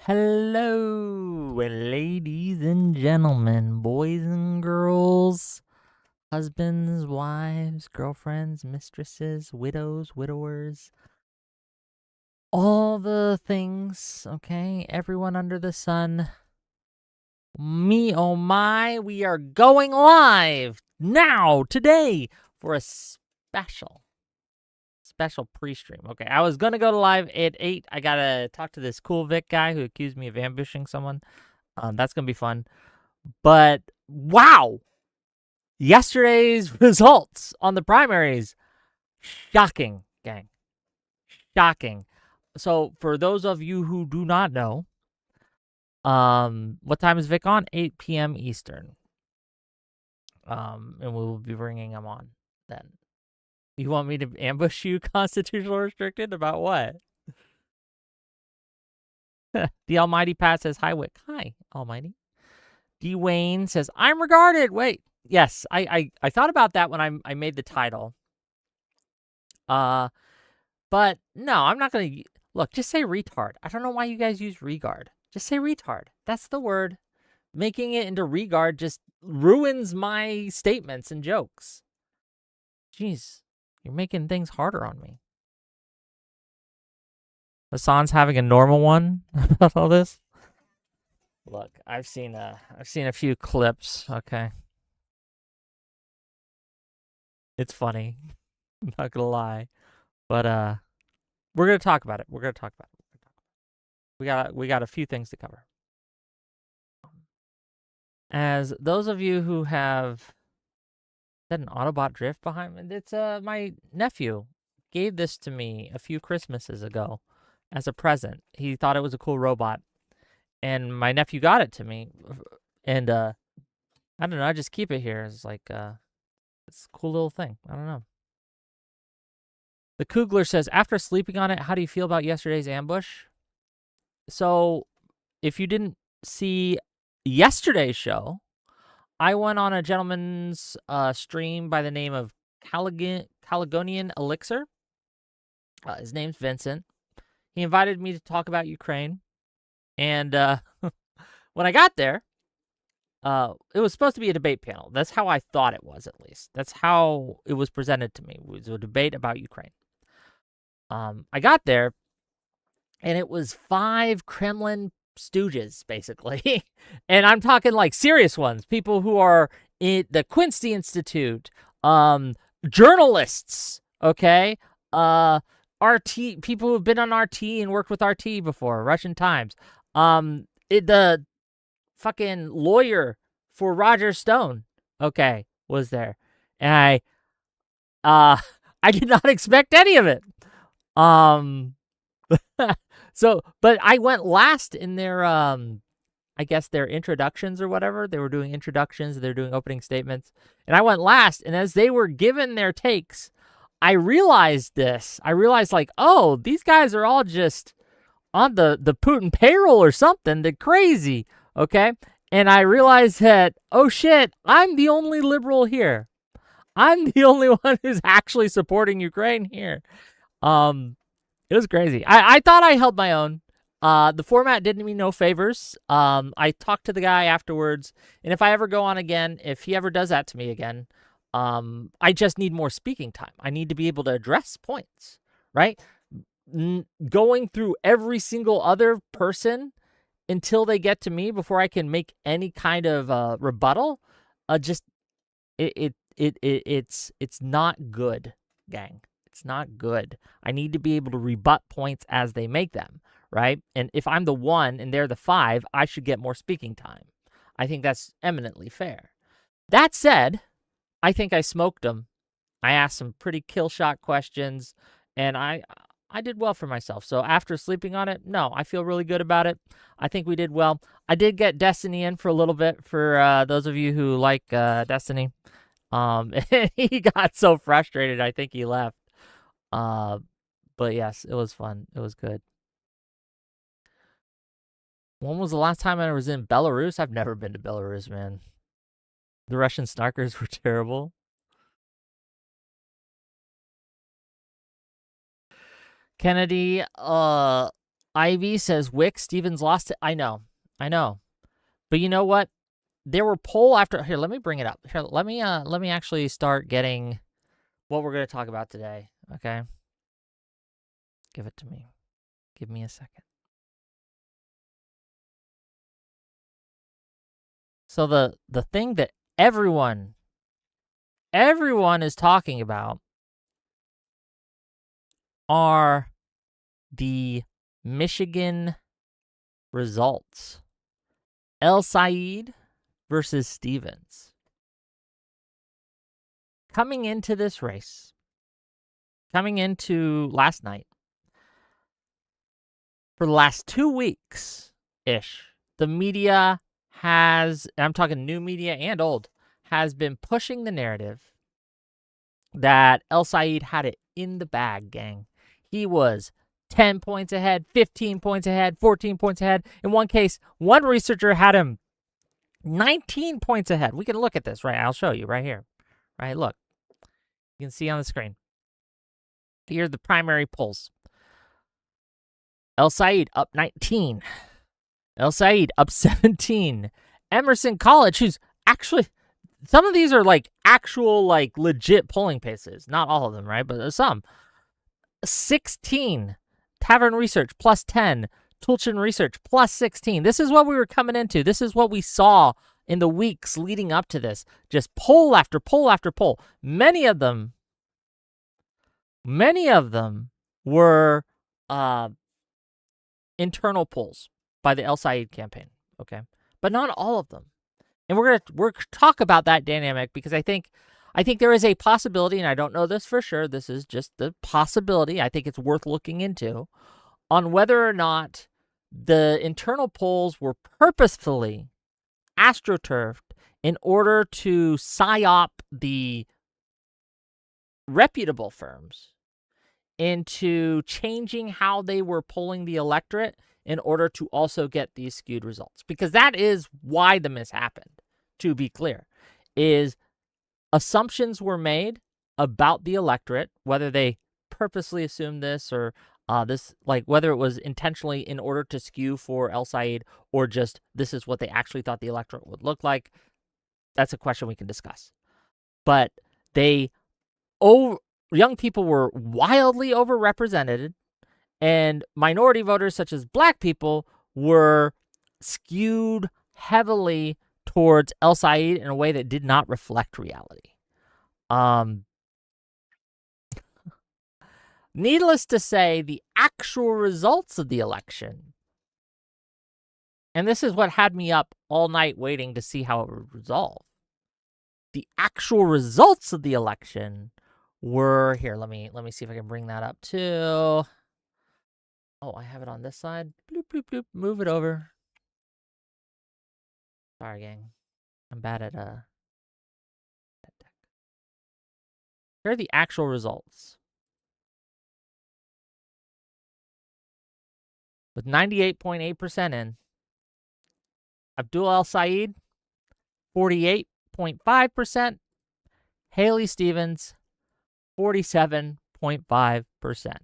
Hello, ladies and gentlemen, boys and girls, husbands, wives, girlfriends, mistresses, widows, widowers, all the things, okay? Everyone under the sun. Me, oh my, we are going live now, today, for a special pre-stream. Okay, I was gonna go to live at 8. I gotta talk to this cool Vic guy who accused me of ambushing someone. That's gonna be fun. But wow, yesterday's results on the primaries, shocking, gang, shocking. So for those of you who do not know, what time is Vic on? 8 p.m. Eastern. And we will be bringing him on then. You want me to ambush you, constitutional restricted? About what? The Almighty Pat says, hi, Wick. Hi, Almighty. D. Wayne says, I'm regarded. Wait. Yes, I thought about that when I made the title. But no, I'm not going to... Look, just say retard. I don't know why you guys use regard. Just say retard. That's the word. Making it into regard just ruins my statements and jokes. Jeez, you're making things harder on me. Hassan's having a normal one about all this. Look, I've seen a few clips. Okay, it's funny. I'm not gonna lie, but we're gonna talk about it. We're gonna talk about it. We got a few things to cover. As those of you who have... Is that an Autobot drift behind me? It's my nephew gave this to me a few Christmases ago as a present. He thought it was a cool robot, and my nephew got it to me, and I don't know, I just keep it here. It's like it's a cool little thing. I don't know. The Kugler says, after sleeping on it, how do you feel about yesterday's ambush? So, if you didn't see yesterday's show, I went on a gentleman's stream by the name of Caligonian Elixir. His name's Vincent. He invited me to talk about Ukraine. And when I got there, it was supposed to be a debate panel. That's how I thought it was, at least. That's how it was presented to me. It was a debate about Ukraine. I got there, and it was 5 Kremlin stooges, basically. And I'm talking like serious ones. People who are in the Quincy Institute, journalists, okay? RT, people who've been on RT and worked with RT before, Russian Times. The fucking lawyer for Roger Stone, okay, was there. And I did not expect any of it. So, but I went last in their, I guess their introductions or whatever. They were doing introductions, they're doing opening statements. And I went last, and as they were given their takes, I realized this. I realized, like, oh, these guys are all just on the Putin payroll or something. They're crazy, okay? And I realized that, oh shit, I'm the only liberal here. I'm the only one who's actually supporting Ukraine here. It was crazy. I thought I held my own. The format did me no favors. I talked to the guy afterwards, and if I ever go on again, if he ever does that to me again, I just need more speaking time. I need to be able to address points, right? Going through every single other person until they get to me before I can make any kind of rebuttal, it's not good, gang. It's not good. I need to be able to rebut points as they make them, right? And if I'm the 1 and they're the 5, I should get more speaking time. I think that's eminently fair. That said, I think I smoked them. I asked some pretty kill shot questions, and I did well for myself. So after sleeping on it, no, I feel really good about it. I think we did well. I did get Destiny in for a little bit for those of you who like Destiny. He got so frustrated, I think he left. But yes, it was fun. It was good. When was the last time I was in Belarus? I've never been to Belarus, man. The Russian snarkers were terrible. Kennedy, Ivy says Wick, Stevens lost it. I know. But you know what? There were poll after here, let me bring it up. Here, let me actually start getting what we're gonna talk about today. Okay. Give it to me. Give me a second. So the thing that everyone is talking about are the Michigan results. El-Sayed versus Stevens. Coming into this race, coming into last night, for the last 2 weeks-ish, the media has, I'm talking new media and old, has been pushing the narrative that El-Sayed had it in the bag, gang. He was 10 points ahead, 15 points ahead, 14 points ahead. In one case, one researcher had him 19 points ahead. We can look at this, right? I'll show you right here. Right, look. You can see on the screen. Here are the primary polls. El-Sayed up 19. El-Sayed up 17. Emerson College, who's actually, some of these are like actual, like legit polling paces. Not all of them, right? But some. 16. Tavern Research plus 10. Tulchin Research plus 16. This is what we were coming into. This is what we saw in the weeks leading up to this. Just poll after poll after poll. Many of them were internal polls by the El-Sayed campaign, okay? But not all of them. And we're gonna talk about that dynamic because I think there is a possibility, and I don't know this for sure, this is just the possibility, I think it's worth looking into, on whether or not the internal polls were purposefully astroturfed in order to psyop the reputable firms into changing how they were polling the electorate in order to also get these skewed results. Because that is why the miss happened, to be clear, is assumptions were made about the electorate, whether they purposely assumed this or whether it was intentionally in order to skew for El-Sayed or just this is what they actually thought the electorate would look like. That's a question we can discuss. But young people were wildly overrepresented, and minority voters such as black people were skewed heavily towards El-Sayed in a way that did not reflect reality. Needless to say, the actual results of the election, and this is what had me up all night waiting to see how it would resolve. The actual results of the election were here. Let me see if I can bring that up too. Oh, I have it on this side. Bloop, bloop, bloop. Move it over. Sorry, gang. I'm bad at Here are the actual results. With 98.8% in, Abdul El-Sayed, 48.5%. Haley Stevens, 47.5%.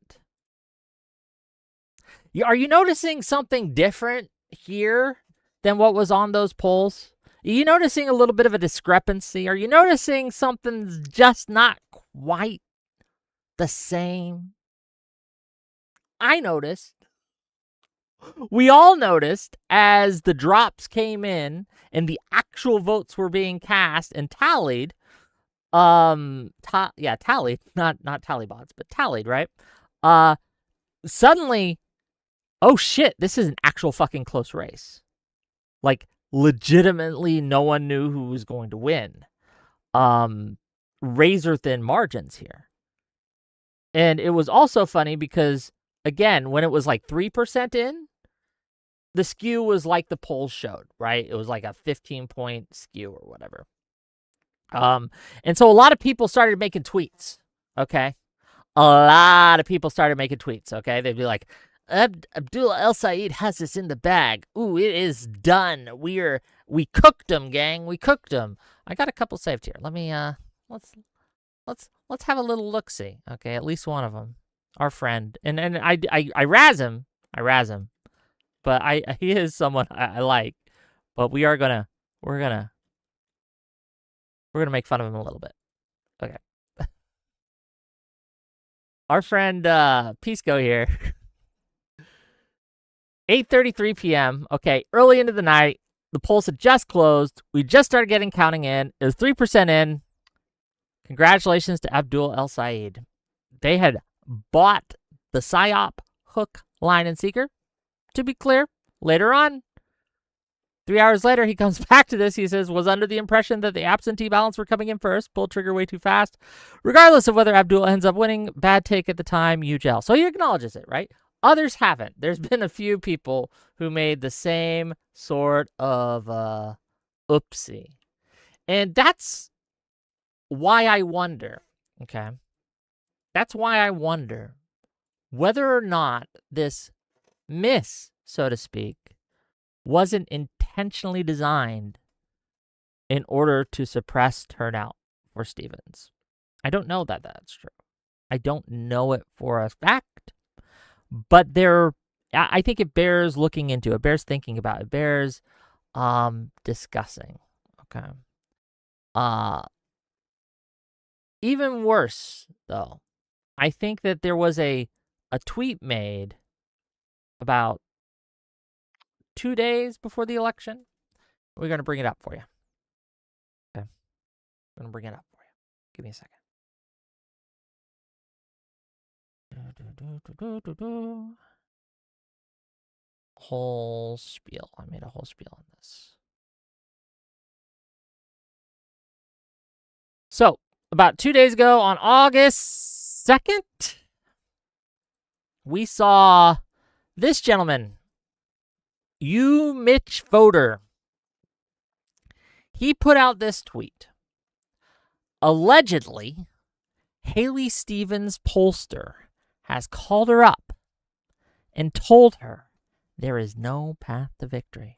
Are you noticing something different here than what was on those polls? Are you noticing a little bit of a discrepancy? Are you noticing something's just not quite the same? I noticed. We all noticed as the drops came in and the actual votes were being cast and tallied. Tallied, not tally bots, but tallied, right? Suddenly, oh shit, this is an actual fucking close race. Like, legitimately, no one knew who was going to win. razor-thin margins here. And it was also funny because, again, when it was like 3% in, the skew was like the polls showed, right? It was like a 15-point skew or whatever. And so a lot of people started making tweets, okay? A lot of people started making tweets, okay? They'd be like, Abdullah El-Sayed has this in the bag. Ooh, it is done. We cooked him, gang. We cooked him. I got a couple saved here. Let me let's have a little look-see. Okay, at least one of them. Our friend. And I razz him. But he is someone I like. But we're gonna make fun of him a little bit. Okay. Our friend Pisco here. 8:33 p.m. Okay, early into the night. The polls had just closed. We just started getting counting in. It was 3% in. Congratulations to Abdul El-Sayed. They had bought the PSYOP hook, line, and seeker. To be clear, later on, 3 hours later, he comes back to this. He says, was under the impression that the absentee ballots were coming in first. Pulled trigger way too fast. Regardless of whether Abdul ends up winning, bad take at the time, you gel. So he acknowledges it, right? Others haven't. There's been a few people who made the same sort of oopsie. And that's why I wonder, okay? That's why I wonder whether or not this miss, so to speak, wasn't intentionally designed in order to suppress turnout for Stevens. I don't know that that's true. I don't know it for a fact. But I think it bears looking into. It bears thinking about. It bears discussing. Okay. Even worse, though, I think that there was a tweet made about 2 days before the election. We're going to bring it up for you. Okay. I'm going to bring it up for you. Give me a second. Whole spiel. I made a whole spiel on this. So, about 2 days ago on August 2nd, we saw this gentleman, Mitch Fodor. He put out this tweet. Allegedly, Haley Stevens' pollster has called her up and told her there is no path to victory.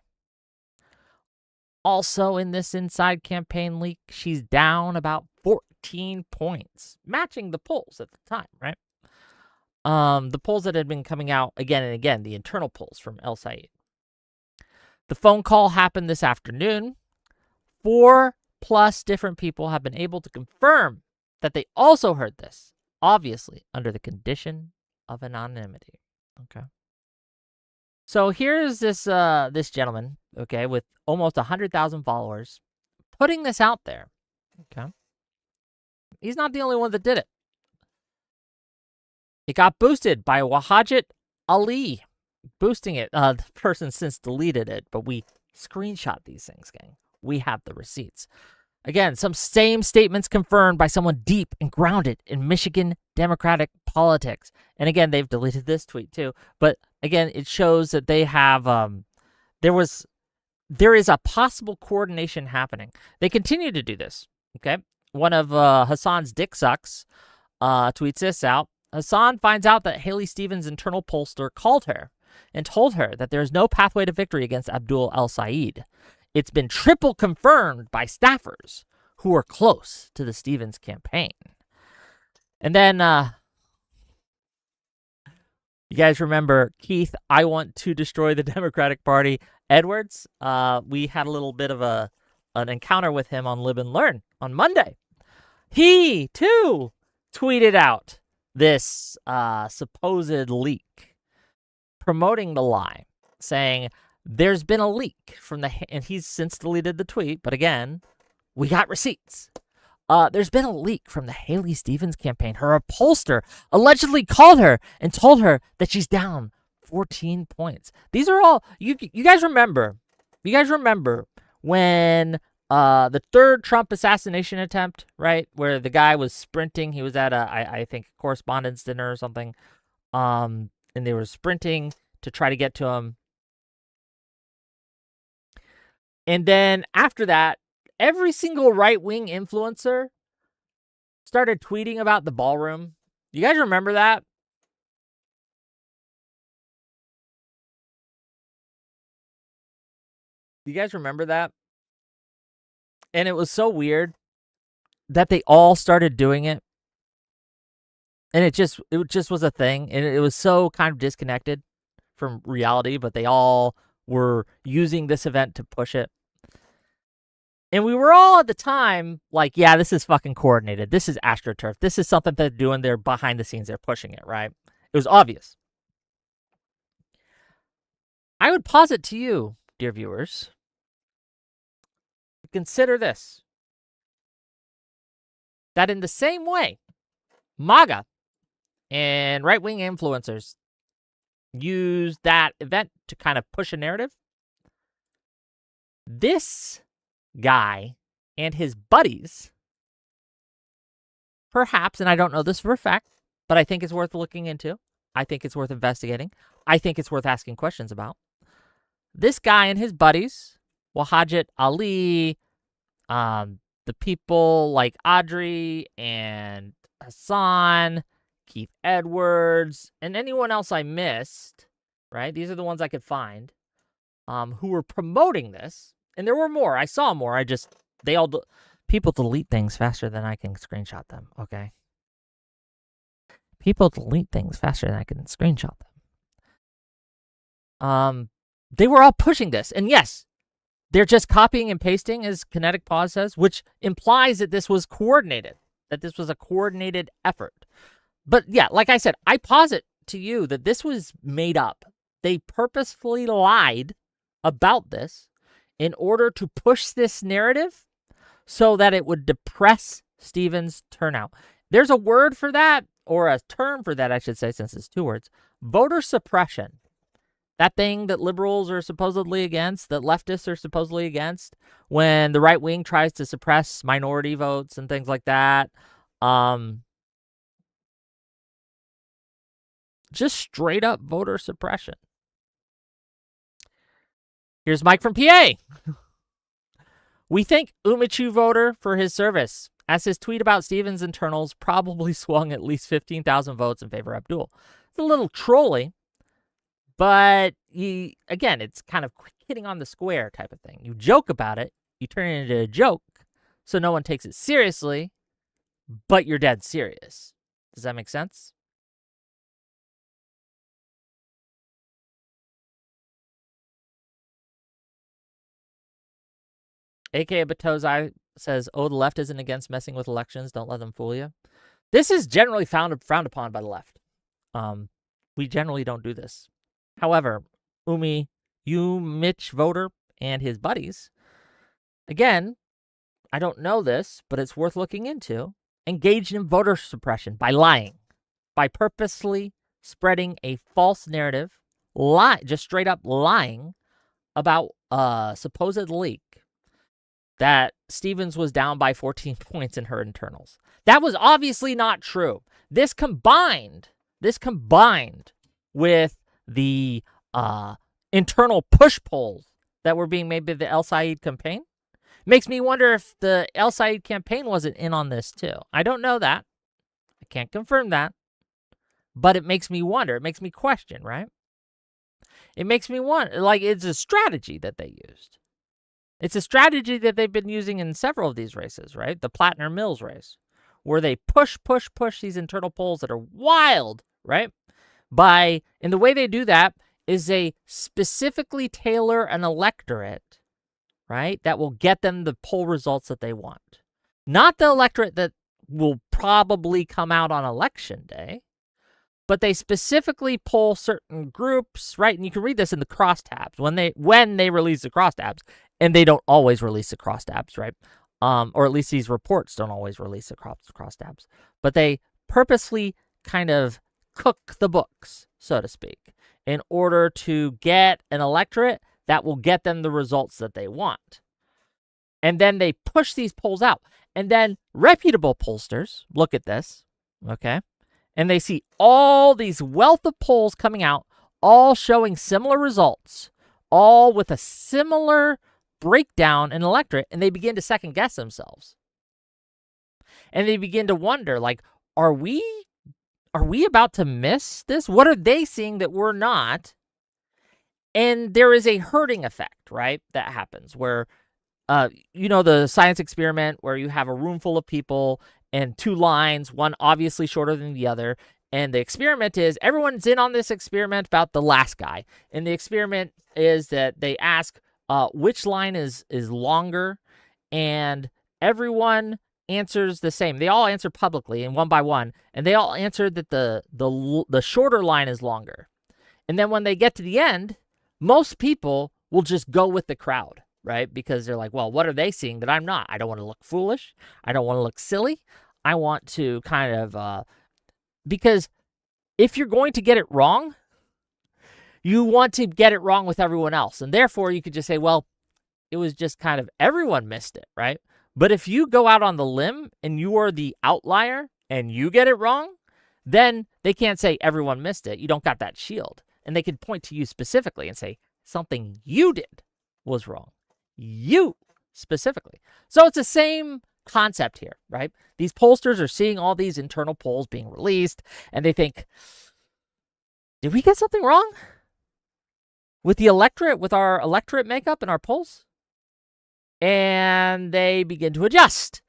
Also, in this inside campaign leak, she's down about 14 points, matching the polls at the time, right? The polls that had been coming out again and again, the internal polls from El-Sayed. The phone call happened this afternoon. 4+ different people have been able to confirm that they also heard this, obviously under the condition of anonymity. Okay. So here's this gentleman, okay, with almost 100,000 followers, putting this out there. Okay. He's not the only one that did it. It got boosted by Wahajit Ali, boosting it. The person since deleted it, but we screenshot these things, gang. We have the receipts. Again, some same statements confirmed by someone deep and grounded in Michigan Democratic politics. And again, they've deleted this tweet too. But again, it shows that they have, there is a possible coordination happening. They continue to do this, okay? One of Hassan's dick sucks tweets this out. Hassan finds out that Haley Stevens' internal pollster called her and told her that there is no pathway to victory against Abdul El-Sayed. It's been triple confirmed by staffers who are close to the Stevens campaign. And then, you guys remember Keith, I want to destroy the Democratic Party, Edwards? We had a little bit of an encounter with him on Live and Learn on Monday. He, too, tweeted out this supposed leak promoting the lie, saying, there's been a leak from and he's since deleted the tweet, but again, we got receipts. There's been a leak from the Haley Stevens campaign. Her pollster allegedly called her and told her that she's down 14 points. These are all, you guys remember when The third Trump assassination attempt, right, where the guy was sprinting. He was at I think correspondence dinner or something, and they were sprinting to try to get to him. And then after that, every single right-wing influencer started tweeting about the ballroom. You guys remember that? You guys remember that? And it was so weird that they all started doing it. And it just was a thing. And it was so kind of disconnected from reality, but they all were using this event to push it. And we were all at the time like, yeah, this is fucking coordinated. This is AstroTurf. This is something they're doing. They're behind the scenes. They're pushing it, right? It was obvious. I would posit to you, dear viewers, consider this. That in the same way, MAGA and right-wing influencers use that event to kind of push a narrative. This guy and his buddies, perhaps, and I don't know this for a fact, but I think it's worth looking into. I think it's worth investigating. I think it's worth asking questions about. This guy and his buddies, Wahajit Ali, the people like Audrey and Hassan, Keith Edwards, and anyone else I missed, right? These are the ones I could find, who were promoting this. And there were more. I saw more. People delete things faster than I can screenshot them, okay? People delete things faster than I can screenshot them. They were all pushing this. And yes, they're just copying and pasting, as Kinetic Pause says, which implies that this was coordinated, that this was a coordinated effort. But yeah, like I said, I posit to you that this was made up. They purposefully lied about this in order to push this narrative so that it would depress Stevens' turnout. There's a word for that, or a term for that, I should say, since it's two words. Voter suppression. That thing that liberals are supposedly against, that leftists are supposedly against, when the right wing tries to suppress minority votes and things like that. Just straight up voter suppression. Here's Mike from PA. We thank Umichu voter for his service, as his tweet about Stevens' internals probably swung at least 15,000 votes in favor of Abdul. It's a little trolly, but again, it's kind of hitting on the square type of thing. You joke about it, you turn it into a joke, so no one takes it seriously, but you're dead serious. Does that make sense? A.K.A. Batozai says, oh, the left isn't against messing with elections. Don't let them fool you. This is generally frowned upon by the left. We generally don't do this. However, Mitch voter and his buddies, again, I don't know this, but it's worth looking into, engaged in voter suppression by lying, by purposely spreading a false narrative, just straight up lying about a supposed leak that Stevens was down by 14 points in her internals. That was obviously not true. This combined with the internal push polls that were being made by the El Said campaign makes me wonder if the El Said campaign wasn't in on this too. I don't know that. I can't confirm that. But it makes me wonder. It makes me question, right? It makes me wonder. Like, it's a strategy that they used. It's a strategy that they've been using in several of these races, right? The Plattner Mills race, where they push these internal polls that are wild, right? And the way they do that is they specifically tailor an electorate, right, that will get them the poll results that they want. Not the electorate that will probably come out on election day, but they specifically poll certain groups, right? And you can read this in the crosstabs when they release the crosstabs, and they don't always release the crosstabs, right? Or at least these reports don't always release the crosstabs, but they purposely kind of cook the books, so to speak, in order to get an electorate that will get them the results that they want. And then they push these polls out. And then reputable pollsters look at this, okay? And they see all these wealth of polls coming out, all showing similar results, all with a similar breakdown in electorate, and they begin to second guess themselves. And they begin to wonder, like, are we about to miss this? What are they seeing that we're not? And there is a herding effect, right? That happens where, the science experiment where you have a room full of people and two lines, one obviously shorter than the other. And the experiment is everyone's in on this experiment about the last guy. And the experiment is that they ask which line is longer, and everyone answers the same. They all answer publicly and one by one, and they all answered that the shorter line is longer. And then when they get to the end, most people will just go with the crowd, right? Because they're like, well, what are they seeing that I'm not? I don't want to look foolish. I don't want to look silly. I want to kind of, because if you're going to get it wrong, you want to get it wrong with everyone else. And therefore, you could just say, well, it was just kind of everyone missed it, right? But if you go out on the limb and you are the outlier and you get it wrong, then they can't say everyone missed it. You don't got that shield. And they can point to you specifically and say something you did was wrong. You specifically. So it's the same concept here, right? These pollsters are seeing all these internal polls being released, and they think, did we get something wrong with the electorate, with our electorate makeup and our polls? And they begin to adjust.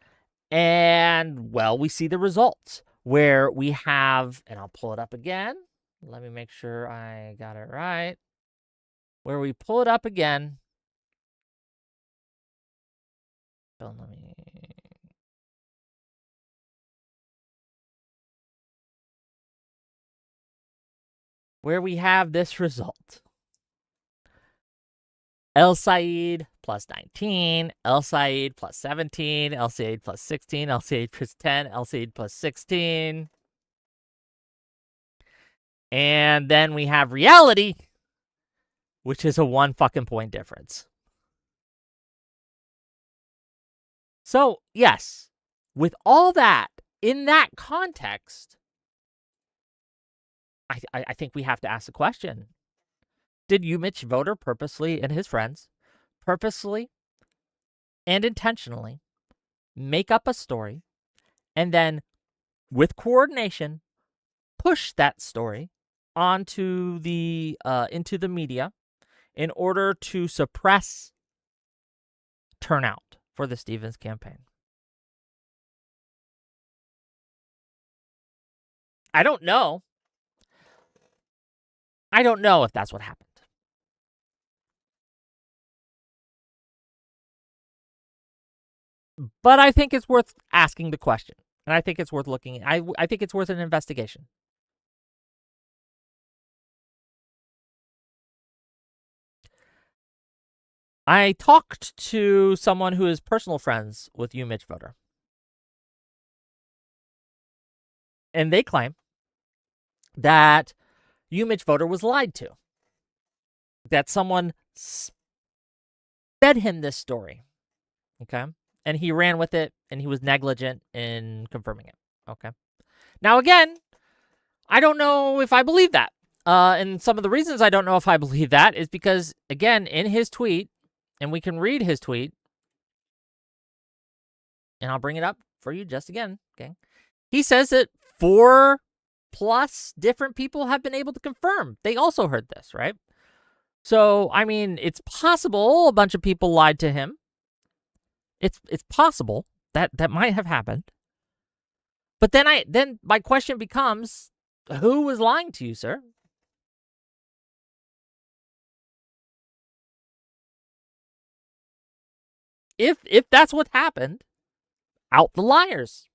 And, well, we see the results where we have, and I'll pull it up again. Let me make sure I got it right. Where we pull it up again. Where we have this result. El Said plus 19, El Said plus 17, El Said plus 16, El Said plus 10, El Said plus 16. And then we have reality, which is a 1 fucking point difference. So, yes, with all that, in that context, I think we have to ask the question. Did Umich voter purposely and his friends purposely and intentionally make up a story and then with coordination push that story onto the into the media in order to suppress turnout for the Stevens campaign? I don't know. I don't know if that's what happened. But I think it's worth asking the question. And I think it's worth looking at. I think it's worth an investigation. I talked to someone who is personal friends with Umich voter. And they claim that Umich voter was lied to. That someone fed him this story. Okay? And he ran with it, and he was negligent in confirming it. Okay? Now, again, I don't know if I believe that. And some of the reasons I don't know if I believe that is because, again, in his tweet, and we can read his tweet, and I'll bring it up for you just again, okay? He says that 4+ different people have been able to confirm. They also heard this, right? So, I mean, it's possible a bunch of people lied to him. It's possible that might have happened. But then my question becomes, who was lying to you, sir? If that's what happened, out the liars.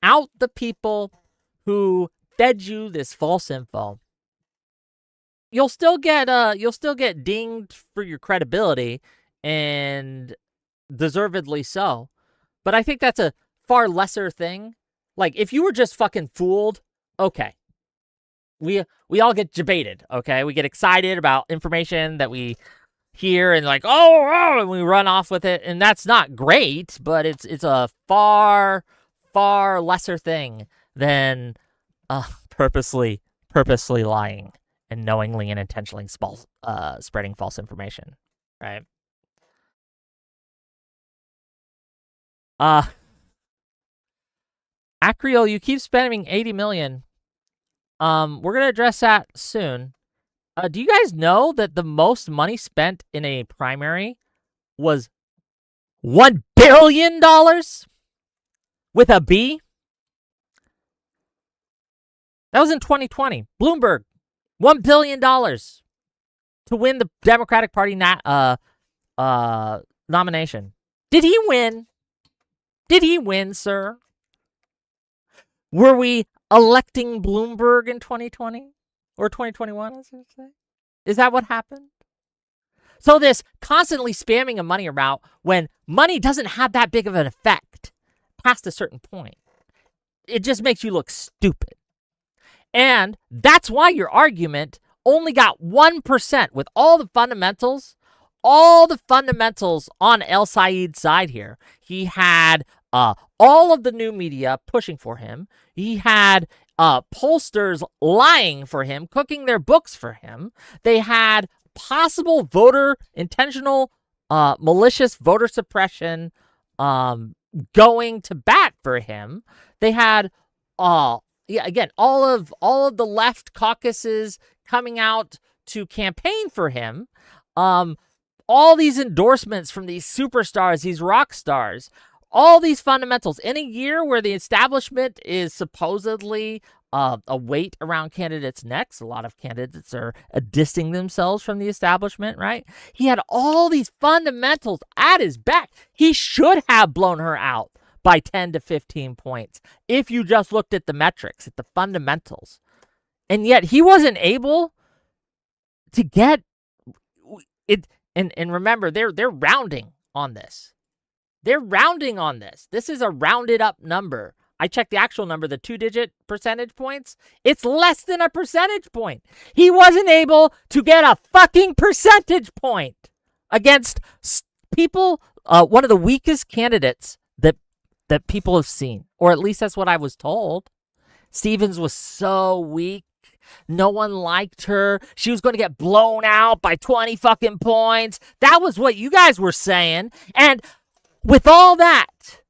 Out the people who fed you this false info. You'll still get dinged for your credibility, and deservedly so. But I think that's a far lesser thing. Like, if you were just fucking fooled, okay. We all get debated, okay? We get excited about information that we here and like, oh, and we run off with it, and that's not great, but it's a far lesser thing than purposely lying and knowingly and intentionally spreading false information, right? Acreal, you keep spending 80 million. We're gonna address that soon. Do you guys know that the most money spent in a primary was $1 billion with a B? That was in 2020. Bloomberg, $1 billion to win the Democratic Party nomination. Did he win? Did he win, sir? Were we electing Bloomberg in 2020 or 2021? I was going to say, is that what happened? So this constantly spamming of money around when money doesn't have that big of an effect past a certain point, it just makes you look stupid. And that's why your argument only got 1% with all the fundamentals on El Said's side here. He had all of the new media pushing for him. He had pollsters lying for him, cooking their books for him. They had possible intentional malicious voter suppression going to bat for him. They had again, all of the left caucuses coming out to campaign for him. All these endorsements from these superstars, these rock stars, all these fundamentals in a year where the establishment is supposedly a weight around candidates' necks. A lot of candidates are distancing themselves from the establishment, right? He had all these fundamentals at his back. He should have blown her out by 10 to 15 points if you just looked at the metrics, at the fundamentals. And yet he wasn't able to get it. And remember, they're rounding on this. They're rounding on this. This is a rounded up number. I checked the actual number, the 2-digit percentage points. It's less than a percentage point. He wasn't able to get a fucking percentage point against people, one of the weakest candidates that people have seen, or at least that's what I was told. Stevens was so weak. No one liked her. She was going to get blown out by 20 fucking points. That was what you guys were saying. And with all that,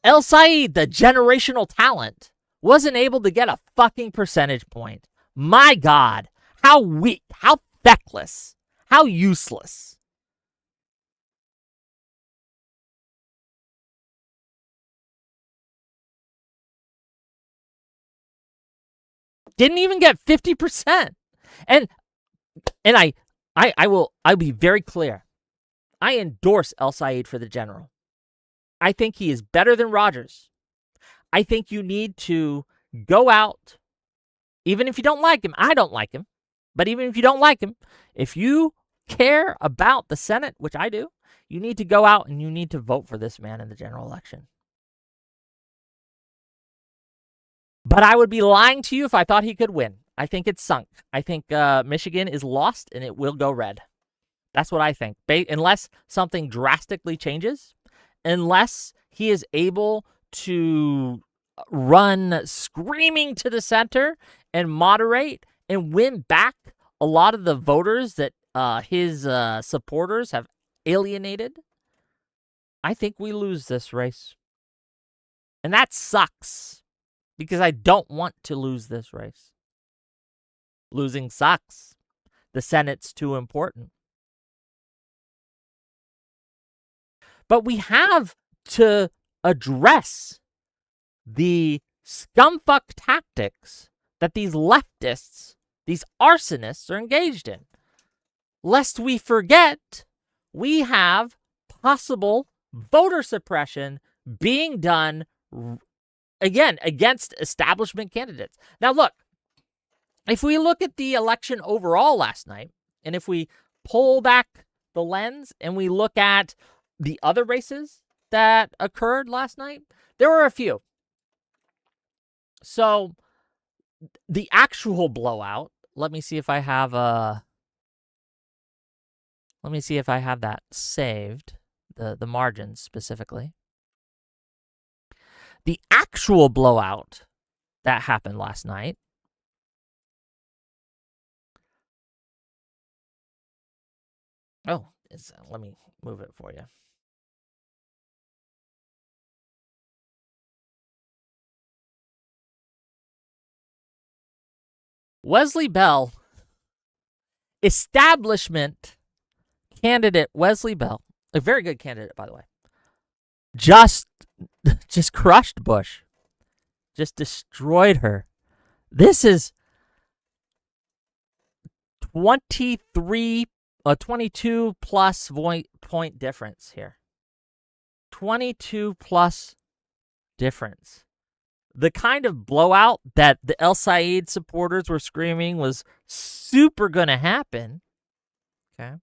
El Said, the generational talent, wasn't able to get a fucking percentage point. My God, how weak, how feckless, how useless. Didn't even get 50%. And I'll be very clear. I endorse El Said for the general. I think he is better than Rogers. I think you need to go out, even if you don't like him. I don't like him. But even if you don't like him, if you care about the Senate, which I do, you need to go out and you need to vote for this man in the general election. But I would be lying to you if I thought he could win. I think it's sunk. I think Michigan is lost and it will go red. That's what I think. Unless something drastically changes, unless he is able to run screaming to the center and moderate and win back a lot of the voters that his supporters have alienated, I think we lose this race. And that sucks. Because I don't want to lose this race. Losing sucks. The Senate's too important. But we have to address the scumfuck tactics that these leftists, these arsonists are engaged in. Lest we forget, we have possible voter suppression being done again, against establishment candidates. Now, look, if we look at the election overall last night, and if we pull back the lens and we look at the other races that occurred last night, there were a few. So the actual blowout, let me see if I have Let me see if I have that saved, the margins specifically. The actual blowout that happened last night. Oh, let me move it for you. Wesley Bell, establishment candidate Wesley Bell, a very good candidate, by the way, just crushed Bush, just destroyed her. This is 22 plus point difference here. 22 plus difference. The kind of blowout that the El Said supporters were screaming was super going to happen. Okay.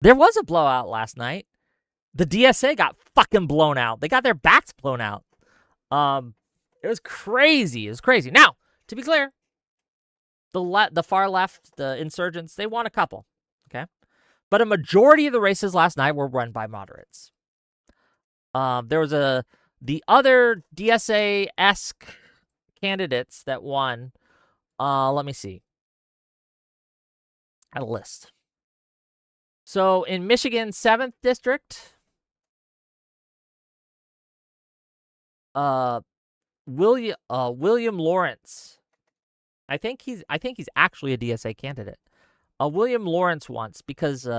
There was a blowout last night. The DSA got fucking blown out. They got their backs blown out. It was crazy. It was crazy. Now, to be clear, the far left, the insurgents, they won a couple. Okay. But a majority of the races last night were run by moderates. There was the other DSA-esque candidates that won. Let me see. I had a list. So in Michigan 7th district, William Lawrence. I think he's actually a DSA candidate. William Lawrence won because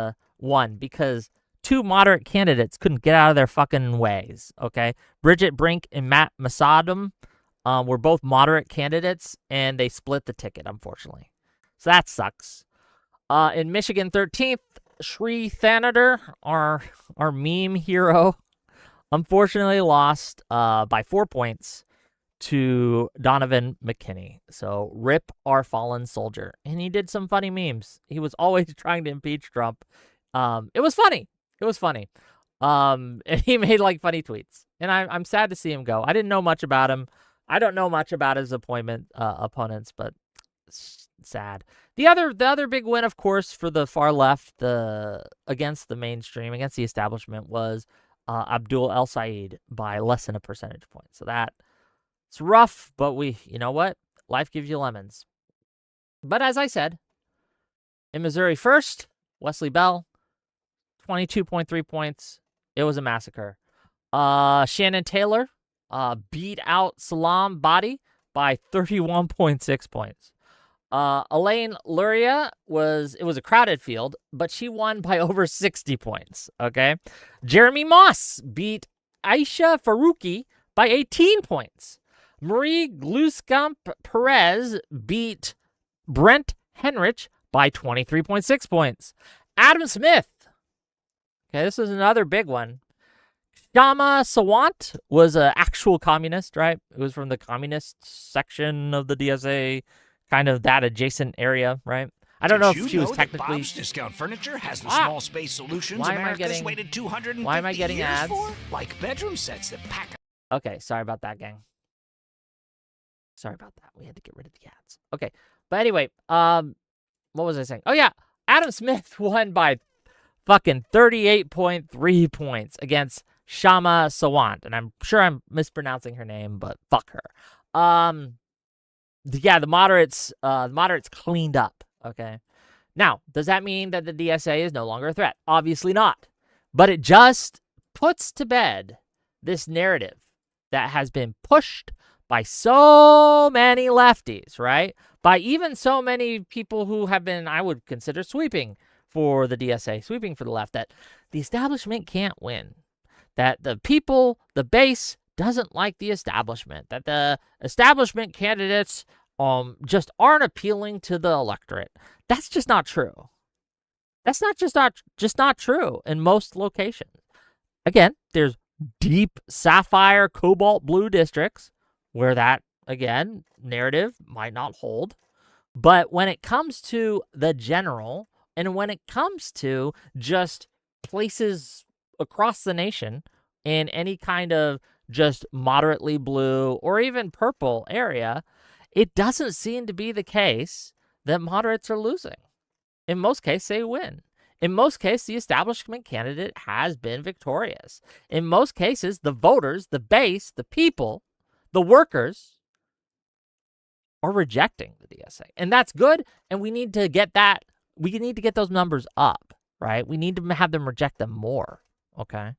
two moderate candidates couldn't get out of their fucking ways, okay? Bridget Brink and Matt Masadam were both moderate candidates, and they split the ticket, unfortunately. So that sucks. In Michigan 13th, Sri Thanagar, our meme hero, unfortunately lost by 4 points to Donovan McKinney. So rip our fallen soldier. And he did some funny memes. He was always trying to impeach Trump. It was funny. It was funny. And he made like funny tweets. And I'm sad to see him go. I didn't know much about him. I don't know much about his opponents, but it's sad. The other big win, of course, for the far left, against the mainstream, against the establishment, was Abdul El Said by less than a percentage point. So it's rough, but you know what? Life gives you lemons. But as I said, in Missouri 1st, Wesley Bell, 22.3 points. It was a massacre. Shannon Taylor beat out Salam Badi by 31.6 points. Elaine Luria it was a crowded field, but she won by over 60 points, okay? Jeremy Moss beat Aisha Faruqi by 18 points. Marie Gluskamp Perez beat Brent Henrich by 23.6 points. Adam Smith, okay, this is another big one. Shama Sawant was an actual communist, right? It was from the communist section of the DSA, kind of that adjacent area, right? I don't know if she was technically. Bob's Discount Furniture has the small space solutions America's waited 250 years ads? For, like bedroom sets that pack. Okay, sorry about that, gang. Sorry about that. We had to get rid of the ads. Okay, but anyway, what was I saying? Oh yeah, Adam Smith won by fucking 38.3 points against Shama Sawant, and I'm sure I'm mispronouncing her name, but fuck her. Yeah, the moderates cleaned up, okay? Now, does that mean that the DSA is no longer a threat? Obviously not. But it just puts to bed this narrative that has been pushed by so many lefties, right? By even so many people who have been, I would consider, sweeping for the DSA, sweeping for the left, that the establishment can't win. That the people, the base, doesn't like the establishment, that the establishment candidates just aren't appealing to the electorate. That's just not true. That's just not true in most locations. Again, there's deep sapphire, cobalt blue districts where that, again, narrative might not hold. But when it comes to the general, and when it comes to just places across the nation in any kind of just moderately blue or even purple area, it doesn't seem to be the case that moderates are losing. In most cases, they win. In most cases, the establishment candidate has been victorious. In most cases, the voters, the base, the people, the workers are rejecting the DSA. And that's good, and we need to get that. We need to get those numbers up, right? We need to have them reject them more, okay?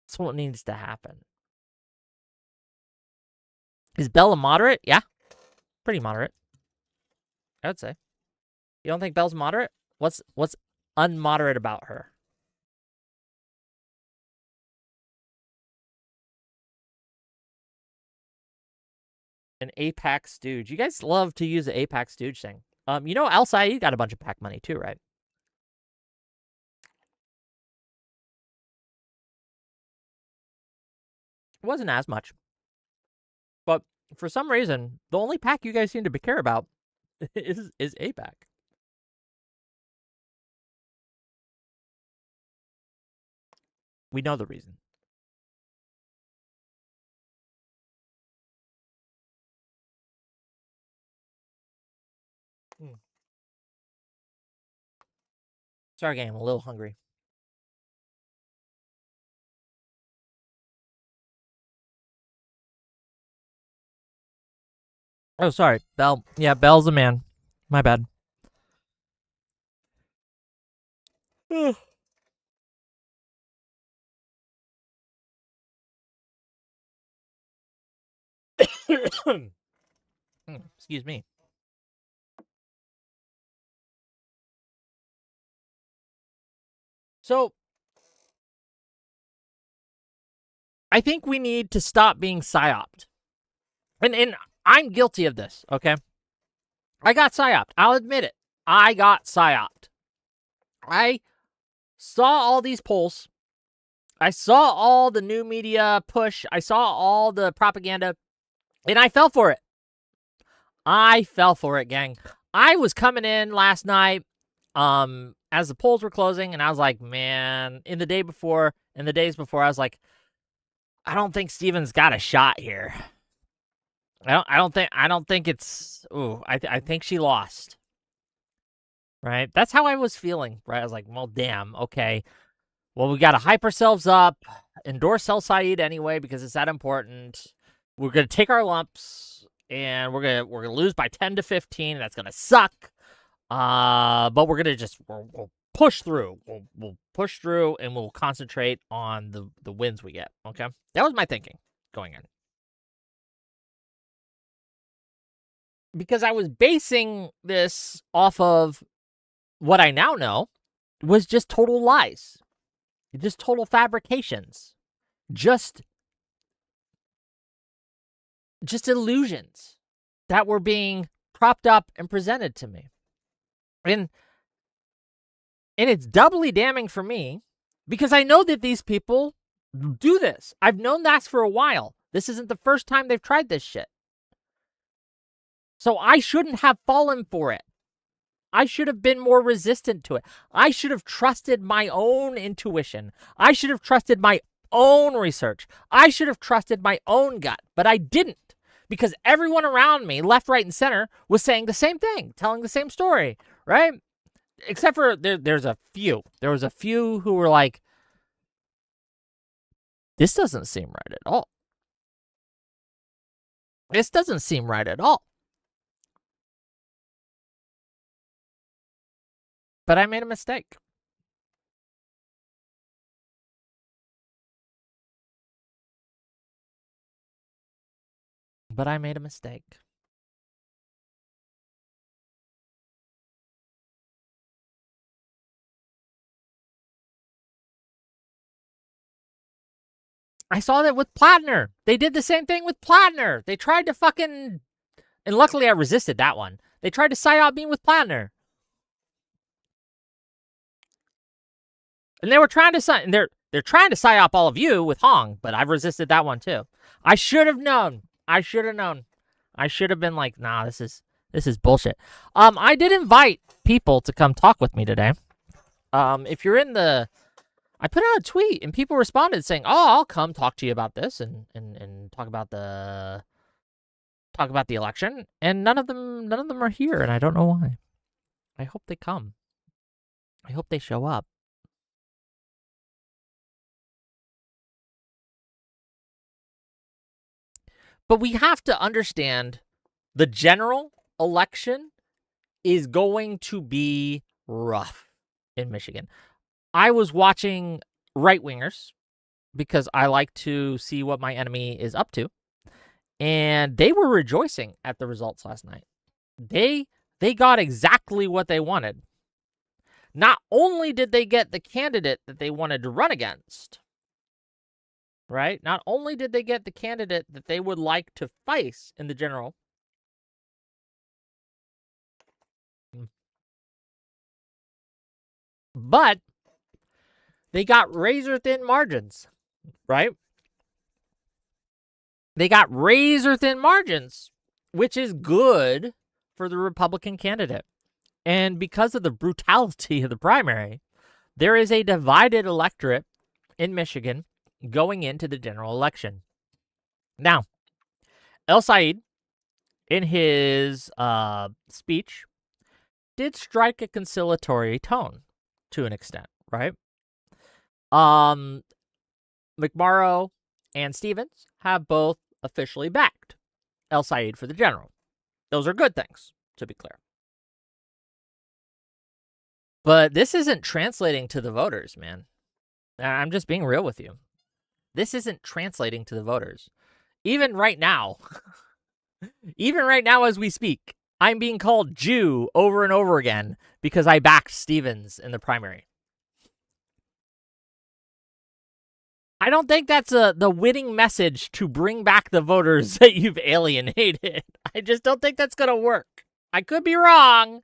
That's what needs to happen. Is Bella moderate? Yeah, pretty moderate, I would say. You don't think Belle's moderate? What's unmoderate about her? An APAC stooge. You guys love to use the APAC stooge thing. You know, Al Saeed got a bunch of PAC money too, right? It wasn't as much. But for some reason, the only PAC you guys seem to care about is APAC. We know the reason. Sorry, gang, I'm a little hungry. Oh, sorry, Belle. Yeah, Belle's a man. My bad. Excuse me. So, I think we need to stop being psyoped. And I'm guilty of this, okay? I got psyoped. I'll admit it. I got psyoped. I saw all these polls. I saw all the new media push. I saw all the propaganda. And I fell for it. I fell for it, gang. I was coming in last night as the polls were closing, and I was like, man, in the day before, and the days before, I was like, I don't think Steven's got a shot here. I don't think it's. Ooh, I think she lost. Right? That's how I was feeling. Right? I was like, well, damn. Okay. Well, we got to hype ourselves up, endorse El Saeed anyway because it's that important. We're gonna take our lumps, and we're gonna lose by 10 to 15. And that's gonna suck. But we're gonna we'll push through. We'll push through, and we'll concentrate on the wins we get. Okay, that was my thinking going in. Because I was basing this off of what I now know was just total lies. Just total fabrications. Just illusions that were being propped up and presented to me. And it's doubly damning for me because I know that these people do this. I've known that for a while. This isn't the first time they've tried this shit. So I shouldn't have fallen for it. I should have been more resistant to it. I should have trusted my own intuition. I should have trusted my own research. I should have trusted my own gut, but I didn't because everyone around me, left, right, and center, was saying the same thing, telling the same story, right? Except for there's a few. There was a few who were like, this doesn't seem right at all. This doesn't seem right at all. But I made a mistake. But I made a mistake. I saw that with Plattner. They did the same thing with Plattner. They tried to fucking... And luckily I resisted that one. They tried to psyop me with Plattner. And they were trying to... They're trying to psyop all of you with Hong, but I've resisted that one too. I should have known. I should have known. I should have been like, nah, this is bullshit. I did invite people to come talk with me today. If you're in the... I put out a tweet and people responded saying, "Oh, I'll come talk to you about this and talk about the election." And none of them are here, and I don't know why. I hope they come. I hope they show up. But we have to understand the general election is going to be rough in Michigan. I was watching right-wingers because I like to see what my enemy is up to. And they were rejoicing at the results last night. They got exactly what they wanted. Not only did they get the candidate that they wanted to run against, right? Not only did they get the candidate that they would like to face in the general, but they got razor-thin margins, right? They got razor-thin margins, which is good for the Republican candidate. And because of the brutality of the primary, there is a divided electorate in Michigan going into the general election. Now, El-Sayed, in his speech, did strike a conciliatory tone to an extent, right? McMorrow and Stevens have both officially backed El-Sayed for the general. Those are good things, to be clear. But this isn't translating to the voters, man. I'm just being real with you. This isn't translating to the voters. Even right now, as we speak, I'm being called Jew over and over again because I backed Stevens in the primary. I don't think that's the winning message to bring back the voters that you've alienated. I just don't think that's going to work. I could be wrong.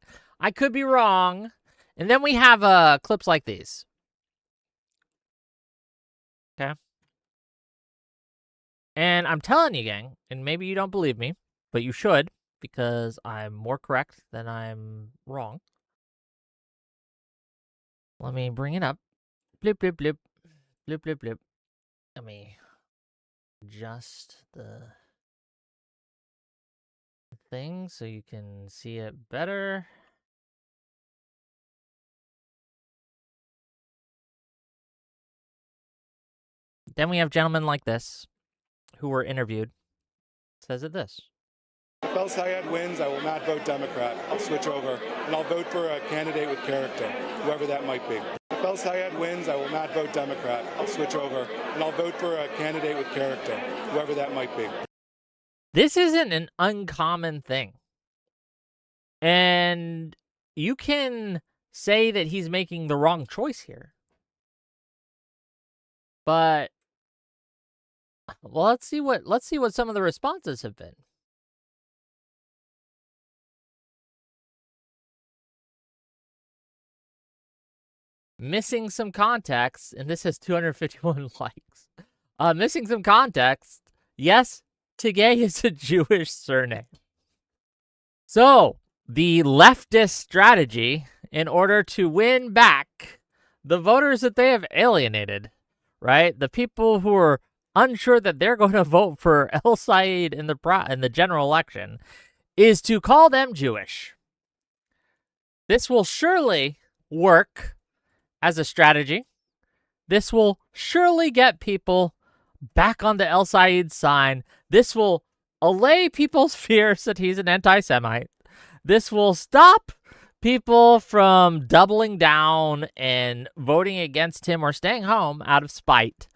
And then we have clips like these. Okay. And I'm telling you, gang, and maybe you don't believe me, but you should, because I'm more correct than I'm wrong. Let me bring it up. Blip, blip, blip. Blip, blip, blip. Let me adjust the thing so you can see it better. Then we have gentlemen like this who were interviewed. It says it this. If El-Sayed wins, I will not vote Democrat. I'll switch over, and I'll vote for a candidate with character, whoever that might be. If El-Sayed wins, I will not vote Democrat. I'll switch over, and I'll vote for a candidate with character, whoever that might be. This isn't an uncommon thing. And you can say that he's making the wrong choice here. But well, let's see what some of the responses have been. Missing some context, and this has 251 likes. Missing some context. Yes, Tigay is a Jewish surname. So, the leftist strategy in order to win back the voters that they have alienated, right? The people who are unsure that they're going to vote for El-Sayed in the general election, is to call them Jewish. This will surely work as a strategy. This will surely get people back on the El-Sayed side. This will allay people's fears that he's an anti-Semite. This will stop people from doubling down and voting against him or staying home out of spite.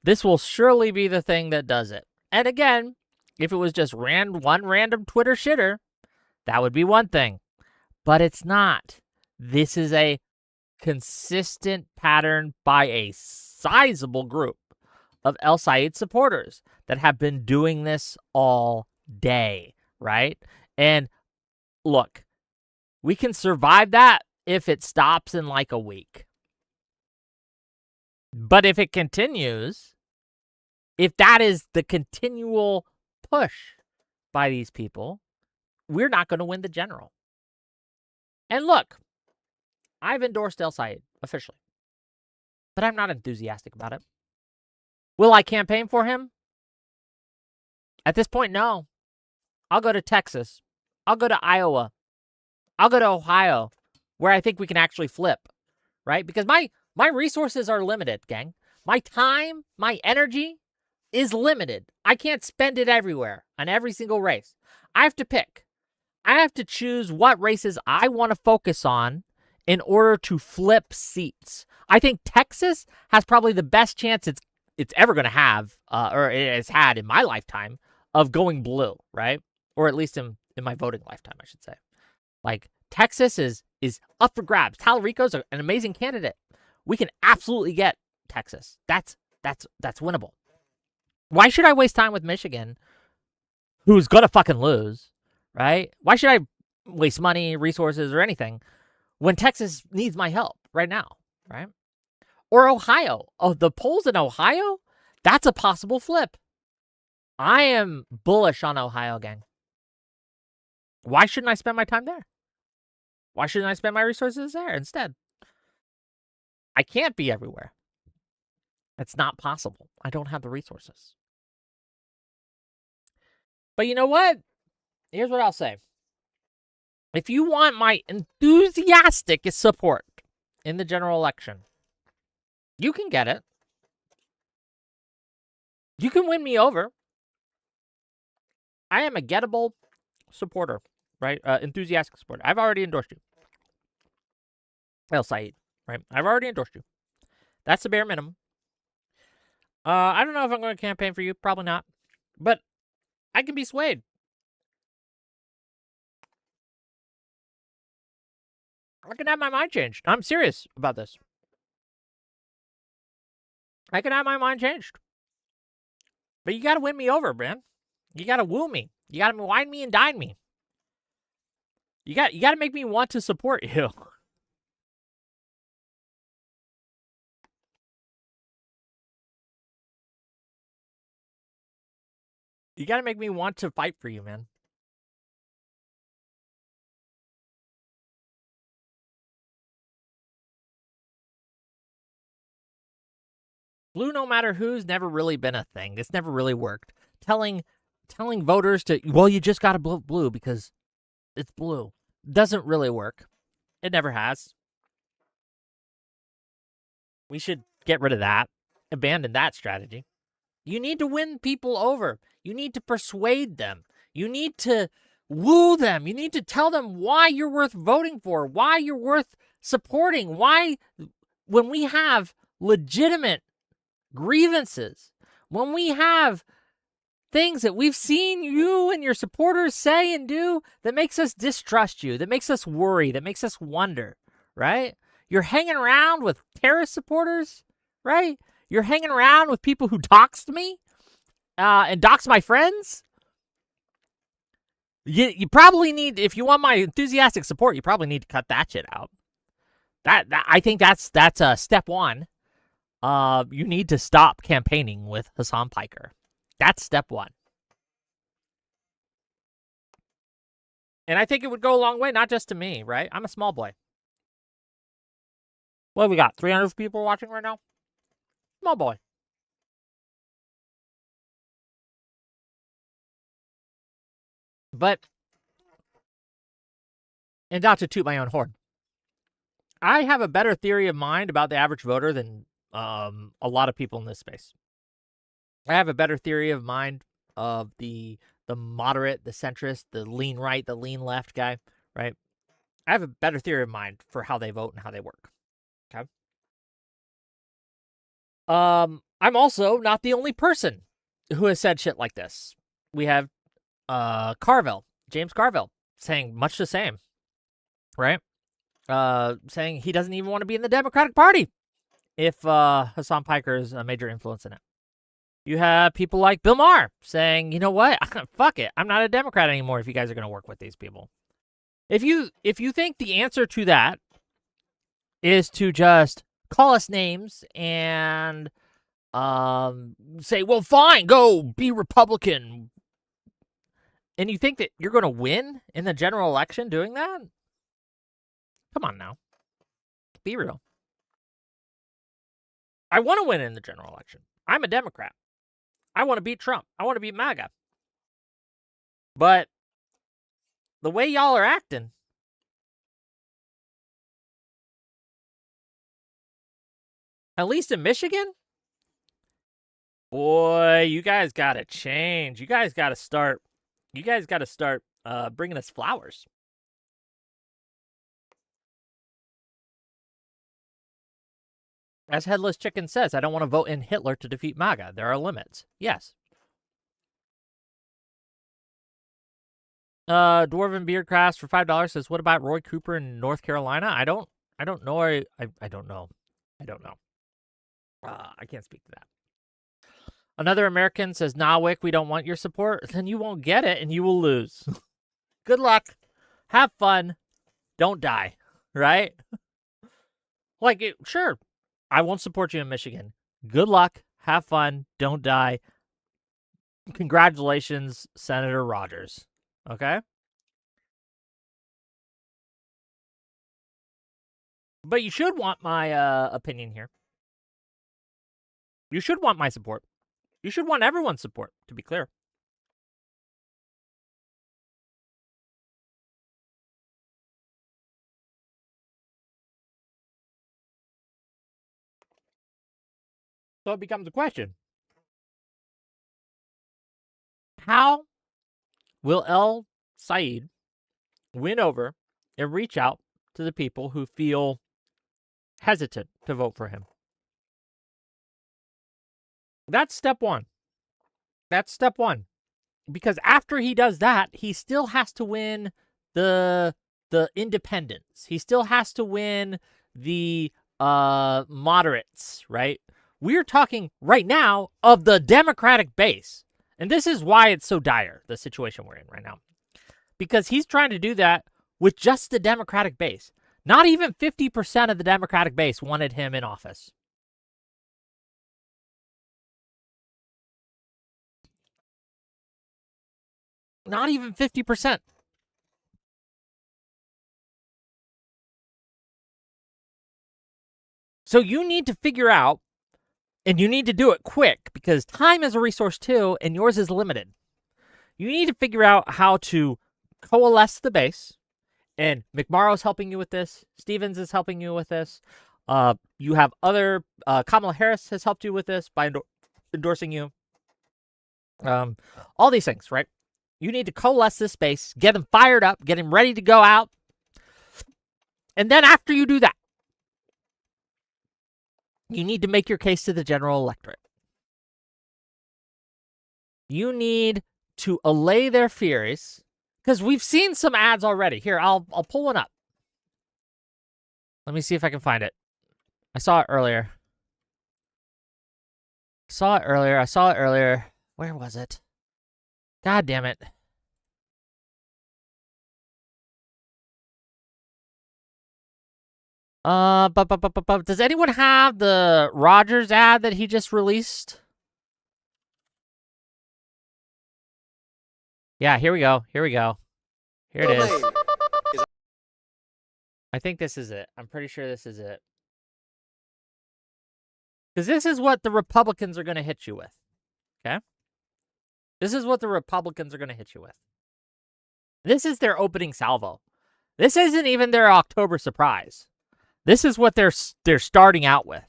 This will surely be the thing that does it. And again, if it was just one random Twitter shitter, that would be one thing. But it's not. This is a consistent pattern by a sizable group of El-Sayed supporters that have been doing this all day, right? And look, we can survive that if it stops in like a week. But if it continues, if that is the continual push by these people, we're not going to win the general. And look, I've endorsed El-Sayed officially, but I'm not enthusiastic about it. Will I campaign for him? At this point, no. I'll go to Texas. I'll go to Iowa. I'll go to Ohio. where I think we can actually flip, right? Because my resources are limited, gang. My time, my energy is limited. I can't spend it everywhere on every single race. I have to pick. I have to choose what races I want to focus on in order to flip seats. I think Texas has probably the best chance it's ever going to have, or it has had in my lifetime, of going blue, right? Or at least in my voting lifetime, I should say. Like, Texas is up for grabs. Talarico's an amazing candidate. We can absolutely get Texas. That's winnable. Why should I waste time with Michigan, who's going to fucking lose, right? Why should I waste money, resources, or anything when Texas needs my help right now, right? Or Ohio. Oh, the polls in Ohio? That's a possible flip. I am bullish on Ohio, gang. Why shouldn't I spend my time there? Why shouldn't I spend my resources there instead? I can't be everywhere. It's not possible. I don't have the resources. But you know what? Here's what I'll say. If you want my enthusiastic support in the general election, you can get it. You can win me over. I am a gettable supporter, right? Enthusiastic supporter. I've already endorsed you. El Said, right? I've already endorsed you. That's the bare minimum. I don't know if I'm going to campaign for you. Probably not. But I can be swayed. I can have my mind changed. I'm serious about this. I can have my mind changed. But you got to win me over, man. You got to woo me. You got to wine me and dine me. You got to make me want to support you. You got to make me want to fight for you, man. Blue no matter who's never really been a thing. It's never really worked. Telling voters to, well, you just got to vote blue because it's blue. Doesn't really work. It never has. We should get rid of that. Abandon that strategy. You need to win people over. You need to persuade them. You need to woo them. You need to tell them why you're worth voting for, why you're worth supporting, why, when we have legitimate grievances, when we have things that we've seen you and your supporters say and do that makes us distrust you, that makes us worry, that makes us wonder, right? You're hanging around with terrorist supporters, right? You're hanging around with people who doxed me and doxed my friends. You probably need, if you want my enthusiastic support, you probably need to cut that shit out. That I think that's step one. You need to stop campaigning with Hasan Piker. That's step one. And I think it would go a long way, not just to me, right? I'm a small boy. What have we got? 300 people watching right now? Small boy. But, and not to toot my own horn, I have a better theory of mind about the average voter than a lot of people in this space. I have a better theory of mind of the moderate, the centrist, the lean right, the lean left guy, right? I have a better theory of mind for how they vote and how they work. Okay. I'm also not the only person who has said shit like this. We have Carville, James Carville, saying much the same, right? Saying he doesn't even want to be in the Democratic Party if Hasan Piker is a major influence in it. You have people like Bill Maher saying, you know what, fuck it, I'm not a Democrat anymore if you guys are going to work with these people. If you think the answer to that is to just call us names and say, well, fine, go be Republican, and you think that you're going to win in the general election doing that? Come on now. Be real. I want to win in the general election. I'm a Democrat. I want to beat Trump. I want to beat MAGA. But the way y'all are acting, At least in Michigan? Boy, you guys got to change. You guys got to start bringing us flowers. As Headless Chicken says, I don't want to vote in Hitler to defeat MAGA. There are limits. Yes. Dwarven Beardcraft for $5 says, what about Roy Cooper in North Carolina? I don't know. I don't know. I can't speak to that. Another American says, nah, Wick, we don't want your support. Then you won't get it and you will lose. Good luck. Have fun. Don't die. Right? Sure. I won't support you in Michigan. Good luck. Have fun. Don't die. Congratulations, Senator Rogers. Okay? But you should want my opinion here. You should want my support. You should want everyone's support, to be clear. So it becomes a question. How will El Sayed win over and reach out to the people who feel hesitant to vote for him? That's step one. Because after he does that, he still has to win the independents. He still has to win the moderates, right? We're talking right now of the Democratic base. And this is why it's so dire, the situation we're in right now. Because he's trying to do that with just the Democratic base. Not even 50% of the Democratic base wanted him in office. Not even 50%. So you need to figure out, and you need to do it quick, because time is a resource too, and yours is limited. You need to figure out how to coalesce the base, and McMorrow's helping you with this. Stevens is helping you with this. You have other, Kamala Harris has helped you with this by endorsing you. All these things, right? You need to coalesce this base, get them fired up, get them ready to go out. And then after you do that, you need to make your case to the general electorate. You need to allay their fears, because we've seen some ads already. Here, I'll pull one up. Let me see if I can find it. I saw it earlier. I saw it earlier. Where was it? God damn it. Does anyone have the Rogers ad that he just released? Yeah, here we go. Here it is. I think this is it. I'm pretty sure this is it. Because this is what the Republicans are going to hit you with. Okay? This is what the Republicans are going to hit you with. This is their opening salvo. This isn't even their October surprise. This is what they're starting out with,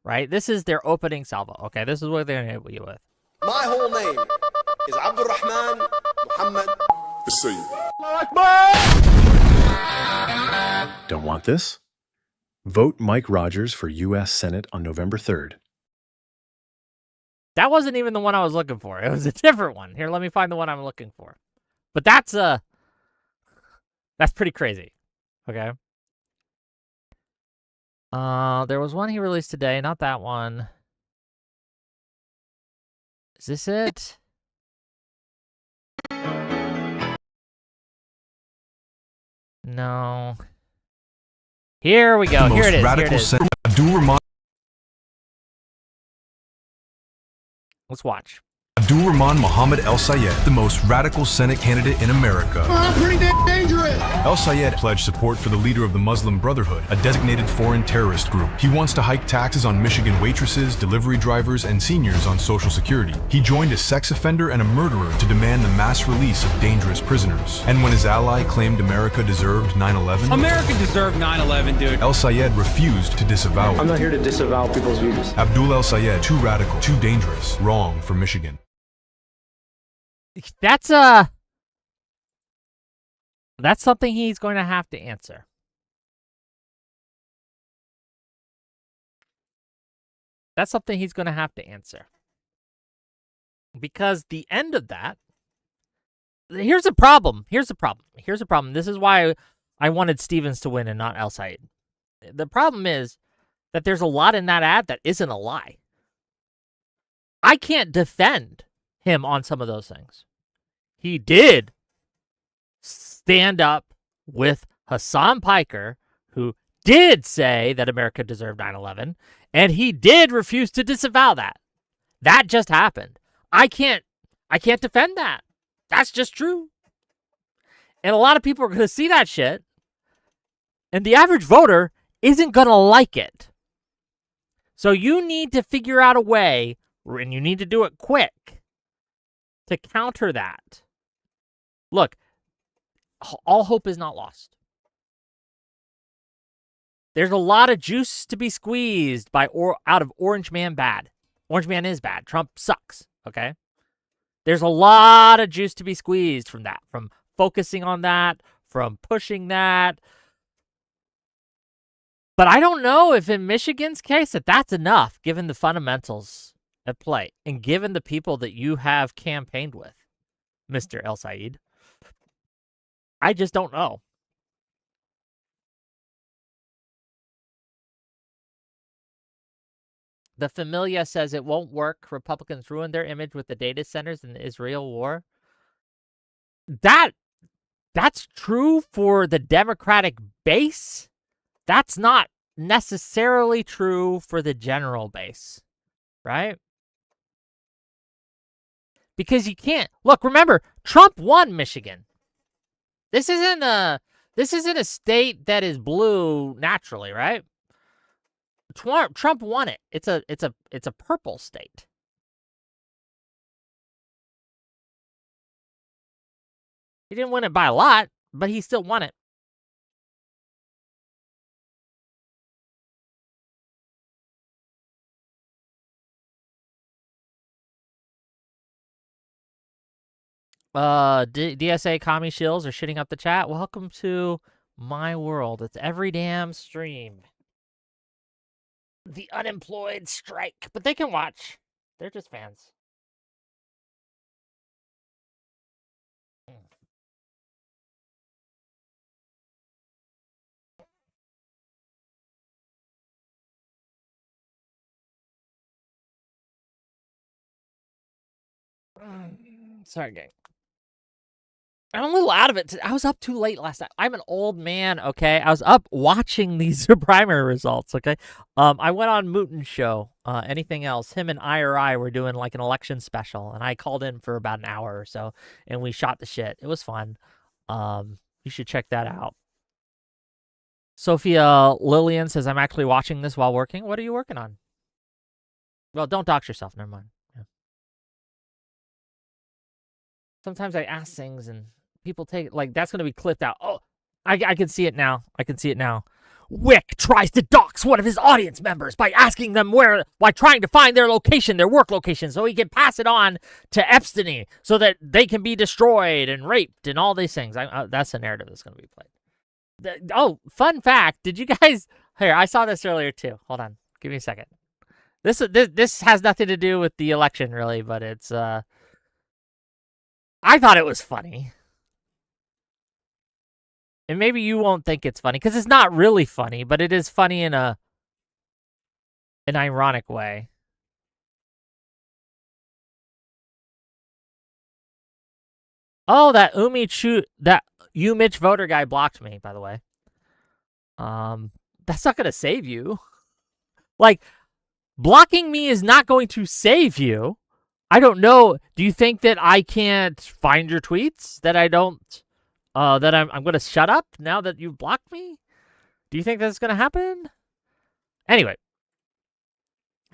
right? This is their opening salvo. Okay, this is what they're going to hit you with. My whole name is Abdurrahman Muhammad As-Sayyid. Don't want this? Vote Mike Rogers for U.S. Senate on November 3rd. That wasn't even the one I was looking for. It was a different one. Here, let me find the one I'm looking for. But that's pretty crazy. Okay. There was one he released today, not that one. Is this it? No. Here we go. Here it is. Let's watch. Abdul-Rahman Mohammed El-Sayed, the most radical Senate candidate in America. Pretty dangerous. El-Sayed pledged support for the leader of the Muslim Brotherhood, a designated foreign terrorist group. He wants to hike taxes on Michigan waitresses, delivery drivers, and seniors on Social Security. He joined a sex offender and a murderer to demand the mass release of dangerous prisoners. And when his ally claimed America deserved 9/11, America deserved 9/11, dude. El-Sayed refused to disavow it. I'm not here to disavow people's views. Abdul El-Sayed, too radical, too dangerous, wrong for Michigan. That's something he's going to have to answer. That's something he's going to have to answer. Because the end of that, here's a problem. Here's a problem. This is why I wanted Stevens to win and not El-Sayed. The problem is that there's a lot in that ad that isn't a lie. I can't defend him on some of those things. He did stand up with Hassan Piker, who did say that America deserved 9/11, and he did refuse to disavow that. That just happened. I can't defend that. That's just true. And a lot of people are going to see that shit, and the average voter isn't going to like it. So you need to figure out a way, and you need to do it quick, to counter that. Look, all hope is not lost. There's a lot of juice to be squeezed out of Orange Man bad. Orange Man is bad. Trump sucks, okay? There's a lot of juice to be squeezed from that, from focusing on that, from pushing that. But I don't know if in Michigan's case that's enough, given the fundamentals at play and given the people that you have campaigned with, Mr. El-Sayed. I just don't know. The Familia says it won't work. Republicans ruined their image with the data centers in the Israel war. That's true for the Democratic base. That's not necessarily true for the general base, right? Because you can't look. Remember, Trump won Michigan. This isn't a state that is blue naturally, right? Trump won it. It's a purple state. He didn't win it by a lot, but he still won it. DSA commie shills are shitting up the chat. Welcome to my world. It's every damn stream. The unemployed strike. But they can watch. They're just fans. Sorry, gang. I'm a little out of it. I was up too late last night. I'm an old man, okay? I was up watching these primary results, okay? I went on Mooton's show. Anything else? Him and IRI were doing like an election special, and I called in for about an hour or so, and we shot the shit. It was fun. You should check that out. Sophia Lillian says, I'm actually watching this while working. What are you working on? Well, don't dox yourself. Never mind. Yeah. Sometimes I ask things and people take it like that's going to be clipped out. Oh, I can see it now. Wick tries to dox one of his audience members by asking them by trying to find their location, their work location, so he can pass it on to Epstein so that they can be destroyed and raped and all these things. That's the narrative that's going to be played. Fun fact. Did you guys... Here, I saw this earlier too. Hold on. Give me a second. This has nothing to do with the election really, but it's... I thought it was funny. And maybe you won't think it's funny, because it's not really funny, but it is funny in an ironic way. Oh, that Umich voter guy blocked me, by the way. That's not going to save you. Like, blocking me is not going to save you. I don't know. Do you think that I can't find your tweets? That I don't? That I'm going to shut up now that you've blocked me? Do you think that's going to happen? Anyway,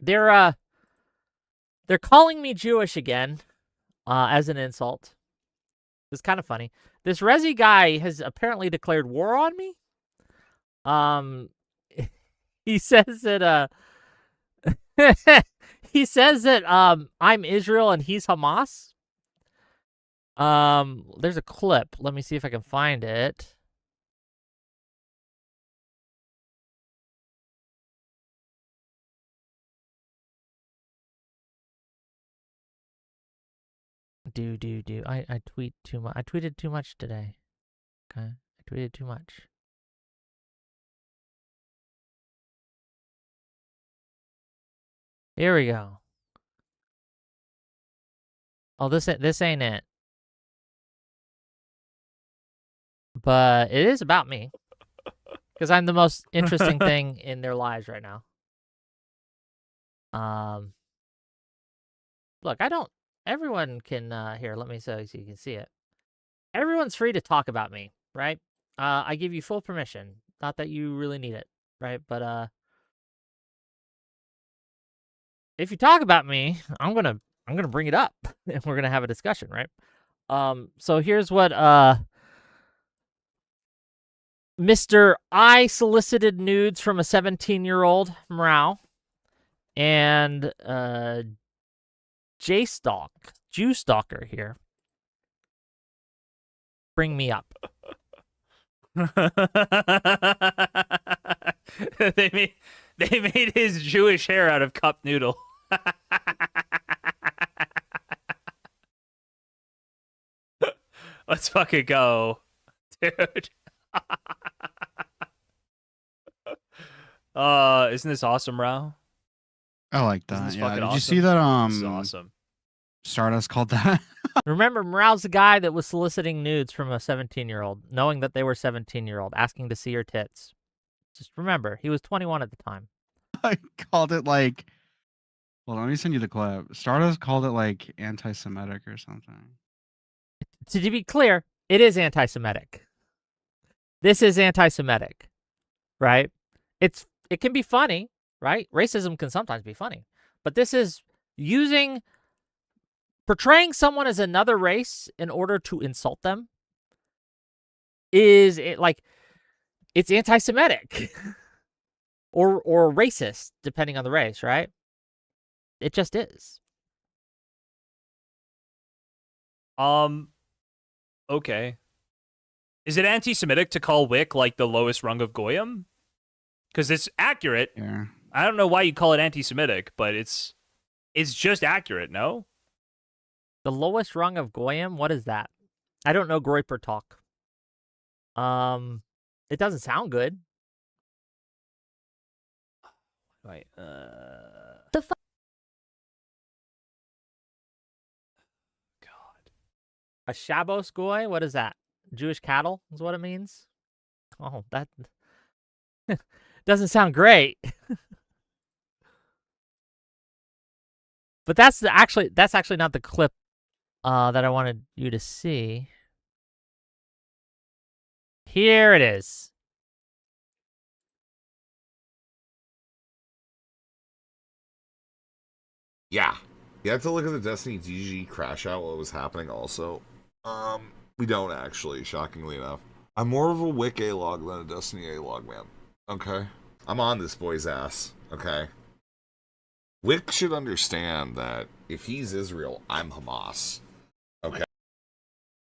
they're calling me Jewish again, as an insult. It's kind of funny. This Rezi guy has apparently declared war on me. He says that he says that I'm Israel and he's Hamas. There's a clip. Let me see if I can find it. I tweet too much. I tweeted too much today. Okay. I tweeted too much. Here we go. Oh, this ain't it. But it is about me. Because I'm the most interesting thing in their lives right now. Look, everyone can, here, let me so you can see it. Everyone's free to talk about me, right? I give you full permission. Not that you really need it, right? But, if you talk about me, I'm gonna bring it up, and we're gonna have a discussion, right? So here's what, Mr. I solicited nudes from a 17-year-old, Mrao, and, Jew Stalker here. Bring me up. They made his Jewish hair out of cup noodle. Let's fucking go, dude. Isn't this awesome, Rao? I like that. Yeah. Did awesome? you see that? This is awesome. Stardust called that. Remember, Mrao's the guy that was soliciting nudes from a 17-year-old, knowing that they were 17-year-old, asking to see her tits. Just remember, he was 21 at the time. I called it like. Well, let me send you the clip. Stardust called it like anti-Semitic or something. So to be clear, it is anti-Semitic. This is anti-Semitic, right? It can be funny, right? Racism can sometimes be funny, but this is portraying someone as another race in order to insult them. It's anti-Semitic or racist, depending on the race, right? It just is. Okay. Is it anti-Semitic to call Wick like the lowest rung of Goyim? Because it's accurate. Yeah. I don't know why you call it anti-Semitic, but it's just accurate, no? The lowest rung of Goyim? What is that? I don't know Groyper talk. It doesn't sound good. Right. The fuck? God. A Shabbos Goy? What is that? Jewish cattle is what it means? Oh, that doesn't sound great. But that's actually not the clip that I wanted you to see. Here it is. Yeah. You have to look at the Destiny DG crash out while it was happening also. We don't actually, shockingly enough. I'm more of a Wick A-log than a Destiny A-log, man. Okay? I'm on this boy's ass, okay? Wick should understand that if he's Israel, I'm Hamas. Okay?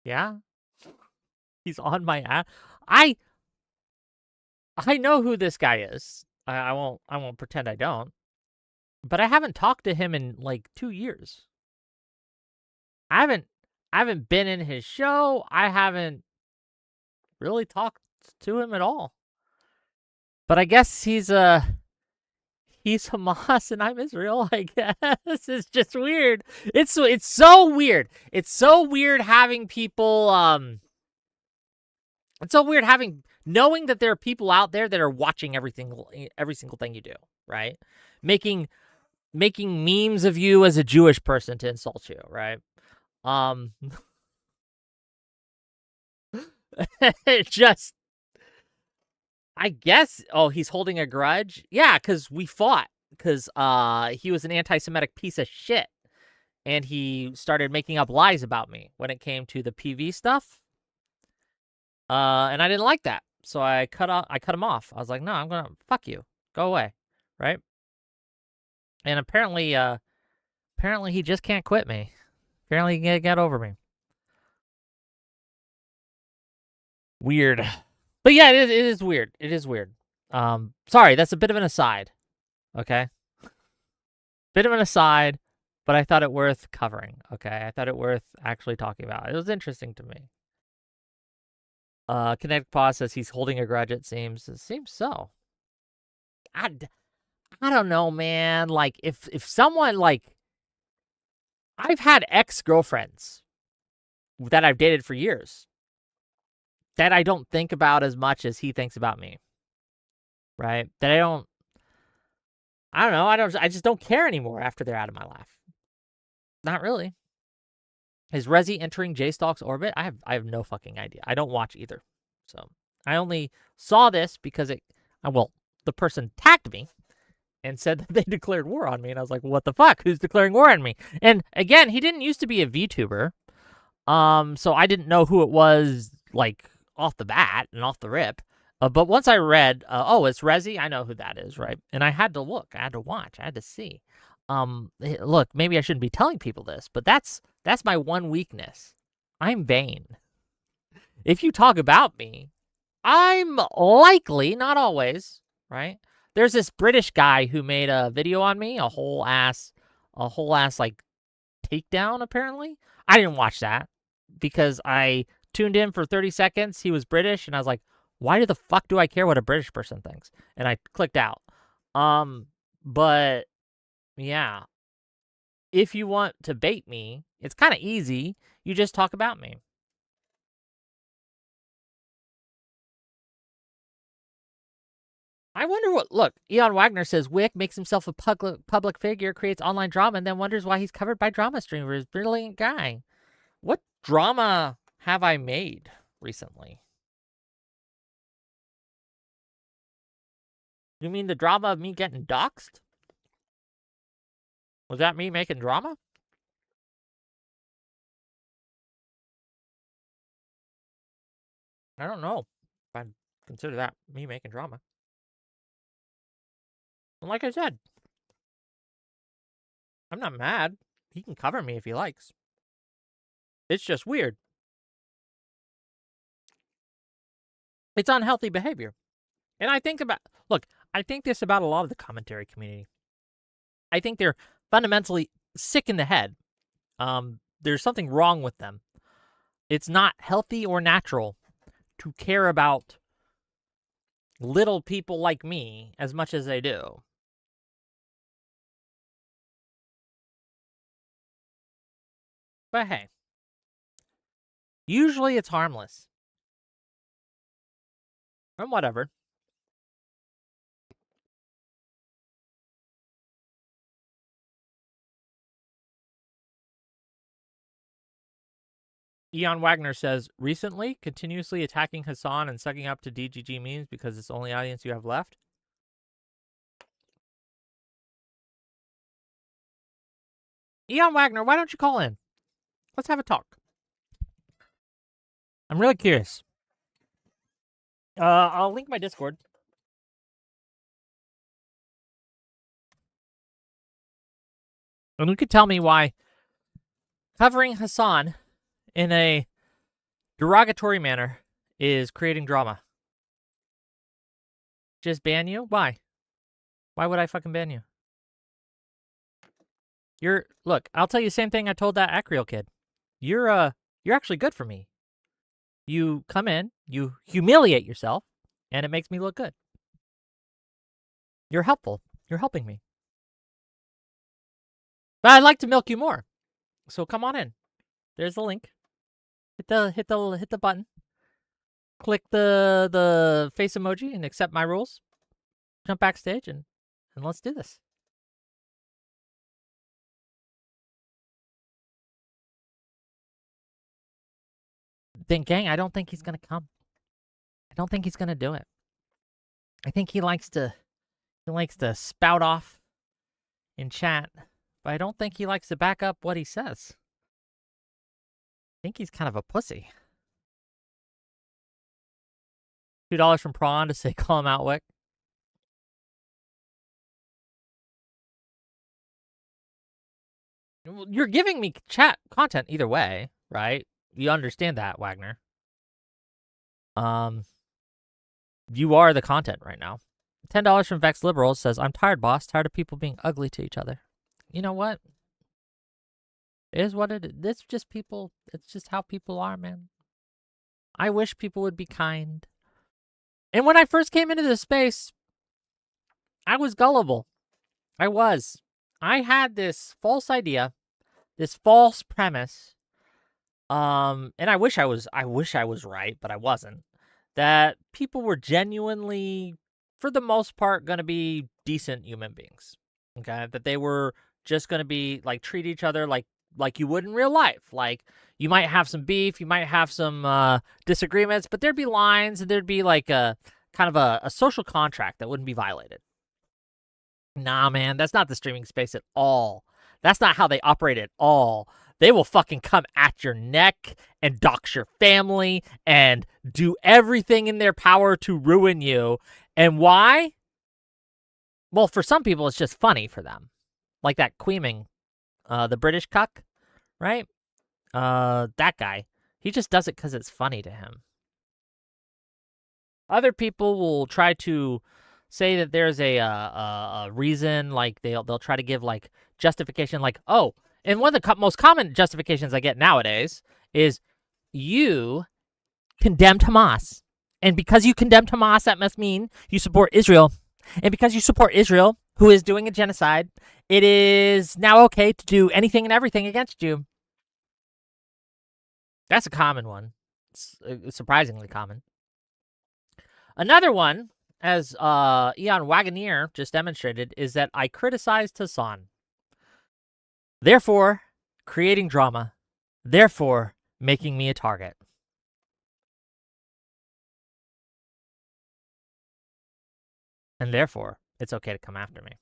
Yeah? He's on my ass. I know who this guy is. I won't pretend I don't. But I haven't talked to him in like 2 years. I haven't been in his show. I haven't really talked to him at all. But I guess he's Hamas and I'm Israel, I guess. It's just weird. It's so weird. It's so weird having people it's so weird knowing that there are people out there that are watching every single thing you do, right? Making making memes of you as a Jewish person to insult you, right? It just, I guess, oh, he's holding a grudge? Yeah, because we fought. Because he was an anti-Semitic piece of shit. And he started making up lies about me when it came to the PV stuff. And I didn't like that. So I cut him off. I was like, no, I'm going to, fuck you. Go away. Right? And apparently he just can't quit me. Apparently he can't get over me. Weird. But yeah, it is weird. It is weird. Sorry, that's a bit of an aside. Okay? Bit of an aside, but I thought it worth covering. Okay? I thought it worth actually talking about. It was interesting to me. Kinetic Paw says he's holding a grudge, it seems. It seems so. I don't know, man. Like, if someone, like, I've had ex-girlfriends that I've dated for years that I don't think about as much as he thinks about me. Right? That I don't know. I just don't care anymore after they're out of my life. Not really. Is Rezi entering J-Stalk's orbit? I have no fucking idea. I don't watch either. So I only saw this because the person tagged me and said that they declared war on me. And I was like, what the fuck? Who's declaring war on me? And again, he didn't used to be a VTuber. So I didn't know who it was, like, off the bat and off the rip. But once I read, oh, it's Rezi, I know who that is, right? And I had to look, I had to watch, I had to see. Look, maybe I shouldn't be telling people this, but that's my one weakness. I'm vain. If you talk about me, I'm likely, not always, right? There's this British guy who made a video on me, a whole ass like takedown, apparently. I didn't watch that because I tuned in for 30 seconds. He was British, and I was like, why the fuck do I care what a British person thinks? And I clicked out. But yeah, if you want to bait me, it's kind of easy. You just talk about me. I wonder what, look, Eon Wagner says, Wick makes himself a public figure, creates online drama, and then wonders why he's covered by drama streamers. Brilliant guy. What drama have I made recently? You mean the drama of me getting doxxed? Was that me making drama? I don't know if I consider that me making drama. And like I said, I'm not mad. He can cover me if he likes. It's just weird. It's unhealthy behavior. And I think this about a lot of the commentary community. I think they're fundamentally sick in the head. There's something wrong with them. It's not healthy or natural to care about little people like me as much as they do. But hey, usually it's harmless. And whatever. Eon Wagner says, recently, continuously attacking Hassan and sucking up to DGG memes because it's the only audience you have left. Eon Wagner, why don't you call in? Let's have a talk. I'm really curious. I'll link my Discord. And you could tell me why covering Hassan in a derogatory manner is creating drama. Just ban you? Why? Why would I fucking ban you? Look, I'll tell you the same thing I told that Acreal kid. You're actually good for me. You come in, you humiliate yourself, and it makes me look good. You're helpful. You're helping me. But I'd like to milk you more. So come on in. There's the link. Hit the button. Click the face emoji and accept my rules. Jump backstage and let's do this. then gang, I don't think he's gonna come. I don't think he's gonna do it. I think he likes to spout off in chat, but I don't think he likes to back up what he says. I think he's kind of a pussy. $2 from Prawn to say call him out, Wick. You're giving me chat content either way, right? You understand that, Wagner. You are the content right now. $10 from Vex Liberals says, I'm tired, boss. Tired of people being ugly to each other. You know what? It is what it is. It's just people. It's just how people are, man. I wish people would be kind. And when I first came into this space, I was gullible. I was. I had this false idea, this false premise. And I wish I was right, but I wasn't. That people were genuinely, for the most part, going to be decent human beings. Okay? That they were just going to be, like, treat each other like you would in real life. Like, you might have some beef, you might have some disagreements, but there'd be lines, and there'd be, like, a kind of a social contract that wouldn't be violated. Nah, man, that's not the streaming space at all. That's not how they operate at all. They will fucking come at your neck and dox your family and do everything in their power to ruin you. And why? Well, for some people, it's just funny for them. Like that Queeming, the British cuck, right? That guy. He just does it because it's funny to him. Other people will try to say that there's a reason, like they'll try to give like justification, like, oh, and one of the most common justifications I get nowadays is you condemned Hamas. And because you condemned Hamas, that must mean you support Israel. And because you support Israel, who is doing a genocide, it is now okay to do anything and everything against you. That's a common one. It's surprisingly common. Another one, as Eon Wagoneer just demonstrated, is that I criticized Hassan. Therefore, creating drama. Therefore, making me a target. And therefore, it's okay to come after me.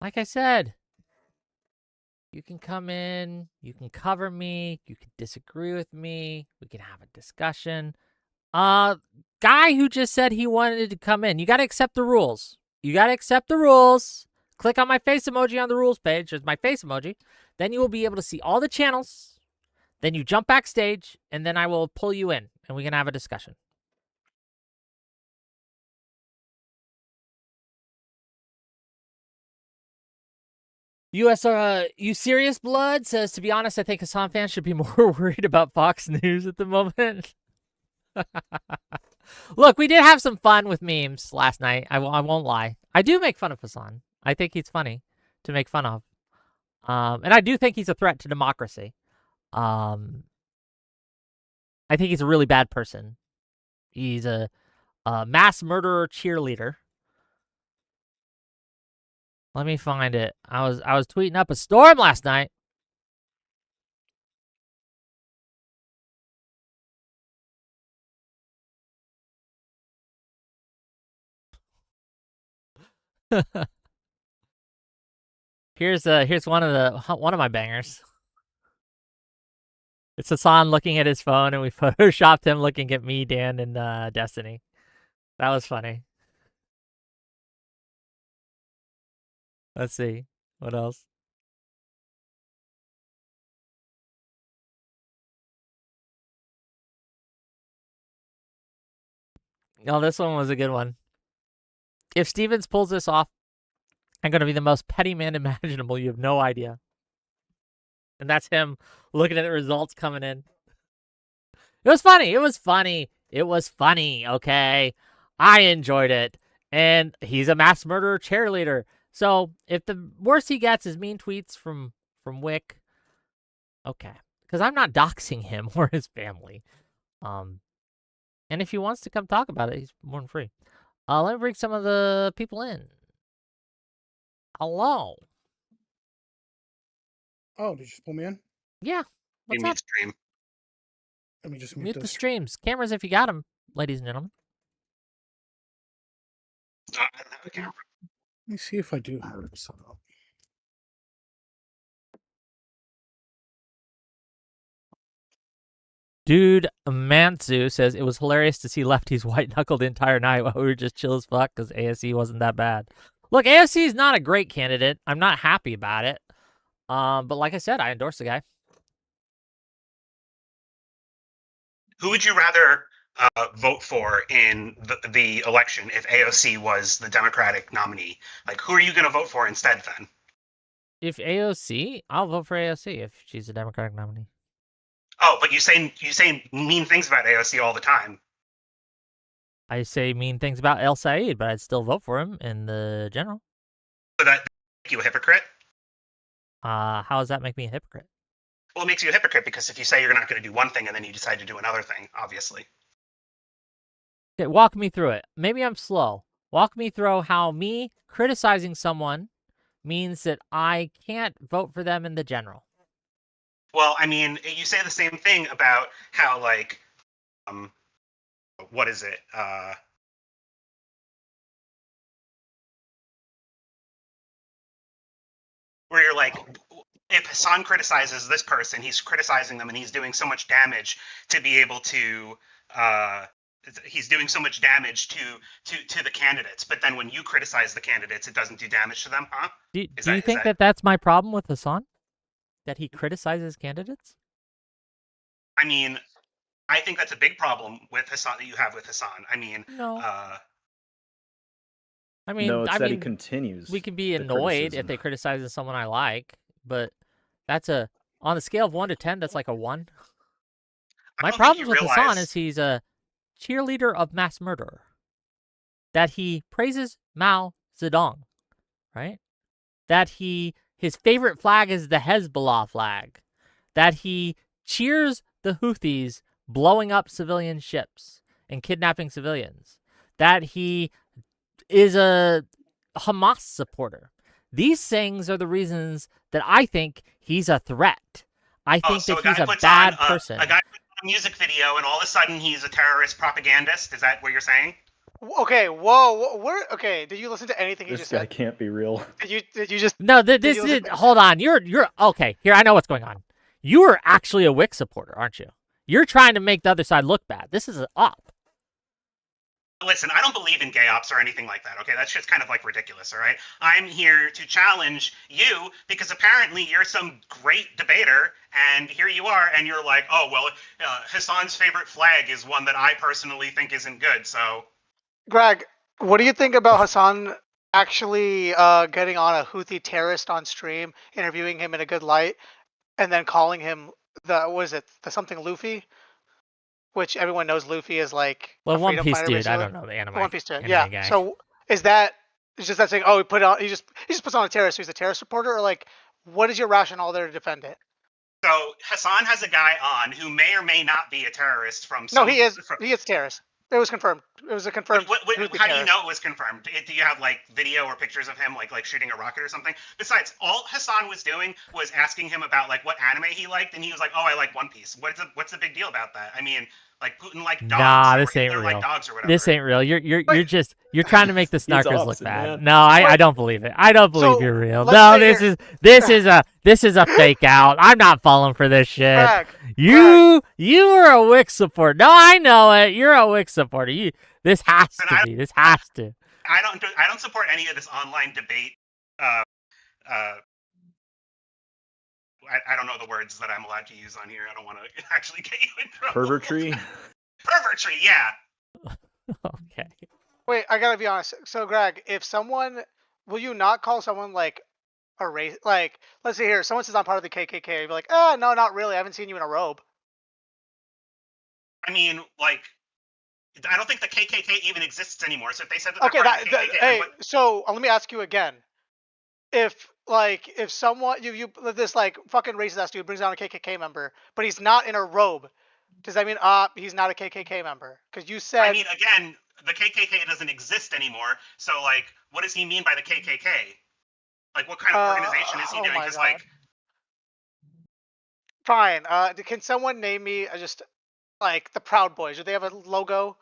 Like I said, you can come in, you can cover me, you can disagree with me, we can have a discussion. Guy who just said he wanted to come in, you got to accept the rules. You got to accept the rules. Click on my face emoji on the rules page. There's my face emoji. Then you will be able to see all the channels. Then you jump backstage, and then I will pull you in, and we can have a discussion. You serious blood says, to be honest, I think Hassan fans should be more worried about Fox News at the moment. Look, we did have some fun with memes last night. I won't lie. I do make fun of Hassan. I think he's funny to make fun of. And I do think he's a threat to democracy. I think he's a really bad person. He's a mass murderer cheerleader. Let me find it. I was tweeting up a storm last night. Here's one of my bangers. It's Hassan looking at his phone, and we photoshopped him looking at me, Dan, and Destiny. That was funny. Let's see. What else? Oh, this one was a good one. If Stevens pulls this off, I'm going to be the most petty man imaginable. You have no idea. And that's him looking at the results coming in. It was funny. It was funny. It was funny, okay? I enjoyed it. And he's a mass murderer cheerleader. So if the worst he gets is mean tweets from Wick, okay. Because I'm not doxing him or his family. And if he wants to come talk about it, he's more than free. Let me bring some of the people in. Hello. Oh, did you just pull me in? Yeah. What's up? Stream. Let me just mute the streams. Cameras if you got them, ladies and gentlemen. I don't have a camera. Let me see if I do have it set up. Dude, Mantzu says it was hilarious to see lefties white-knuckled the entire night while we were just chill as fuck because AOC wasn't that bad. Look, AOC is not a great candidate. I'm not happy about it. But like I said, I endorse the guy. Who would you rather vote for in the election if AOC was the Democratic nominee? Like, who are you going to vote for instead then? If AOC, I'll vote for AOC if she's a Democratic nominee. Oh, but you say mean things about AOC all the time. I say mean things about El Said, but I'd still vote for him in the general. So that make you a hypocrite? How does that make me a hypocrite? Well, it makes you a hypocrite because if you say you're not going to do one thing and then you decide to do another thing, obviously. Okay, walk me through it. Maybe I'm slow. Walk me through how me criticizing someone means that I can't vote for them in the general. Well, I mean, you say the same thing about how, like, what is it? Where you're like, if Hasan criticizes this person, he's criticizing them and he's doing so much damage to be able to, he's doing so much damage to the candidates. But then when you criticize the candidates, it doesn't do damage to them, huh? Do you think that that's my problem with Hasan? That he criticizes candidates? I mean, I think that's a big problem with Hasan that you have with Hasan. I mean, no. No, it's that he continues. We can be annoyed if they criticize someone I like, but that's on a scale of 1 to 10, that's like a 1. My problem with Hasan is he's a cheerleader of mass murder. That he praises Mao Zedong, right? That his favorite flag is the Hezbollah flag. That he cheers the Houthis blowing up civilian ships and kidnapping civilians. That he is a Hamas supporter. These things are the reasons that I think he's a threat. I think that he's a bad person. A guy puts on a music video and all of a sudden he's a terrorist propagandist. Is that what you're saying? Okay, whoa, okay, did you listen to anything he just said? This guy can't be real. Did you just... No, this is... Hold on, you're... Okay, here, I know what's going on. You are actually a Wick supporter, aren't you? You're trying to make the other side look bad. This is an op. Listen, I don't believe in gay ops or anything like that, okay? That's just kind of, like, ridiculous, all right? I'm here to challenge you because apparently you're some great debater, and here you are, and you're like, oh, well, Hasan's favorite flag is one that I personally think isn't good, so... Greg, what do you think about Hasan actually getting on a Houthi terrorist on stream, interviewing him in a good light, and then calling him the something Luffy? Which everyone knows Luffy is like a One Piece dude. Basically. I don't know the anime. One Piece dude, yeah. Guy. So is just that saying? Oh, he just puts on a terrorist. So he's a terrorist reporter, or like, what is your rationale there to defend it? So Hasan has a guy on who may or may not be a terrorist from. No, he is. He is a terrorist. It was confirmed. It was a confirmed. How do you know it was confirmed? Do you have like video or pictures of him like shooting a rocket or something? Besides, all Hasan was doing was asking him about like what anime he liked, and he was like, "Oh, I like One Piece." What's the big deal about that? I mean, like Putin liked dogs. Nah, this ain't real. Like dogs or whatever. This ain't real. You're trying to make the snarkers look bad. Man. No, I don't believe it. I don't believe you're real. No, this is a fake out. I'm not falling for this shit. You are a Wick supporter. No, I know it. You're a Wick supporter. This has to be. This has to. I don't support any of this online debate. I don't know the words that I'm allowed to use on here. I don't want to actually get you in trouble. Pervertry? Pervertry, yeah. Okay. Wait, I gotta be honest. So, Greg, will you not call someone like a race? Like, let's see here, someone says I'm part of the KKK. You'd be like, no, not really. I haven't seen you in a robe. I mean, like, I don't think the KKK even exists anymore. So if they said that, okay, so let me ask you again. If someone this like fucking racist ass dude brings down a KKK member, but he's not in a robe, does that mean he's not a KKK member? Because you said. I mean, again, the KKK doesn't exist anymore. So like, what does he mean by the KKK? Like, what kind of organization is he doing? Because like. Fine. Can someone name me just like the Proud Boys? Do they have a logo?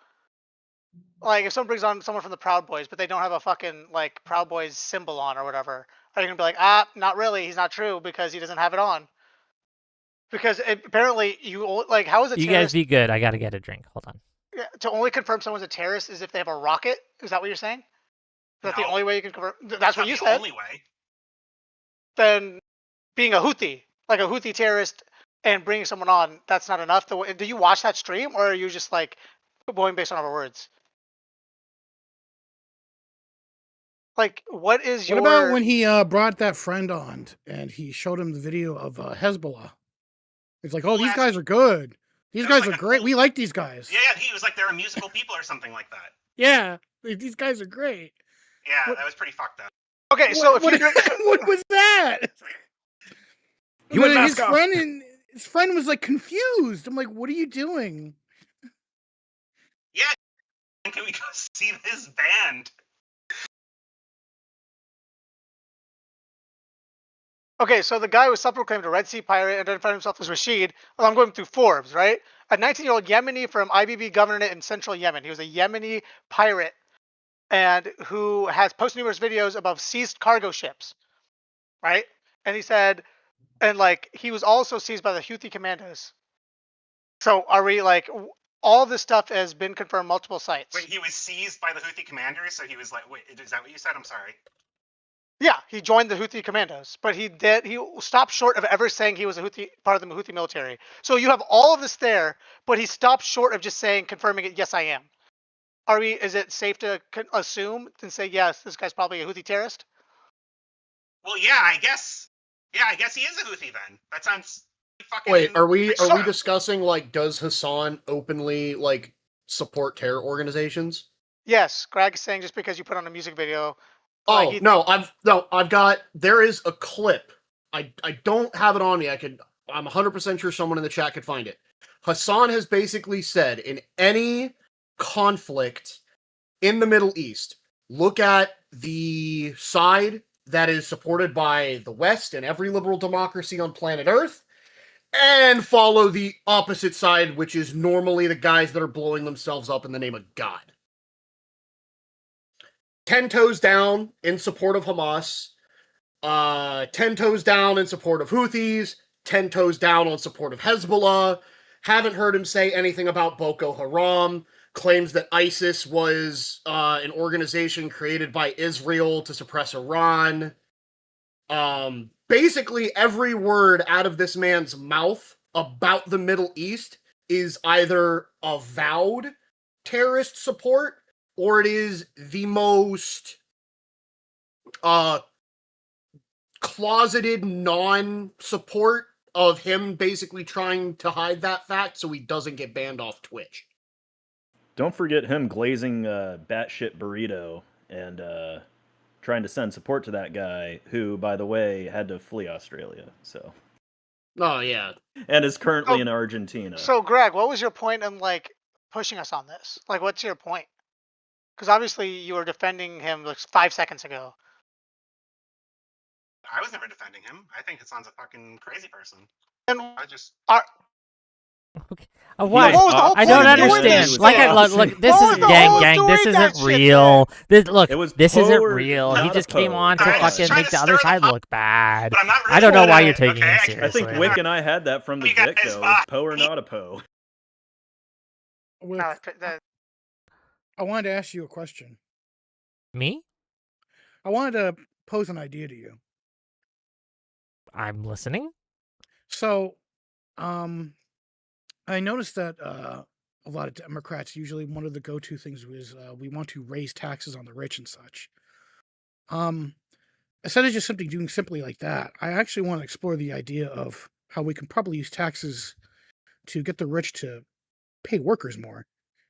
Like, if someone brings on someone from the Proud Boys, but they don't have a fucking like Proud Boys symbol on or whatever, are you gonna be like, not really? He's not true because he doesn't have it on. Because apparently like, how is a You terrorist? guys be good. I gotta get a drink. Hold on. To only confirm someone's a terrorist is if they have a rocket. Is that what you're saying? Is that the No. only way you can confirm? That's what not you the said. only way. Then being a Houthi, like a Houthi terrorist, and bringing someone on, that's not enough. Do you watch that stream, or are you just like going based on our words? Like, what is your? What about when he brought that friend on and he showed him the video of Hezbollah? It's like, oh, these guys are good. These guys are great. We like these guys. Yeah, he was like they're a musical people or something like that. Yeah, these guys are great. Yeah, that was pretty fucked up. Okay, so if what was that? You went his mask off. his friend was like confused. I'm like, what are you doing? Yeah, can we go see this band? Okay, so the guy was self-proclaimed a Red Sea pirate, identified himself as Rashid. Well, I'm going through Forbes, right? A 19-year-old Yemeni from IBB governorate in central Yemen. He was a Yemeni pirate, and who has posted numerous videos about seized cargo ships, right? And he said, and like he was also seized by the Houthi commandos. So are we like all this stuff has been confirmed multiple sites? Wait, he was seized by the Houthi commanders, so he was like, wait, is that what you said? I'm sorry. Yeah, he joined the Houthi commandos, but he stopped short of ever saying he was a Houthi part of the Houthi military. So you have all of this there, but he stopped short of just saying, confirming it, yes, I am. Is it safe to assume and say, yes, this guy's probably a Houthi terrorist? Well, yeah, I guess he is a Houthi then. That sounds fucking. Wait, are we discussing like does Hassan openly like support terror organizations? Yes, Greg is saying just because you put on a music video. Oh I've got there is a clip. I don't have it on me. I'm 100% sure someone in the chat could find it. Hassan has basically said in any conflict in the Middle East, look at the side that is supported by the West and every liberal democracy on planet Earth, and follow the opposite side, which is normally the guys that are blowing themselves up in the name of God. 10 toes down in support of Hamas, 10 toes down in support of Houthis, 10 toes down on support of Hezbollah. Haven't heard him say anything about Boko Haram. Claims that ISIS was an organization created by Israel to suppress Iran. Basically, every word out of this man's mouth about the Middle East is either avowed terrorist support or it is the most closeted non-support of him basically trying to hide that fact so he doesn't get banned off Twitch. Don't forget him glazing batshit burrito and trying to send support to that guy who, by the way, had to flee Australia. So. Oh yeah, and is currently in Argentina. So, Greg, what was your point in like pushing us on this? Like, what's your point? Because obviously you were defending him like 5 seconds ago. I was never defending him. I think Hassan's a fucking crazy person. And I just. What? I don't understand. Look, this is gang. This isn't real. This isn't real. He just came on to fucking make the other side look bad. I don't know why you're taking it seriously. I think Wick and I had that from the get-go. Is Poe or not a Poe? I wanted to ask you a question. Me? I wanted to pose an idea to you. I'm listening. So, I noticed that a lot of Democrats, usually one of the go-to things was we want to raise taxes on the rich and such. Instead of just doing simply like that, I actually want to explore the idea of how we can probably use taxes to get the rich to pay workers more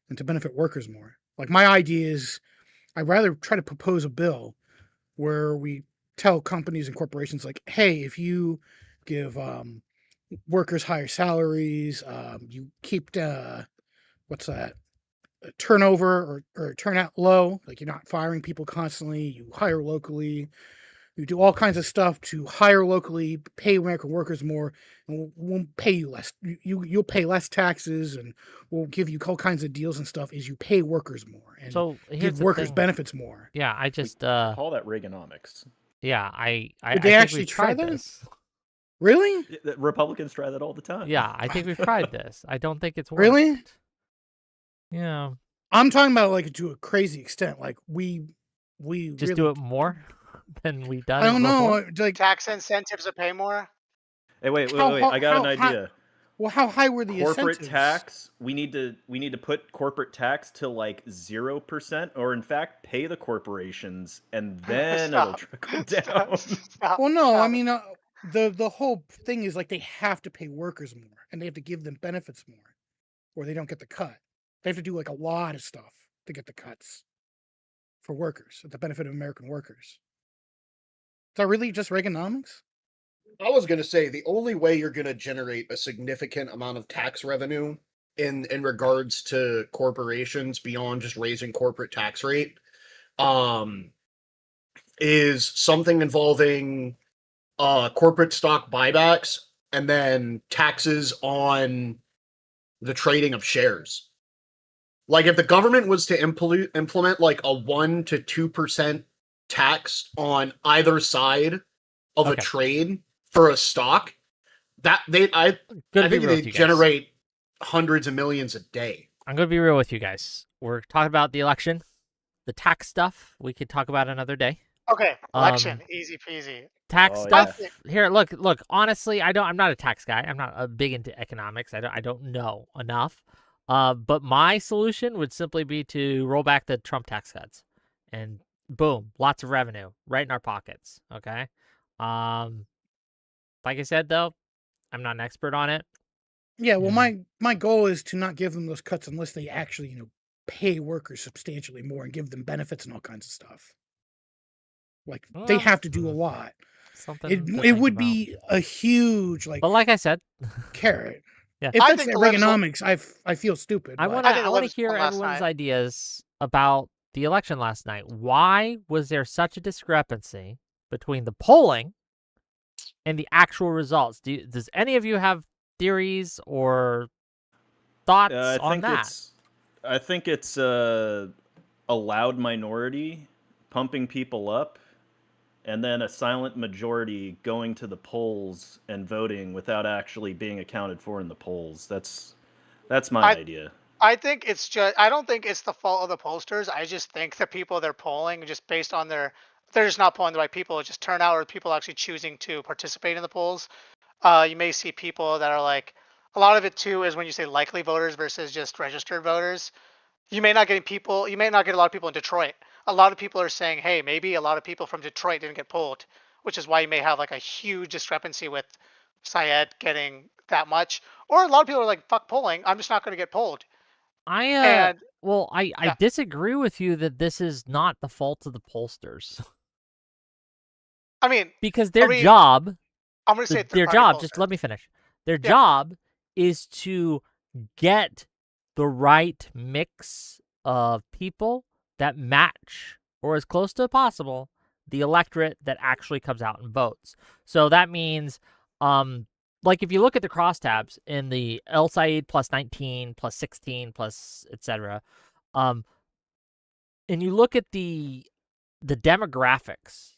and to benefit workers more. Like my idea is I'd rather try to propose a bill where we tell companies and corporations like, hey, if you give workers higher salaries, you keep turnover or turnout low, like you're not firing people constantly, you hire locally, You do all kinds of stuff to hire locally, pay American workers more, and we'll pay you less. You'll pay less taxes, and we'll give you all kinds of deals and stuff. Is you pay workers more and So here's give the workers thing. benefits more. Yeah, I just Call that Reaganomics. yeah, I Did they think actually we've try tried that? this. Really? Republicans try that all the time. Yeah, I think we've tried this. I don't think it's worked. Really? Yeah. I'm talking about like to a crazy extent. Like we Just really, do it more than we've done. I don't know. before? Like Tax incentives to pay more. Hey, wait. How- I got an how- idea. well, how high were the Corporate incentives? tax. We need to put corporate tax to like 0%, or in fact, pay the corporations, and then it'll trickle down. Well, no, I mean the whole thing is like they have to pay workers more, and they have to give them benefits more, or they don't get the cut. They have to do like a lot of stuff to get the cuts for workers at the benefit of American workers. Is that really just Reaganomics? I was going to say the only way you're going to generate a significant amount of tax revenue in regards to corporations beyond just raising corporate tax rate is something involving corporate stock buybacks and then taxes on the trading of shares. Like if the government was to implement like a 1 to 2% tax on either side of a trade for a stock, that I think they generate hundreds of millions a day. I'm going to be real with you guys. We're talking about the election, the tax stuff. We could talk about another day. Okay, election, easy peasy. Tax stuff. Here, look. Honestly, I'm not a tax guy. I'm not big into economics. I don't know enough. But my solution would simply be to roll back the Trump tax cuts, and boom, lots of revenue right in our pockets. Okay. Like I said, though, I'm not an expert on it. Yeah, well, my goal is to not give them those cuts unless they actually, pay workers substantially more and give them benefits and all kinds of stuff. Like they have to do a lot. It would be a huge But like I said, carrot. Yeah. If I that's think Reaganomics, I feel stupid. I but- want to hear everyone's ideas about the election last night. Why was there such a discrepancy between the polling and the actual results? Does any of you have theories or thoughts on that? I think it's a loud minority pumping people up, and then a silent majority going to the polls and voting without actually being accounted for in the polls. That's my idea. I think it's just. I don't think it's the fault of the pollsters. I just think the people they're polling, just based on they're just not polling the right people. It's just turnout or people actually choosing to participate in the polls. You may see people that are like. A lot of it too is when you say likely voters versus just registered voters. You may not get a lot of people in Detroit. A lot of people are saying, hey, maybe a lot of people from Detroit didn't get polled, which is why you may have like a huge discrepancy with Syed getting that much. Or a lot of people are like, fuck polling, I'm just not going to get polled. I disagree with you that this is not the fault of the pollsters. I mean, because their job, I'm going to say their job, just let me finish. Their job is to get the right mix of people that match, or as close to possible, the electorate that actually comes out and votes. So that means, like if you look at the crosstabs in the El Said plus 19, plus 16, plus etc., and you look at the demographics,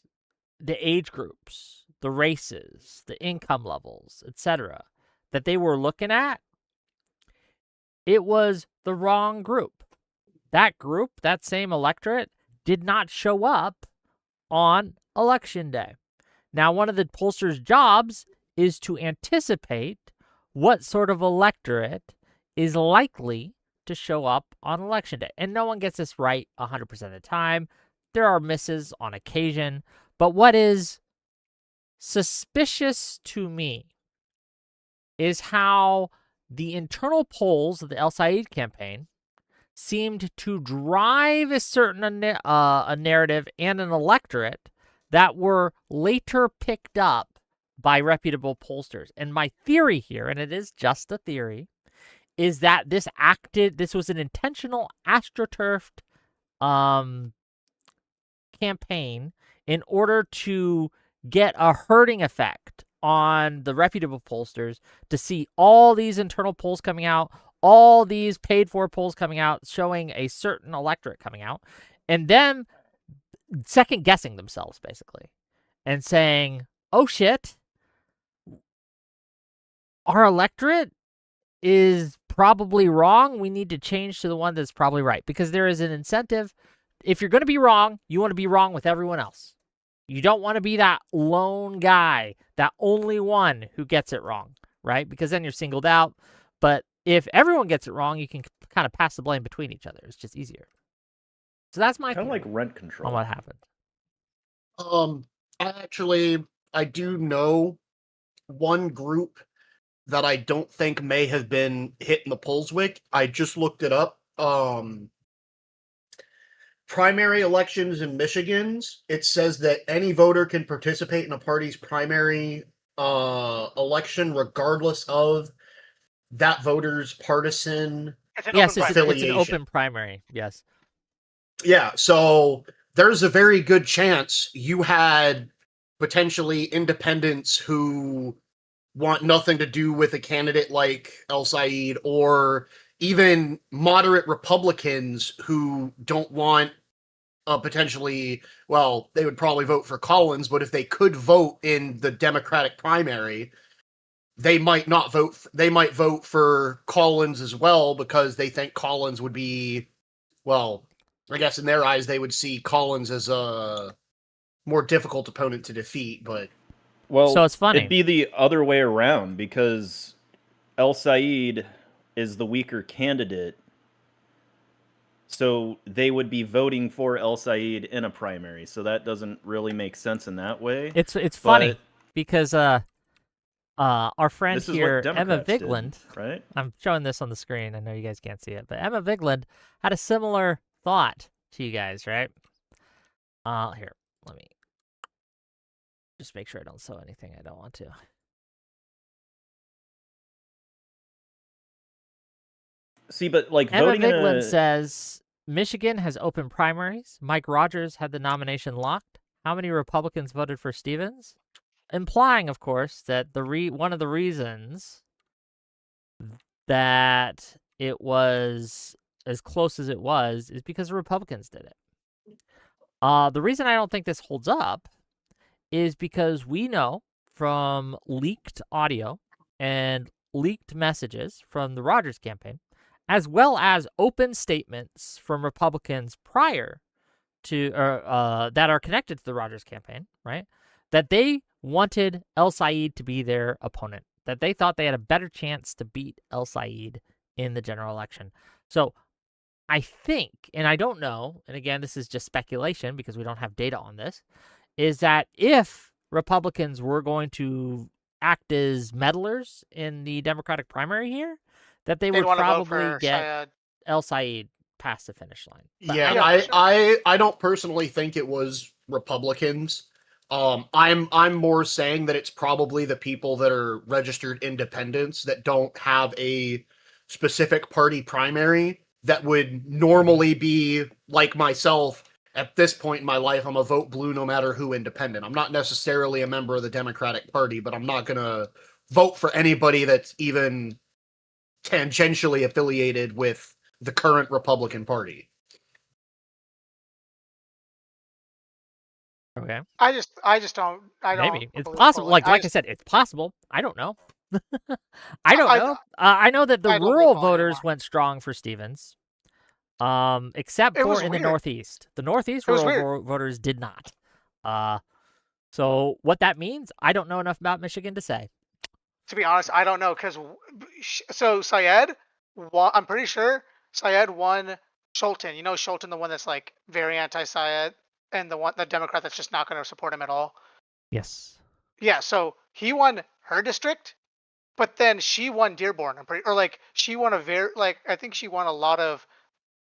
the age groups, the races, the income levels, etc., that they were looking at, it was the wrong group. That group, that same electorate, did not show up on election day. Now, one of the pollsters' jobs is to anticipate what sort of electorate is likely to show up on election day. And no one gets this right 100% of the time. There are misses on occasion. But what is suspicious to me is how the internal polls of the El Said campaign seemed to drive a certain a narrative and an electorate that were later picked up by reputable pollsters. And my theory here, and it is just a theory, is that this was an intentional astroturfed campaign in order to get a herding effect on the reputable pollsters to see all these internal polls coming out, all these paid-for polls coming out, showing a certain electorate coming out, and then second-guessing themselves, basically, and saying, oh, shit, our electorate is probably wrong. We need to change to the one that's probably right, because there is an incentive. If you're going to be wrong, you want to be wrong with everyone else. You don't want to be that lone guy, that only one who gets it wrong, right? Because then you're singled out. But if everyone gets it wrong, you can kind of pass the blame between each other. It's just easier. So that's my kind of like rent control on what happened. I do know one group that I don't think may have been hit in the polls with. I just looked it up. Primary elections in Michigan's, it says that any voter can participate in a party's primary election regardless of that voter's partisan affiliation. It's an open primary, yes. Yeah, so there's a very good chance you had potentially independents who want nothing to do with a candidate like El Said, or even moderate Republicans who don't want potentially, well, they would probably vote for Collins, but if they could vote in the Democratic primary, they might not vote. They might vote for Collins as well because they think Collins would be, well, I guess in their eyes, they would see Collins as a more difficult opponent to defeat, but... Well, so it's funny. It'd be the other way around because El Said is the weaker candidate, so they would be voting for El Said in a primary. So that doesn't really make sense in that way. It's funny because our friend here, Emma Vigland, right? I'm showing this on the screen. I know you guys can't see it, but Emma Vigland had a similar thought to you guys, right? Here, let me just make sure I don't show anything I don't want to. See, but like Emma voting Vigland says Michigan has open primaries. Mike Rogers had the nomination locked. How many Republicans voted for Stevens? Implying, of course, that one of the reasons that it was as close as it was is because the Republicans did it. The reason I don't think this holds up is because we know from leaked audio and leaked messages from the Rogers campaign, as well as open statements from Republicans prior to that are connected to the Rogers campaign, right? That they wanted El Said to be their opponent, that they thought they had a better chance to beat El Said in the general election. So I think, and I don't know, and again, this is just speculation because we don't have data on this, is that if Republicans were going to act as meddlers in the Democratic primary here, that they would probably get El Said past the finish line. But I don't personally think it was Republicans. I'm more saying that it's probably the people that are registered independents that don't have a specific party primary that would normally be like myself. At this point in my life, I'm a vote blue no matter who independent. I'm not necessarily a member of the Democratic Party, but I'm not going to vote for anybody that's even tangentially affiliated with the current Republican Party. Okay. I just don't. Maybe it's possible. Like I said, it's possible. I don't know. I don't know. I know that the rural voters went strong for Stevens, except for in the Northeast. The Northeast rural voters did not. So what that means, I don't know enough about Michigan to say. To be honest, I don't know because Syed, I'm pretty sure Syed won Scholten. You know Scholten, the one that's like very anti-Syed, and the Democrat that's just not going to support him at all. Yes. Yeah. So he won her district, but then she won Dearborn. She won I think she won a lot of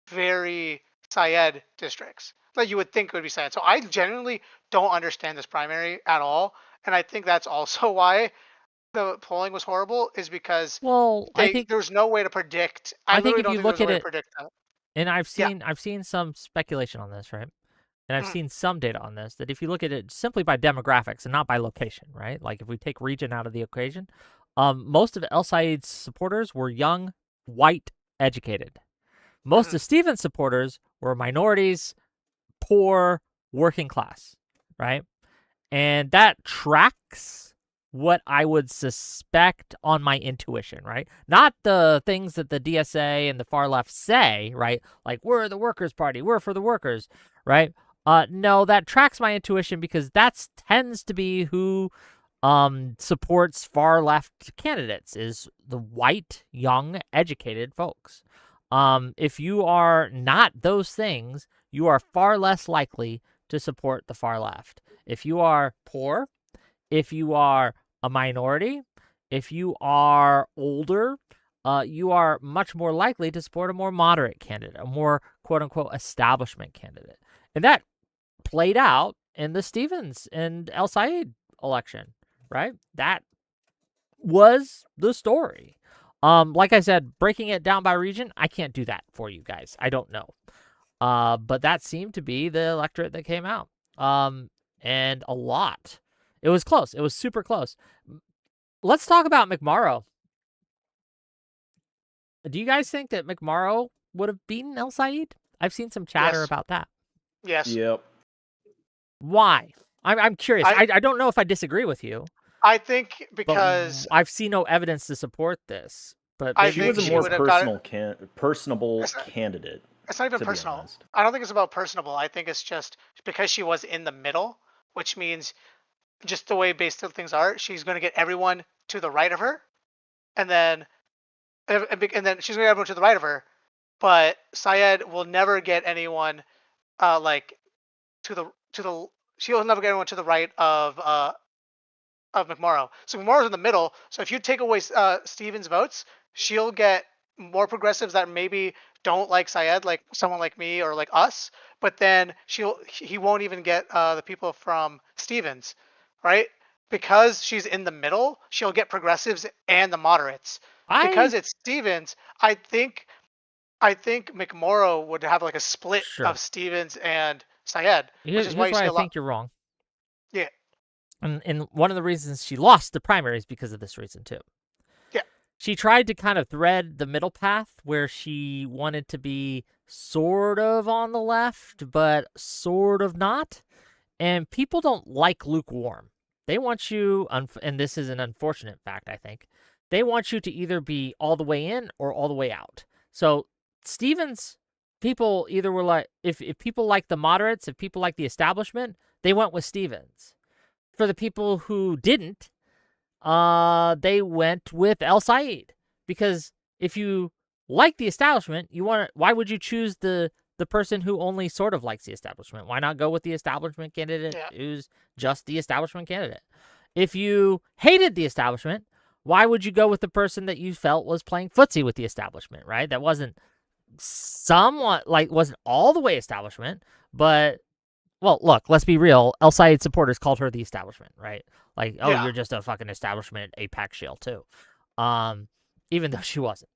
very Syed districts. Like you would think it would be Syed. So I genuinely don't understand this primary at all, and I think that's also why the polling was horrible, is because I think there's no way to predict. I think if you look at it, predict that. and I've seen some speculation on this, right? and I've seen some data on this, that if you look at it simply by demographics and not by location, right? Like if we take region out of the equation, most of El Sayed's supporters were young, white, educated. Most of Stevens' supporters were minorities, poor, working class, right? And that tracks what I would suspect on my intuition, right? Not the things that the DSA and the far left say, right? Like, we're the workers' party, we're for the workers, right? No, that tracks my intuition because that tends to be who supports far left candidates, is the white, young, educated folks. If you are not those things, you are far less likely to support the far left. If you are poor, if you are a minority, if you are older, you are much more likely to support a more moderate candidate, a more quote-unquote establishment candidate. And that played out in the Stevens and El Sayed election, right? That was the story. Like I said, breaking it down by region, I can't do that for you guys. I don't know. But that seemed to be the electorate that came out. And a lot. It was close. It was super close. Let's talk about McMorrow. Do you guys think that McMorrow would have beaten El Sayed? I've seen some chatter about that. Yes. Yep. Why? I'm curious. I don't know if I disagree with you. I think because I've seen no evidence to support this. But she was a more personable candidate. It's not even personal. I don't think it's about personable. I think it's just because she was in the middle, which means just the way based things are, she's going to get everyone to the right of her, and then she's going to get everyone to the right of her, but Sayed will never get anyone she'll never get anyone to the right of McMorrow. So McMorrow's in the middle. So if you take away Stevens' votes, she'll get more progressives that maybe don't like Sayed, like someone like me or like us. But then he won't even get the people from Stevens, right? Because she's in the middle, she'll get progressives and the moderates. Because it's Stevens, I think McMorrow would have like a split of Stevens and Sayed. Here's why I think you're wrong. Yeah. And one of the reasons she lost the primaries because of this reason too. Yeah. She tried to kind of thread the middle path where she wanted to be sort of on the left, but sort of not. And people don't like lukewarm. They want you, and this is an unfortunate fact, I think, they want you to either be all the way in or all the way out. So Stevens, people either were like, if people like the moderates, if people like the establishment, they went with Stevens. For the people who didn't, they went with El Sayed. Because if you like the establishment, why would you choose the person who only sort of likes the establishment? Why not go with the establishment candidate who's just the establishment candidate? If you hated the establishment, why would you go with the person that you felt was playing footsie with the establishment, right? That wasn't wasn't all the way establishment, but, well, look, let's be real. El Sayed supporters called her the establishment, right? Like, you're just a fucking establishment AIPAC shill too. Even though she wasn't.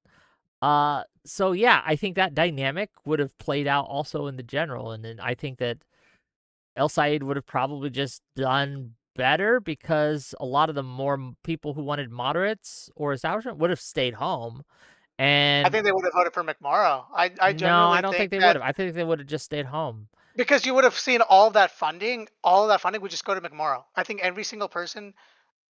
So yeah, I think that dynamic would have played out also in the general, and then I think that El Sayed would have probably just done better because a lot of the more people who wanted moderates or establishment would have stayed home. And I think they would have voted for McMorrow. I don't think they would have. I think they would have just stayed home. Because you would have seen all of that funding would just go to McMorrow. I think every single person,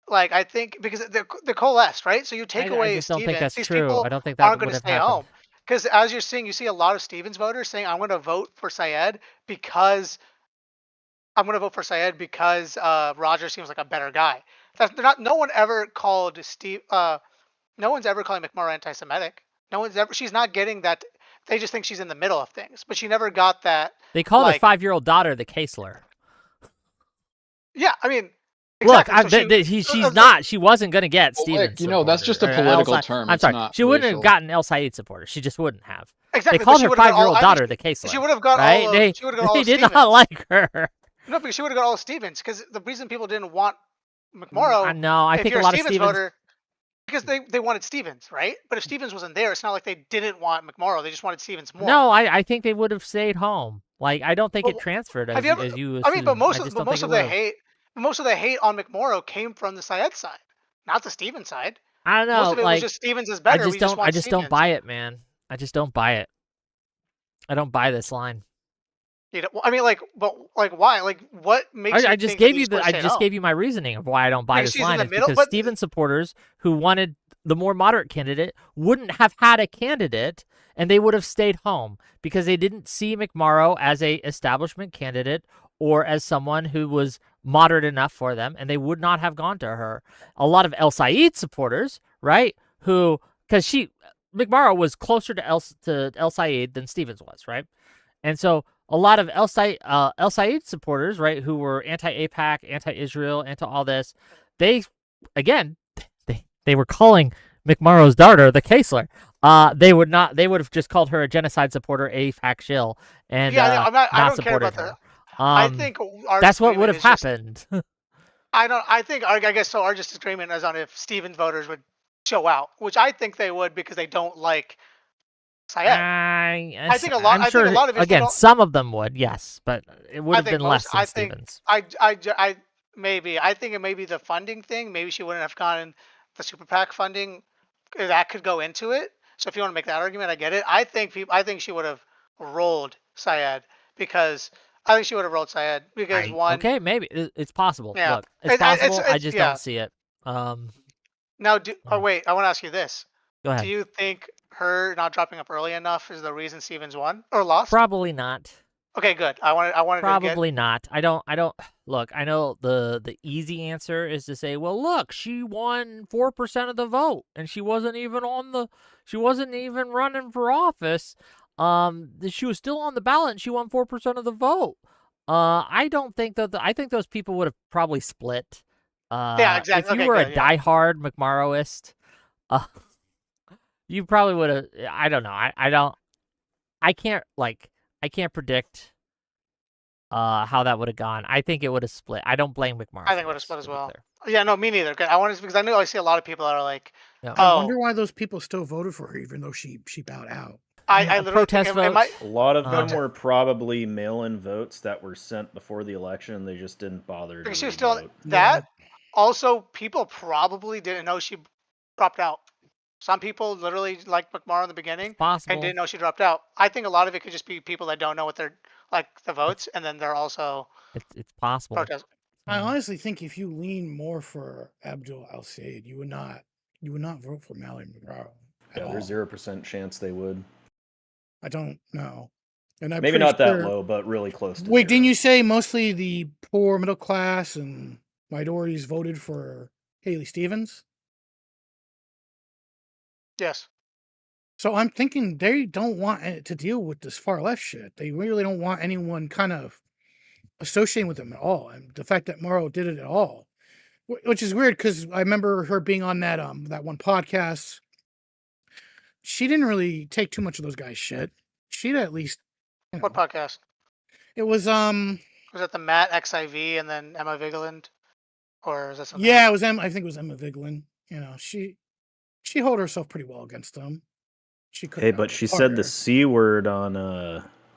I think because they're coalesced, right? So you take away I just don't Stevens, think that's these true. people I don't think that aren't would going to have stay happened. home. Because as you're seeing, you see a lot of Stevens voters saying, "I'm going to vote for Sayed because Roger seems like a better guy." No one ever called no one's ever calling McMorrow anti-Semitic. She's not getting that. They just think she's in the middle of things, but she never got that. They called her 5-year-old daughter the Kaesler. Yeah, I mean, exactly. Look, she wasn't going to get Stevens. That's just a political term. I'm sorry, she wouldn't have gotten El Sayed supporters. She just wouldn't have. Exactly. They called her 5-year-old daughter the Kaesler. She would have got right? all. They did not like her. No, because she would have got all of Stevens. Because the reason people didn't want McMorrow. No, I think a lot of Stevens. because they wanted Stevens, right? But if Stevens wasn't there, it's not like they didn't want McMorrow. They just wanted Stevens more. No, I think they would have stayed home. Like, I don't think it transferred as, Have you ever, as you assume. I mean, but most I of just but don't most think of it the would've. most of the hate on McMorrow came from the Syed side, not the Stevens side. I don't know. Most of it like, was just Stevens is better. We just want I just don't Stevens. buy it, man. I just don't buy it. I don't buy this line. You know, I mean, like, but like, why? Like, what makes? I you just think gave that you these I players say just no? gave you my reasoning of why I don't buy Because this she's in line. the Is middle, because but- Stevens supporters who wanted the more moderate candidate wouldn't have had a candidate, and they would have stayed home because they didn't see McMorrow as a establishment candidate or as someone who was moderate enough for them, and they would not have gone to her. A lot of El Sayed supporters, right? Who, because McMorrow was closer to El Sayed than Stevens was, right? And so a lot of El Sayed supporters, right, who were anti-AIPAC, anti-Israel, anti all this, they were calling McMorrow's daughter the Kaesler. They would have just called her a genocide supporter, AIPAC shill, and I don't care supported about her. that. I think our that's what would have disagreement is just- happened. I think I guess so. Our disagreement is on if Stevens voters would show out, which I think they would because they don't like Syed. I think a lot. I'm sure, I think a lot of it. again, some of them would, yes, but it would have been less than I think Stevens. I maybe I think it may be the funding thing. Maybe she wouldn't have gotten the super PAC funding. That could go into it. So if you want to make that argument, I get it. I think she would have rolled Syed because I think she would have rolled Syed because Okay, maybe it's possible. Yeah. Look, it's possible. I just yeah. don't see it. Now, wait, I want to ask you this. Go ahead. Do you think her not dropping up early enough is the reason Stevens won or lost? Probably not. Okay, good. I wanted Probably not. I don't look, I know the easy answer is to say, well, look, she won 4% of the vote and she wasn't even running for office. She was still on the ballot and she won 4% of the vote. I don't think that I think those people would have probably split. Yeah, exactly. If you Okay, were good, a diehard McMorrowist, you probably would have. I don't know. I can't predict how that would have gone. I think it would have split. I don't blame McMorrow. I think it would have split as well. Yeah, no, me neither. I wanted because I see a lot of people that are like, I wonder why those people still voted for her, even though she bowed out. I literally think it might. A lot of them were probably mail-in votes that were sent before the election. They just didn't bother to She was still vote. that. Also, people probably didn't know she dropped out. Some people literally liked McMorrow in the beginning possible. and didn't know she dropped out. I think a lot of it could just be people that don't know what they're like the votes, and then they're also it's possible. protest. I honestly think if you lean more for Abdul Al Sayed, you would not vote for Mallory McMorrow. Yeah, there's 0% chance they would. I don't know. And I'm Maybe pretty not that sure- low, but really close to Wait, didn't you say mostly the poor middle class and minorities voted for Haley Stevens? Yes. So I'm thinking they don't want to deal with this far left shit. They really don't want anyone kind of associating with them at all. And the fact that Morrow did it at all, which is weird because I remember her being on that one podcast. She didn't really take too much of those guys' shit. She'd at least. What podcast? It was Was that the Matt XIV and then Emma Vigeland, or is that something? Yeah, it was Emma. I think it was Emma Vigeland. You know, she held herself pretty well against them. She could. Hey, but she said the C word on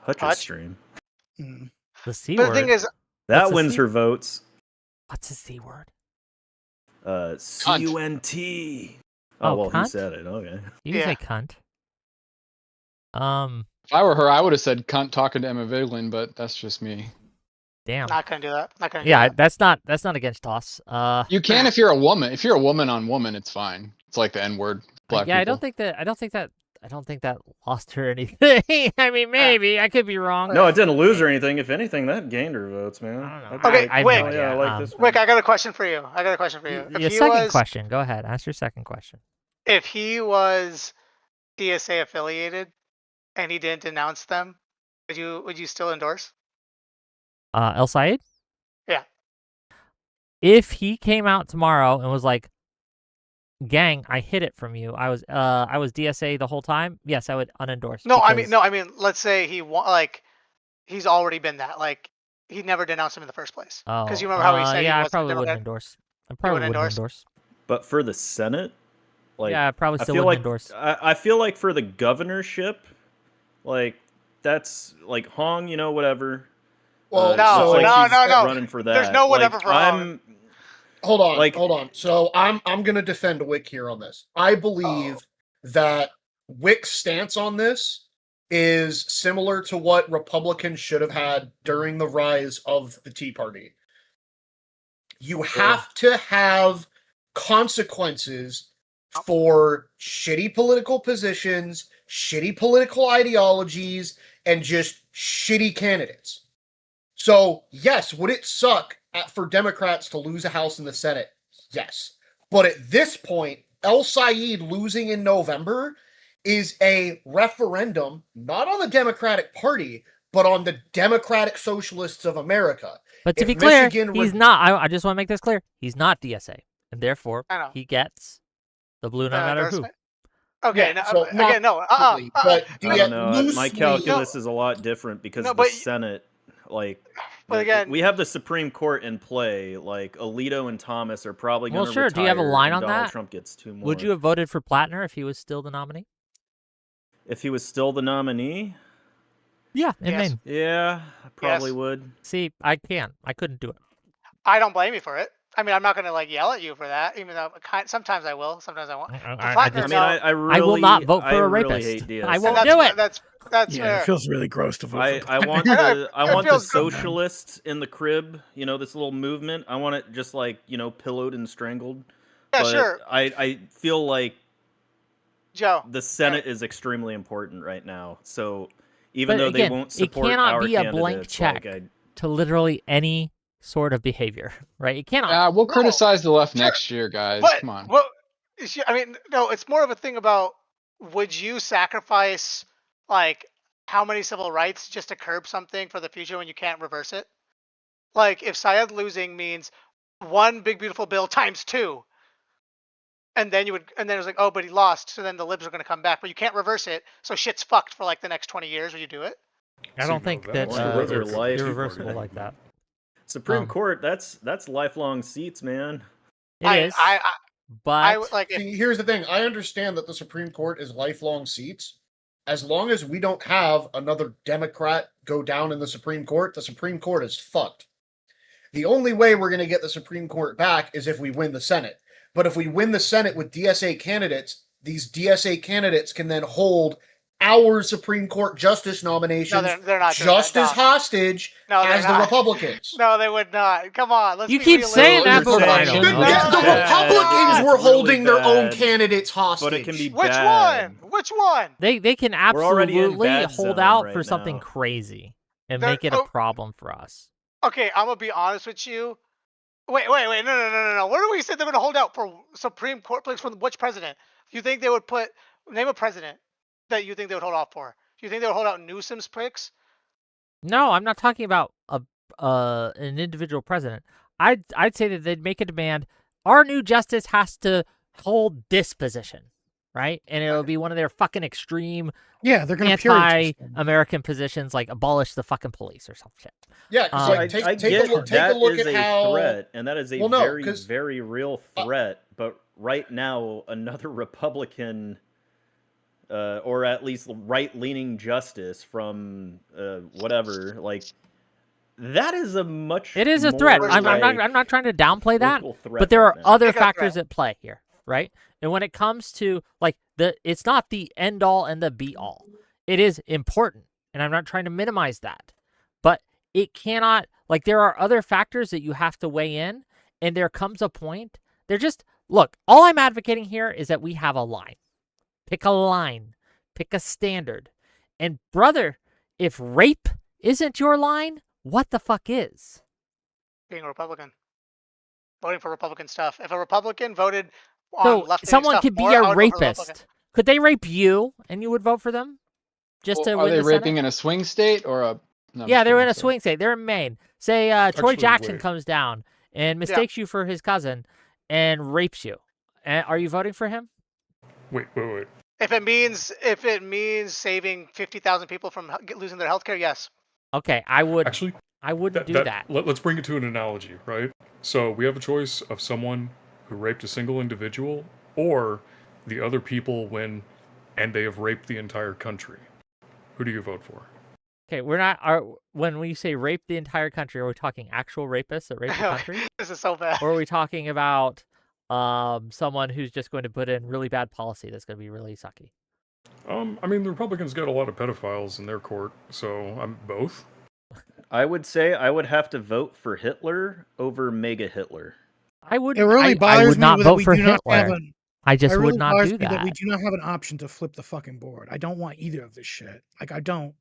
Hutch's Hutch? stream. The C But word. the thing is, That What's the wins C? her votes. What's the C word? CUNT. Oh, Oh, well, cunt? he said it. Okay. You can say cunt. If I were her, I would have said cunt talking to Emma Vigeland, but that's just me. Damn. not gonna do that. Not gonna. Do Yeah, that. that's not against us. You can if you're a woman. If you're a woman on woman, it's fine. It's like the N word. Black yeah, people. I don't think that lost her anything. I mean, maybe I could be wrong. No, it didn't lose her anything. If anything, that gained her votes, man. I don't know. Okay, Wick. I like this. Wick, I got a question for you. Your second question. Go ahead. Ask your second question. If he was DSA affiliated and he didn't denounce them, would you still endorse? El Sayed? Yeah. If he came out tomorrow and was like, "Gang, I hid it from you. I was DSA the whole time." Yes, I would unendorse. No, because- I mean, let's say he's already been that. Like, he never denounced him in the first place. Oh, Because you remember how he said yeah, he I wasn't probably a wouldn't Democrat? endorse. I probably wouldn't endorse. But for the Senate, Like, Yeah, probably I still feel wouldn't like endorse. I feel like for the governorship, like that's like Hong, whatever. Well, looks like she's no. running for that. There's no whatever like, for Hong. Hold on, Like- hold on. So I'm gonna defend Wick here on this. I believe that Wick's stance on this is similar to what Republicans should have had during the rise of the Tea Party. You have to have consequences for shitty political positions, shitty political ideologies, and just shitty candidates. So, yes, would it suck for Democrats to lose a House in the Senate? Yes. But at this point, El Sayed losing in November is a referendum, not on the Democratic Party, but on the Democratic Socialists of America. But to If be clear, Michigan he's re- not. I just want to make this clear. He's not DSA, and therefore I know. he gets the blue no matter who. Okay, Yeah, so not again, no. completely, but I don't know. My loosely- calculus is a lot different because No, the but- Senate, like, But again- we have the Supreme Court in play. Like, Alito and Thomas are probably going Well, to sure. retire. Do you have a line and on Donald that? Trump gets 2 more. Would you have voted for Plattner if he was still the nominee? If he was still the nominee? Yeah, in Maine. Yeah, I probably Yes. would. See, I can't. I couldn't do it. I don't blame you for it. I mean, I'm not gonna like yell at you for that, even though sometimes I will, sometimes I won't. But Plattner, I mean, no. I really, I will not vote for I a really rapist. hate DSA. I And won't that's, do it. That's Yeah, fair. it feels really gross to vote for I want Plattner. I want the feels good, man. socialists in the crib, this little movement. I want it just like, pillowed and strangled. Yeah, But sure. I feel like Joe. the Senate is extremely important right now. So even But though again, they won't it support cannot our be a blank candidates, check like, to literally any sort of behavior, right? It cannot. We'll criticize the left next year, guys. But Come on. well, I mean, no. It's more of a thing about would you sacrifice like how many civil rights just to curb something for the future when you can't reverse it? Like if Syed losing means one big beautiful bill times 2. And then it was like, oh, but he lost, so then the libs are going to come back, but you can't reverse it, so shit's fucked for like the next 20 years. Will you do it? I don't think that Wants to live their it's life. irreversible like that. Supreme Court, that's lifelong seats, man. It is. But like See, here's the thing. I understand that the Supreme Court is lifelong seats. As long as we don't have another Democrat go down in the Supreme Court is fucked. The only way we're going to get the Supreme Court back is if we win the Senate. But if we win the Senate with DSA candidates, these DSA candidates can then hold our Supreme Court justice nominations they're not doing just that, as hostage No, they're as the not. Republicans. No, they would not. Come on, let's You be keep realistic. saying that, but I don't know. The Republicans were It's really holding their own bad. candidates hostage. But it can be Which bad. one? Which one? They can We're already in absolutely bad hold zone out right for something now. crazy and They're- make it a problem for us. Okay, I'm gonna be honest with you. Wait, no. Where do we say they're gonna hold out for Supreme Court place from which president? You think they would name a president that you think they would hold out for? Do you think they would hold out Newsom's pricks? No, I'm not talking about an individual president. I'd say that they'd make a demand. Our new justice has to hold this position, right? And it'll be one of their fucking extreme, Yeah, they're gonna period test them. anti-American positions, like abolish the fucking police or some shit. Yeah, 'cause, like, take a get look that at is a how threat, and that is a Well, no, very, 'cause- very real threat. But right now, another Republican, or at least right-leaning justice from whatever, like that is a much. It is a threat. more, I'm like, not trying to downplay that, local threat but there are right now. other Big factors threat. at play here, right? And when it comes to like it's not the end all and the be all. It is important, and I'm not trying to minimize that, but it cannot, like, there are other factors that you have to weigh in, and there comes a point. Look, all I'm advocating here is that we have a line. Pick a line, pick a standard. And brother, if rape isn't your line, what the fuck is? Being a Republican, voting for Republican stuff. If a Republican voted on So left-leaning someone stuff could be more, I a would vote for the Republican. rapist. Could they rape you and you would vote for them? Just to Are win they the raping Senate? in a swing state or a? No, I'm Yeah, just they're in kidding, a sorry. swing state. They're in Maine. Say Troy Actually, Jackson wait. comes down and mistakes you for his cousin and rapes you. Are you voting for him? Wait. If it means saving 50,000 people from losing their health care, yes. Okay, I would. Actually, I wouldn't do that. Let's bring it to an analogy, right? So we have a choice of someone who raped a single individual or the other people win, and they have raped the entire country. Who do you vote for? Okay, we're not. When we say rape the entire country, are we talking actual rapists that rape the country? This is so bad. Or are we talking about someone who's just going to put in really bad policy that's going to be really sucky? I mean, the Republicans got a lot of pedophiles in their court, so I'm both. I would say I would have to vote for Hitler over Mega Hitler. I would. It really bothers I would not me vote that for we do not have Hitler. an. I just it would really not bothers do me that. We do not have an option to flip the fucking board. I don't want either of this shit. Like I don't.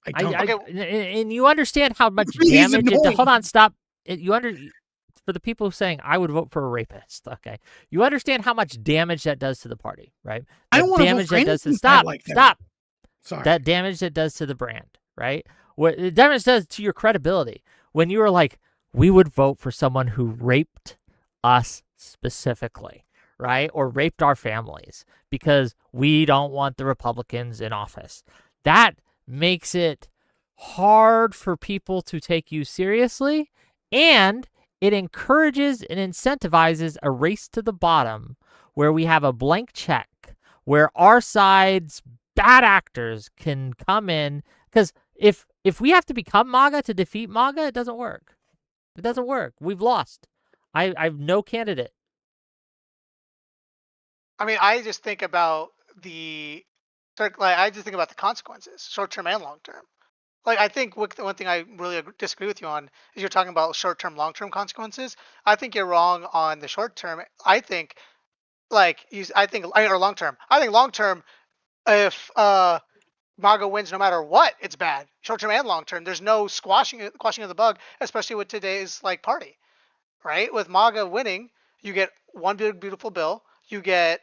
And you understand how much Really is damage. annoying. Hold on, stop. For the people saying I would vote for a rapist. Okay, you understand how much damage that does to the party, right? I don't want to vote damage for that does to anything stop. like that. Stop. Sorry. That damage that does to the brand, right? What the damage does to your credibility when you are like, we would vote for someone who raped us specifically, right? Or raped our families because we don't want the Republicans in office. That makes it hard for people to take you seriously, and it encourages and incentivizes a race to the bottom where we have a blank check, where our side's bad actors can come in. Because if we have to become MAGA to defeat MAGA, it doesn't work. It doesn't work. We've lost. I have no candidate. I mean, I just think about the consequences, short term and long term. Like, I think one thing I really disagree with you on is you're talking about short term, long term consequences. I think you're wrong on the short term. I think, or long term. I think long term, if MAGA wins no matter what, it's bad. Short term and long term. There's no squashing of the bug, especially with today's party, right? With MAGA winning, you get one big beautiful bill. You get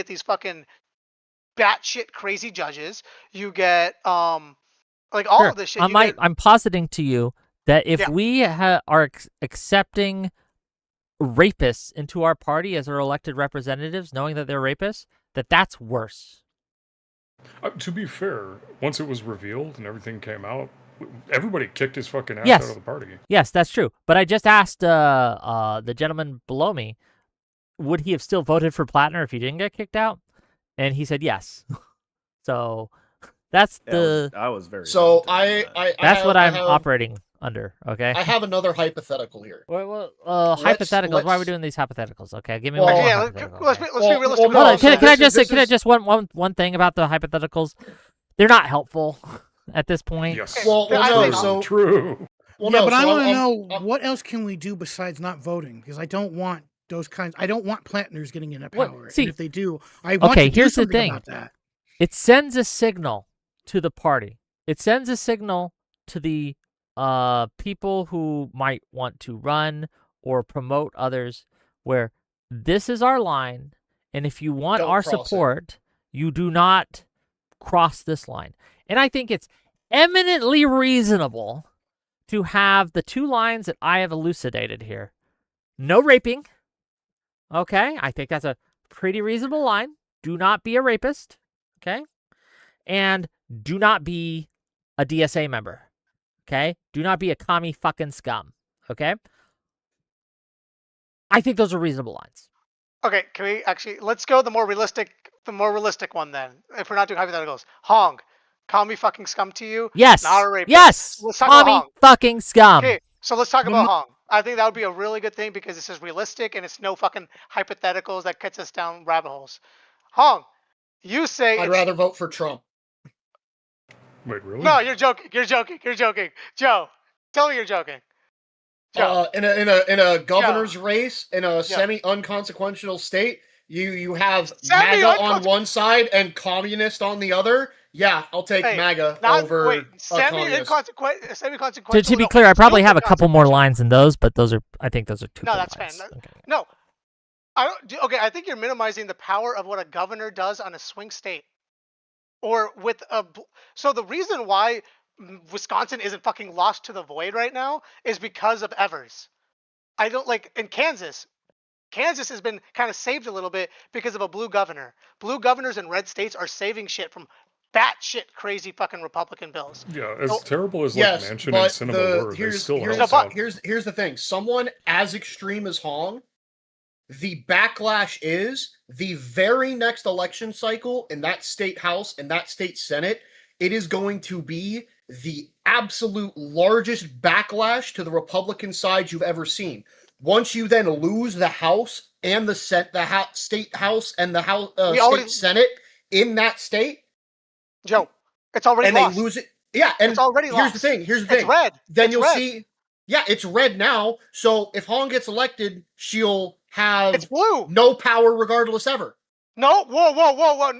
these fucking batshit crazy judges. You get all Sure. of this shit. I'm positing to you that if we are accepting rapists into our party as our elected representatives, knowing that they're rapists, that's worse. To be fair, once it was revealed and everything came out, everybody kicked his fucking ass Yes. out of the party. Yes, that's true. But I just asked the gentleman below me, would he have still voted for Plattner if he didn't get kicked out? And he said yes. So that's I was very. So that's what I'm operating under. Okay. I have another hypothetical here. Well, hypotheticals. Why are we doing these hypotheticals? Okay, give me Well, one. yeah, let's be realistic. Hold on. Can I just one thing about the hypotheticals? They're not helpful at this point. Yes. Well, no. So true. Well, yeah, no, but so I want to I'm- know what else can we do besides not voting? Because I don't want those kinds. I don't want Plantners getting into power. see- and if they do, I want Okay, to do here's the something thing. about that. It sends a signal to the party. It sends a signal to the people who might want to run or promote others, where this is our line, and if you want Don't our cross it. support, you do not cross this line. And I think it's eminently reasonable to have the two lines that I have elucidated here. No raping. Okay, I think that's a pretty reasonable line. Do not be a rapist. Okay? And do not be a DSA member. Okay? Do not be a commie fucking scum. Okay? I think those are reasonable lines. Okay, can we let's go the more realistic one then. If we're not doing hypotheticals, Hong, commie fucking scum to you? Yes. Not a rapist. Yes. Let's talk about Commie Hong. fucking scum. Okay, so let's talk about Hong. I think that would be a really good thing because this is realistic and it's no fucking hypotheticals that gets us down rabbit holes. Hong, you say I'd rather vote for Trump. Wait, really? No, you're joking. You're joking. Joe, tell me you're joking. Joe. In a governor's race in a semi-unconsequential state, you have MAGA on one side and communist on the other. Yeah, I'll take MAGA over semi-consequential. To be clear, I probably have a couple more lines than those, but I think those are two. No, that's fine. No, I think you're minimizing the power of what a governor does on a swing state, or with a. So the reason why Wisconsin isn't fucking lost to the void right now is because of Evers. I don't in Kansas. Kansas has been kind of saved a little bit because of a blue governor. Blue governors in red states are saving shit from batshit crazy fucking Republican bills. Yeah, as terrible as yes, Manchin but and Sinema were, they still here's helped out. the thing. Someone as extreme as Hong The backlash is the very next election cycle in that state house and that state senate, it is going to be the absolute largest backlash to the Republican side you've ever seen. Once you then lose the House and the state House and the House state Senate in that state, Joe, it's already and lost. they lose it. Yeah, and it's already here's lost. the thing. Here's the thing. It's red. Then it's you'll red. see. Yeah, it's red now. So if Hong gets elected, she'll have it's blue. No power regardless ever. No, whoa.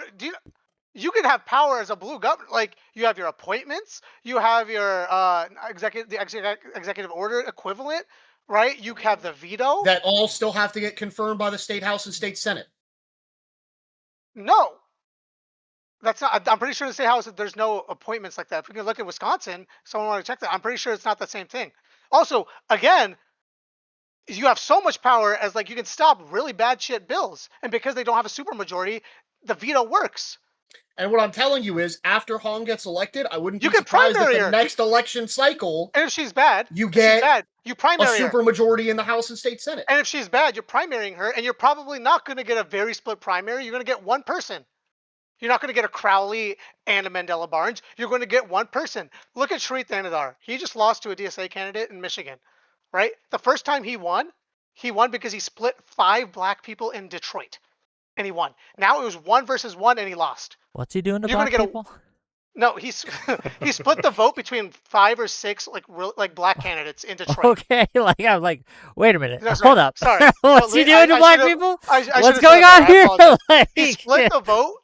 You can have power as a blue governor. Like, you have your appointments, you have your executive order equivalent, right? You have the veto. That all still have to get confirmed by the state house and state senate. No. That's not. I'm pretty sure the state house, there's no appointments like that. If we can look at Wisconsin, someone want to check that. I'm pretty sure it's not the same thing. Also, again, you have so much power as, like, you can stop really bad shit bills, and because they don't have a supermajority, the veto works. And what I'm telling you is, after Hong gets elected, I wouldn't be You can surprised if primary the her. next election cycle, And if she's bad, you get you a primary her. supermajority in the House and state senate. And if she's bad, you're primarying her, and you're probably not going to get a very split primary. You're going to get one person. You're not going to get a Crowley and a Mandela Barnes. You're going to get one person. Look at Sharif Thanadar. He just lost to a DSA candidate in Michigan, right? The first time he won because he split 5 black people in Detroit, and he won. Now it was 1 versus 1, and he lost. What's he doing to You're black gonna get people? No, he split the vote between 5 or 6 like black candidates in Detroit. Okay, like I'm like, wait a minute, No, hold up. Sorry. What's he doing to black people? I What's should've going said that. on I here? apologize. Like, He split the vote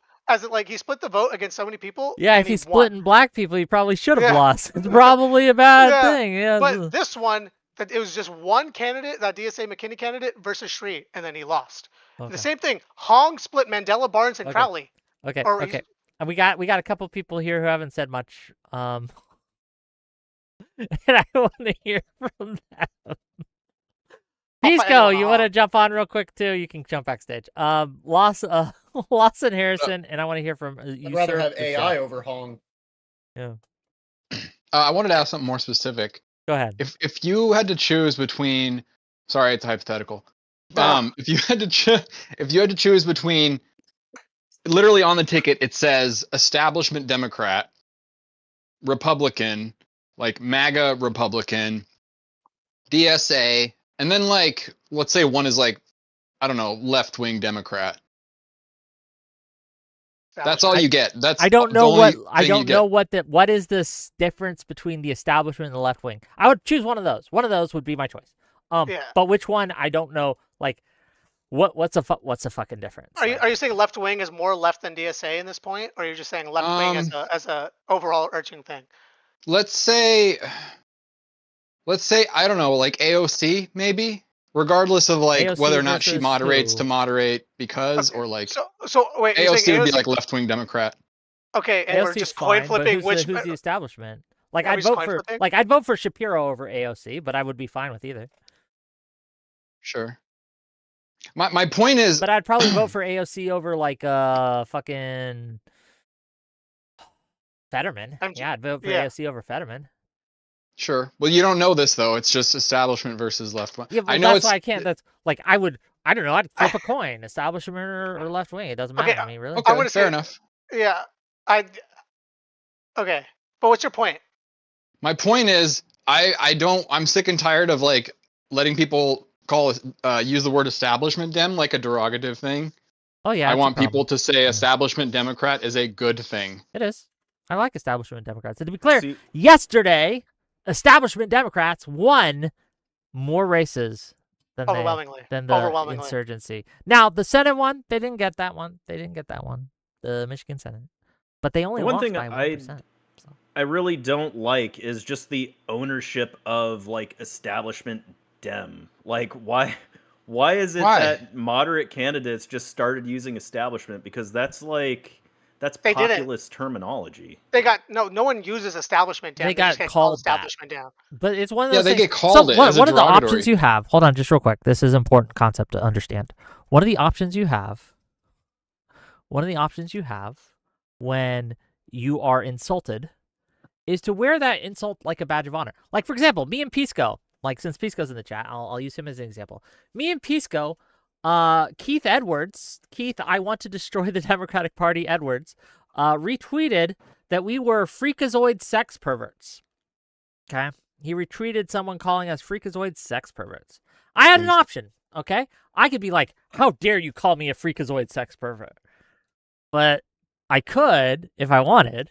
he split the vote against so many people. yeah, and if he's he won. splitting black people, he probably should have Yeah. lost. It's probably a bad Yeah, thing. Yeah. But this one, that it was just one candidate, that DSA McKinney candidate versus Shree, and then he lost. Okay. The same thing. Hong split Mandela Barnes and Okay. Crowley. Okay. Or Okay. And we got a couple people here who haven't said much. And I want to hear from them. Pisco, you want to jump on real quick too? You can jump backstage. Lawson Harrison, and I want to hear from you. I'd rather sir, have the AI chat. over Hong. Yeah. I wanted to ask something more specific. Go ahead. If you had to choose between, sorry, it's hypothetical. If you had to choose between, literally on the ticket it says establishment Democrat, Republican, like MAGA Republican, DSA, and then like let's say one is like, I don't know, left wing Democrat. That's all you get. That's I don't the know only what is this difference between the establishment and the left wing. I would choose one of those. One of those would be my choice. Yeah. But which one I don't know. Like, what's the fucking difference? Are you saying left wing is more left than DSA in this point, or are you just saying left wing as a overall urging thing? Let's say I don't know, like AOC maybe, regardless of like AOC whether or not she versus moderates who? to moderate because or like So wait, you're AOC saying would be AOC like left wing Democrat. Okay, and we're AOC's just coin fine, flipping but who's which who's the establishment? Like, Are we I'd just vote coin for flipping? I'd vote for Shapiro over AOC, but I would be fine with either. Sure. My point is, But I'd probably vote for AOC over like fucking Fetterman. Yeah, I'd vote for yeah. AOC over Fetterman. sure. Well, you don't know this though. It's just establishment versus left wing. Yeah, but I know that's it's why I can't. That's like I don't know. I'd flip a coin, establishment or left wing. It doesn't matter to me, really. okay. I'm gonna Fair say- enough. Yeah, okay, but what's your point? My point is, I'm sick and tired of like letting people use the word establishment dem like a derogative thing. Oh yeah, I it's a want problem. people to say establishment Democrat is a good thing. It is. I like establishment Democrats. And to be clear, See- yesterday, establishment Democrats won more races than Overwhelmingly. the Overwhelmingly. insurgency. Now, the Senate one, they didn't get that one. They didn't get that one. The Michigan Senate. But they only One lost thing by 1%. I really don't like is just the ownership of like establishment dem. Like why is it Why? that moderate candidates just started using establishment? Because that's They didn't. populist terminology. They got no one uses establishment down. They got just get called that. establishment down. But it's one of Yeah, those they things. get called it as a one of the options derogatory. you have. Hold on, just real quick. This is an important concept to understand. One of the options you have when you are insulted is to wear that insult like a badge of honor. Like, for example, me and Pisco, like since Pisco's in the chat, I'll use him as an example. Me and Pisco Keith Edwards, I want to destroy the Democratic Party Edwards, retweeted that we were freakazoid sex perverts. Okay? He retweeted someone calling us freakazoid sex perverts. I had an option, okay? I could be like, how dare you call me a freakazoid sex pervert? But I could, if I wanted,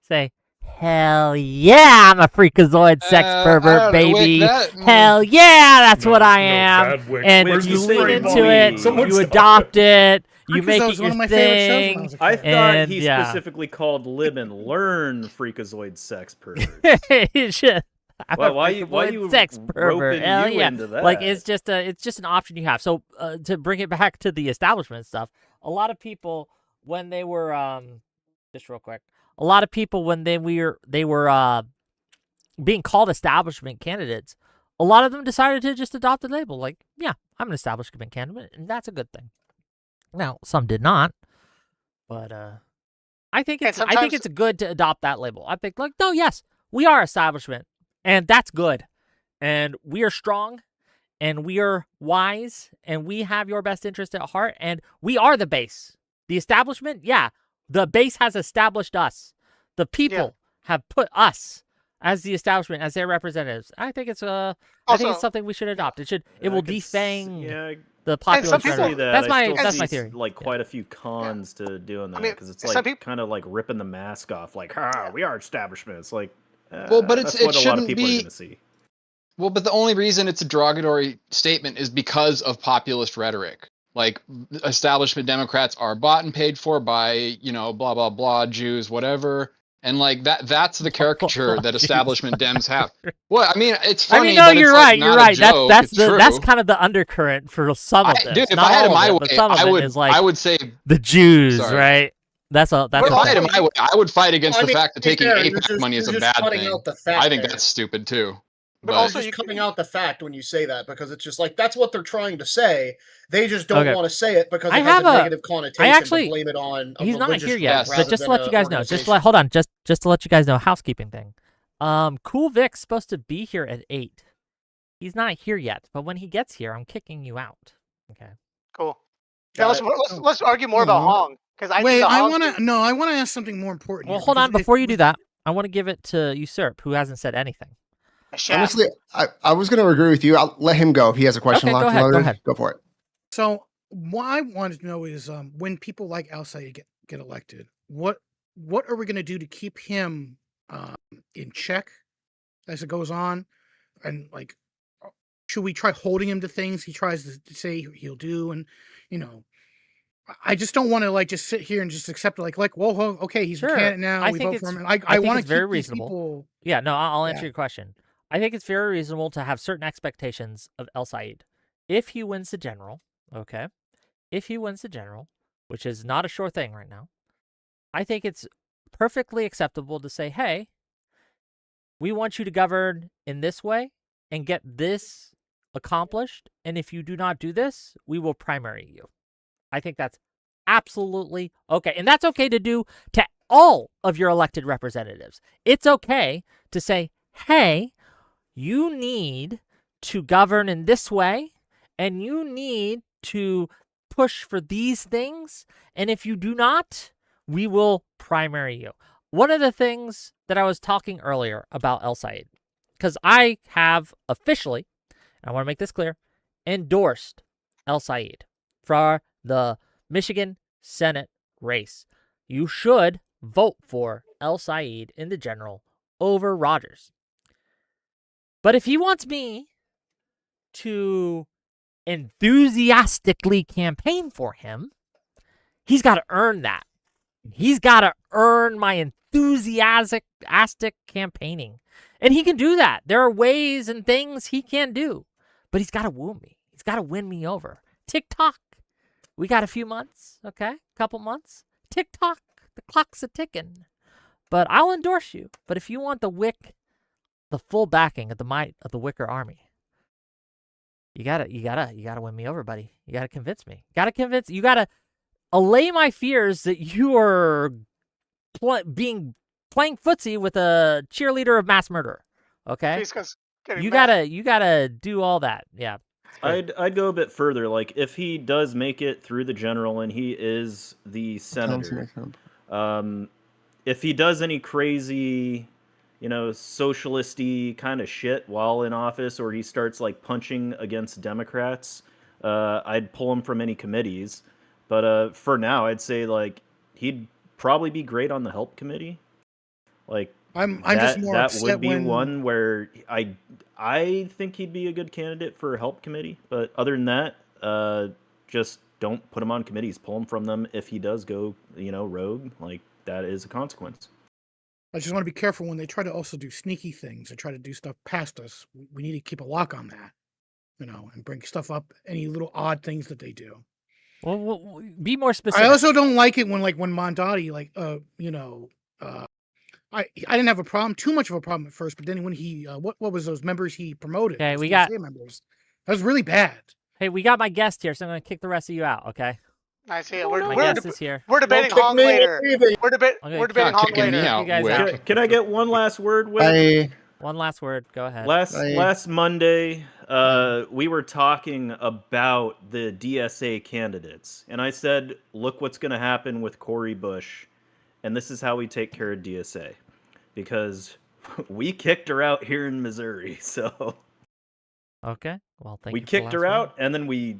say, hell yeah, I'm a freakazoid sex pervert, baby. Hell yeah, that's what I am. And you lean into it, you adopt it, you make it your thing. I thought he specifically called Lib and Learn freakazoid sex pervert. Well, why you sex pervert? Hell yeah! Into that? Like it's just an option you have. So to bring it back to the establishment stuff, a lot of people when they were just real quick, a lot of people when they were being called establishment candidates, a lot of them decided to just adopt the label. Like, yeah, I'm an establishment candidate, and that's a good thing. Now, some did not, but I think it's good to adopt that label. I think like, no, yes, we are establishment. And that's good. And we are strong. And we are wise. And we have your best interest at heart. And we are the base. The establishment, yeah. The base has established us. The people have put us as the establishment, as their representatives. I think it's I think it's something we should adopt. It will defang the popular rhetoric. That's my theory. Like quite a few cons to doing that because it's like kind of like ripping the mask off. Like, we are establishment. It's like. Well, but it shouldn't a lot of people be. Are gonna see. Well, but the only reason it's a derogatory statement is because of populist rhetoric. Like establishment Democrats are bought and paid for by, blah blah blah Jews, whatever, and like that's the caricature that establishment Dems have. Well, I mean, it's funny. I mean, no, but you're it's right. Like you're right. That's kind of the undercurrent for some of this. Dude, if Not I had all it my of it, way, but some of it is like I would say the Jews, Sorry. right? That's if I had it my way, I would fight against the fact that taking AIPAC money is a bad thing. I think that's stupid too. But also, you're cutting out the fact when you say that because it's just like that's what they're trying to say. They just don't want to say it because it has a negative connotation. To blame it on. He's not here yet, but just to let you guys know, hold on, just to let you guys know, housekeeping thing. Cool Vic's supposed to be here at 8. He's not here yet, but when he gets here, I'm kicking you out. Okay. Cool. Yeah, let's argue more about Hong. I want to ask something more important. Well, hold on. Before you do that, I want to give it to Usurp, who hasn't said anything. Honestly, I was going to agree with you. I'll let him go if he has a question. Okay, go ahead. Go for it. So, what I wanted to know is when people like Al Sayed get elected, what are we going to do to keep him in check as it goes on? And like, should we try holding him to things he tries to say he'll do? And, I just don't want to like just sit here and just accept it. Like, whoa, okay, he's a candidate now. We vote for him. I want to keep very these reasonable. people. Yeah, no, I'll answer your question. I think it's very reasonable to have certain expectations of El Sayed. If he wins the general, okay, which is not a sure thing right now, I think it's perfectly acceptable to say, hey, we want you to govern in this way and get this accomplished. And if you do not do this, we will primary you. I think that's absolutely okay. And that's okay to do to all of your elected representatives. It's okay to say, hey, you need to govern in this way, and you need to push for these things. And if you do not, we will primary you. One of the things that I was talking earlier about El Sayed, because I have officially, and I want to make this clear, endorsed El Sayed for the Michigan Senate race. You should vote for El Sayed in the general over Rogers. But if he wants me to enthusiastically campaign for him, he's got to earn that. He's got to earn my enthusiastic campaigning. And he can do that. There are ways and things he can do. But he's got to woo me. He's got to win me over. TikTok. We got a few months, okay? Couple months. TikTok, the clock's a ticking. But I'll endorse you. But if you want the full backing of the might of the Wicker Army, you gotta win me over, buddy. You gotta convince me. You gotta allay my fears that you are playing footsie with a cheerleader of mass murder. Okay? You gotta do all that. Yeah. I'd go a bit further. Like, if he does make it through the general and he is the senator, if he does any crazy, socialisty kind of shit while in office, or he starts like punching against Democrats, I'd pull him from any committees. But for now, I'd say like he'd probably be great on the help committee. Like, I'm just more that upset would be when one where I think he'd be a good candidate for help committee. But other than that, just don't put him on committees. Pull him from them if he does go, rogue. Like, that is a consequence. I just want to be careful when they try to also do sneaky things and try to do stuff past us. We need to keep a lock on that, and bring stuff up, any little odd things that they do. Well, be more specific. I also don't like it when Mondati, I didn't have a problem, too much of a problem at first, but then when he, what was those members he promoted? Okay, those we got DSA members. That was really bad. Hey, we got my guest here, so I'm gonna kick the rest of you out. Okay. I see it. My guest is here. We're debating Hong later. We're debating Hong later. You guys out. Can I get one last word with? One last word. Go ahead. Last Monday, we were talking about the DSA candidates, and I said, "Look what's going to happen with Cori Bush, and this is how we take care of DSA, because we kicked her out here in Missouri." So, okay. Well, thank we you. kicked her out, and then we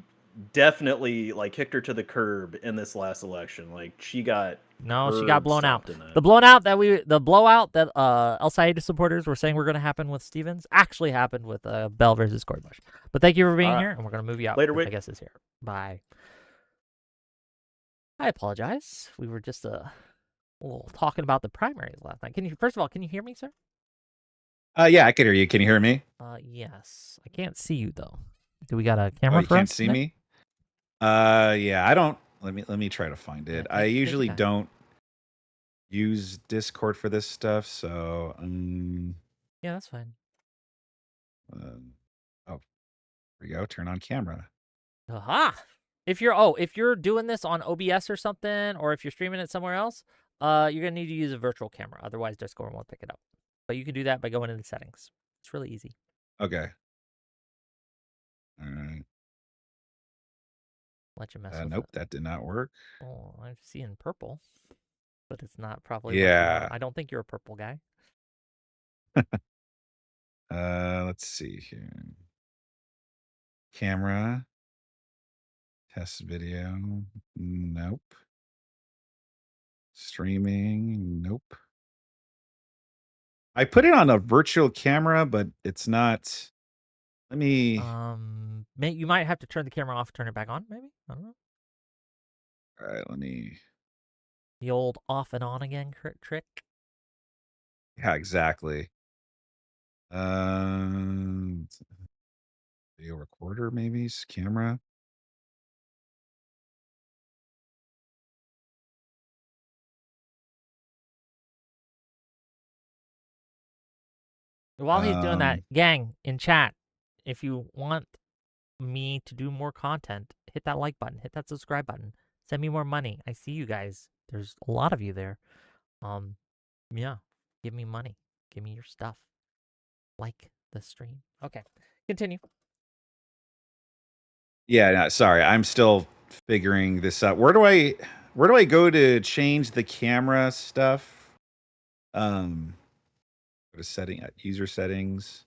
definitely kicked her to the curb in this last election. Like, she got she got blown out. in that. The blowout that El Sayed supporters were saying were going to happen with Stevens actually happened with Bell versus Cori Bush. But thank you for being here, and we're going to move you out. Later, I guess is here. Bye. I apologize. We were just talking about the primaries last night. First of all, can you hear me, sir? Yeah, I can hear you. Can you hear me? Yes. I can't see you though. Do we got a camera? You can't see me? Yeah, I don't. Let me try to find it. I usually don't use Discord for this stuff, so yeah, that's fine. Here we go. Turn on camera. Aha! If you're doing this on OBS or something, or if you're streaming it somewhere else, you're gonna need to use a virtual camera. Otherwise, Discord won't pick it up. But you can do that by going into settings. It's really easy. Okay. All right. Let you mess with nope, that did not work. Oh, I'm seeing purple, but it's not probably. Yeah. I don't think you're a purple guy. Let's see here. Camera. Test video. Nope. Streaming. Nope. I put it on a virtual camera, but it's not. Let me. You might have to turn the camera off, turn it back on, maybe? I don't know. All right, let me. The old off and on again trick. Yeah, exactly. Video recorder, maybe? Camera. While he's doing that, gang, in chat, if you want me to do more content, hit that like button, hit that subscribe button, send me more money. I see you guys. There's a lot of you there. Yeah, give me money. Give me your stuff. Like the stream. Okay, continue. Yeah, no, sorry. I'm still figuring this out. Where do I go to change the camera stuff? Go to user settings.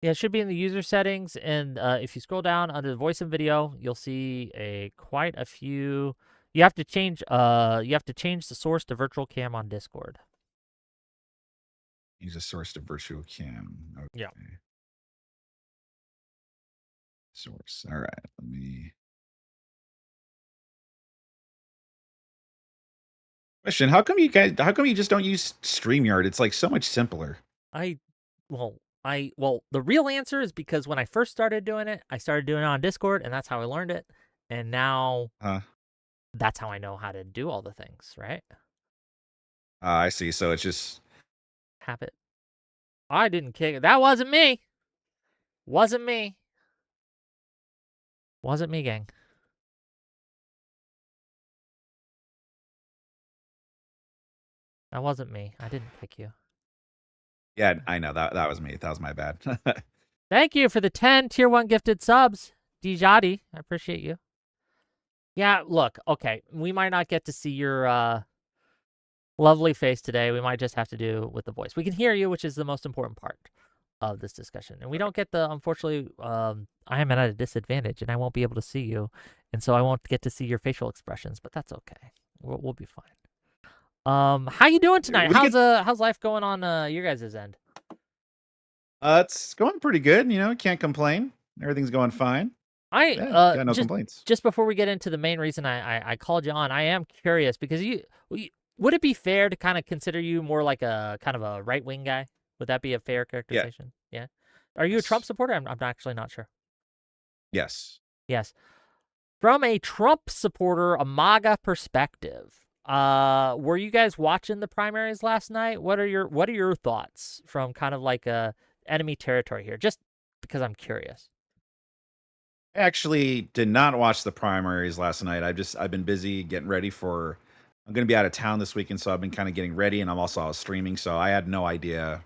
Yeah, it should be in the user settings, and if you scroll down under the voice and video, you'll see quite a few. You have to change the source to virtual cam on Discord. Use a source to virtual cam. Okay. Yeah. Source. All right. Let me. Question: How come you just don't use StreamYard? It's like so much simpler. Well, the real answer is because when I first started doing it, I started doing it on Discord, and that's how I learned it. And now that's how I know how to do all the things, right? I see. So it's just habit. I didn't kick it. That wasn't me. Wasn't me. Wasn't me, gang. That wasn't me. I didn't kick you. Yeah, I know that was me. That was my bad. Thank you for the 10 tier 1 gifted subs. Dijati, I appreciate you. Yeah, look, okay, we might not get to see your lovely face today. We might just have to do with the voice. We can hear you, which is the most important part of this discussion. And we don't get the, unfortunately, I am at a disadvantage, and I won't be able to see you, and so I won't get to see your facial expressions, but that's okay. We'll be fine. How you doing tonight? How's life going on your guys' end? It's going pretty good. You know, can't complain. Everything's going fine. Got no complaints. Just before we get into the main reason I called you on, I am curious because would it be fair to kind of consider you more like a kind of a right wing guy? Would that be a fair characterization? Yeah. Are you a Trump supporter? I'm actually not sure. Yes. Yes. From a Trump supporter, a MAGA perspective, were you guys watching the primaries last night? What are your thoughts from kind of like a enemy territory here? Just because I'm curious. I actually did not watch the primaries last night. I've been busy getting ready for. I'm going to be out of town this weekend, so I've been kind of getting ready, and I'm also streaming, so I had no idea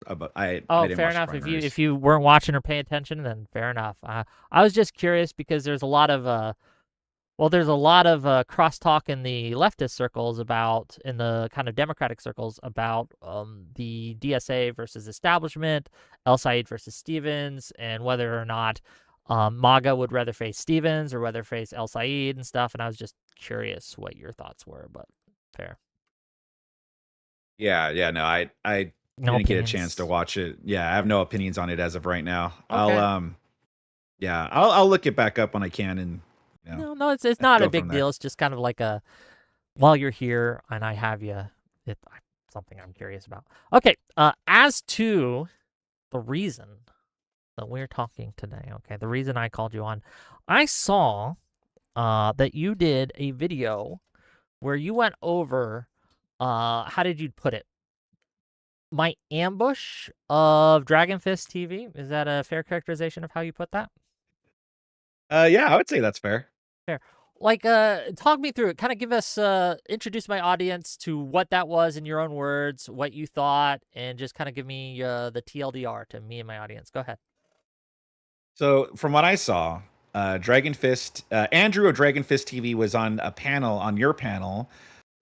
about. I didn't fair watch enough. The primaries. If you weren't watching or paying attention, then fair enough. I was just curious because there's a lot of crosstalk in the leftist circles in the kind of Democratic circles about the DSA versus establishment, El Said versus Stevens, and whether or not MAGA would rather face Stevens or whether face El Said and stuff. And I was just curious what your thoughts were, but fair. Yeah, no, I No didn't get a opinions. chance to watch it. Yeah, I have no opinions on it as of right now. Okay. I'll look it back up when I can, and you know, No, it's not go a big from there. deal. It's just kind of like while you're here and I have you, something I'm curious about. Okay, as to the reason that we're talking today, okay, the reason I called you on, I saw that you did a video where you went over, how did you put it? My ambush of Dragon Fist TV. Is that a fair characterization of how you put that? Yeah, I would say that's fair. Fair. Like, talk me through it. Kind of give us, introduce my audience to what that was in your own words, what you thought, and just kind of give me the TLDR to me and my audience. Go ahead. So from what I saw, Dragon Fist, Andrew of Dragon Fist TV was on a panel, on your panel,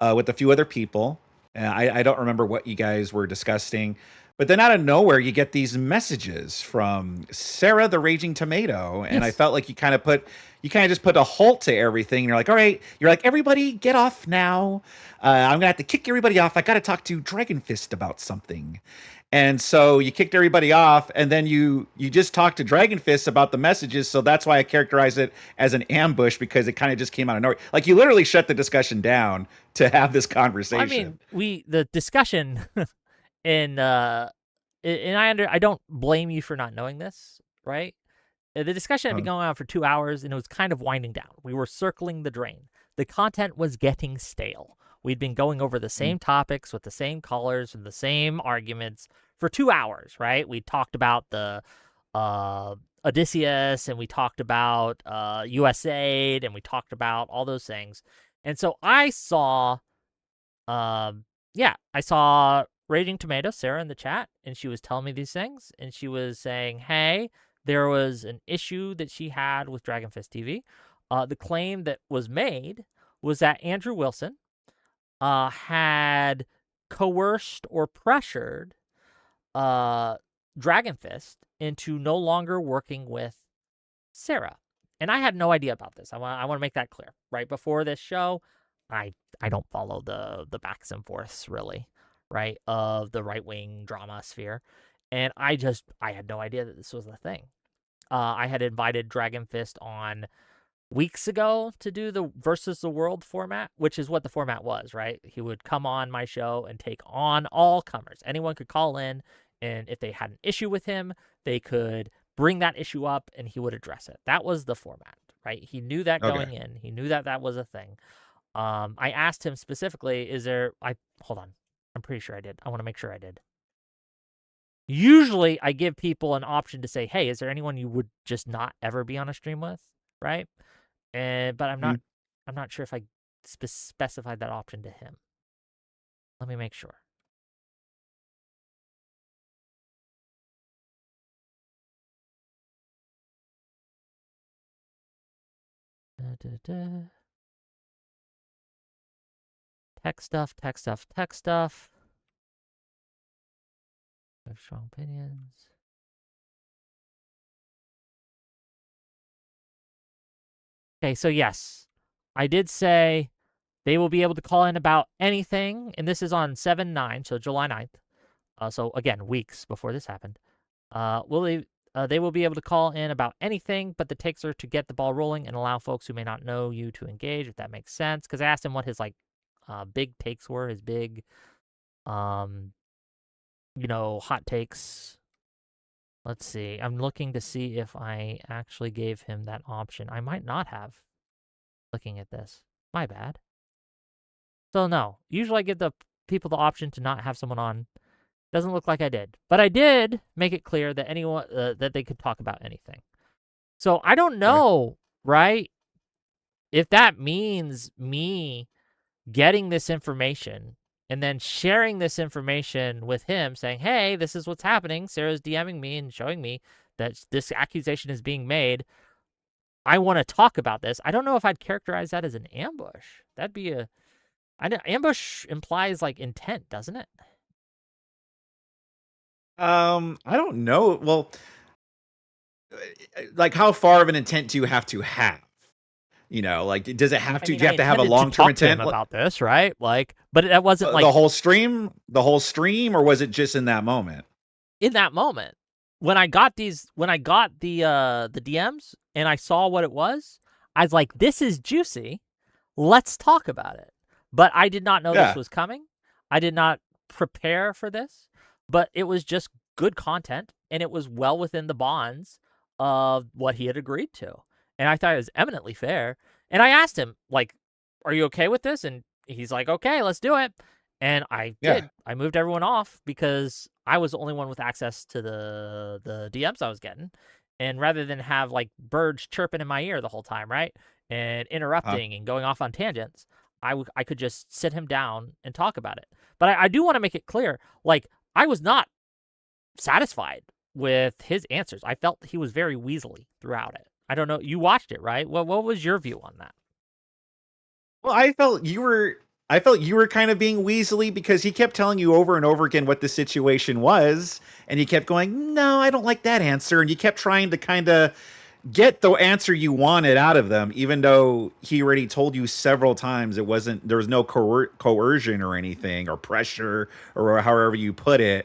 with a few other people. I don't remember what you guys were discussing, but then out of nowhere, you get these messages from Sarah the Raging Tomato, and I felt like you kind of just put a halt to everything. You're like, all right, everybody get off now. I'm gonna have to kick everybody off. I got to talk to Dragon Fist about something. And so you kicked everybody off, and then you just talked to Dragon Fist about the messages. So that's why I characterize it as an ambush, because it kind of just came out of nowhere. Like, you literally shut the discussion down to have this conversation. I mean, the discussion, and I don't blame you for not knowing this, right? The discussion had been going on for 2 hours, and it was kind of winding down. We were circling the drain. The content was getting stale. We'd been going over the same topics with the same callers and the same arguments for 2 hours, right? We talked about the Odysseus, and we talked about USAID, and we talked about all those things. And so I saw, I saw Raging Tomato, Sarah, in the chat, and she was telling me these things, and she was saying, hey, there was an issue that she had with Dragon Fist TV. The claim that was made was that Andrew Wilson had coerced or pressured Dragon Fist into no longer working with Sarah. And I had no idea about this. I want to make that clear. Right before this show, I don't follow the backs and forths, really, right, of the right-wing drama sphere. And I had no idea that this was a thing. I had invited Dragon Fist on weeks ago to do the Versus the World format, which is what the format was, right? He would come on my show and take on all comers. Anyone could call in, and if they had an issue with him, they could bring that issue up, and he would address it. That was the format, right? He knew that going in. He knew that that was a thing. I asked him specifically, hold on. I'm pretty sure I did. I want to make sure I did. Usually, I give people an option to say, hey, is there anyone you would just not ever be on a stream with, right? But I'm not sure if I specified that option to him. Let me make sure. Tech stuff. I have strong opinions. Okay, so yes, I did say they will be able to call in about anything, and this is on 7/9, so July 9th. So again, weeks before this happened. They will be able to call in about anything, but the takes are to get the ball rolling and allow folks who may not know you to engage, if that makes sense. Because I asked him what his big takes were, his big, hot takes. Let's see. I'm looking to see if I actually gave him that option. I might not have. Looking at this, my bad. So no, usually I give the people the option to not have someone on. Doesn't look like I did, but I did make it clear that anyone that they could talk about anything. So I don't know, right? If that means me getting this information and then sharing this information with him, saying, "Hey, this is what's happening. Sarah's DMing me and showing me that this accusation is being made. I want to talk about this." I don't know if I'd characterize that as an ambush. That'd be ambush implies intent, doesn't it? I don't know. Well, how far of an intent do you have to have? Does it have to? Do you have to have a long-term intent about this, right? But that wasn't the whole stream, or was it just in that moment? In that moment, when I got the DMs and I saw what it was, I was like, "This is juicy. Let's talk about it." But I did not know this was coming. I did not prepare for this. But it was just good content, and it was well within the bonds of what he had agreed to. And I thought it was eminently fair. And I asked him, "Are you okay with this?" And he's like, "Okay, let's do it." And I did. I moved everyone off because I was the only one with access to the DMs I was getting. And rather than have birds chirping in my ear the whole time, right? And interrupting and going off on tangents, I could just sit him down and talk about it. But I do want to make it clear, I was not satisfied with his answers. I felt he was very weaselly throughout it. I don't know. You watched it, right? What was your view on that? Well, I felt you were kind of being weaselly because he kept telling you over and over again what the situation was, and you kept going, "No, I don't like that answer," and you kept trying to kind of get the answer you wanted out of them, even though he already told you several times there was no coercion or anything or pressure or however you put it.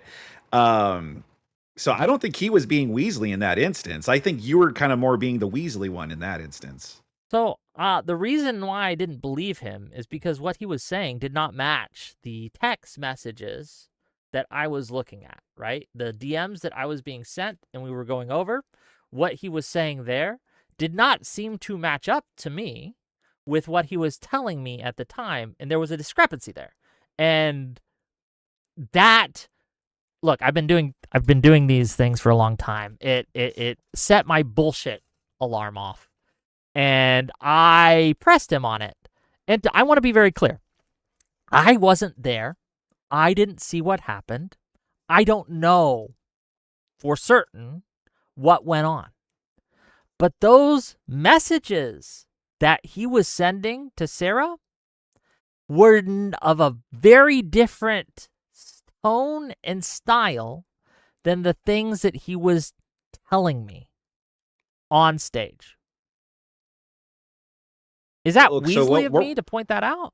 So I don't think he was being weaselly in that instance. I think you were kind of more being the weaselly one in that instance. So the reason why I didn't believe him is because what he was saying did not match the text messages that I was looking at, right? The DMs that I was being sent and we were going over, what he was saying there did not seem to match up to me with what he was telling me at the time. And there was a discrepancy there. And that, look, I've been doing these things for a long time. It set my bullshit alarm off. And I pressed him on it. And I want to be very clear. I wasn't there. I didn't see what happened. I don't know for certain what went on. But those messages that he was sending to Sarah were of a very different tone and style than the things that he was telling me on stage. Is that weaselly of me to point that out?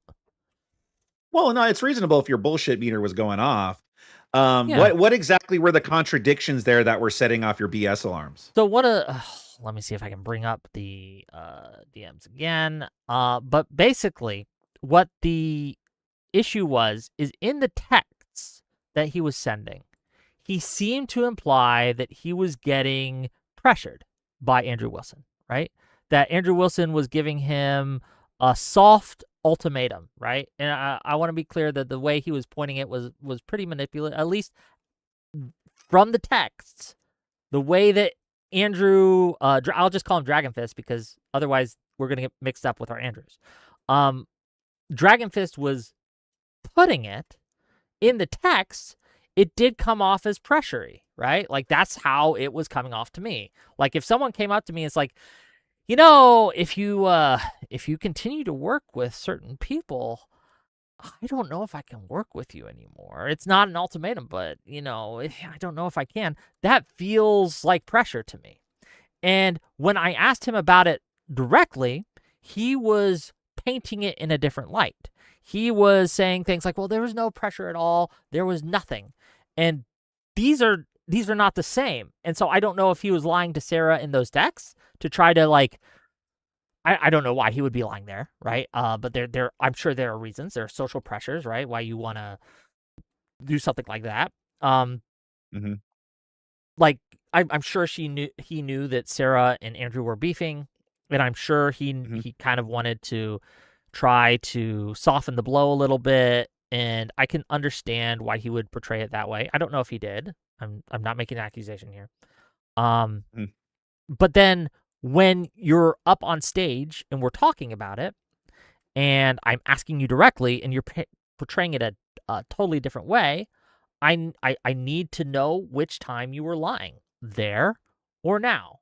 Well, no, it's reasonable if your bullshit meter was going off. What exactly were the contradictions there that were setting off your BS alarms? So let me see if I can bring up the DMs again. But basically, what the issue was is in the texts that he was sending, he seemed to imply that he was getting pressured by Andrew Wilson, right? That Andrew Wilson was giving him a soft ultimatum, right? And I want to be clear that the way he was pointing it was pretty manipulative, at least from the texts. The way that Andrew, I'll just call him Dragonfist because otherwise we're going to get mixed up with our Andrews. Dragonfist was putting it in the text. It did come off as pressury, right? That's how it was coming off to me. If someone came up to me, it's like, if you continue to work with certain people, I don't know if I can work with you anymore. It's not an ultimatum, but, I don't know if I can. That feels like pressure to me. And when I asked him about it directly, he was painting it in a different light. He was saying things like, well, there was no pressure at all. There was nothing. And these are not the same. And so I don't know if he was lying to Sarah in those texts to try to, like, I don't know why he would be lying there, right? But I'm sure there are reasons. There are social pressures, right? Why you want to do something like that. Like, I'm sure he knew that Sarah and Andrew were beefing, and I'm sure he kind of wanted to try to soften the blow a little bit, and I can understand why he would portray it that way. I don't know if he did. I'm not making an accusation here. But then when you're up on stage and we're talking about it, and I'm asking you directly, and you're portraying it a totally different way, I need to know which time you were lying, there or now.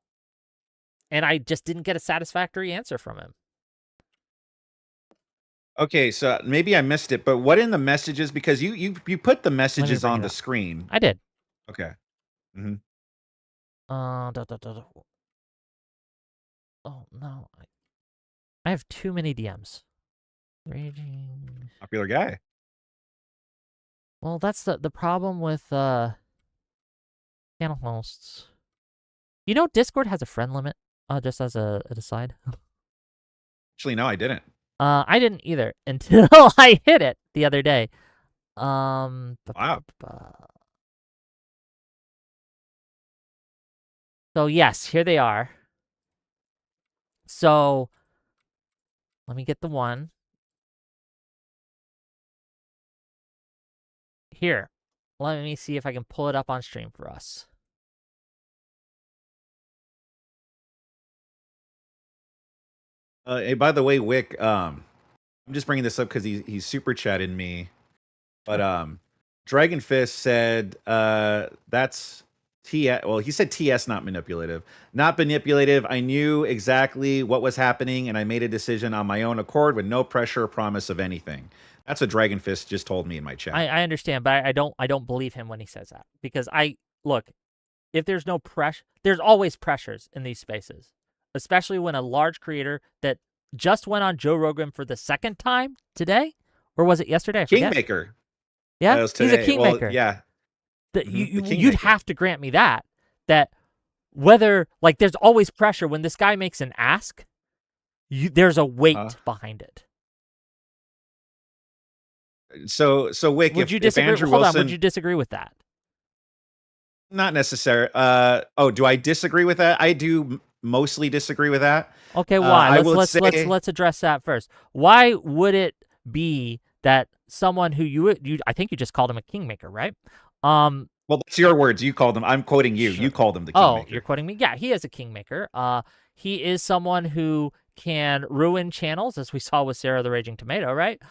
And I just didn't get a satisfactory answer from him. Okay, so maybe I missed it, but what in the messages? Because you put the messages on the screen. I did. Okay. Oh no, I have too many DMs. Raging. Popular guy. Well, that's the problem with channel hosts. Discord has a friend limit. Just as an aside. Actually, no, I didn't. I didn't either until I hit it the other day. Wow. So yes, here they are. So let me get the one. Here. Let me see if I can pull it up on stream for us. Hey, by the way, Wick, I'm just bringing this up because he's super chatted me. But Dragon Fist said that's TS. Well, he said TS, not manipulative. Not manipulative. I knew exactly what was happening, and I made a decision on my own accord with no pressure or promise of anything. That's what Dragon Fist just told me in my chat. I understand, but I don't believe him when he says that, because look, if there's no pressure, there's always pressures in these spaces, especially when a large creator that just went on Joe Rogan for the second time today, or was it yesterday? I forget. Kingmaker. Yeah, That was he's a today. kingmaker. Well, yeah. You'd have to grant me that whether, like, there's always pressure when this guy makes an ask, there's a weight behind it. So Wick, Would you disagree? Andrew Hold Wilson, on, would you disagree with that? Not necessary. Do I disagree with that? I do mostly disagree with that. Okay, why? Let's address that first. Why would it be that someone who you I think you just called him a kingmaker, right? Well, that's your words. You called him. I'm quoting you. Sure. You called him the kingmaker. Oh, you're quoting me? Yeah, he is a kingmaker. He is someone who can ruin channels, as we saw with Sarah the Raging Tomato, right?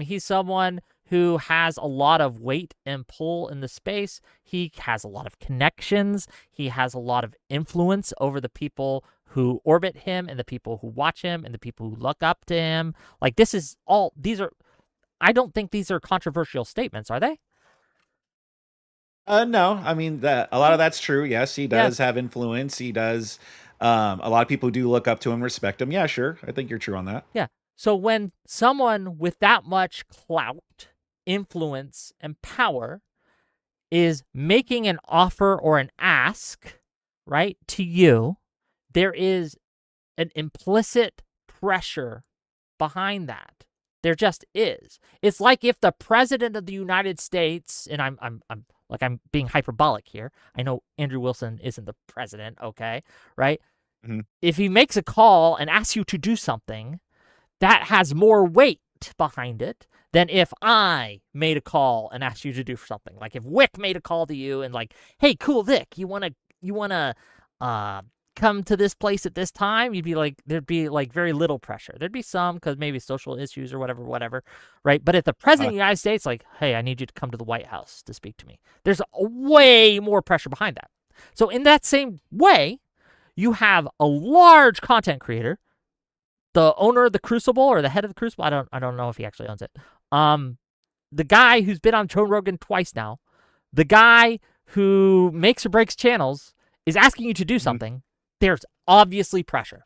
He's someone who has a lot of weight and pull in the space. He has a lot of connections. He has a lot of influence over the people who orbit him and the people who watch him and the people who look up to him. Like, I don't think these are controversial statements, are they? No, I mean, a lot of that's true. Yes, he does have influence. He does. A lot of people do look up to him, respect him. Yeah, sure. I think you're true on that. Yeah. So when someone with that much clout, influence, and power is making an offer or an ask, right, to you, there is an implicit pressure behind that. There just is. It's like if the president of the United States, and I'm being hyperbolic here. I know Andrew Wilson isn't the president, okay, right? Mm-hmm. If he makes a call and asks you to do something, that has more weight behind it than if I made a call and asked you to do something. Like if Wick made a call to you and like, hey, cool Vic, you wanna come to this place at this time? You'd be like, there'd be like very little pressure. There'd be some because maybe social issues or whatever, right? But if the president of the United States, like, hey, I need you to come to the White House to speak to me, there's way more pressure behind that. So in that same way, you have a large content creator, the owner of the Crucible or the head of the Crucible. I don't know if he actually owns it. The guy who's been on Joe Rogan twice now, the guy who makes or breaks channels is asking you to do something. There's obviously pressure.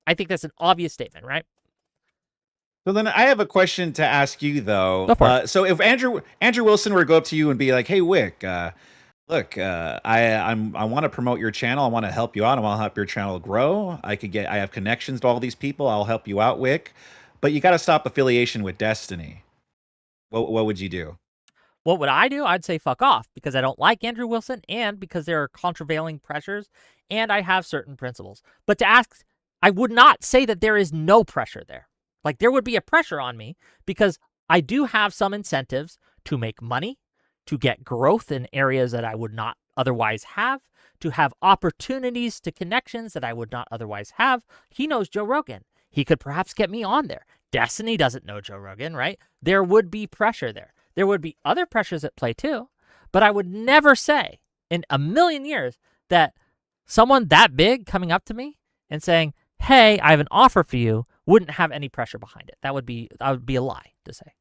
I think that's an obvious statement, right? So then I have a question to ask you, though. Go for it. So if Andrew Wilson were to go up to you and be like, "Hey, Wick, look, I want to promote your channel. I want to help you out. I want to help your channel grow. I have connections to all these people. I'll help you out, Wick. But you got to stop affiliation with Destiny." What would you do? What would I do? I'd say fuck off because I don't like Andrew Wilson and because there are contravailing pressures and I have certain principles. But to ask, I would not say that there is no pressure there. Like there would be a pressure on me because I do have some incentives to make money, to get growth in areas that I would not otherwise have, to have opportunities to connections that I would not otherwise have. He knows Joe Rogan. He could perhaps get me on there. Destiny doesn't know Joe Rogan, right? There would be pressure there. There would be other pressures at play too, but I would never say in a million years that someone that big coming up to me and saying, "Hey, I have an offer for you," wouldn't have any pressure behind it. That would be a lie to say.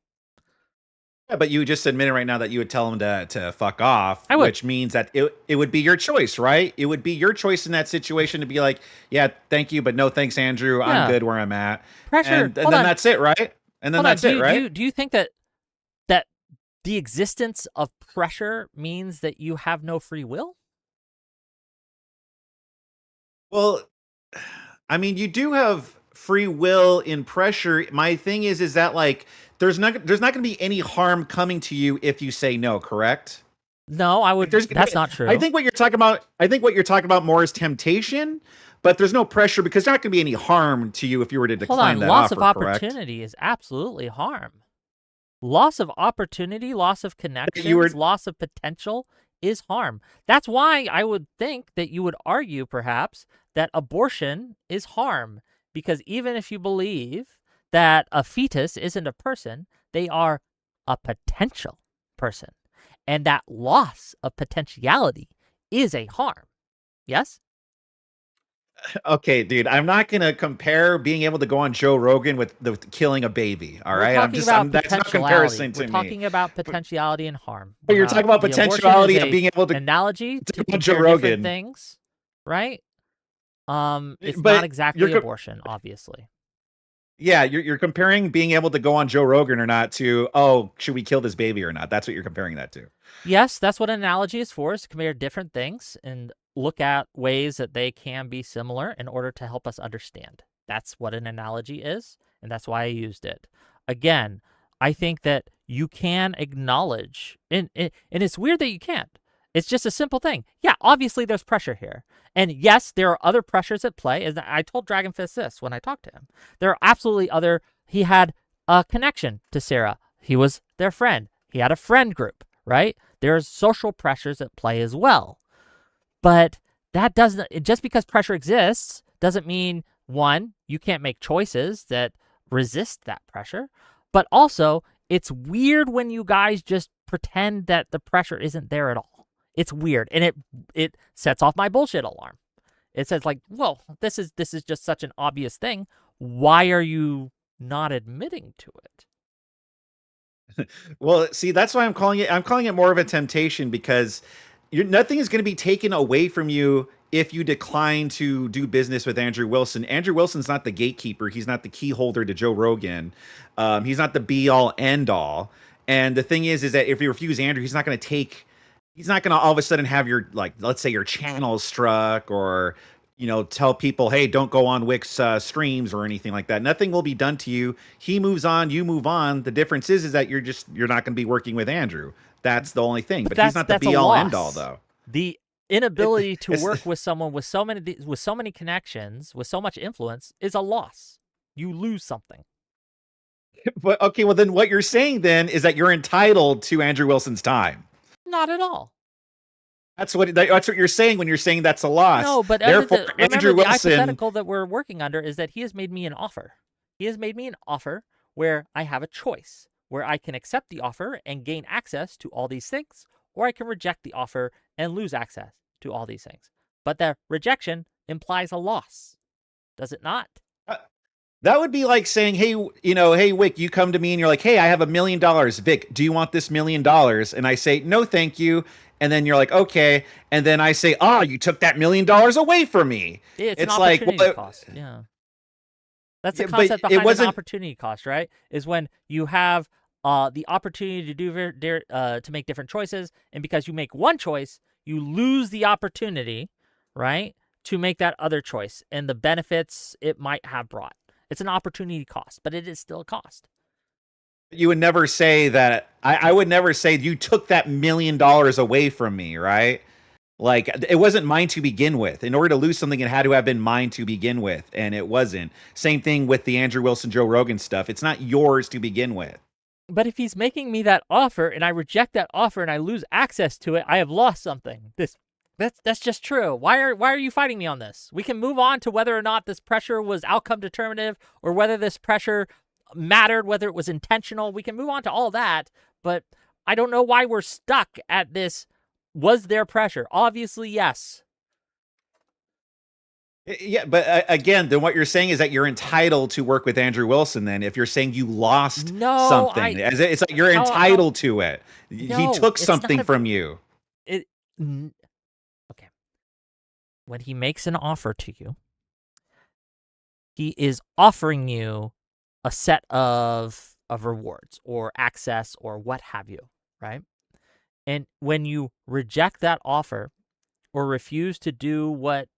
Yeah, but you just admitted right now that you would tell him to fuck off, I would. which means that it would be your choice, right? It would be your choice in that situation to be like, "Yeah, thank you, but no thanks, Andrew. Yeah. I'm good where I'm at." Pressure. And then that's it, right? And then that's it, right? Do you think that the existence of pressure means that you have no free will? Well, I mean, you do have free will in pressure. My thing is that like there's not going to be any harm coming to you if you say no, correct? No, I would. That's not true. I think what you're talking about more is temptation, but there's no pressure because there's not going to be any harm to you if you were to decline that loss offer, of correct? opportunity is absolutely harm. Loss of opportunity, loss of connections, loss of potential is harm. That's why I would think that you would argue, perhaps, that abortion is harm. Because even if you believe that a fetus isn't a person, they are a potential person. And that loss of potentiality is a harm. Yes? Okay, dude, I'm not going to compare being able to go on Joe Rogan with killing a baby, all right? That's not comparison to me. We're talking about potentiality and harm. But you're talking about potentiality of being able to analogy to go on Joe compare Rogan. different things, right? It's But not exactly abortion, obviously. Yeah, you're comparing being able to go on Joe Rogan or not to, oh, should we kill this baby or not? That's what you're comparing that to. Yes, that's what an analogy is for, is to compare different things and look at ways that they can be similar in order to help us understand. That's what an analogy is, and that's why I used it. Again, I think that you can acknowledge, and it's weird that you can't. It's just a simple thing. Yeah, obviously there's pressure here. And yes, there are other pressures at play. As I told Dragonfist this when I talked to him. There are absolutely other. He had a connection to Sarah. He was their friend. He had a friend group, right? There's social pressures at play as well. But that doesn't, just because pressure exists doesn't mean, one, you can't make choices that resist that pressure. But also, it's weird when you guys just pretend that the pressure isn't there at all. It's weird, and it sets off my bullshit alarm. It says like, well, this is just such an obvious thing. Why are you not admitting to it? Well, see, that's why I'm calling it more of a temptation, because nothing is going to be taken away from you if you decline to do business with Andrew Wilson. Andrew Wilson's not the gatekeeper. He's not the key holder to Joe Rogan. He's not the be all end all. And the thing is that if you refuse Andrew, he's not going to all of a sudden have your, like, let's say your channel struck, or, you know, tell people, hey, don't go on Wick's streams or anything like that. Nothing will be done to you. He moves on, you move on. The difference is that you're not going to be working with Andrew. That's the only thing. But he's not the be all end all, though. The inability to work with someone with so many connections, with so much influence, is a loss. You lose something. But okay, well then what you're saying then is that you're entitled to Andrew Wilson's time. Not at all. That's what you're saying when you're saying that's a loss. No, but therefore, Andrew Wilson, the hypothetical that we're working under is that he has made me an offer. He has made me an offer where I have a choice, where I can accept the offer and gain access to all these things, or I can reject the offer and lose access to all these things. But the rejection implies a loss, does it not? That would be like saying, hey, hey, Wick, you come to me and you're like, hey, I have $1 million. Vic, do you want this $1 million? And I say, no, thank you. And then you're like, okay. And then I say, you took that $1 million away from me. It's an opportunity cost. Yeah. That's the concept behind an opportunity cost, right? Is when you have the opportunity to make different choices. And because you make one choice, you lose the opportunity, right, to make that other choice and the benefits it might have brought. It's an opportunity cost, but it is still a cost. You would never say that. I would never say you took that $1 million away from me, right? Like, it wasn't mine to begin with. In order to lose something, it had to have been mine to begin with, and it wasn't. Same thing with the Andrew Wilson, Joe Rogan stuff. It's not yours to begin with. But if he's making me that offer and I reject that offer and I lose access to it, I have lost something. That's just true. Why are you fighting me on this? We can move on to whether or not this pressure was outcome determinative or whether this pressure mattered, whether it was intentional. We can move on to all that, but I don't know why we're stuck at this. Was there pressure? Obviously, yes. Yeah, but again, then what you're saying is that you're entitled to work with Andrew Wilson. Then, if you're saying you lost something, it's like you're entitled to it. He took something from you. Okay. When he makes an offer to you, he is offering you a set of rewards or access or what have you, right? And when you reject that offer or refuse to do what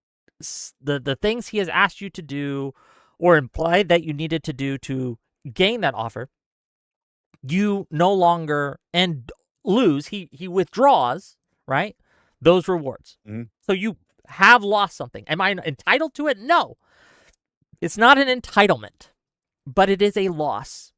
the things he has asked you to do or implied that you needed to do to gain that offer, you no longer and lose. He withdraws, right? Those rewards. Mm-hmm. So you have lost something. Am I entitled to it? No. It's not an entitlement, but it is a loss.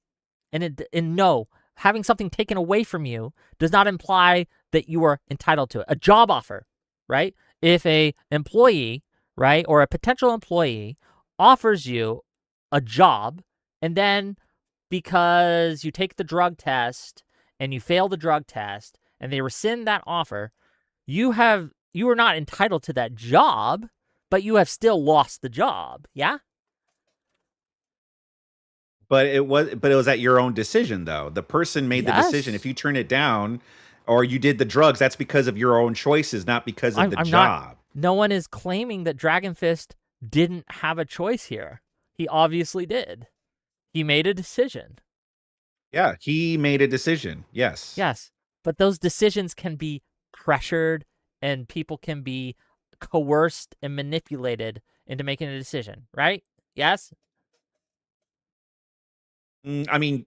And no, having something taken away from you does not imply that you are entitled to it. A job offer, right? If a employee, right, or a potential employee offers you a job, and then because you take the drug test and you fail the drug test and they rescind that offer, you are not entitled to that job, but you have still lost the job. Yeah? But it was at your own decision, though. The person made the decision. If you turn it down or you did the drugs, that's because of your own choices, not because of the job. No one is claiming that Dragon Fist didn't have a choice here. He obviously did. He made a decision. Yeah, he made a decision. Yes. Yes, but those decisions can be pressured and people can be coerced and manipulated into making a decision, right? Yes? I mean,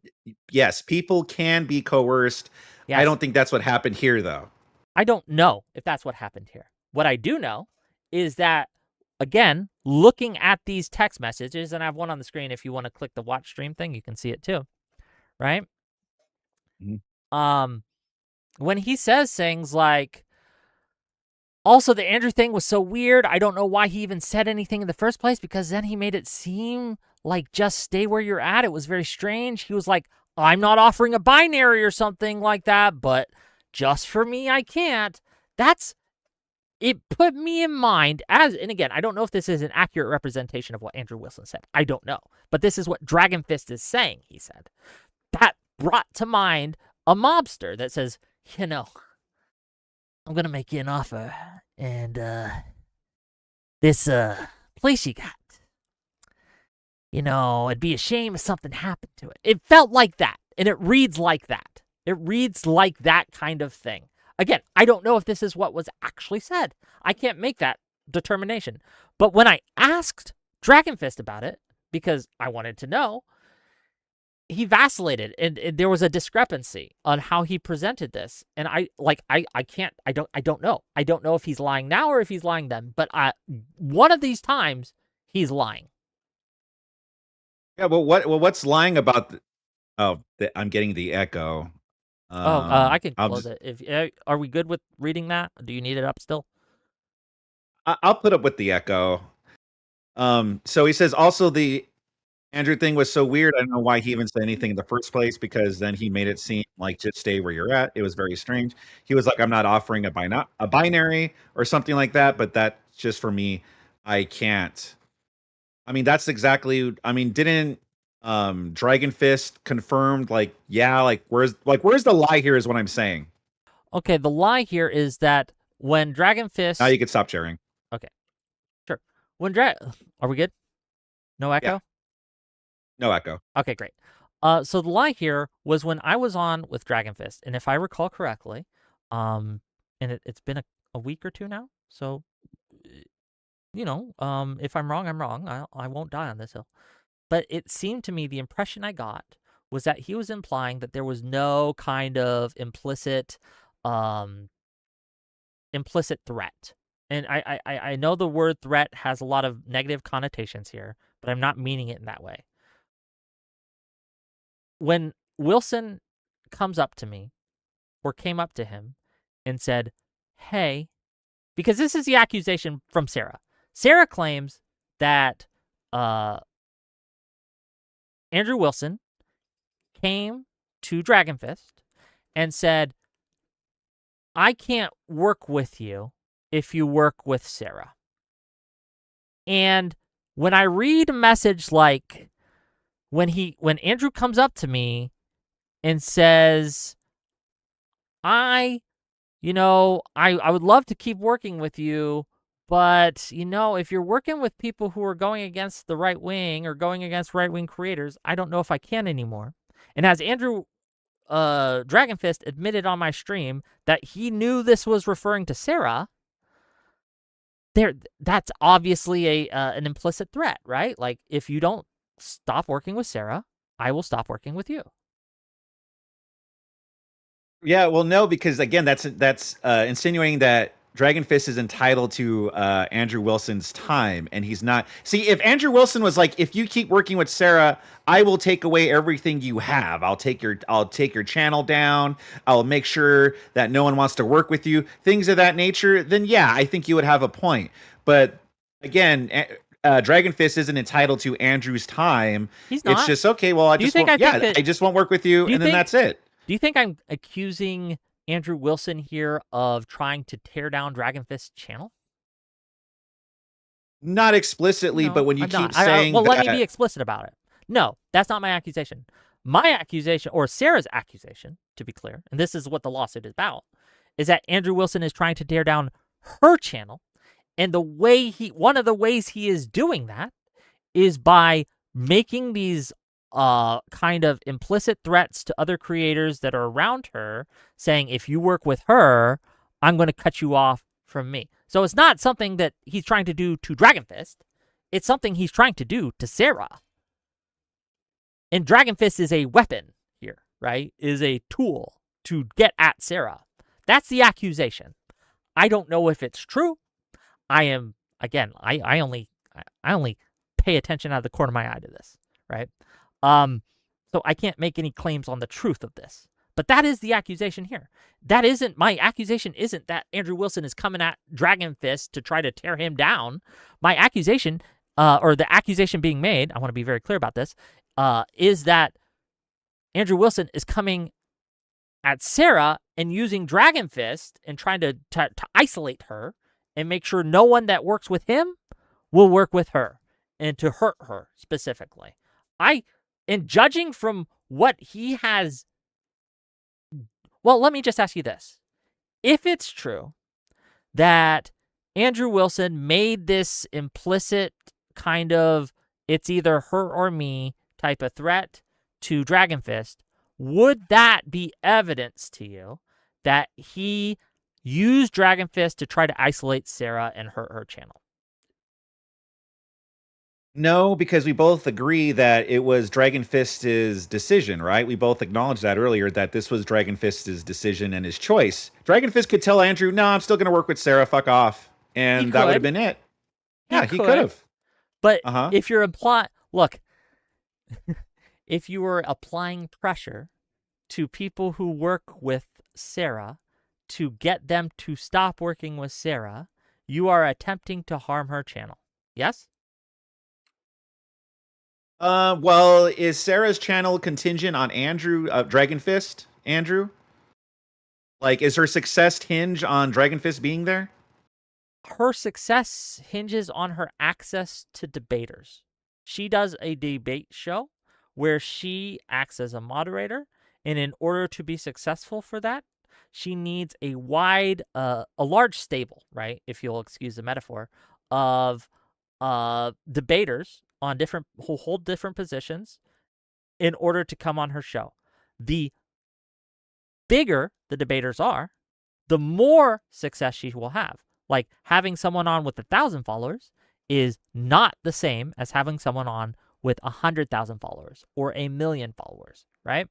yes, people can be coerced. Yes. I don't think that's what happened here, though. I don't know if that's what happened here. What I do know is that, again, looking at these text messages, and I have one on the screen. If you want to click the watch stream thing, you can see it too, right? Mm-hmm. When he says things like, also, the Andrew thing was so weird. I don't know why he even said anything in the first place, because then he made it seem like just stay where you're at. It was very strange. He was like, I'm not offering a binary or something like that, but just for me, I can't. It put me in mind and again, I don't know if this is an accurate representation of what Andrew Wilson said. I don't know. But this is what Dragon Fist is saying, he said. That brought to mind a mobster that says, I'm going to make you an offer, and this place you got, it'd be a shame if something happened to it. It felt like that, and it reads like that. It reads like that kind of thing. Again, I don't know if this is what was actually said. I can't make that determination. But when I asked Dragon Fist about it, because I wanted to know, he vacillated, and there was a discrepancy on how he presented this. And I don't know. I don't know if he's lying now or if he's lying then. But one of these times, he's lying. Yeah, but what's lying about? I'm getting the echo. I can close it. Are we good with reading that? Do you need it up still? I'll put up with the echo. So he says also the Andrew thing was so weird. I don't know why he even said anything in the first place, because then he made it seem like just stay where you're at. It was very strange. He was like, I'm not offering a binary or something like that, but that's just for me. I can't. I mean, that's exactly. I mean, didn't Dragon Fist confirmed? Like, yeah, where's the lie here? Is what I'm saying. Okay, the lie here is that when Dragon Fist. Now you can stop sharing. Okay, sure. Are we good? No echo. Yeah. No echo. Okay, great. So the lie here was when I was on with Dragon Fist, and if I recall correctly, and it's been a week or two now, so if I'm wrong, I'm wrong. I won't die on this hill. But it seemed to me the impression I got was that he was implying that there was no kind of implicit threat. And I know the word threat has a lot of negative connotations here, but I'm not meaning it in that way. When Wilson comes up to me or came up to him and said, hey, because this is the accusation from Sarah. Sarah claims that Andrew Wilson came to Dragon Fist and said, I can't work with you if you work with Sarah. And when I read a message like when Andrew comes up to me and says, I would love to keep working with you, but, if you're working with people who are going against the right wing or going against right-wing creators, I don't know if I can anymore. And as Andrew Dragon Fist admitted on my stream that he knew this was referring to Sarah, that's obviously an implicit threat, right? Like, if you don't stop working with Sarah, I will stop working with you. Yeah, well, no, because again, that's insinuating that Dragon Fist is entitled to Andrew Wilson's time, and he's not. See, if Andrew Wilson was like, if you keep working with Sarah, I will take away everything you have. I'll take your channel down. I'll make sure that no one wants to work with you. Things of that nature. Then yeah, I think you would have a point. But again, Dragon Fist isn't entitled to Andrew's time. He's not. It's just okay. Well, I just won't work with you, and then that's it. Do you think I'm accusing Andrew Wilson here of trying to tear down Dragon Fist's channel? Not explicitly, but when you keep saying let me be explicit about it. No, that's not my accusation. My accusation, or Sarah's accusation, to be clear, and this is what the lawsuit is about, is that Andrew Wilson is trying to tear down her channel, and one of the ways he is doing that is by making these kind of implicit threats to other creators that are around her, saying, if you work with her, I'm going to cut you off from me. So it's not something that he's trying to do to Dragon Fist. It's something he's trying to do to Sarah. And Dragon Fist is a weapon here, right? Is a tool to get at Sarah. That's the accusation. I don't know if it's true. I only pay attention out of the corner of my eye to this, right? So I can't make any claims on the truth of this. But that is the accusation here. My accusation isn't that Andrew Wilson is coming at Dragon Fist to try to tear him down. My accusation, or the accusation being made, I want to be very clear about this, is that Andrew Wilson is coming at Sarah and using Dragon Fist and trying to isolate her and make sure no one that works with him will work with her and to hurt her specifically. And judging from what he has... Well, let me just ask you this. If it's true that Andrew Wilson made this implicit kind of it's either her or me type of threat to Dragon Fist, would that be evidence to you that he used Dragon Fist to try to isolate Sarah and hurt her channel? No, because we both agree that it was Dragon Fist's decision, right? We both acknowledged that earlier, that this was Dragon Fist's decision and his choice. Dragon Fist could tell Andrew, no, I'm still going to work with Sarah, fuck off. And that would have been it. Yeah, he could have. But if you're if you were applying pressure to people who work with Sarah to get them to stop working with Sarah, you are attempting to harm her channel. Yes? Well, is Sarah's channel contingent on Andrew, Dragon Fist, Andrew? Like, is her success hinge on Dragon Fist being there? her success hinges on her access to debaters. She does a debate show where she acts as a moderator, and in order to be successful for that, she needs a large stable, right? If you'll excuse the metaphor, of debaters on who hold different positions in order to come on her show. The bigger the debaters are, the more success she will have. Like, having someone on with 1,000 followers is not the same as having someone on with 100,000 followers or 1,000,000 followers, right?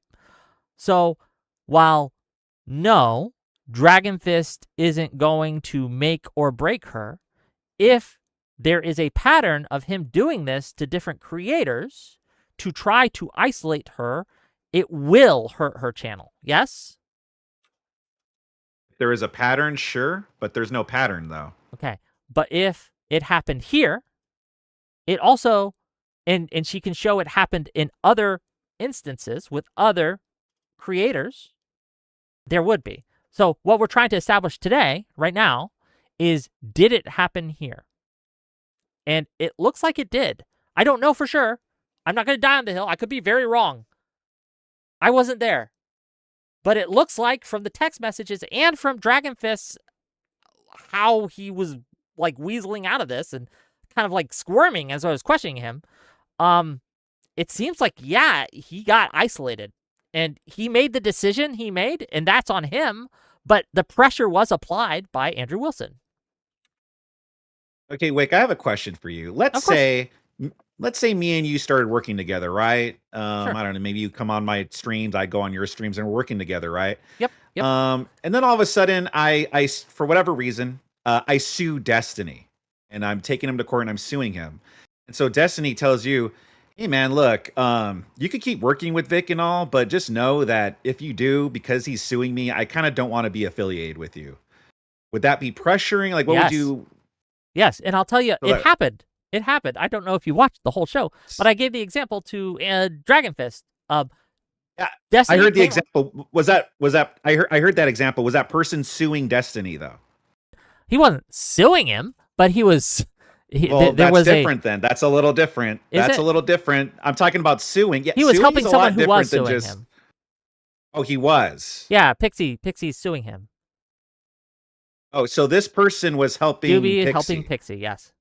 So while no, Dragonfist isn't going to make or break her, if there is a pattern of him doing this to different creators to try to isolate her, it will hurt her channel. Yes? There is a pattern, sure, but there's no pattern though. Okay. But if it happened here, it also, and she can show it happened in other instances with other creators, there would be. So what we're trying to establish today, right now, is, did it happen here? And it looks like it did. I don't know for sure. I'm not going to die on the hill. I could be very wrong. I wasn't there. But it looks like from the text messages and from Dragonfist, how he was like weaseling out of this and kind of like squirming as I was questioning him. It seems like, yeah, he got isolated and he made the decision he made, and that's on him. But the pressure was applied by Andrew Wilson. Okay, Wick, I have a question for you. Let's say me and you started working together, right? Sure. I don't know, maybe you come on my streams, I go on your streams, and we're working together, right? Yep. And then all of a sudden, I for whatever reason, I sue Destiny, and I'm taking him to court and I'm suing him. And so Destiny tells you, hey man, look, you could keep working with Vic and all, but just know that if you do, because he's suing me, I kind of don't want to be affiliated with you. Would that be pressuring? Like, what would you? Yes, and I'll tell you, So it happened. It happened. I don't know if you watched the whole show, but I gave the example to Dragonfist. Destiny I heard the came- example. Was that? I heard that example. Was that person suing Destiny though? He wasn't suing him, but he was. Well, there that's was different then. That's a little different. Is That's it? a little different. I'm talking about suing. Yeah, He was suing helping is a someone lot who was different than suing just. him. Oh, he was. Yeah, Pixie's suing him. Oh, so this person was helping Doobie is Pixie. helping Pixie, yes.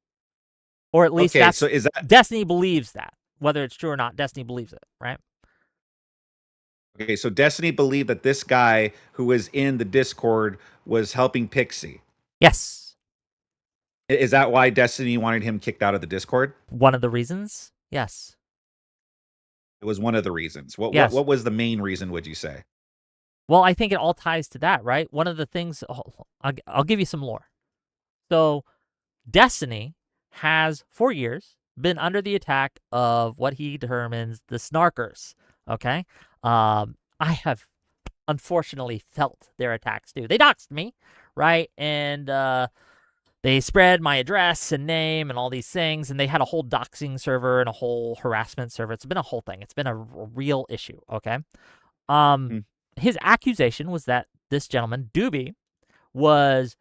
Or at least Okay, that's so is that- Destiny believes that. Whether it's true or not, Destiny believes it, right? Okay, so Destiny believed that this guy who was in the Discord was helping Pixie. Yes. Is that why Destiny wanted him kicked out of the Discord? One of the reasons? Yes. It was one of the reasons. Yes. What was the main reason, would you say? Well, I think it all ties to that, right? One of the things, I'll give you some lore. So, Destiny has, for years, been under the attack of what he determines the snarkers, okay? I have unfortunately felt their attacks too. They doxed me, right? And they spread my address and name and all these things, and they had a whole doxing server and a whole harassment server. It's been a whole thing. It's been a real issue, okay? His accusation was that this gentleman, Doobie, was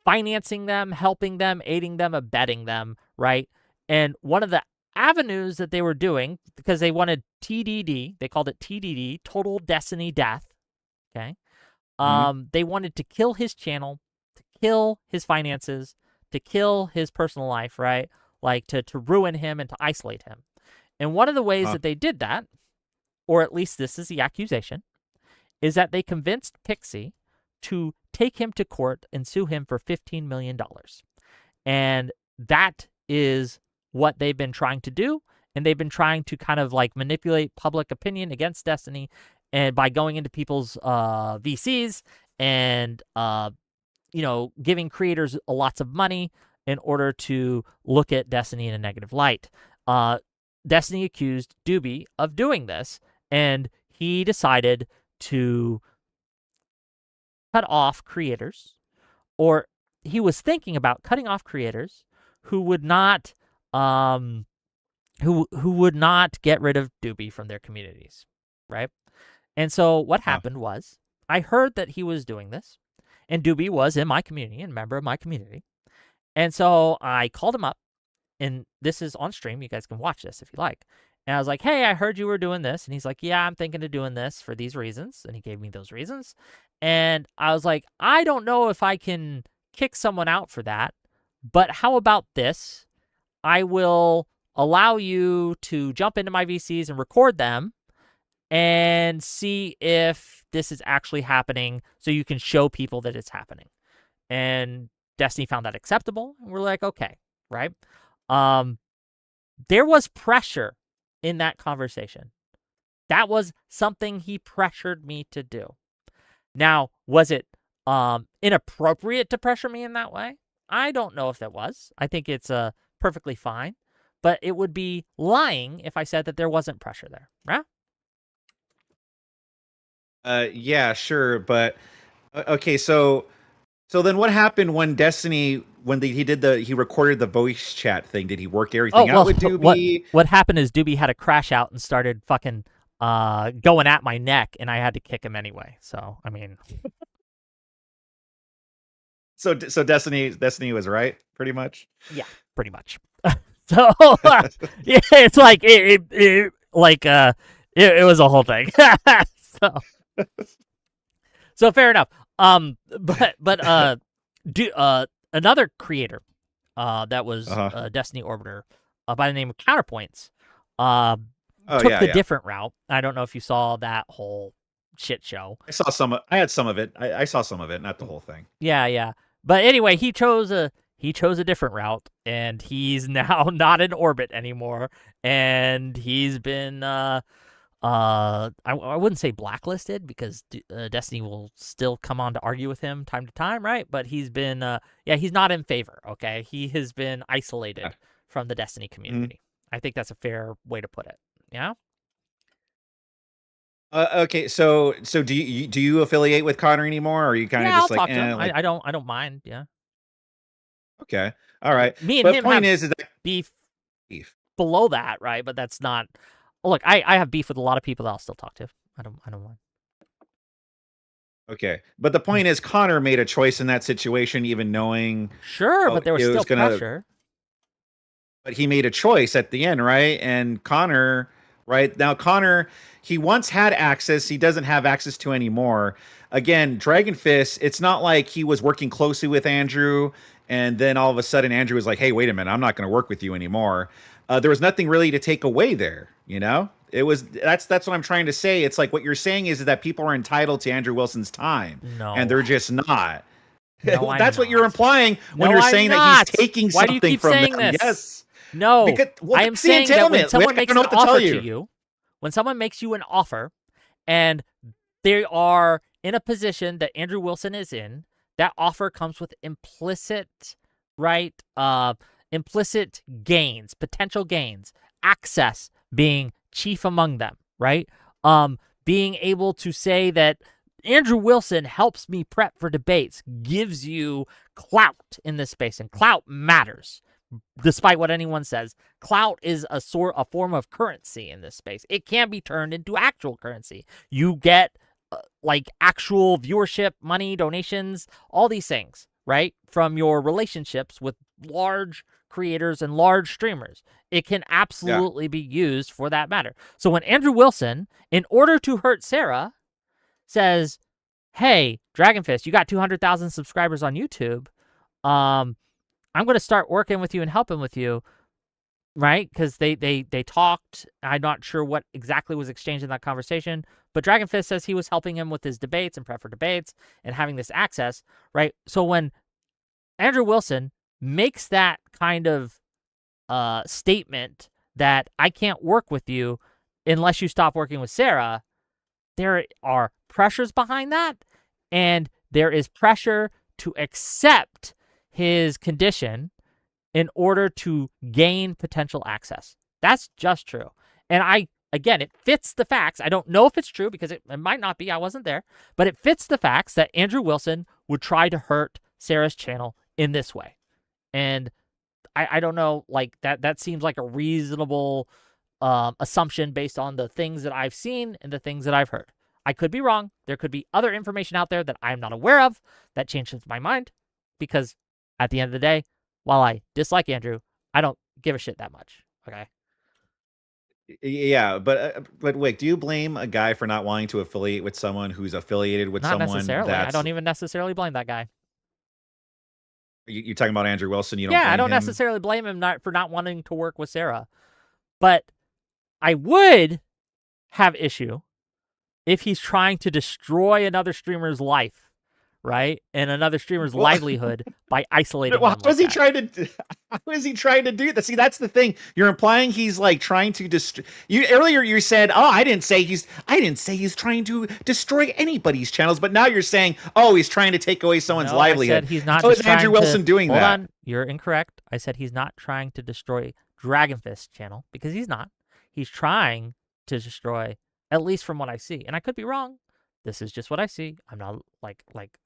financing them, helping them, aiding them, abetting them, right? And one of the avenues that they were doing, because they wanted TDD, they called it TDD, Total Destiny Death, okay? They wanted to kill his channel, to kill his finances, to kill his personal life, right? Like to ruin him and to isolate him. And one of the ways that they did that, or at least this is the accusation, is that they convinced Pixie to take him to court and sue him for $15 million. And that is what they've been trying to do. And they've been trying to kind of like manipulate public opinion against Destiny, and by going into people's VCs and, giving creators lots of money in order to look at Destiny in a negative light. Destiny accused Doobie of doing this, and he decided to cut off creators, or he was thinking about cutting off creators who would not who would not get rid of Doobie from their communities, right? And so what happened was, I heard that he was doing this, And Doobie was in my community and a member of my community. And so I called him up, and this is on stream. You guys can watch this if you like. And I was like, hey, I heard you were doing this. And he's like, yeah, I'm thinking of doing this for these reasons. And he gave me those reasons. And I was like, I don't know if I can kick someone out for that, but how about this? I will allow you to jump into my VCs and record them and see if this is actually happening so you can show people that it's happening. And Destiny found that acceptable. And we're like, okay, right? There was pressure in that conversation. That was something he pressured me to do. Now, was it inappropriate to pressure me in that way? I don't know if that was. I think it's perfectly fine. But it would be lying if I said that there wasn't pressure there, right? Yeah, sure, but okay. So then, what happened when Destiny, he recorded the voice chat thing? Did he work everything out with Doobie? What happened is Doobie had a crash out and started fucking going at my neck, and I had to kick him anyway. So I mean, so Destiny was right, pretty much. Yeah, pretty much. So yeah, it's like it was a whole thing. So fair enough. But another creator that was a Destiny Orbiter by the name of Counterpoints took the different route. I don't know if you saw that whole shit show. I saw some. I had some of it. I saw some of it, not the whole thing. Yeah. But anyway, he chose a different route, and he's now not in orbit anymore. And he's been I wouldn't say blacklisted, because Destiny will still come on to argue with him time to time, right? But he's been he's not in favor. Okay, he has been isolated from the Destiny community. I think that's a fair way to put it. Yeah. Okay, so do you affiliate with Connor anymore, or are you kind of just I'll like, talk to him. like... I don't mind. Yeah. Okay. All right. Me and but him point have is that beef below that, right? But that's not. Look, I have beef with a lot of people that I'll still talk to. I don't mind. Okay, but the point is, Connor made a choice in that situation, even knowing. Sure, but there was still pressure. But he made a choice at the end, right? And Connor, right now, he once had access. He doesn't have access to anymore. Again, Dragon Fist. It's not like he was working closely with Andrew, and then all of a sudden Andrew was like, "Hey, wait a minute, I'm not going to work with you anymore." There was nothing really to take away there. You know, that's what I'm trying to say. It's like what you're saying is that people are entitled to Andrew Wilson's time, and they're just not. No, that's what you're implying when you're saying that he's taking something from them. This? Yes. No, because, I am saying that when someone makes an offer to you, when someone makes you an offer, and they are in a position that Andrew Wilson is in, that offer comes with implicit, right? Implicit gains, potential gains, access being chief among them, right? Being able to say that Andrew Wilson helps me prep for debates gives you clout in this space, and clout matters. Despite what anyone says, clout is a form of currency in this space. It can be turned into actual currency. You get like actual viewership, money, donations, all these things, right? From your relationships with large creators and large streamers. It can absolutely be used for that matter. So when Andrew Wilson, in order to hurt Sarah, says, "Hey, Dragonfist, you got 200,000 subscribers on YouTube. I'm going to start working with you and helping with you," right? Because they talked. I'm not sure what exactly was exchanged in that conversation, but Dragonfist says he was helping him with his debates and prep for debates and having this access, right? So when Andrew Wilson makes that kind of statement that I can't work with you unless you stop working with Sarah, there are pressures behind that, and there is pressure to accept his condition in order to gain potential access. That's just true. And again, it fits the facts. I don't know if it's true because it might not be. I wasn't there. But it fits the facts that Andrew Wilson would try to hurt Sarah's channel in this way. And I don't know, like that seems like a reasonable assumption based on the things that I've seen and the things that I've heard. I could be wrong. There could be other information out there that I'm not aware of that changes my mind, because at the end of the day, while I dislike Andrew, I don't give a shit that much. Okay. Yeah, but Wick, do you blame a guy for not wanting to affiliate with someone who's affiliated with Not someone necessarily. I that's don't even necessarily blame that guy. you're talking about Andrew Wilson? You don't Yeah, I blame don't him? necessarily blame him for not wanting to work with Sarah. But I would have issue if he's trying to destroy another streamer's life, right? And another streamer's livelihood by isolating Well, them. how is he trying to? How is he trying to do that? See, that's the thing. You're implying he's like trying to destroy. You earlier you said, "Oh, I didn't say he's trying to destroy anybody's channels," but now you're saying, "Oh, he's trying to take away someone's No, livelihood." I said he's not. How just is Andrew trying to- Wilson doing Hold that? on, you're incorrect. I said he's not trying to destroy Dragonfist channel, because he's not. He's trying to destroy, at least from what I see, and I could be wrong. This is just what I see. I'm not like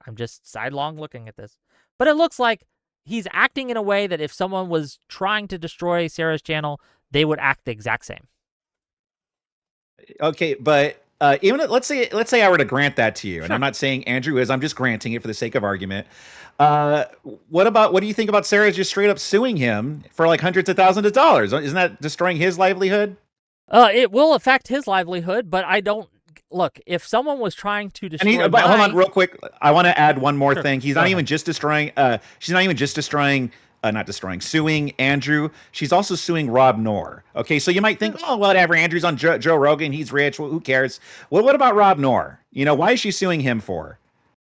I'm just sidelong looking at this, but it looks like he's acting in a way that if someone was trying to destroy Sarah's channel, they would act the exact same. Okay, but even let's say I were to grant that to you, and I'm not saying Andrew is. I'm just granting it for the sake of argument. What do you think about Sarah just straight up suing him for like hundreds of thousands of dollars? Isn't that destroying his livelihood? It will affect his livelihood, but I don't look. If someone was trying to destroy, But hold on, real quick. I want to add one more Sure, thing. He's go not ahead. even just destroying. She's not even just destroying. Not destroying. Suing Andrew. She's also suing Rob Noor. Okay, so you might think, oh, whatever. Andrew's on Joe Rogan. He's rich. Well, who cares? Well, what about Rob Noor? Why is she suing him for?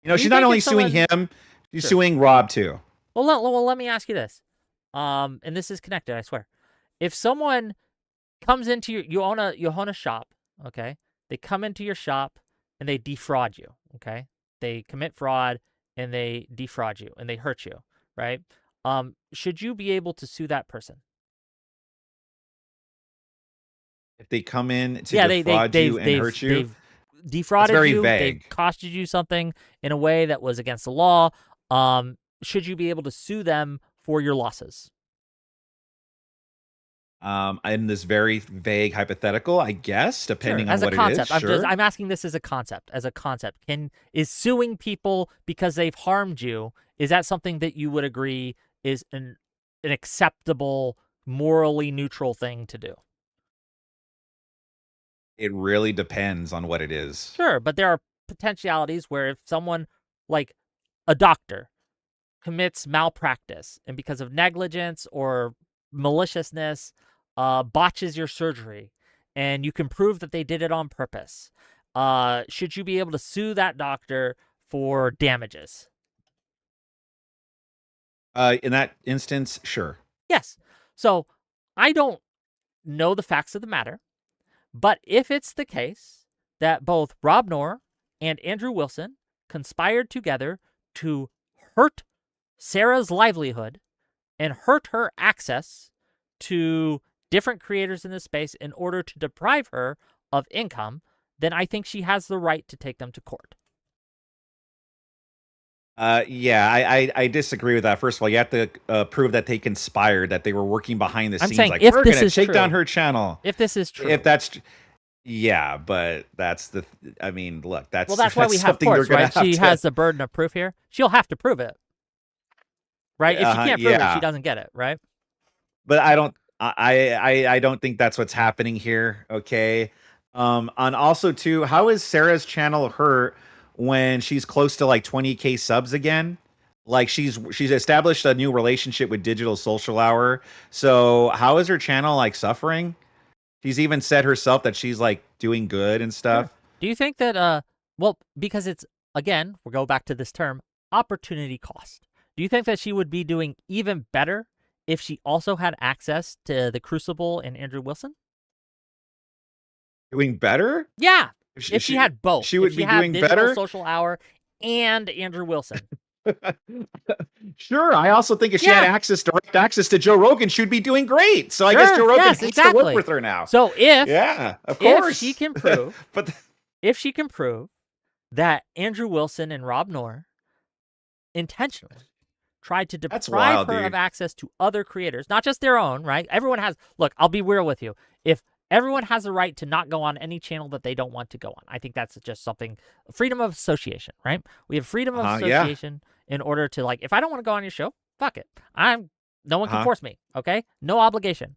Do She's you not think only if suing someone- him. She's Sure. suing Rob too. Well, let me ask you this. And this is connected, I swear. If someone comes into you own a shop, okay? They come into your shop and they defraud you, okay? They commit fraud and they defraud you and they hurt you, right? Should you be able to sue that person? If they come in to Yeah, defraud you and hurt you, they've defrauded very you. vague. They've costed you something in a way that was against the law. Should you be able to sue them for your losses? in this very vague hypothetical, I guess, depending As on a what concept, it is. Sure. I'm asking this as a concept. As a concept, is suing people because they've harmed you? Is that something that you would agree is an acceptable, morally neutral thing to do? It really depends on what it is. Sure, but there are potentialities where if someone, like a doctor, commits malpractice and because of negligence or maliciousness botches your surgery and you can prove that they did it on purpose, should you be able to sue that doctor for damages? In that instance, sure. Yes. So I don't know the facts of the matter, but if it's the case that both Rob Noor and Andrew Wilson conspired together to hurt Sarah's livelihood and hurt her access to different creators in this space in order to deprive her of income, then I think she has the right to take them to court. Yeah, I disagree with that. First of all, you have to prove that they conspired, that they were working behind the I'm scenes. saying Like, if we're this going is to take down true. her channel. If this is true. If that's, yeah, but that's the. I mean, look, that's Well, that's why we have something they're courts, gonna right? have She to- has the burden of proof here. She'll have to prove it, right? If she can't prove it, yeah. she doesn't get it, right? But I don't. I don't think that's what's happening here. Okay. And also too, how is Sarah's channel hurt when she's close to like 20K subs again? Like she's established a new relationship with Digital Social Hour. So how is her channel like suffering? She's even said herself that she's like doing good and stuff. Do you think that, well, because it's, again, we'll go back to this term, opportunity cost. Do you think that she would be doing even better if she also had access to the Crucible and Andrew Wilson? Doing better? Yeah. If she had both. She would if be had doing Digital better? Social Hour and Andrew Wilson. Sure. I also think if she had direct access to Joe Rogan, she'd be doing great. So I Sure, guess Joe Rogan yes, hates to exactly. work with her now. So if yeah, of course, if she can prove, but if she can prove that Andrew Wilson and Rob Noor intentionally tried to deprive wild, her dude. of access to other creators, not just their own, right? Everyone has. Look, I'll be real with you. If Everyone has a right to not go on any channel that they don't want to go on. I think that's just something, freedom of association, right? We have freedom of association in order to, like, if I don't want to go on your show, fuck it. No one can force me, okay? No obligation.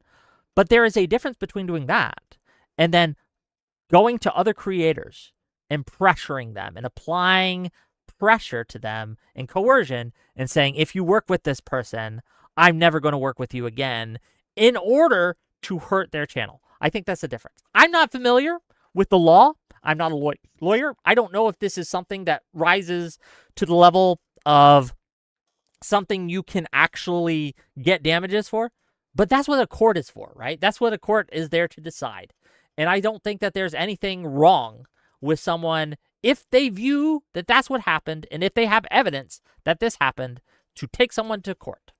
But there is a difference between doing that and then going to other creators and pressuring them and applying pressure to them and coercion and saying, if you work with this person, I'm never going to work with you again, in order to hurt their channel. I think that's the difference. I'm not familiar with the law. I'm not a lawyer. I don't know if this is something that rises to the level of something you can actually get damages for, but that's what a court is for, right? That's what a court is there to decide. And I don't think that there's anything wrong with someone, if they view that that's what happened, and if they have evidence that this happened, to take someone to court.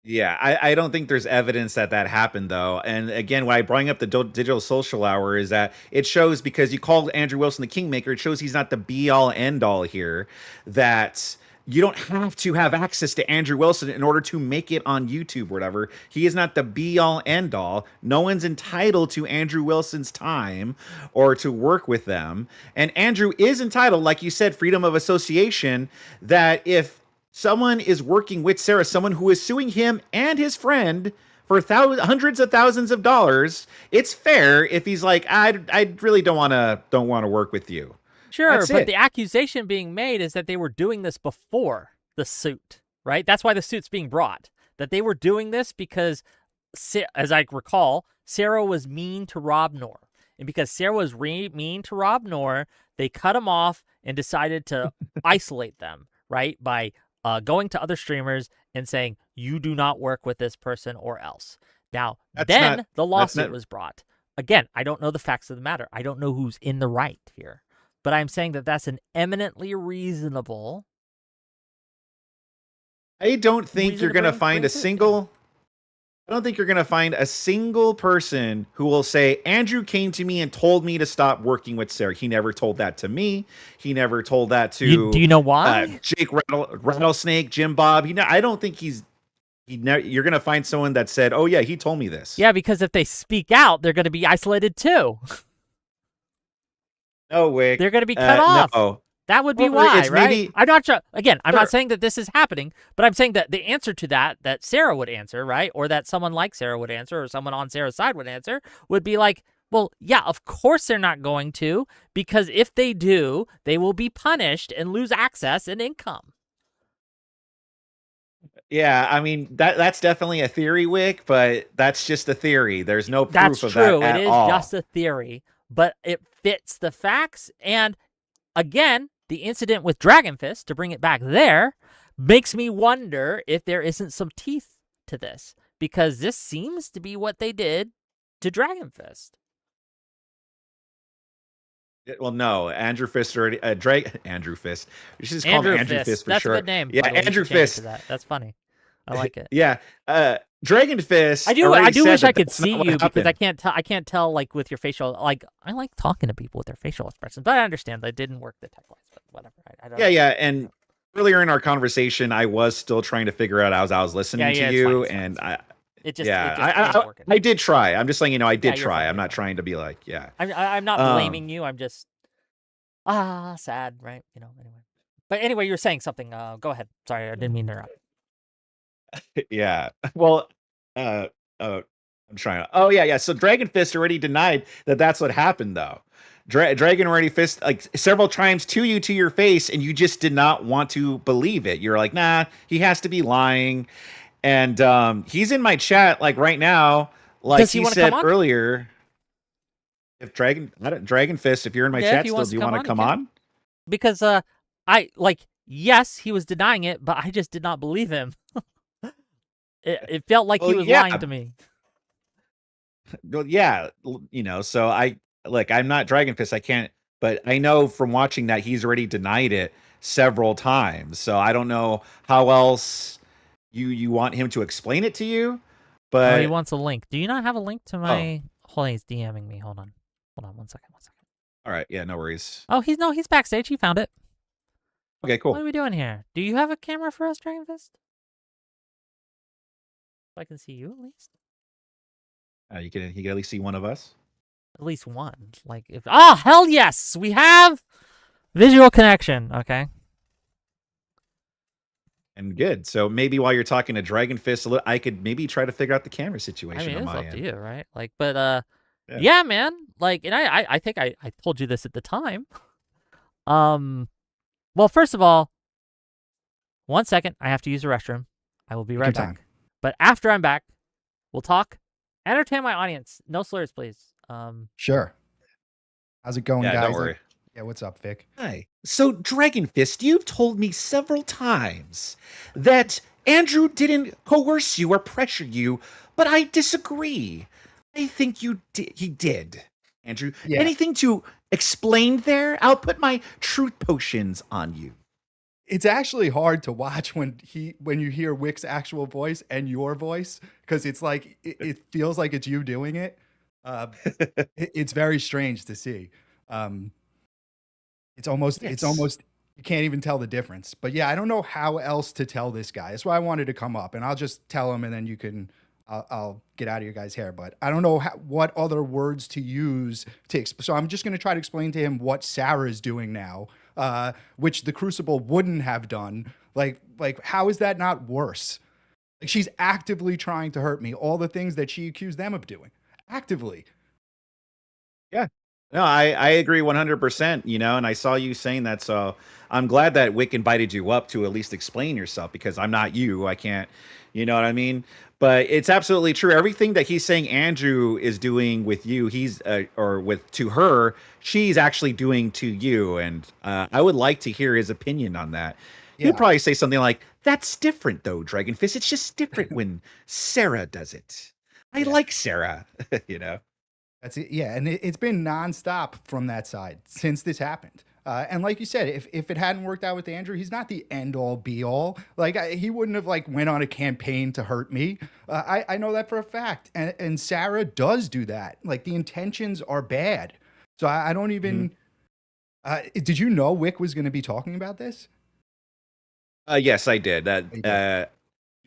Yeah, I don't think there's evidence that that happened, though. And again, when I bring up the Digital Social Hour, is that it shows, because you called Andrew Wilson the Kingmaker, it shows he's not the be-all, end-all here, that you don't have to have access to Andrew Wilson in order to make it on YouTube or whatever. He is not the be-all, end-all. No one's entitled to Andrew Wilson's time or to work with them. And Andrew is entitled, like you said, freedom of association, that if someone is working with Sarah, someone who is suing him and his friend for hundreds of thousands of dollars, it's fair if he's like, I really don't want to work with you. Sure, but the accusation being made is that they were doing this before the suit, right? That's why the suit's being brought. That they were doing this because, as I recall, Sarah was mean to Rob Noor. And because Sarah was mean to Rob Noor, they cut him off and decided to isolate them, right? By going to other streamers and saying, you do not work with this person or else. Now, the lawsuit was brought. Again, I don't know the facts of the matter. I don't know who's in the right here. But I'm saying that that's an eminently reasonable. I don't think you're going to find a single. I don't think you're going to find a single person who will say, Andrew came to me and told me to stop working with Sarah. He never told that to me. He never told that to. Do you know why? Jake Rattlesnake, Jim Bob. I don't think you're going to find someone that said, oh yeah, he told me this. Yeah, because if they speak out, they're going to be isolated too. No, Wick. They're going to be cut off. No. That would be why, right? I'm not sure. Again, I'm not saying that this is happening, but I'm saying that the answer to that Sarah would answer, right? Or that someone like Sarah would answer, or someone on Sarah's side would answer, would be like, well, yeah, of course they're not going to, because if they do, they will be punished and lose access and income. Yeah, I mean, that's definitely a theory, Wick, but that's just a theory. There's no proof That's of true. that at It is all. just a theory, but it fits the facts. And again, the incident with Dragon Fist, to bring it back there, makes me wonder if there isn't some teeth to this, because this seems to be what they did to Dragon Fist. Well, no, Andrew Fist already. Andrew Fist. You should just call Andrew him Andrew Fist. Fist for That's sure. a good name. Yeah, by the way. You Andrew should change it Fist. to that. That's funny. I like it. Yeah, Dragon Fist. I do already said wish I that could that's not see what you, because I happened. can't tell like with your facial. Like, I like talking to people with their facial expressions, but I understand that didn't work the tech wise. But whatever. I don't Yeah. And earlier in our conversation, I was still trying to figure out as I was listening to it's you, fine, and It just ain't working. I did try. I'm just letting you know I did you're try. fine, I'm not trying to be like, yeah. I'm not blaming you. I'm just sad, right? Anyway. But anyway, you were saying something. Go ahead. Sorry, I didn't mean to interrupt. Yeah. Well, I'm trying to. Oh yeah. So Dragon Fist already denied that that's what happened, though. Dragon already fist like several times to your face, and you just did not want to believe it. You're like, nah, he has to be lying. And he's in my chat like right now, like he said earlier. If Dragon Fist, if you're in my chat still, do you want to come on? Because yes, he was denying it, but I just did not believe him. It felt like he was lying to me. Well, yeah, so I'm not Dragon Fist. I can't, but I know from watching that he's already denied it several times. So I don't know how else you want him to explain it to you. But he wants a link. Do you not have a link to my? Hold on, he's DMing me. Hold on, 1 second. All right, yeah, no worries. Oh, he's backstage. He found it. Okay, cool. What are we doing here? Do you have a camera for us, Dragon Fist? So I can see you at least. You can at least see one of us. At least one. Like if hell yes, we have visual connection. Okay. And good. So maybe while you're talking to Dragon Fist, I could maybe try to figure out the camera situation. I mean, on it's my up end. to you, right? Like, but yeah, man. Like, and I think I told you this at the time. Well, first of all, 1 second, I have to use the restroom. I will be right back. time. But after I'm back, we'll talk. Entertain my audience. No slurs, please. Sure. How's it going, Yeah, guys? don't worry. Yeah, what's up, Vic? Hi. So, Dragon Fist, you've told me several times that Andrew didn't coerce you or pressure you, but I disagree. I think he did. Andrew, Yeah. anything to explain there? I'll put my truth potions on you. It's actually hard to watch when you hear Wick's actual voice and your voice, because it's like it feels like it's you doing it. It's very strange to see. It's almost you can't even tell the difference. But yeah, I don't know how else to tell this guy. That's why I wanted to come up, and I'll just tell him, and then you can. I'll get out of your guys' hair, but I don't know what other words to use to. So I'm just going to try to explain to him what Sarah is doing now, which the Crucible wouldn't have done. Like how is that not worse? Like she's actively trying to hurt me. All the things that she accused them of doing, actively. Yeah. No, I agree 100%, and I saw you saying that, so I'm glad that Wick invited you up to at least explain yourself, because I'm not you. I can't, you know what I mean? But it's absolutely true. Everything that he's saying Andrew is doing with you, to her, she's actually doing to you. And I would like to hear his opinion on that. Yeah. He'd probably say something like, "That's different though, Dragon Fist. It's just different when Sarah does it. I like Sarah," That's it. Yeah, and it's been nonstop from that side since this happened. And like you said, if it hadn't worked out with Andrew, he's not the end all be all. Like he wouldn't have went on a campaign to hurt me. I know that for a fact. And Sarah does do that. Like the intentions are bad. So I don't even. Did you know Wick was going to be talking about this? Yes, I did.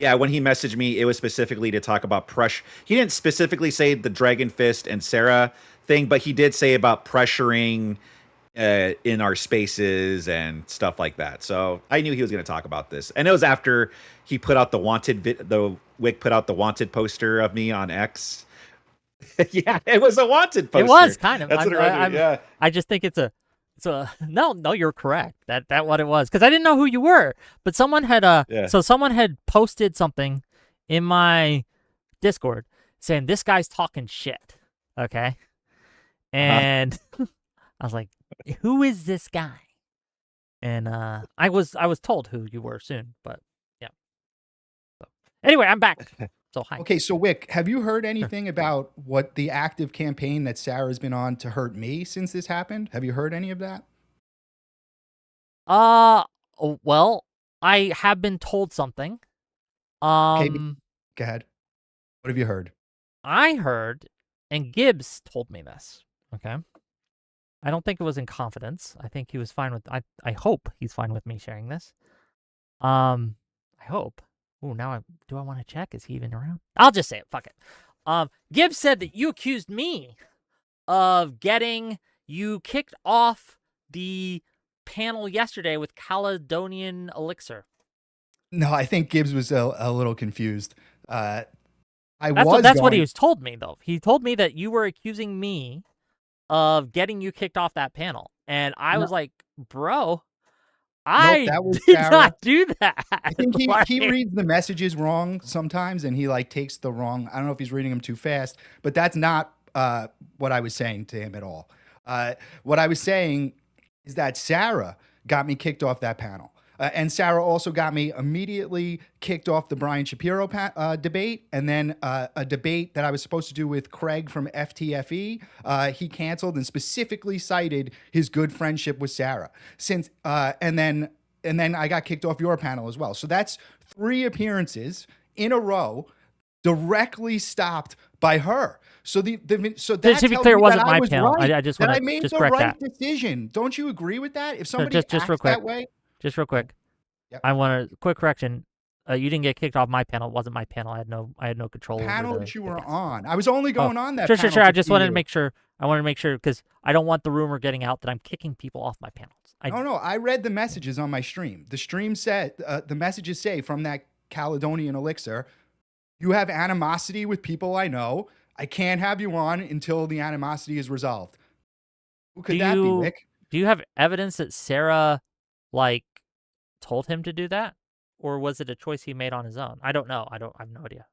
Yeah, when he messaged me, it was specifically to talk about pressure. He didn't specifically say the Dragon Fist and Sarah thing, but he did say about pressuring in our spaces and stuff like that. So I knew he was going to talk about this, and it was after he put out the Wick put out the wanted poster of me on X. Yeah, it was a wanted poster. It was kind of. That's what it reminded me. Yeah. I just think it's a. No, you're correct. That what it was, because I didn't know who you were, but someone had so someone had posted something in my Discord saying this guy's talking shit. Okay, and I was like, who is this guy? And I was told who you were soon, but yeah. So, anyway, I'm back. So hi. Okay, so Wick, have you heard anything about what the active campaign that Sarah's been on to hurt me since this happened? Have you heard any of that? Well, I have been told something. Okay, go ahead. What have you heard? I heard, and Gibbs told me this. Okay. I don't think it was in confidence. I think he was fine with. I hope he's fine with me sharing this. I hope. Oh, now do I want to check? Is he even around? I'll just say it. Fuck it. Gibbs said that you accused me of getting you kicked off the panel yesterday with Caledonian Elixir. No, I think Gibbs was a little confused. That's what he was told me, though. He told me that you were accusing me of getting you kicked off that panel. And I was like, bro, I did not do that. I think he reads the messages wrong sometimes, and he takes the wrong. I don't know if he's reading them too fast, but that's not what I was saying to him at all. What I was saying is that Sarah got me kicked off that panel. And Sarah also got me immediately kicked off the Brian Shapiro debate, and then a debate that I was supposed to do with Craig from FTFE. He canceled and specifically cited his good friendship with Sarah. And then I got kicked off your panel as well. So that's 3 appearances in a row directly stopped by her. So to be clear, it wasn't my panel. Right, I just want to made just the correct right that. decision. Don't you agree with that? If somebody just acts real quick. that way. Just real quick. Yep. I want a quick correction. you didn't get kicked off my panel. It wasn't my panel. I had no control over Panel the that you were on. I was only going on that. Sure. panel I to just see wanted you. to make sure. I wanted to make sure because I don't want the rumor getting out that I'm kicking people off my panels. No. I read the messages on my stream. The stream said the messages say from that Caledonian elixir, you have animosity with people I know. I can't have you on until the animosity is resolved. Who could that be, Wick? Do you have evidence that Sarah, like, told him to do that, or was it a choice he made on his own? I don't know. I have no idea.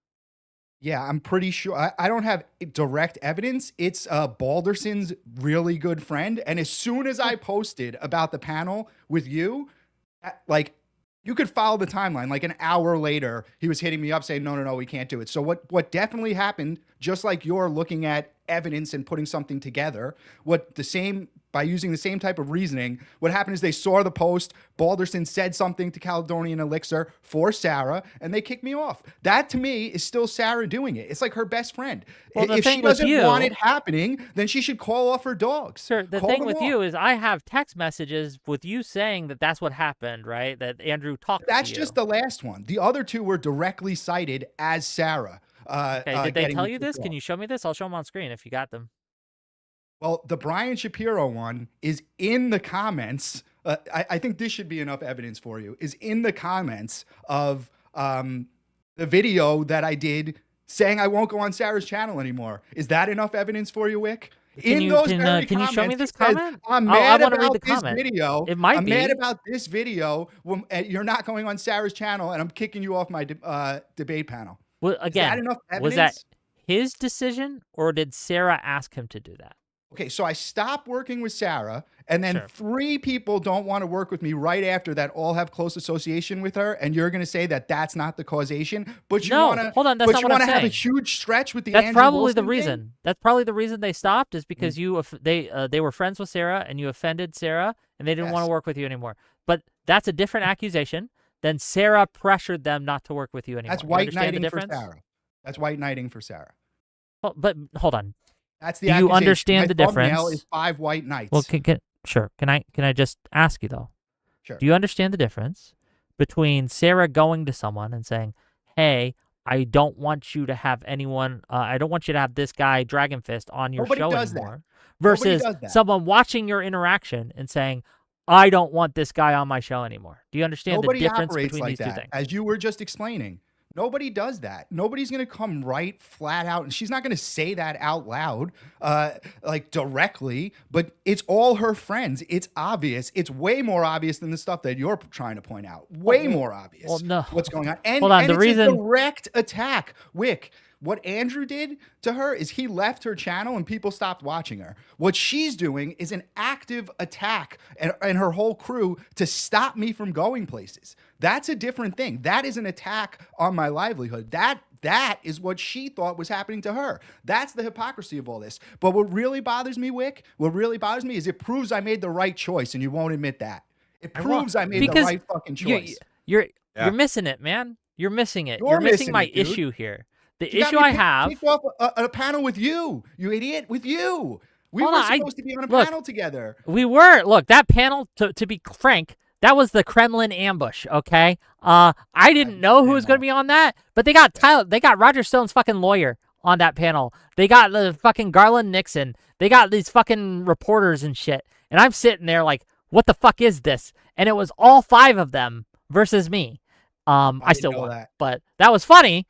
Yeah, I'm pretty sure. I don't have direct evidence. It's Balderson's really good friend. And as soon as I posted about the panel with you, like, you could follow the timeline. Like an hour later, he was hitting me up saying, no, we can't do it. So what definitely happened, just like you're looking at evidence and putting something together, by using the same type of reasoning, what happened is they saw the post, Balderson said something to Caledonian Elixir for Sarah, and they kicked me off. That, to me, is still Sarah doing it. It's like her best friend. Well, If she doesn't want it happening, then she should call off her dogs. Sure. The thing with you is I have text messages with you saying that that's what happened, right? That Andrew talked to you. That's just the last one. The other two were directly cited as Sarah. Okay, did they tell you this? Can you show me this? I'll show them on screen if you got them. Well, the Brian Shapiro one is in the comments. I think this should be enough evidence for you. Is in the comments of the video that I did saying I won't go on Sarah's channel anymore. Is that enough evidence for you, Wick? Can you show me this comment? I'm mad wanna about read the this comment. video. It might I'm be. mad about this video. You're not going on Sarah's channel, and I'm kicking you off my debate panel. Well, again, is that enough evidence? Was that his decision, or did Sarah ask him to do that? Okay, so I stopped working with Sarah, and then Sure. 3 people don't want to work with me right after that, all have close association with her, and you're going to say that that's not the causation, but you No, want to hold on, that's but not you what I'm want to have a saying. huge stretch with the That's Andrew probably the Wilson reason. thing? That's probably the reason they stopped is because they were friends with Sarah and you offended Sarah and they didn't want to work with you anymore. But that's a different accusation than Sarah pressured them not to work with you anymore. That's You white understand the knighting for difference? Sarah. That's white knighting for Sarah. Well, but hold on. That's the Do you accusation. understand My the difference? thumbnail is 5 white knights. Well, sure. Can I just ask you though? Sure. Do you understand the difference between Sarah going to someone and saying, "Hey, I don't want you to have anyone. I don't want you to have this guy Dragon Fist on your Nobody show does that. anymore," Nobody versus does that. someone watching your interaction and saying, "I don't want this guy on my show anymore." Do you understand Nobody the difference operates between like these two that, things? as you were just explaining. Nobody does that. Nobody's going to come right flat out, and she's not going to say that out loud, like directly, but it's all her friends. It's obvious. It's way more obvious than the stuff that you're trying to point out. Way more obvious. Well, no. What's going on. And, Hold on, and the it's reason- a direct attack. Wick, what Andrew did to her is he left her channel and people stopped watching her. What she's doing is an active attack and her whole crew to stop me from going places. That's a different thing. That is an attack on my livelihood. That is what she thought was happening to her. That's the hypocrisy of all this. But what really bothers me, Wick, what really bothers me is it proves I made the right choice, and you won't admit that. It proves I made the Because right fucking choice. You're missing it, man. You're missing it. You're You're missing missing my it, dude. issue here. The You got issue me I have. kicked off a panel with you idiot, with you. We Hold were on, supposed to be on a look, panel together. We were. Look, that panel, to be frank, that was the Kremlin ambush, okay? I didn't know who was going to be on that, but they got Roger Stone's fucking lawyer on that panel. They got the fucking Garland Nixon. They got these fucking reporters and shit. And I'm sitting there like, what the fuck is this? And it was all 5 of them versus me. I still know won, that. but that was funny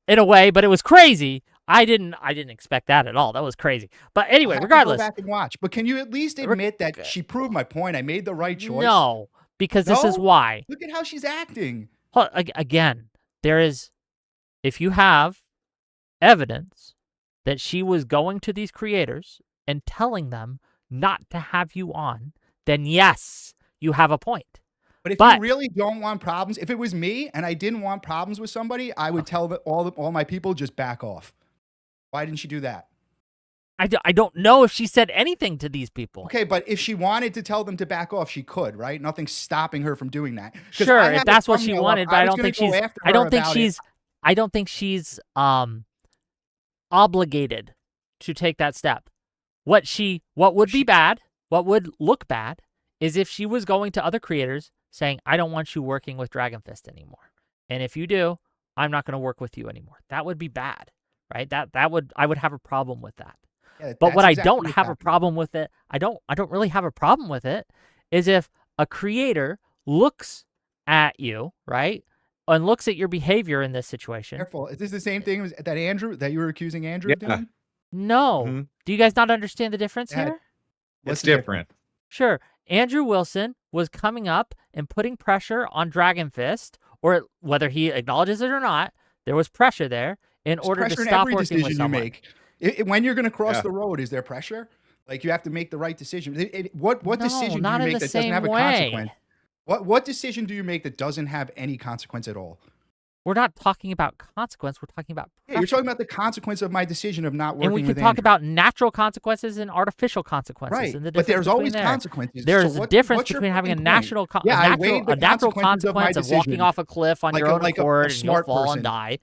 in a way, but it was crazy. I didn't expect that at all. That was crazy. But anyway, I'll have to regardless. go back and watch. But can you at least admit that she proved my point? I made the right choice. No, because this is No? why. Look at how she's acting. Again, if you have evidence that she was going to these creators and telling them not to have you on, then yes, you have a point. But if you really don't want problems, if it was me and I didn't want problems with somebody, I would tell all my people just back off. Why didn't she do that? I don't know if she said anything to these people. Okay, but if she wanted to tell them to back off, she could, right? Nothing's stopping her from doing that. 'Cause Sure, I if had that's a what she thumbnail up, wanted, but I was don't gonna think go she's. after I her don't think about she's. it. I don't think she's obligated to take that step. What would be bad, what would look bad, is if she was going to other creators saying, "I don't want you working with Dragon Fist anymore." And if you do, I'm not going to work with you anymore. That would be bad, right? I would have a problem with that. Yeah, but what that's I exactly don't what's have a happening. problem with it, I don't really have a problem with it, is if a creator looks at you, right? And looks at your behavior in this situation. Careful. Is this the same thing that you were accusing Andrew of doing? No. Do you guys not understand the difference Yeah. here? What's It's the difference? different. Sure. Andrew Wilson was coming up and putting pressure on Dragon Fist, or whether he acknowledges it or not, there was pressure there in There's order to pressure in stop every working with decision you someone. make. When you're going to cross Yeah. the road, is there pressure? Like you have to make the right decision. What No, decision do not you in make the that doesn't same have a way. consequence? What decision do you make that doesn't have any consequence at all? We're not talking about consequence. We're talking about Yeah, you're pressure. talking about the consequence of my decision of not working And we with can talk Andrew. about natural consequences and artificial consequences. Right, And the but difference there's between always there. consequences. There's So a difference what's your between having a fucking point? natural, Yeah, I weighed the a natural consequences of my consequence of walking decision off a cliff on like your a- own like a accord and you'll smart fall person. and die,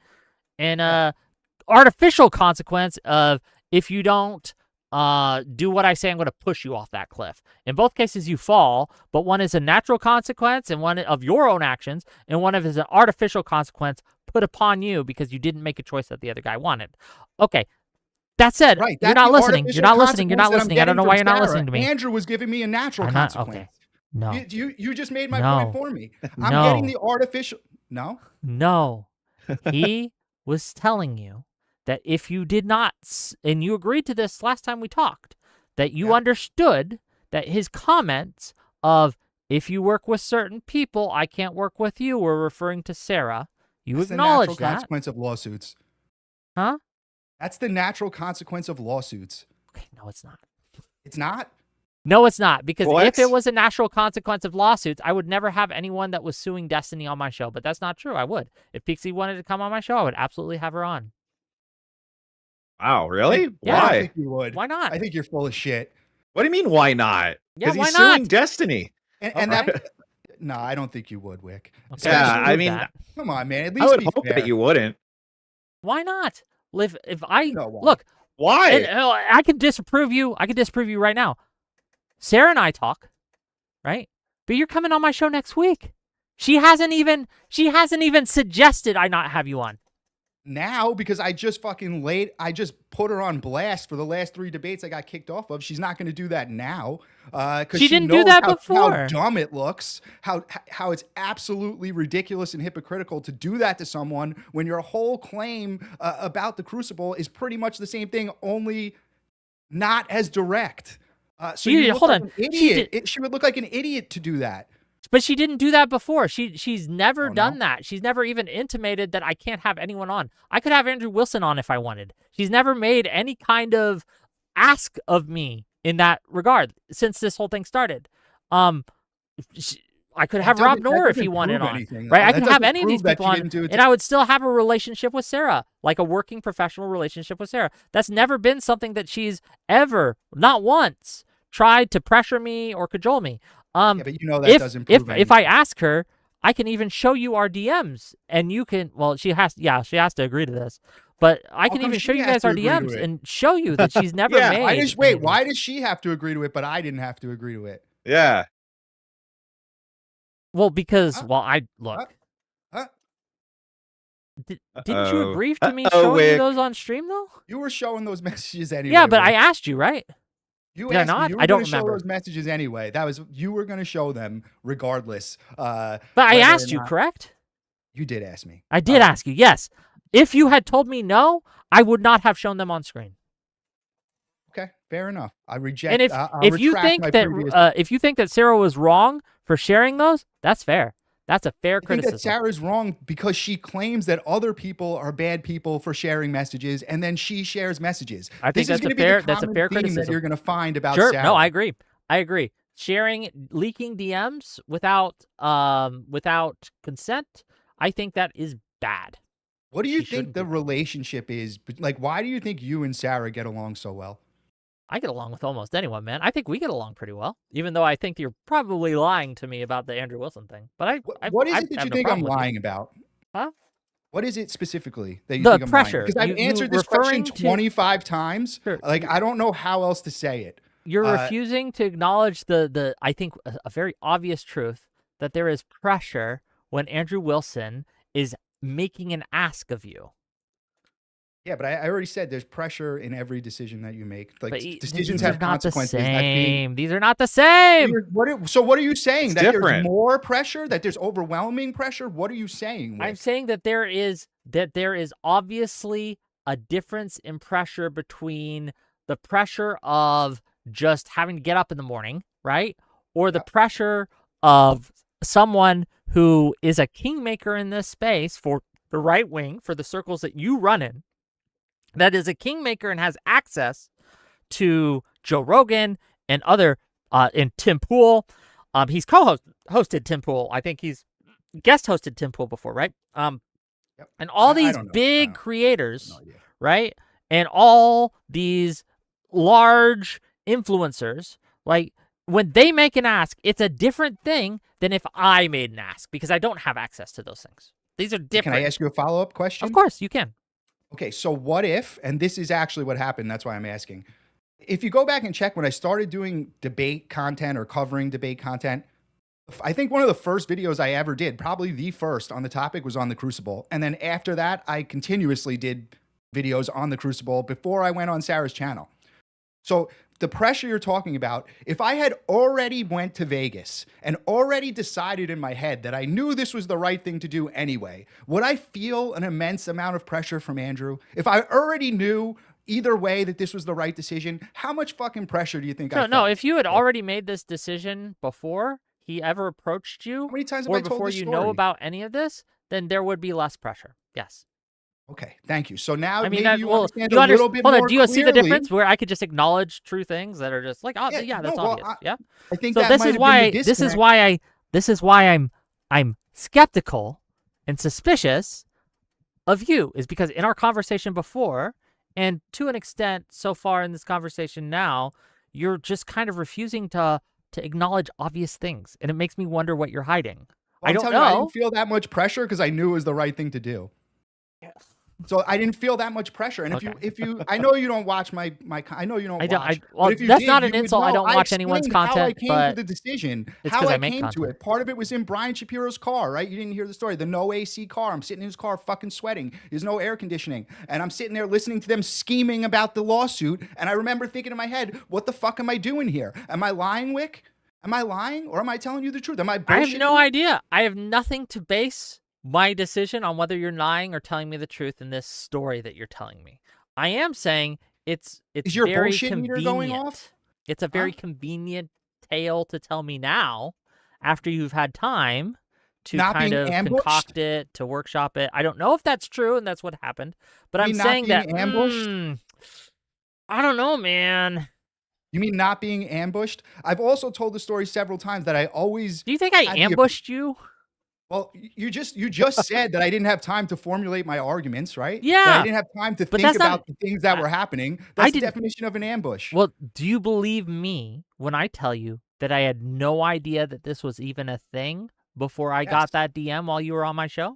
and artificial consequence of if you don't do what I say, I'm going to push you off that cliff. In both cases, you fall, but one is a natural consequence and one of your own actions, and one of is an artificial consequence put upon you because you didn't make a choice that the other guy wanted. Okay. That said, Right, you're that's not the listening. You're artificial not listening. You're not consequence that listening. I'm I don't know getting why from you're not Sarah. listening to me. Andrew was giving me a natural I'm not- consequence. okay. No. You just made my No. point for me. I'm No. getting the artificial. No. No. He was telling you that if you did not, and you agreed to this last time we talked, that you understood that his comments of, if you work with certain people, I can't work with you, were referring to Sarah. You That's the natural acknowledge that. consequence of lawsuits. Huh? That's the natural consequence of lawsuits. Okay, no, it's not. It's not? No, it's not. Because What? if it was a natural consequence of lawsuits, I would never have anyone that was suing Destiny on my show. But that's not true. I would. If Pixie wanted to come on my show, I would absolutely have her on. Wow, really? Yeah. I Why? think you would. Why not? I think you're full of shit. What do you mean, why not? Yeah, Because why he's suing not? Destiny. And Okay. that. No, I don't think you would, Wick. Okay, Yeah, let's I do mean, that. Come on, man. At I least would be hope fair. that you wouldn't. Why not? If I know why. look, Why? and, I can disprove you. I can disprove you right now. Sarah and I talk, right? But you're coming on my show next week. She hasn't even suggested I not have you on. Now, because I just put her on blast for the last 3 debates I got kicked off of. She's not going to do that now. Because She didn't do knows that how before. dumb it looks, how it's absolutely ridiculous and hypocritical to do that to someone when your whole claim about the Crucible is pretty much the same thing, only not as direct. So You- you look hold like on. an idiot. She would look like an idiot to do that. But she didn't do that before. She's never Oh, done no? that. She's never even intimated that I can't have anyone on. I could have Andrew Wilson on if I wanted. She's never made any kind of of me in that regard since this whole thing started. I could That have Rob doesn't- that Noor if doesn't he wanted prove on, anything, right? though. I That can have doesn't any of these prove that people she on, didn't do it and to- I would still have a relationship with Sarah, like a working professional relationship with Sarah. That's never been something that she's ever, not once, tried to pressure me or cajole me. Yeah, but you know that if doesn't if prove if I ask her, I can even show you our DMs, and you can. Well, she has to agree to this, but I can come even she show you has guys to our agree to DMs it? and show you that she's never Yeah, made. Why does she have to agree to it, but I didn't have to agree to it? Yeah. Well, because I look. Huh? Didn't you Uh-oh. agree to me Uh-oh, showing you Wick. those on stream though? You were showing those messages anyway. Yeah, but I Wick. asked you, right? You Did I asked me, not? you were I don't gonna show remember. those messages anyway. You were going to show them regardless. But I whether or asked you, not- correct? You did ask me. I did ask you, yes. If you had told me no, I would not have shown them on screen. Okay, fair enough. I reject. And I'll if you retract think my that previous- if you think that Sarah was wrong for sharing those, that's fair. That's a fair I think criticism. that Sarah's wrong because she claims that other people are bad people for sharing messages, and then she shares messages. I think This is that's a gonna be the fair common theme criticism that you're going to find about Sure, Sarah. no, I agree. I agree. Leaking DMs without consent, I think that is bad. What do you She think shouldn't the relationship is? Like, why do you think you and Sarah get along so well? I get along with almost anyone, man. I think we get along pretty well, even though I think you're probably lying to me about the Andrew Wilson thing. But What is I it that have you no think I'm problem with you. lying about? Huh? What is it specifically that you The think I'm pressure. lying? Because I've You answered this question referring to- 25 times. Like, I don't know how else to say it. You're refusing to acknowledge the I think a very obvious truth that there is pressure when Andrew Wilson is making an ask of you. Yeah, but I already said there's pressure in every decision that you make. Like But decisions these have are not the consequences. That same. These are not the same. So what are you saying? It's That different. there's more pressure? That there's overwhelming pressure? What are you saying? I'm Wick? saying that there is obviously a difference in pressure between the pressure of just having to get up in the morning, right? Or the pressure of someone who is a kingmaker in this space for the right wing, for the circles that you run in, that is a kingmaker and has access to Joe Rogan and other, and Tim Pool. He's hosted Tim Pool. I think he's guest hosted Tim Pool before, right? And all these big creators, right? And all these large influencers, like when they make an ask, it's a different thing than if I made an ask because I don't have access to those things. These are different. Can I ask you a follow-up question? Of course, you can. Okay, so what if, and this is actually what happened, that's why I'm asking. If you go back and check when I started doing debate content or covering debate content, I think one of the first videos I ever did, probably the first on the topic, was on the Crucible. And then after that, I continuously did videos on the Crucible before I went on Sarah's channel. So the pressure you're talking about, if I had already went to Vegas and already decided in my head that I knew this was the right thing to do anyway, would I feel an immense amount of pressure from Andrew? If I already knew either way that this was the right decision, how much fucking pressure do you think I felt? No, if you had already made this decision before he ever approached you, How many times have or I told before this you story? know about any of this, then there would be less pressure. Yes. Okay, thank you. So now I mean, maybe you understand you a little bit hold more on, do you see the clearly. difference where I could just acknowledge true things that are just like, oh, yeah, that's no, well, obvious. Yeah. I think so that this might is have been why the this is why I'm skeptical and suspicious of you, is because in our conversation before, and to an extent so far in this conversation now, you're just kind of refusing to acknowledge obvious things, and it makes me wonder what you're hiding. I don't know. I didn't feel that much pressure because I knew it was the right thing to do. So I didn't feel that much pressure. And if you, I know you don't watch my, I know you don't watch. Well, but if you that's did, not an you would insult. I know. don't watch anyone's explained how I content, came but to the decision, it's how 'cause I I make came to content. it. Part of it was in Brian Shapiro's car, right? You didn't hear the story. The no AC car. I'm sitting in his car, fucking sweating. There's no air conditioning, and I'm sitting there listening to them scheming about the lawsuit. And I remember thinking in my head, "What the fuck am I doing here? Am I lying, Wick? Am I lying, or am I telling you the truth? Am I bullshitting?" I have no idea. I have nothing to base my decision on whether you're lying or telling me the truth in this story that you're telling me. I am saying it's Is your very bullshit meter convenient. going off? It's a very convenient tale to tell me now, after you've had time to Not kind being of ambushed? concoct it, to workshop it. I don't know if that's true and that's what happened, but You I'm mean not saying that being ambushed? I don't know, man. You mean not being ambushed? I've also told the story several times that I always. Do you think I had the- ambushed you? Well, you just said that I didn't have time to formulate my arguments, right? That Yeah. I didn't have time to But think that's not- about the things that were happening. I That's the didn't- definition of an ambush. Well, do you believe me when I tell you that I had no idea that this was even a thing before I got that DM while you were on my show?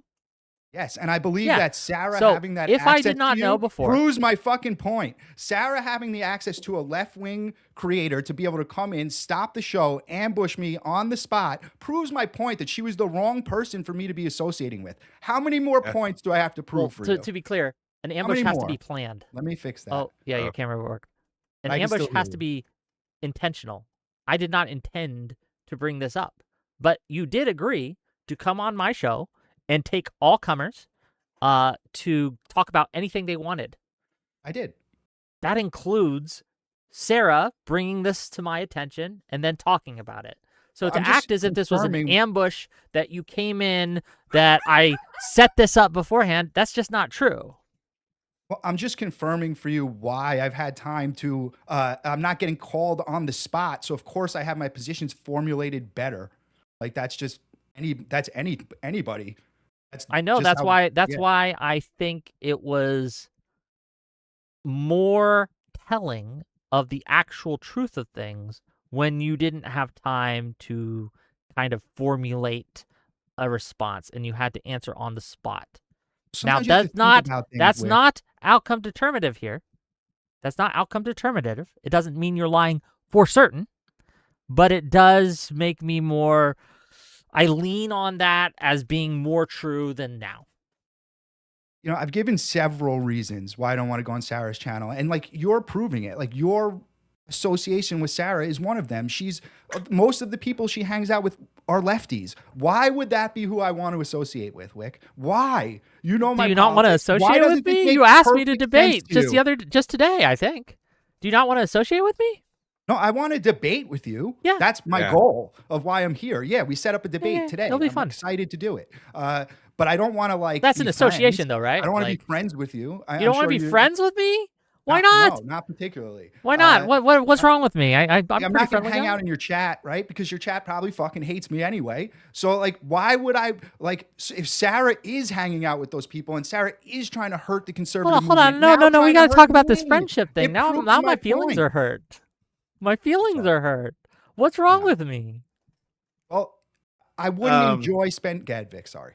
Yes, and I believe Yeah. that Sarah So, having that if I access did not to know you before- proves my fucking point. Sarah having the access to a left-wing creator to be able to come in, stop the show, ambush me on the spot, proves my point that she was the wrong person for me to be associating with. How many more points do I have to prove for you? To be clear, an How ambush many has to more? be planned. Let me fix that. Oh, yeah, your camera will work. An I can ambush still has hear to you. be intentional. I did not intend to bring this up, but you did agree to come on my show and take all comers to talk about anything they wanted. I did. That includes Sarah bringing this to my attention and then talking about it. So to I'm just act as if this was an confirming- ambush, that you came in, that I set this up beforehand, that's just not true. Well, I'm just confirming for you why I've had time to. I'm not getting called on the spot, so of course I have my positions formulated better. Like that's just anybody. I know just that's how- why yeah. why I think it was more telling of the actual truth of things when you didn't have time to kind of formulate a response and you had to answer on the spot. Sometimes you now have to think about things that's with- not outcome determinative here. That's not outcome determinative. It doesn't mean you're lying for certain, but it does make me more I lean on that as being more true than now. You know, I've given several reasons why I don't want to go on Sarah's channel, and like you're proving it. Like your association with Sarah is one of them. Most of the people she hangs out with are lefties. Why would that be who I want to associate with, Wick? Why? You know my. Do you not want to associate with me? You asked me to debate just today, I think. Do you not want to associate with me? No, I want to debate with you. Yeah, that's my goal of why I'm here. Yeah, we set up a debate today. It'll be I'm fun. Excited to do it. But I don't want to like. That's an association, friends. though, right? I don't want to Like, be friends with you. You don't want to be friends with me? Why not? No, not particularly. Why not? What's wrong with me? I'm not pretty gonna friendly hang guy. out in your chat, right? Because your chat probably fucking hates me anyway. So like, why would I like if Sarah is hanging out with those people and Sarah is trying to hurt the conservative Hold on. movement, No. now We trying got to hurt talk about this me, friendship thing. it Now proves my feelings point. are hurt. My feelings are hurt. What's wrong with me? Well, I wouldn't enjoy Gadvik. Sorry.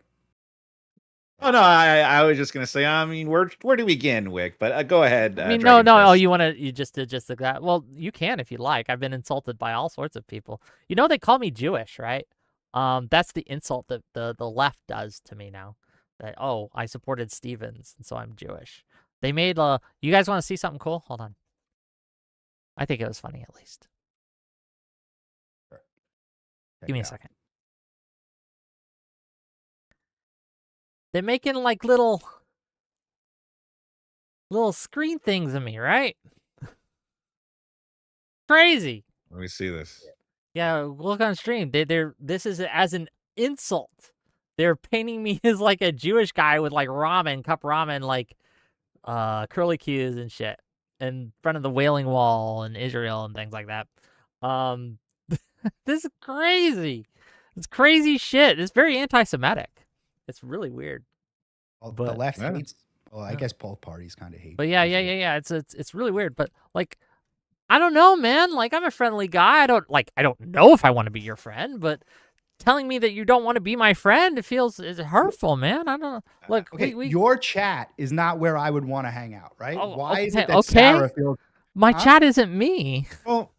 Oh no, I was just gonna say. I mean, where do we begin, Wick? But go ahead. I mean, no. Oh, you just like that? Well, you can if you like. I've been insulted by all sorts of people. You know, they call me Jewish, right? That's the insult that the left does to me now. That I supported Stevens, and so I'm Jewish. They made You guys want to see something cool? Hold on. I think it was funny, at least. Sure. Give me a second. They're making like little screen things of me, right? Crazy. Let me see this. Yeah, look on stream. This is as an insult. They're painting me as like a Jewish guy with like cup ramen, like curly cues and shit in front of the Wailing Wall in Israel and things like that. This is crazy. It's crazy shit. It's very anti-Semitic. It's really weird. Well, the left hates. Well, I guess both parties kind of hate. But yeah. It's really weird. But like, I don't know, man. Like, I'm a friendly guy. I don't know if I want to be your friend, but telling me that you don't want to be my friend, is hurtful, man. I don't know. Look, okay, your chat is not where I would want to hang out, right? Why is it that okay. Sarah feels? My chat isn't me. Well,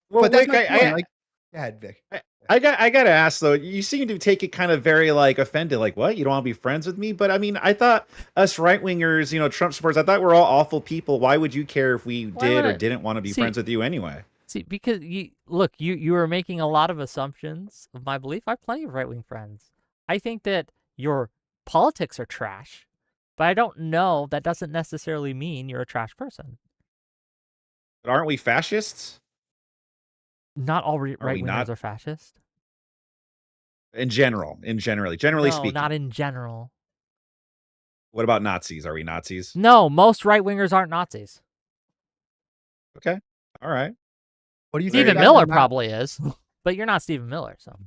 but that's Vic, my point. Like, go ahead, Vic. I gotta ask though. You seem to take it kind of very like offended. Like, what? You don't want to be friends with me? But I mean, I thought us right wingers, Trump supporters, I thought we're all awful people. Why would you care if we did or didn't want to be friends with you anyway? See, because you are making a lot of assumptions of my belief. I have plenty of right wing friends. I think that your politics are trash, but I don't know. That doesn't necessarily mean you're a trash person. But aren't we fascists? Not all right wingers are fascist. Generally speaking. No, not in general. What about Nazis? Are we Nazis? No, most right wingers aren't Nazis. Okay. All right. What do you think? Stephen Miller probably is, but you're not Stephen Miller, so.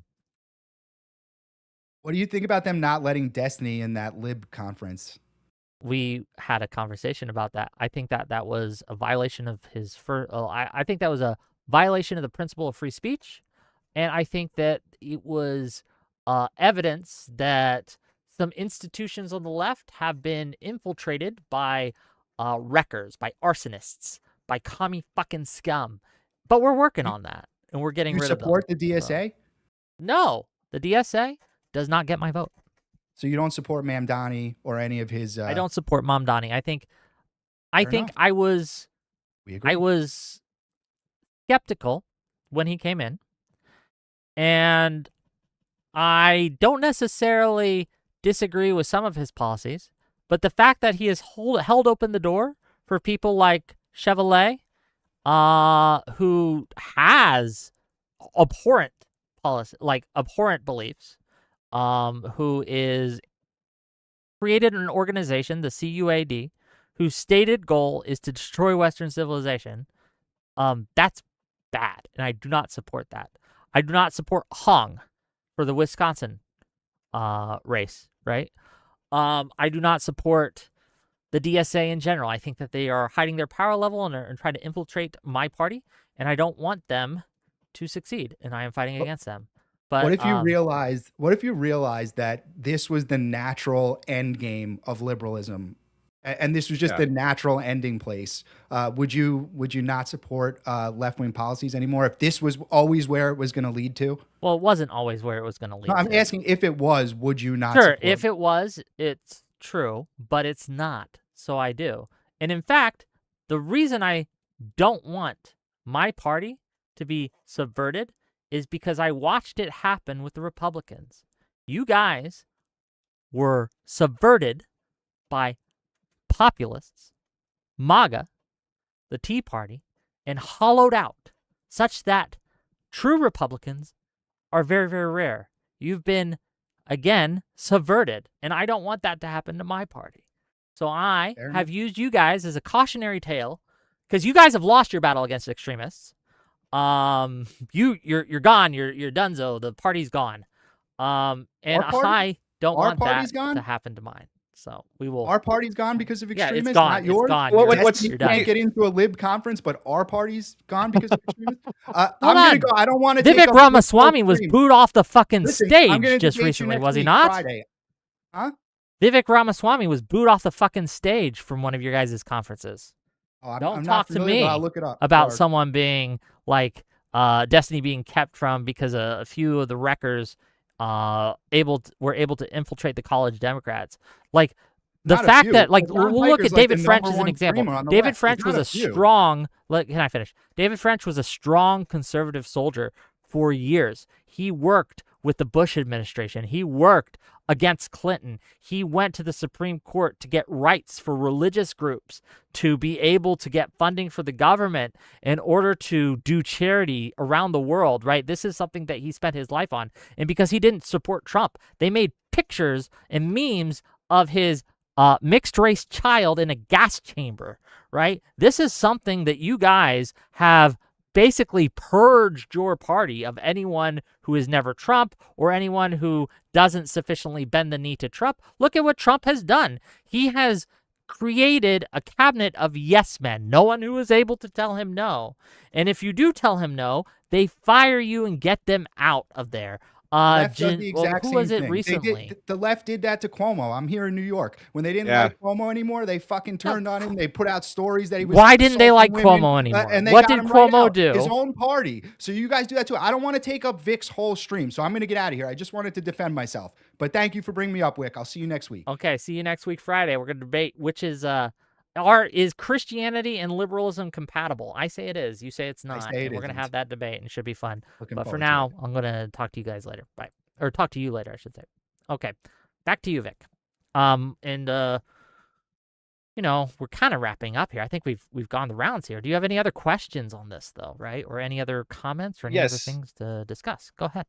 What do you think about them not letting Destiny in that lib conference? We had a conversation about that. I think that was a violation of his I think that was a violation of the principle of free speech, and I think that it was evidence that some institutions on the left have been infiltrated by wreckers, by arsonists, by commie fucking scum. But we're working on that, and we're getting rid of them. You support the DSA? No, the DSA does not get my vote. So you don't support Mamdani or any of his? I don't support Mamdani. I think I was skeptical when he came in, and I don't necessarily disagree with some of his policies, but the fact that he has held open the door for people like Chevrolet, who has abhorrent policy, like abhorrent beliefs, who is created an organization, the CUAD, whose stated goal is to destroy Western civilization. That's bad, and I do not support that. I do not support Hong for the Wisconsin race, right? I do not support the DSA in general. I think that they are hiding their power level and trying to infiltrate my party, and I don't want them to succeed, and I am fighting against them. But what if you realized that this was the natural end game of liberalism And this was just Yeah. the natural ending place. Would you not support left-wing policies anymore if this was always where it was going to lead to? Well, it wasn't always where it was going to lead. No, I'm to. asking if it was, would you not? Sure, support if it was, it's true, but it's not. So I do. And in fact, the reason I don't want my party to be subverted is because I watched it happen with the Republicans. You guys were subverted by populists, MAGA, the Tea Party, and hollowed out such that true Republicans are very, very rare. You've been, again, subverted, and I don't want that to happen to my party. So I have used you guys as a cautionary tale because you guys have lost your battle against extremists. You're gone. You're donezo. The party's gone. And I don't want that to happen to mine. So we will. Our party's gone because of extremists, it's gone. not yours. It's gone. You can't get into a lib conference, but our party's gone because of extremists. I'm gonna go. I don't want to. Vivek Ramaswamy was booed off the fucking stage just recently, was he not? Friday. Huh? Vivek Ramaswamy was booed off the fucking stage from one of your guys' conferences. Oh, Don't talk to me I'll look it up. about someone being like Destiny being kept from because a few of the wreckers were able to infiltrate the college Democrats. Like the Not a fact few. that like John we'll look Piker's at like David the French number as an one example. streamer on the David left. French It's was not a a few. strong. Can I finish? David French was a strong conservative soldier for years. He worked with the Bush administration. He worked against Clinton. He went to the Supreme Court to get rights for religious groups to be able to get funding for the government in order to do charity around the world, right? This is something that he spent his life on. And because he didn't support Trump, they made pictures and memes of his mixed race child in a gas chamber, right? This is something that you guys have basically purged your party of anyone who is never Trump or anyone who doesn't sufficiently bend the knee to Trump. Look at what Trump has done. He has created a cabinet of yes men, no one who is able to tell him no. And if you do tell him no, they fire you and get them out of there. Left does the exact who same was it thing. recently? The left did that to Cuomo. I'm here in New York. When they didn't Yeah. like Cuomo anymore, they fucking turned on him. They put out stories that he was. Why didn't they like assaulting women, Cuomo anymore? and they What got did him right Cuomo out. do? His own party. So you guys do that too. I don't want to take up Vic's whole stream, so I'm going to get out of here. I just wanted to defend myself. But thank you for bringing me up, Wick. I'll see you next week. Okay, see you next week Friday. We're going to debate which is is Christianity and liberalism compatible? I say it is. You say it's not. say it and we're going to isn't. have that debate and it should be fun. Looking But for forward to now, I'm going to talk to you guys later. Bye. Or talk to you later, I should say. Okay. Back to you, Vic. We're kind of wrapping up here. I think we've gone the rounds here. Do you have any other questions on this though, right? Or any other comments or any other Yes. things to discuss? Go ahead.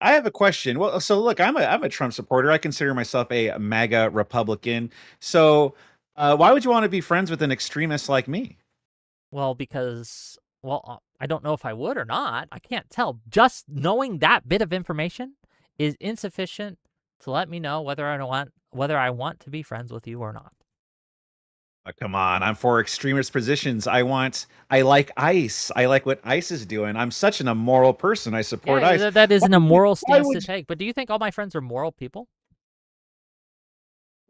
I have a question. Well, so look, I'm a Trump supporter. I consider myself a MAGA Republican. So, why would you want to be friends with an extremist like me? Well, because I don't know if I would or not. I can't tell. Just knowing that bit of information is insufficient to let me know whether I want to be friends with you or not. Come on, I'm for extremist positions. I like ICE. I like what ICE is doing. I'm such an immoral person. I support ICE. That is an immoral Why stance to would- take. But do you think all my friends are moral people?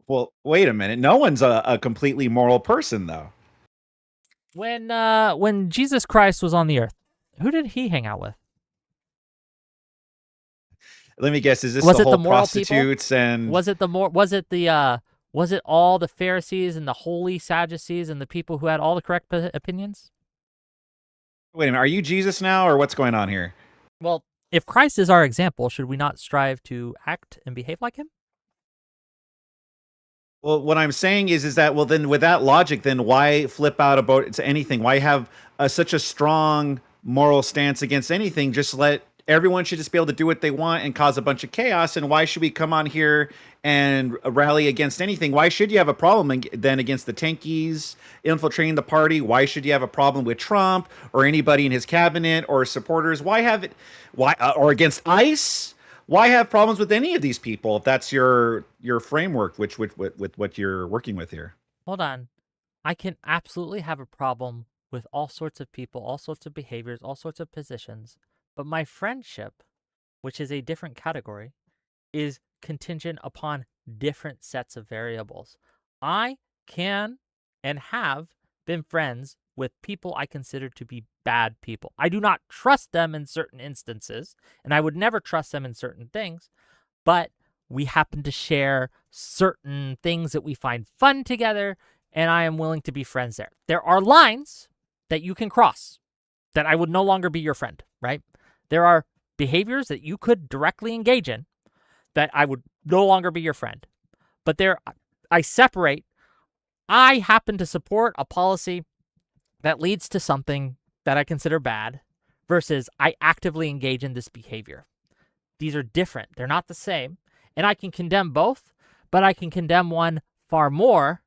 Well, wait a minute. No one's a completely moral person, though. When Jesus Christ was on the earth, who did he hang out with? Let me guess. Is this Was the it whole the moral people? prostitutes and? Was it all the Pharisees and the holy Sadducees and the people who had all the correct opinions? Wait a minute. Are you Jesus now, or what's going on here? Well, if Christ is our example, should we not strive to act and behave like him? Well, what I'm saying is that, well, then with that logic, then why flip out about it to anything? Why have such a strong moral stance against anything? Just let everyone should just be able to do what they want and cause a bunch of chaos. And why should we come on here and rally against anything? Why should you have a problem then against the tankies infiltrating the party? Why should you have a problem with Trump or anybody in his cabinet or supporters? Or against ICE? Why have problems with any of these people if that's your framework, with what you're working with here? Hold on. I can absolutely have a problem with all sorts of people, all sorts of behaviors, all sorts of positions. But my friendship, which is a different category, is contingent upon different sets of variables. I can and have been friends with people I consider to be bad people. I do not trust them in certain instances, and I would never trust them in certain things, but we happen to share certain things that we find fun together, and I am willing to be friends there. There are lines that you can cross that I would no longer be your friend, right? There are behaviors that you could directly engage in that I would no longer be your friend. But there, I separate. I happen to support a policy that leads to something that I consider bad versus I actively engage in this behavior. These are different. They're not the same. And I can condemn both, but I can condemn one far more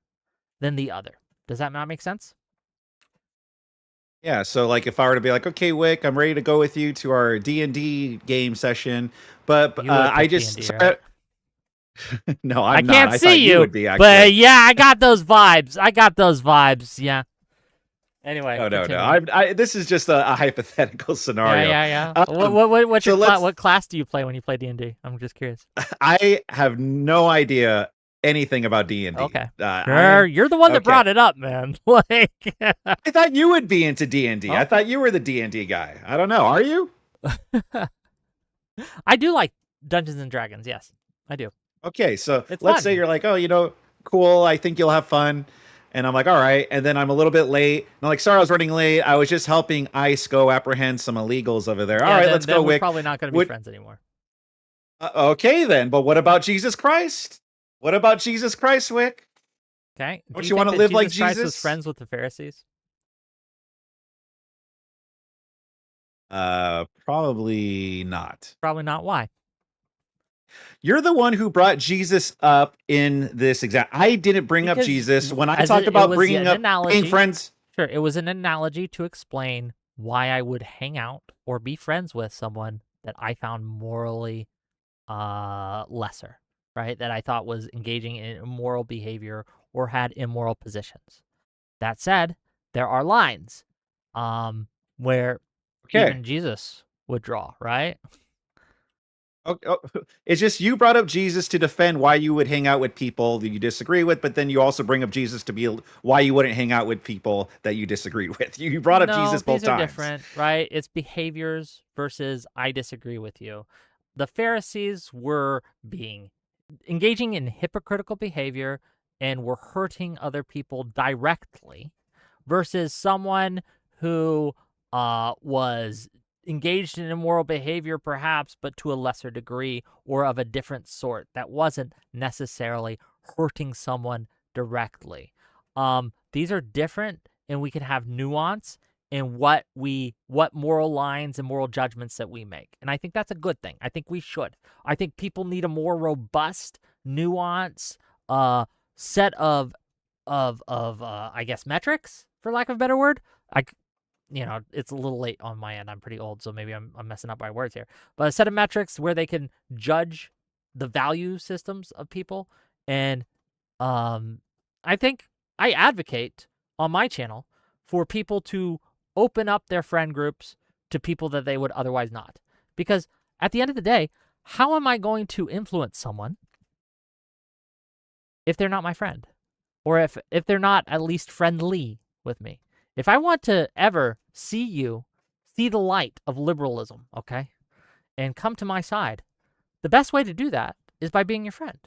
than the other. Does that not make sense? Yeah, so like if I were to be like, okay, Wick, I'm ready to go with you to our D&D game session, but I just D&D, right? no, I I'm can't not. I see thought you, would be actually. but yeah, I got those vibes. Yeah. Anyway, No. continue. This is just a hypothetical scenario. Yeah. So What class do you play when you play D&D? I'm just curious. I have no idea anything about D&D. Okay. I'm- You're the one that okay. brought it up, man. Like, I thought you would be into D&D. I thought you were the D&D guy. I don't know. Are you? I do like Dungeons and Dragons. Yes, I do. Okay, so It's let's fun. say you're like, oh, cool. I think you'll have fun. And I'm like, all right. And then I'm a little bit late. And I'm like, sorry, I was running late. I was just helping ICE go apprehend some illegals over there. Yeah, all right, then, let's then go, we're Wick. probably not going to be friends anymore. Okay, then. But what about Jesus Christ? What about Jesus Christ, Wick? Okay. Don't Do you want to think live that like Jesus Christ was Jesus? friends with the Pharisees? Probably not. Probably not. Why? You're the one who brought Jesus up in this exact. I didn't bring up Because Jesus when I as talk it about was bringing an up analogy, being friends. Sure, it was an analogy to explain why I would hang out or be friends with someone that I found morally lesser, right? That I thought was engaging in immoral behavior or had immoral positions. That said, there are lines where even Jesus would draw, right? It's just you brought up Jesus to defend why you would hang out with people that you disagree with, but then you also bring up Jesus to be why you wouldn't hang out with people that you disagree with. You brought up Jesus both these are times. different, right? It's behaviors versus I disagree with you. The Pharisees were engaging in hypocritical behavior and were hurting other people directly versus someone who was engaged in immoral behavior perhaps, but to a lesser degree or of a different sort that wasn't necessarily hurting someone directly. These are different, and we can have nuance in what moral lines and moral judgments that we make. And I think that's a good thing. I think we should. I think people need a more robust, nuance set of I guess metrics, for lack of a better word. It's a little late on my end. I'm pretty old, so maybe I'm messing up my words here. But a set of metrics where they can judge the value systems of people. And I think I advocate on my channel for people to open up their friend groups to people that they would otherwise not. Because at the end of the day, how am I going to influence someone if they're not my friend? Or if they're not at least friendly with me? If I want to ever see the light of liberalism, okay, and come to my side, the best way to do that is by being your friend.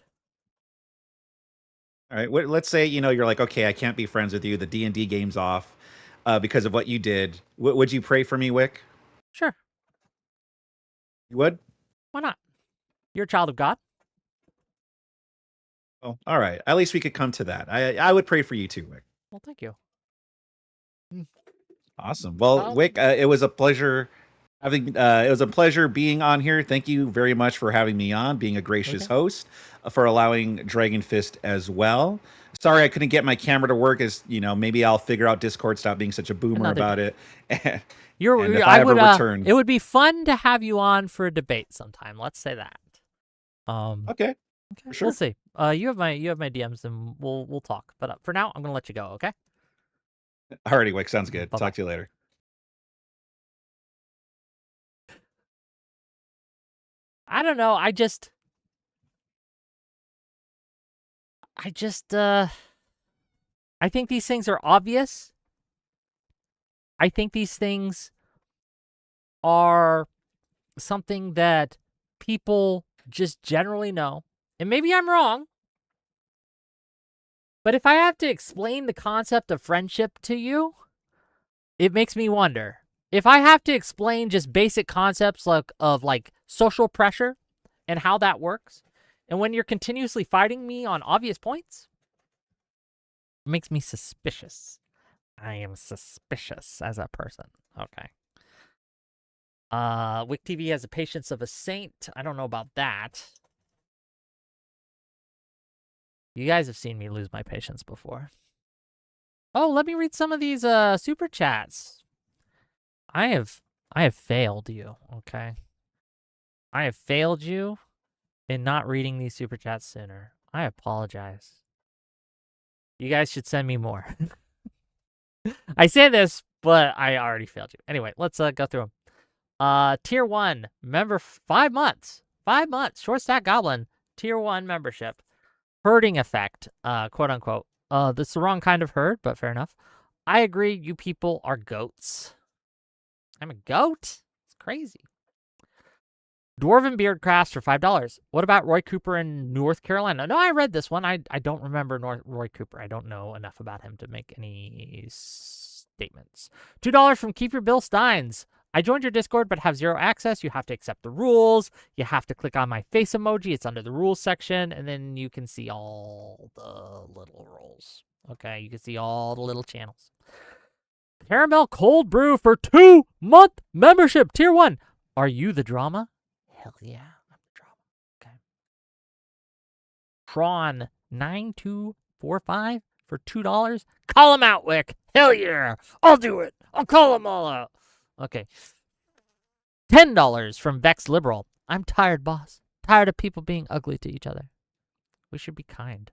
All right. Let's say you're like, okay, I can't be friends with you. The D&D game's off because of what you did. Would you pray for me, Wick? Sure. You would? Why not? You're a child of God. Oh, all right. At least we could come to that. I would pray for you too, Wick. Well, thank you. Awesome. Well, Wick, it was a pleasure being on here. Thank you very much for having me on, being a gracious host, for allowing Dragon Fist as well. Sorry I couldn't get my camera to work. As maybe I'll figure out Discord. Stop being such a boomer about it. And if I ever return, it would be fun to have you on for a debate sometime. Let's say that. Okay. Sure. We'll see. You have my DMs, and we'll talk. But for now, I'm gonna let you go. Okay. Alrighty, Wick. Sounds good. Bye-bye. Talk to you later. I don't know. I just I think these things are obvious. I think these things are something that people just generally know. And maybe I'm wrong. But if I have to explain the concept of friendship to you, it makes me wonder. If I have to explain just basic concepts of social pressure and how that works, and when you're continuously fighting me on obvious points, it makes me suspicious. I am suspicious as a person. Okay. Wick TV has the patience of a saint. I don't know about that. You guys have seen me lose my patience before. Oh, let me read some of these super chats. I have failed you, okay? I have failed you in not reading these super chats sooner. I apologize. You guys should send me more. I say this, but I already failed you. Anyway, let's go through them. Tier 1, member 5 months. 5 months. Short Stack Goblin, Tier 1 membership. Herding effect, quote unquote. That's the wrong kind of herd, but fair enough. I agree, you people are goats. I'm a goat? It's crazy. Dwarven Beardcrafts for $5. What about Roy Cooper in North Carolina? No, I read this one. I don't remember Roy Cooper. I don't know enough about him to make any statements. $2 from Keep Your Bill Steins. I joined your Discord but have zero access. You have to accept the rules. You have to click on my face emoji. It's under the rules section, and then you can see all the little rules. Okay, you can see all the little channels. Caramel Cold Brew for 2-month membership. Tier 1. Are you the drama? Hell yeah, I'm the drama. Okay. Tron 9245 for $2. Call him out, Wick. Hell yeah. I'll do it. I'll call them all out. Okay. $10 from Vex Liberal. I'm tired, boss. Tired of people being ugly to each other. We should be kind.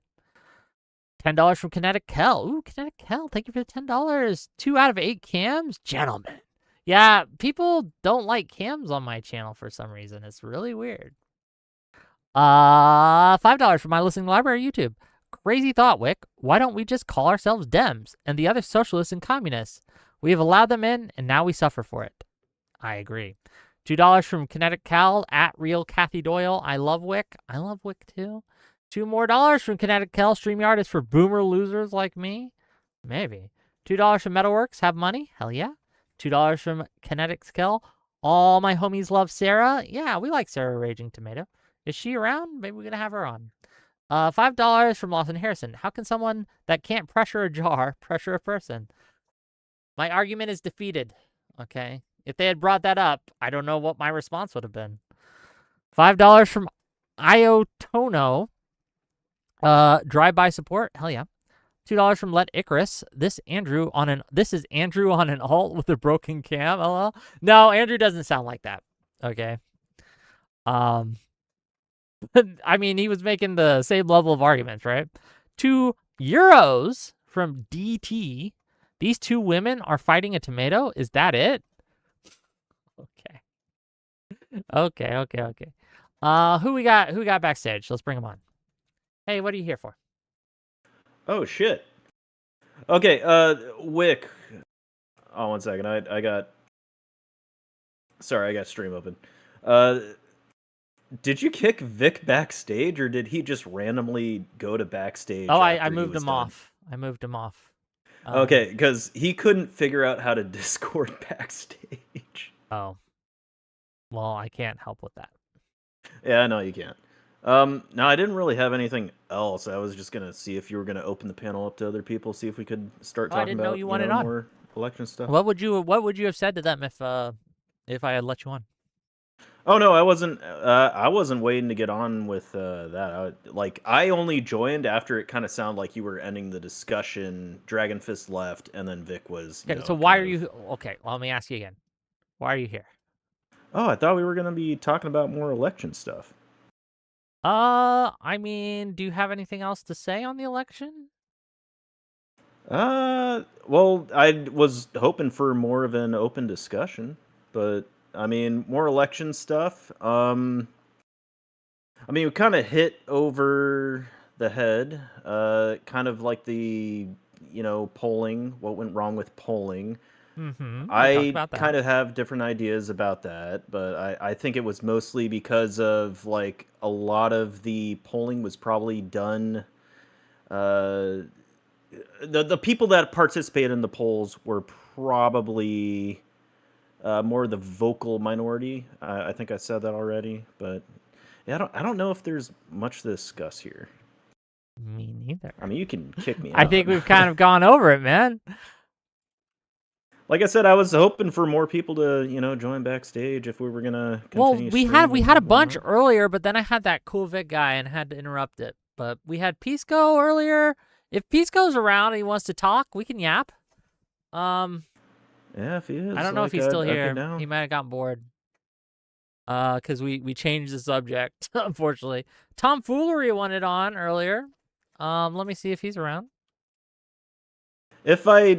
$10 from Kinetic Kel. Ooh, Kinetic Kel. Thank you for the $10. 2 out of 8 cams. Gentlemen. Yeah, people don't like cams on my channel for some reason. It's really weird. $5 from my listening library YouTube. Crazy thought, Wick. Why don't we just call ourselves Dems and the other socialists and communists? We have allowed them in, and now we suffer for it. I agree. $2 from Kinetic Cal at Real Kathy Doyle. I love Wick. I love Wick too. $2 more from Kinetic Cal. StreamYard is for boomer losers like me. Maybe. $2 from Metalworks. Have money? Hell yeah. $2 from Kinetics Kel. All my homies love Sarah. Yeah, we like Sarah Raging Tomato. Is she around? Maybe we're going to have her on. $5 from Lawson Harrison. How can someone that can't pressure a jar pressure a person? My argument is defeated. Okay. If they had brought that up, I don't know what my response would have been. $5 from Iotono. Drive-by support. Hell yeah. $2 from Let Icarus. This is Andrew on an alt with a broken cam. LL. No, Andrew doesn't sound like that. Okay. I mean, he was making the same level of arguments, right? €2 from DT. These 2 women are fighting a tomato. Is that it? Okay. Okay. Who we got backstage? Let's bring them on. Hey, what are you here for? Oh shit. Okay, Wick. Oh, 1 second. I got stream open. Did you kick Vic backstage, or did he just randomly go to backstage? Oh, I moved him off. I moved him off. Okay, because he couldn't figure out how to Discord backstage. Oh. Well, I can't help with that. Yeah, no, you can't. No, I didn't really have anything else. I was just gonna see if you were gonna open the panel up to other people, see if we could start talking about more election stuff. What would you have said to them if I had let you on? Oh no, I wasn't waiting to get on with that. I only joined after it kind of sounded like you were ending the discussion. Dragon Fist left, and then Vic was. So why are you? Okay, well, let me ask you again. Why are you here? Oh, I thought we were gonna be talking about more election stuff. I mean, do you have anything else to say on the election? Well, I was hoping for more of an open discussion, but I mean, more election stuff. I mean, we kind of hit over the head, kind of like the polling, what went wrong with polling. Mm-hmm. I kind of have different ideas about that, but I think it was mostly because of like a lot of the polling was probably done. The people that participated in the polls were probably more the vocal minority. I think I said that already, but yeah, I don't know if there's much to discuss here. Me neither. I mean, you can kick me out. I think we've kind of gone over it, man. Like I said, I was hoping for more people to, join backstage if we were gonna continue. Well, we had a bunch earlier, but then I had that cool Vic guy and had to interrupt it. But we had Pisco earlier. If Pisco's around and he wants to talk, we can yap. Yeah, if he is. I don't know if he's still here. He might have gotten bored. Because we changed the subject, unfortunately. Tom Foolery wanted on earlier. Let me see if he's around. If I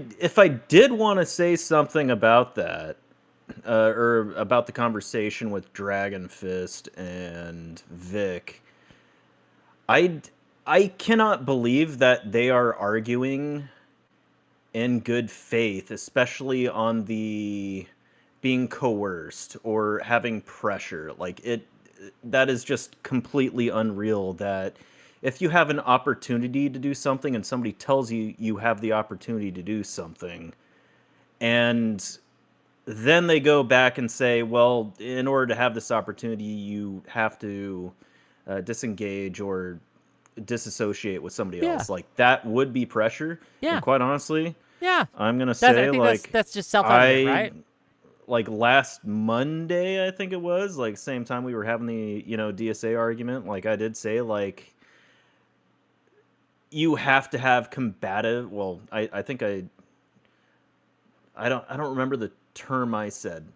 did want to say something about that, or about the conversation with Dragon Fist and Vic, I cannot believe that they are arguing in good faith, especially on the being coerced or having pressure. Like that is just completely unreal that if you have an opportunity to do something and somebody tells you you have the opportunity to do something, and then they go back and say, well, in order to have this opportunity, you have to disengage or disassociate with somebody else. Like, that would be pressure. Yeah. And quite honestly, yeah, I'm going to say, like, that's just self-evident, right? Like last Monday, I think it was, like same time we were having the, DSA argument, like I did say, like, you have to have combative. Well, I think I don't remember the term I said.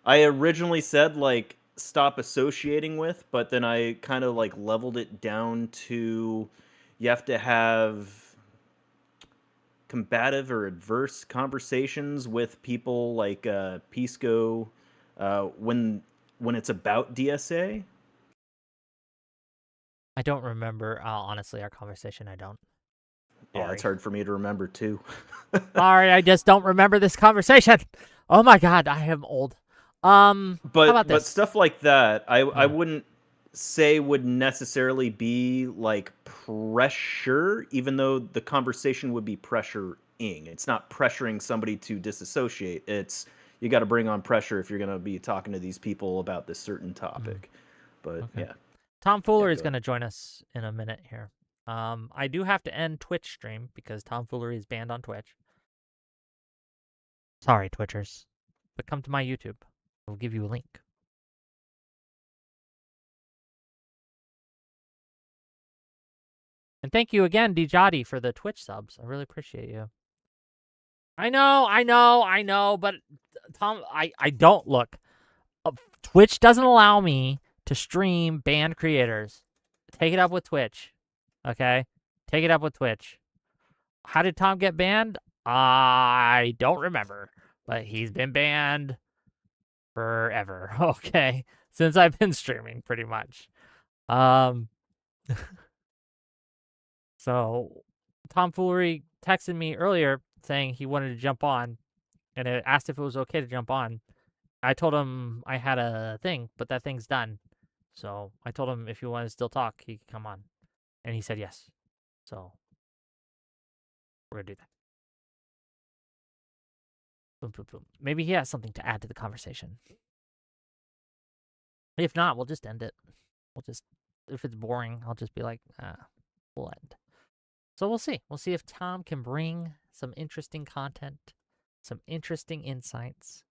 I originally said like stop associating with, but then I kind of like leveled it down to you have to have combative or adverse conversations with people like Pisco when it's about DSA. I don't remember, honestly, our conversation. I don't. Yeah, it's hard for me to remember, too. Sorry, I just don't remember this conversation. Oh, my God, I am old. How about this? But stuff like that, I wouldn't say would necessarily be, like, pressure, even though the conversation would be pressuring. It's not pressuring somebody to disassociate. It's you got to bring on pressure if you're going to be talking to these people about this certain topic. But, yeah. Tom Foolery is going to join us in a minute here. I do have to end Twitch stream because Tom Foolery is banned on Twitch. Sorry, Twitchers. But come to my YouTube. I'll give you a link. And thank you again, Dijati, for the Twitch subs. I really appreciate you. I know, but Tom, I don't look. Twitch doesn't allow me to stream banned creators. Take it up with Twitch. Okay? Take it up with Twitch. How did Tom get banned? I don't remember. But he's been banned forever. Okay? Since I've been streaming, pretty much. So, Tom Foolery texted me earlier saying he wanted to jump on. And it asked if it was okay to jump on. I told him I had a thing, but that thing's done. So I told him if he wanted to still talk, he could come on. And he said yes. So we're going to do that. Boom, boom, boom. Maybe he has something to add to the conversation. If not, we'll just end it. If it's boring, I'll just be like, we'll end. So we'll see. We'll see if Tom can bring some interesting content, some interesting insights.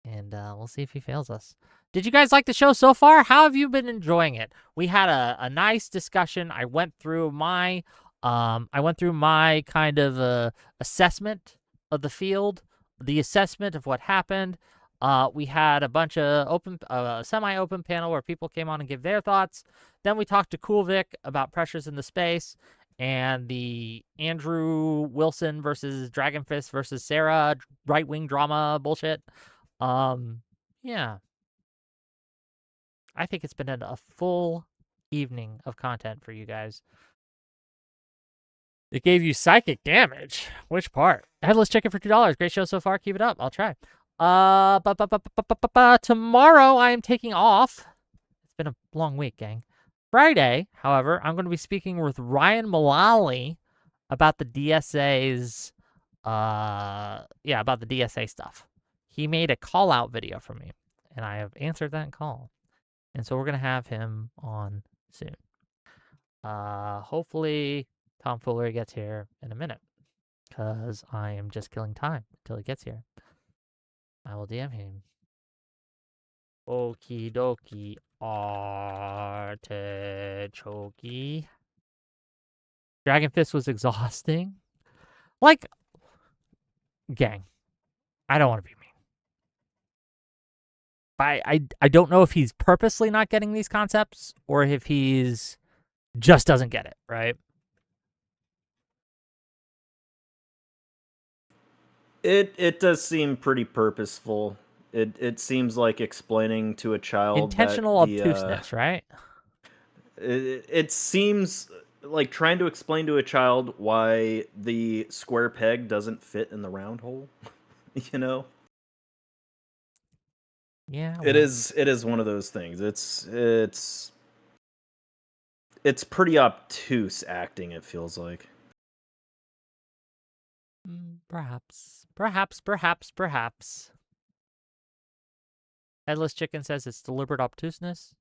And we'll see if he fails us. Did you guys like the show so far? How have you been enjoying it? We had a nice discussion. I went through my kind of assessment of the field, the assessment of what happened. We had a bunch of semi-open panel where people came on and gave their thoughts. Then we talked to Cool Vic about pressures in the space and the Andrew Wilson versus Dragon Fist versus Sarah right-wing drama bullshit. Yeah. I think it's been a full evening of content for you guys. It gave you psychic damage. Which part? Headless Chicken for $2. Great show so far. Keep it up. I'll try. Tomorrow I am taking off. It's been a long week, gang. Friday, however, I'm going to be speaking with Ryan Mullally about the DSA's, about the DSA stuff. He made a call-out video for me, and I have answered that call. And so we're going to have him on soon. Hopefully Tom Foolery gets here in a minute, because I am just killing time until he gets here. I will DM him. Okie dokie. Artichoke. Dragon Fist was exhausting. Like, gang, I don't want to be mean. I don't know if he's purposely not getting these concepts or if he's just doesn't get it, right? It does seem pretty purposeful. It seems like explaining to a child intentional obtuseness, right? It seems like trying to explain to a child why the square peg doesn't fit in the round hole. You know? Yeah. It is one of those things. It's pretty obtuse acting, it feels like. Perhaps. Headless Chicken says it's deliberate obtuseness.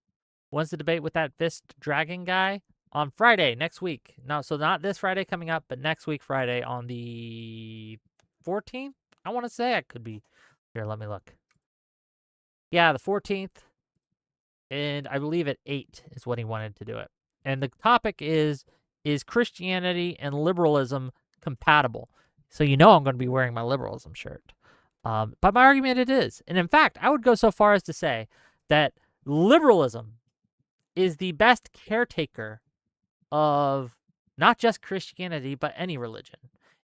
When's the debate with that Fist Dragon guy? On Friday, next week. No, so not this Friday coming up, but next week Friday on the 14th? I want to say I could be. Here, let me look. Yeah, the 14th. And I believe at 8 is when he wanted to do it. And the topic is Christianity and liberalism compatible? So you know I'm going to be wearing my liberalism shirt. But my argument it is. And in fact, I would go so far as to say that liberalism is the best caretaker of not just Christianity, but any religion.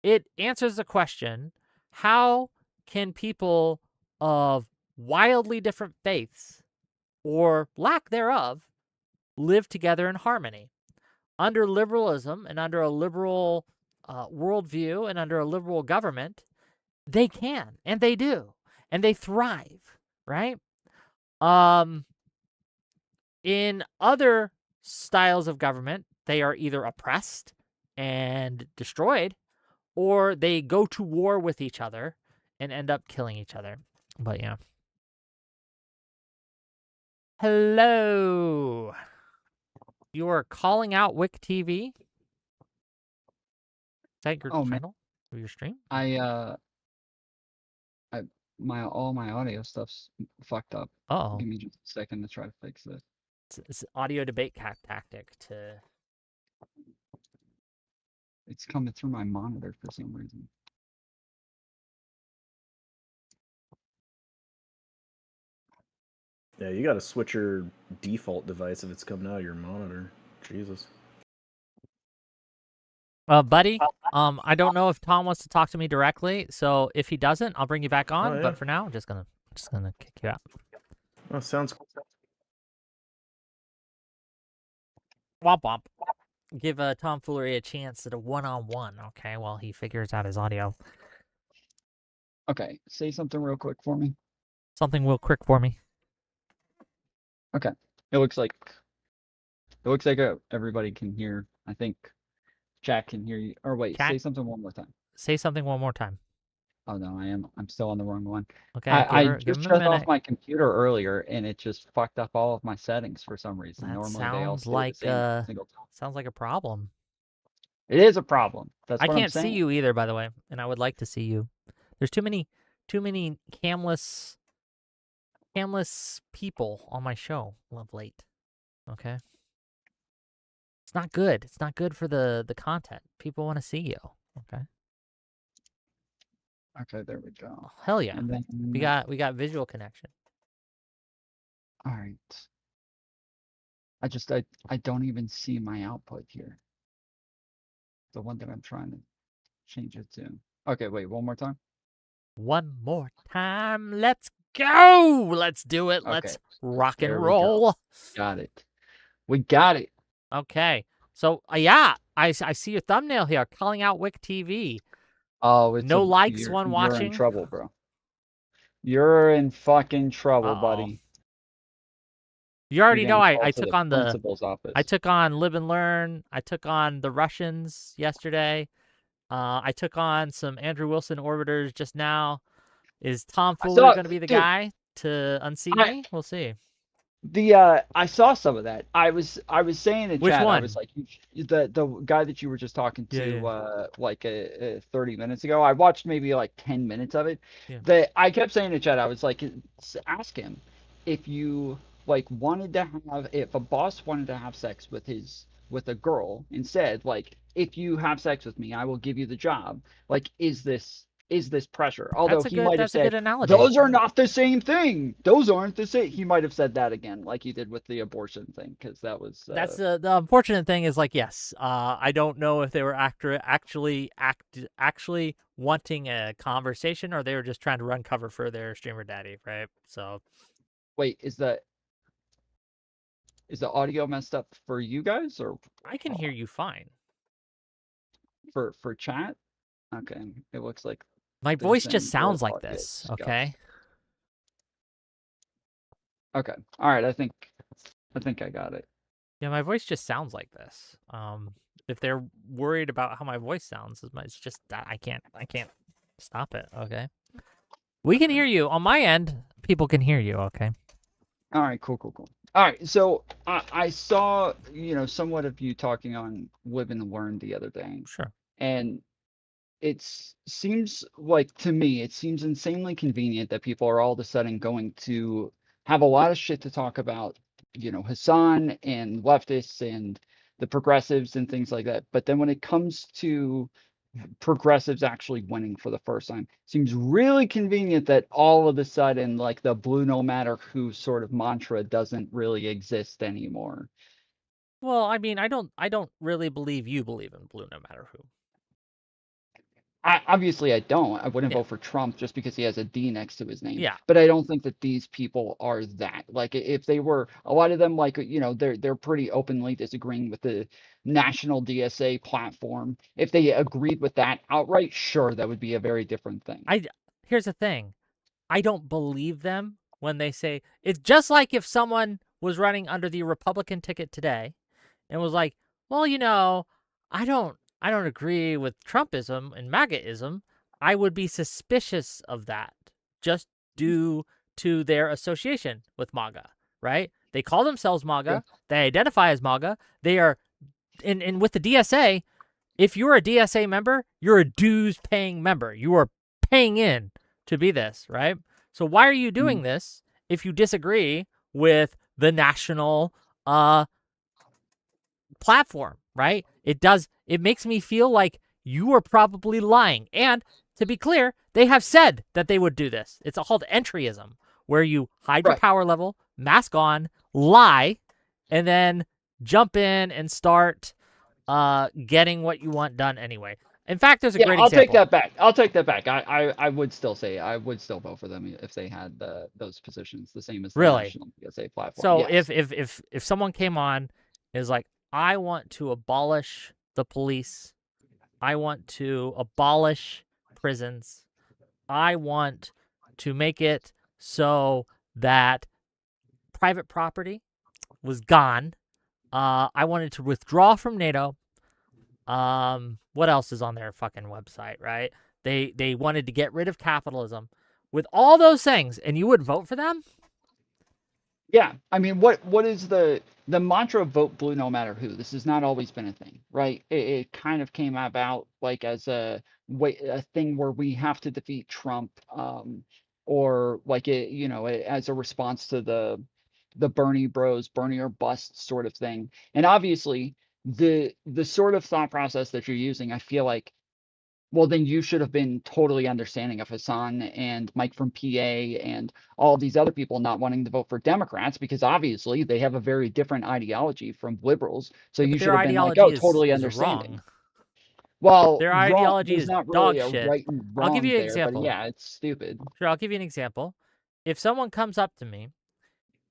It answers the question, how can people of wildly different faiths or lack thereof live together in harmony? Under liberalism and under a liberal worldview and under a liberal government, they can, and they do, and they thrive, right? In other styles of government, they are either oppressed and destroyed, or they go to war with each other and end up killing each other. But yeah. Hello. You are calling out Wick TV? Is that your channel or your stream? all my audio stuff's fucked up. Uh-oh. Give me just a second to try to fix this. It's audio debate tactic to... It's coming through my monitor for some reason. Yeah, you got to switch your default device if it's coming out of your monitor. Jesus. Buddy, I don't know if Tom wants to talk to me directly, so if he doesn't, I'll bring you back on. yeah. But for now, I'm just gonna kick you out. Oh, sounds cool. Womp womp. Give Tom Foolery a chance at a one-on-one, okay, while he figures out his audio. Okay, say something real quick for me. Something real quick for me. Okay, it looks like everybody can hear. I think chat can hear you. Or wait, Chat? say something one more time. Say something one more time. Oh no, I'm still on the wrong one. Okay, I give just him a shut off minute. my computer earlier, and it just fucked up all of my settings for some reason. That Normally they all sounds stay like the same every single time. sounds like a problem. It is a problem. That's I what I'm can't see saying. you either, by the way, and I would like to see you. There's too many camless people on my show of late. Okay, it's not good. It's not good for the content. People want to see you. Okay. Okay, there we go. Hell yeah. And then We got visual connection. all right. I don't even see my output here. The one that I'm trying to change it to. Okay, wait, one more time. One more time. Let's go. Let's do it. Okay, Let's rock and there we go. roll. Got it. We got it. Okay. So, yeah, I see your thumbnail here, calling out Wick TV. Oh, it's no likes you're, when You're watching. in trouble, bro. You're in fucking trouble, buddy. You already You're know getting I called to took the on the principal's office. I took on Live and Learn. I took on the Russians yesterday. I took on some Andrew Wilson orbiters just now. Is Tom Fuller going to be the guy to unseat me? We'll see. I saw some of that. I was saying in Which chat. one? I was like, the guy that you were just talking to like 30 minutes ago. I watched maybe like 10 minutes of it. Yeah. I kept saying in chat. I was like, ask him if you like wanted to have, if a boss wanted to have sex with a girl and said like, if you have sex with me, I will give you the job. Like, is this pressure? Although he might have said, those are not the same thing. Those aren't the same. He might have said that again, like he did with the abortion thing, because that was. That's the unfortunate thing is like, yes, I don't know if they were actually wanting a conversation or they were just trying to run cover for their streamer daddy, right? So. Wait, is the audio messed up for you guys, or? I can hear you fine. For chat? Okay, it looks like. My voice just sounds like this, okay? Okay. All right, I think I got it. Yeah, my voice just sounds like this. If they're worried about how my voice sounds, it's just that I can't stop it, okay? We can hear you. On my end, people can hear you, okay? All right, cool. All right, so I saw, somewhat of you talking on Live and Learn the other day. Sure. And it seems like, to me, it seems insanely convenient that people are all of a sudden going to have a lot of shit to talk about, Hassan and leftists and the progressives and things like that. But then when it comes to progressives actually winning for the first time, seems really convenient that all of a sudden, like, the blue no matter who sort of mantra doesn't really exist anymore. Well, I mean, I don't really believe you believe in blue no matter who. Obviously, I don't. I wouldn't vote for Trump just because he has a D next to his name. Yeah. But I don't think that these people are that. Like, if they were, a lot of them, like, they're pretty openly disagreeing with the national DSA platform. If they agreed with that outright, sure, that would be a very different thing. Here's the thing. I don't believe them when they say, it's just like if someone was running under the Republican ticket today and was like, well, I don't agree with Trumpism and MAGAism. I would be suspicious of that just due to their association with MAGA, right? They call themselves MAGA. Yeah. They identify as MAGA. They are, and with the DSA, if you're a DSA member, you're a dues-paying member. You are paying in to be this, right? So why are you doing this if you disagree with the national platform, right? It makes me feel like you are probably lying. And to be clear, they have said that they would do this. It's called entryism, where you hide your power level, mask on, lie, and then jump in and start getting what you want done anyway. In fact, there's a great example. I'll take that back. I would still say I would still vote for them if they had those positions, the same as the national DSA platform. So yes. if someone came on, is like, I want to abolish the police. I want to abolish prisons. I want to make it so that private property was gone. I wanted to withdraw from NATO. What else is on their fucking website, right? They wanted to get rid of capitalism. With all those things, and you would vote for them? Yeah, I mean, what is the mantra of vote blue no matter who? This has not always been a thing, right? It kind of came about like as a thing where we have to defeat Trump, or like as a response to the Bernie bros, Bernie or bust sort of thing. And obviously, the sort of thought process that you're using, I feel like, well, then you should have been totally understanding of Hassan and Mike from PA and all these other people not wanting to vote for Democrats, because obviously they have a very different ideology from liberals. So you should have been like, oh, totally understanding. Wrong. Well, their ideology is not dog really shit. Right and wrong I'll give you an there, example. But yeah, it's stupid. Sure, I'll give you an example. If someone comes up to me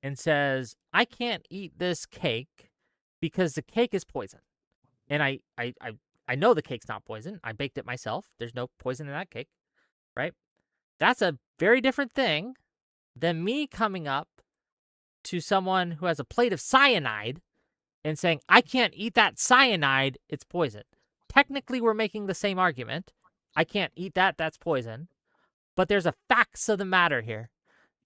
and says, I can't eat this cake because the cake is poison, and I know the cake's not poison. I baked it myself. There's no poison in that cake, right? That's a very different thing than me coming up to someone who has a plate of cyanide and saying, I can't eat that cyanide, it's poison. Technically, we're making the same argument. I can't eat that, that's poison. But there's a facts of the matter here.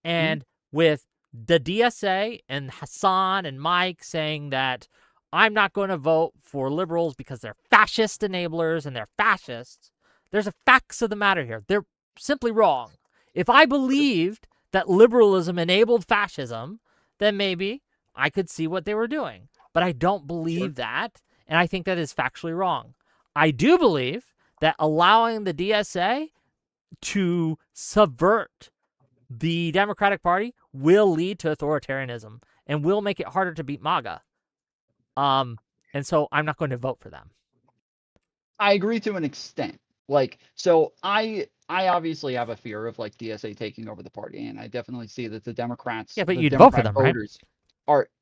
And with the DSA and Hassan and Mike saying that I'm not going to vote for liberals because they're fascist enablers and they're fascists, there's a facts of the matter here. They're simply wrong. If I believed that liberalism enabled fascism, then maybe I could see what they were doing. But I don't believe that, and I think that is factually wrong. I do believe that allowing the DSA to subvert the Democratic Party will lead to authoritarianism and will make it harder to beat MAGA. And so I'm not going to vote for them. I agree to an extent. Like, so I obviously have a fear of like DSA taking over the party, and I definitely see that the Democrats, Yeah, but the you'd vote for Democratic them, right? voters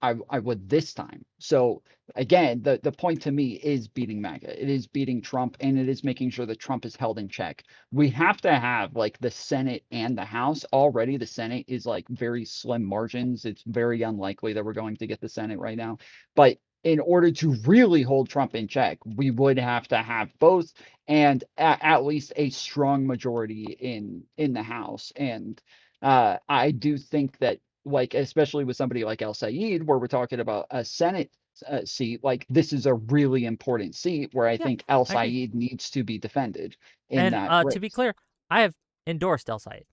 I would this time. So again, the point to me is beating MAGA. It is beating Trump, and it is making sure that Trump is held in check. We have to have like the Senate and the House. Already the Senate is like very slim margins. It's very unlikely that we're going to get the Senate right now. But in order to really hold Trump in check, we would have to have both, and at least a strong majority in the House. And I do think that, like, especially with somebody like El Sayed, where we're talking about a Senate seat, like this is a really important seat where I think El Sayed needs to be defended in that race. To be clear, I have endorsed El Sayed.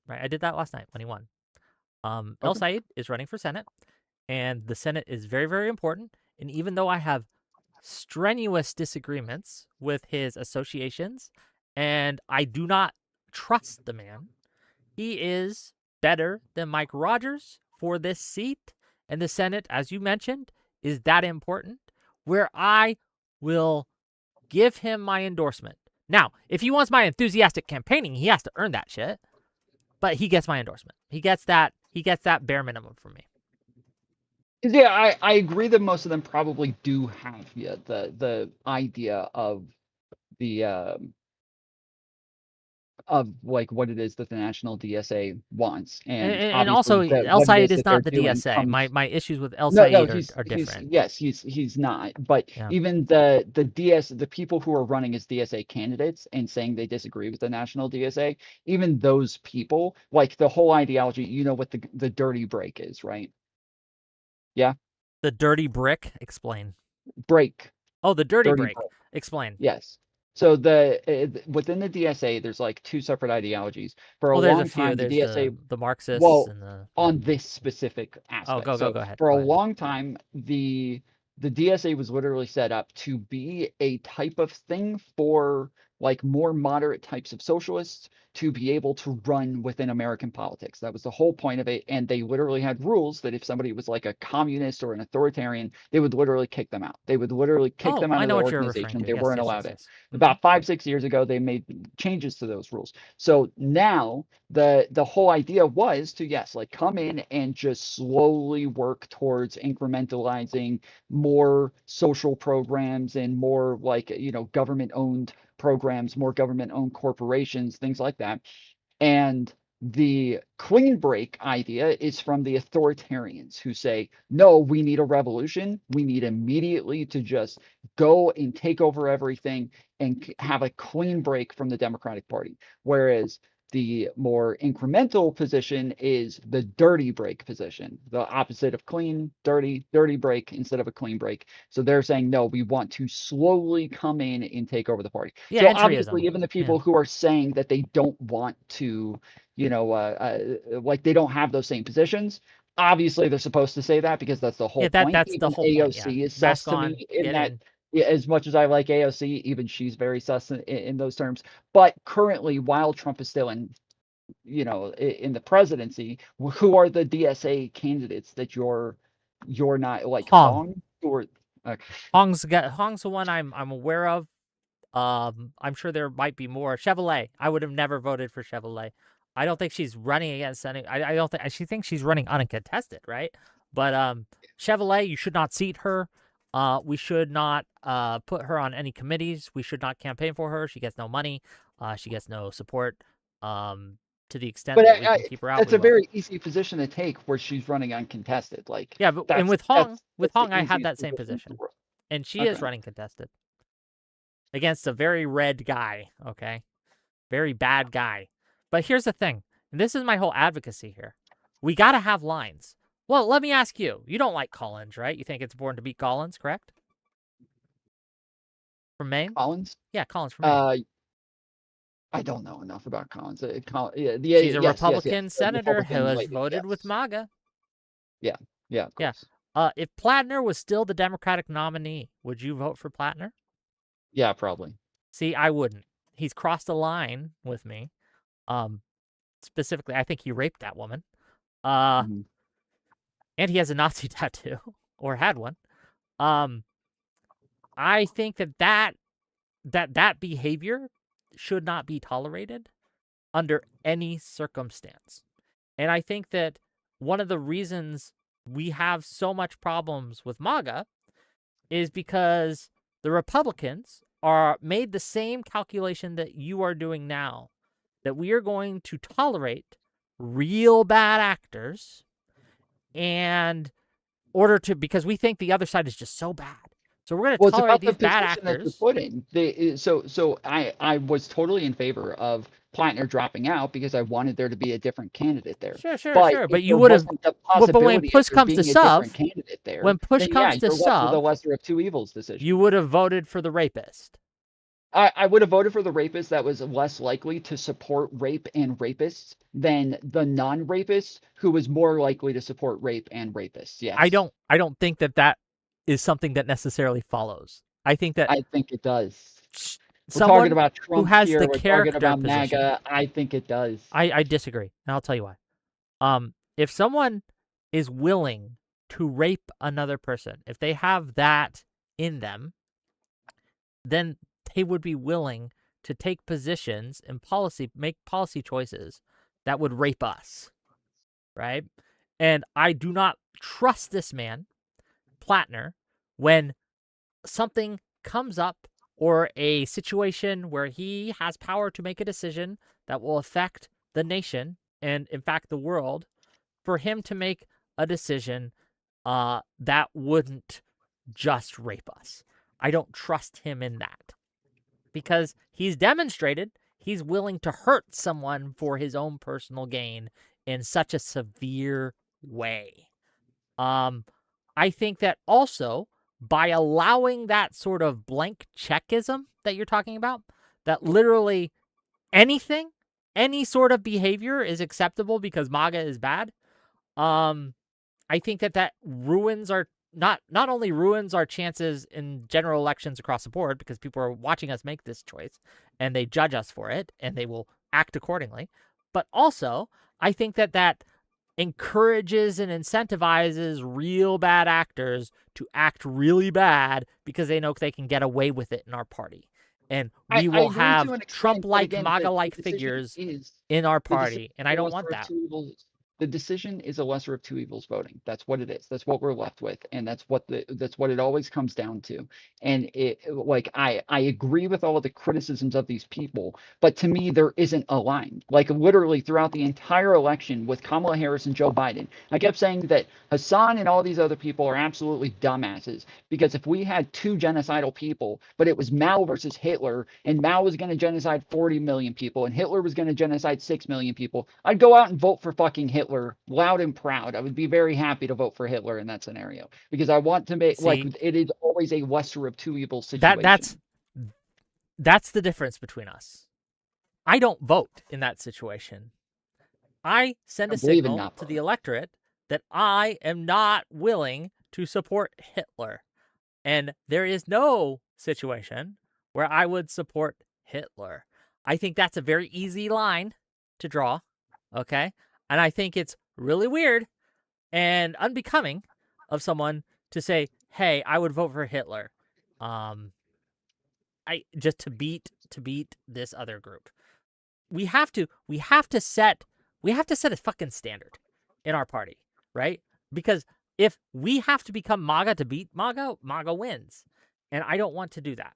Right, I did that last night when he won. El Sayed is running for Senate, and the Senate is very, very important. And even though I have strenuous disagreements with his associations, and I do not trust the man, he is better than Mike Rogers for this seat. And the Senate, as you mentioned, is that important, where I will give him my endorsement. Now, if he wants my enthusiastic campaigning, he has to earn that shit. But he gets my endorsement. He gets that bare minimum from me. Yeah, I agree that most of them probably do have the idea of the of like what it is that the national DSA wants, and also El Sayed is not the DSA. My issues with El Sayed are different. He's not. But even the people who are running as DSA candidates and saying they disagree with the national DSA, even those people, like the whole ideology, you know what the dirty break is, right? Yeah. The dirty brick? Explain. Break. Oh, the dirty break. Explain. Yes. So within the DSA, there's like two separate ideologies. For a long time, the DSA, the Marxists, and the on this specific aspect. Oh, go ahead. For a long time, the DSA was literally set up to be a type of thing for like more moderate types of socialists to be able to run within American politics. That was the whole point of it. And they literally had rules that if somebody was like a communist or an authoritarian, they would literally kick them out. They would literally kick them out of the organization. They weren't allowed it. About 5-6 years ago, they made changes to those rules. So now the whole idea was to, like come in and just slowly work towards incrementalizing more social programs and more like, government owned programs, more government owned corporations, things like that. And the clean break idea is from the authoritarians who say, no, we need a revolution. We need immediately to just go and take over everything and have a clean break from the Democratic Party. Whereas the more incremental position is the dirty break position, the opposite of clean, dirty break instead of a clean break. So they're saying, no, we want to slowly come in and take over the party. Yeah, so obviously, even the people who are saying that they don't want to, like they don't have those same positions, obviously they're supposed to say that because that's the whole point. That's even the whole AOC point, is sus to me in that. As much as I like AOC, even she's very sus in those terms. But currently, while Trump is still in the presidency, who are the DSA candidates that you're not like? Hong or Hong's the one I'm aware of. I'm sure there might be more. Chevrolet. I would have never voted for Chevrolet. I don't think she's running against any. I don't think she thinks she's running uncontested, right? But Chevrolet, you should not seat her. We should not put her on any committees. We should not campaign for her. She gets no money. She gets no support. To the extent that we can keep her out, that's a very easy position to take where she's running uncontested. Like yeah, but and with Hong, I had that same position. position, and she is running contested against a very red guy. Okay, very bad guy. But here's the thing, and this is my whole advocacy here. We got to have lines. Well, let me ask you. You don't like Collins, right? You think it's important to beat Collins, correct? From Maine? Collins? Yeah, Collins from Maine. I don't know enough about Collins. She's a Republican senator who has voted with MAGA. Yeah. Yeah. If Plattner was still the Democratic nominee, would you vote for Plattner? Yeah, probably. See, I wouldn't. He's crossed a line with me. Specifically, I think he raped that woman. And he has a Nazi tattoo, or had one. I think that behavior should not be tolerated under any circumstance. And I think that one of the reasons we have so much problems with MAGA is because the Republicans made the same calculation that you are doing now, that we are going to tolerate real bad actors because we think the other side is just so bad. So we're going to tolerate these bad actors. So I was totally in favor of Plattner dropping out because I wanted there to be a different candidate there. Sure. But you would have. But when push comes to shove, the lesser of two evils decision. You would have voted for the rapist. I would have voted for the rapist that was less likely to support rape and rapists than the non-rapist who was more likely to support rape and rapists. Yes. I don't think that is something that necessarily follows. I think it does. We're Someone talking about Trump who has here, the we're character talking about position. MAGA. I think it does. I disagree, and I'll tell you why. If someone is willing to rape another person, if they have that in them, then they would be willing to take positions and make policy choices that would rape us, right? And I do not trust this man, Plattner, when something comes up or a situation where he has power to make a decision that will affect the nation and, in fact, the world, for him to make a decision that wouldn't just rape us. I don't trust him in that because he's demonstrated he's willing to hurt someone for his own personal gain in such a severe way. I think that also by allowing that sort of blank checkism that you're talking about, that literally anything, any sort of behavior is acceptable because MAGA is bad. I think that ruins our not only ruins our chances in general elections across the board because people are watching us make this choice and they judge us for it and they will act accordingly, but also I think that encourages and incentivizes real bad actors to act really bad because they know they can get away with it in our party. And we will have Trump-like, MAGA-like figures in our party, and I don't want that. The decision is a lesser of two evils voting. That's what it is. That's what we're left with, and that's what it always comes down to. And I agree with all of the criticisms of these people, but to me there isn't a line. Like literally throughout the entire election with Kamala Harris and Joe Biden, I kept saying that Hassan and all these other people are absolutely dumbasses because if we had two genocidal people, but it was Mao versus Hitler, and Mao was going to genocide 40 million people, and Hitler was going to genocide 6 million people, I'd go out and vote for fucking Hitler loud and proud. I would be very happy to vote for Hitler in that scenario because I want to make it is always a lesser of two evils situation. That's the difference between us. I don't vote in that situation. I send a signal to the electorate that I am not willing to support Hitler. And there is no situation where I would support Hitler. I think that's a very easy line to draw. Okay. And I think it's really weird and unbecoming of someone to say, "Hey, I would vote for Hitler." Just to beat this other group. We have to set a fucking standard in our party, right? Because if we have to become MAGA to beat MAGA, MAGA wins. And I don't want to do that.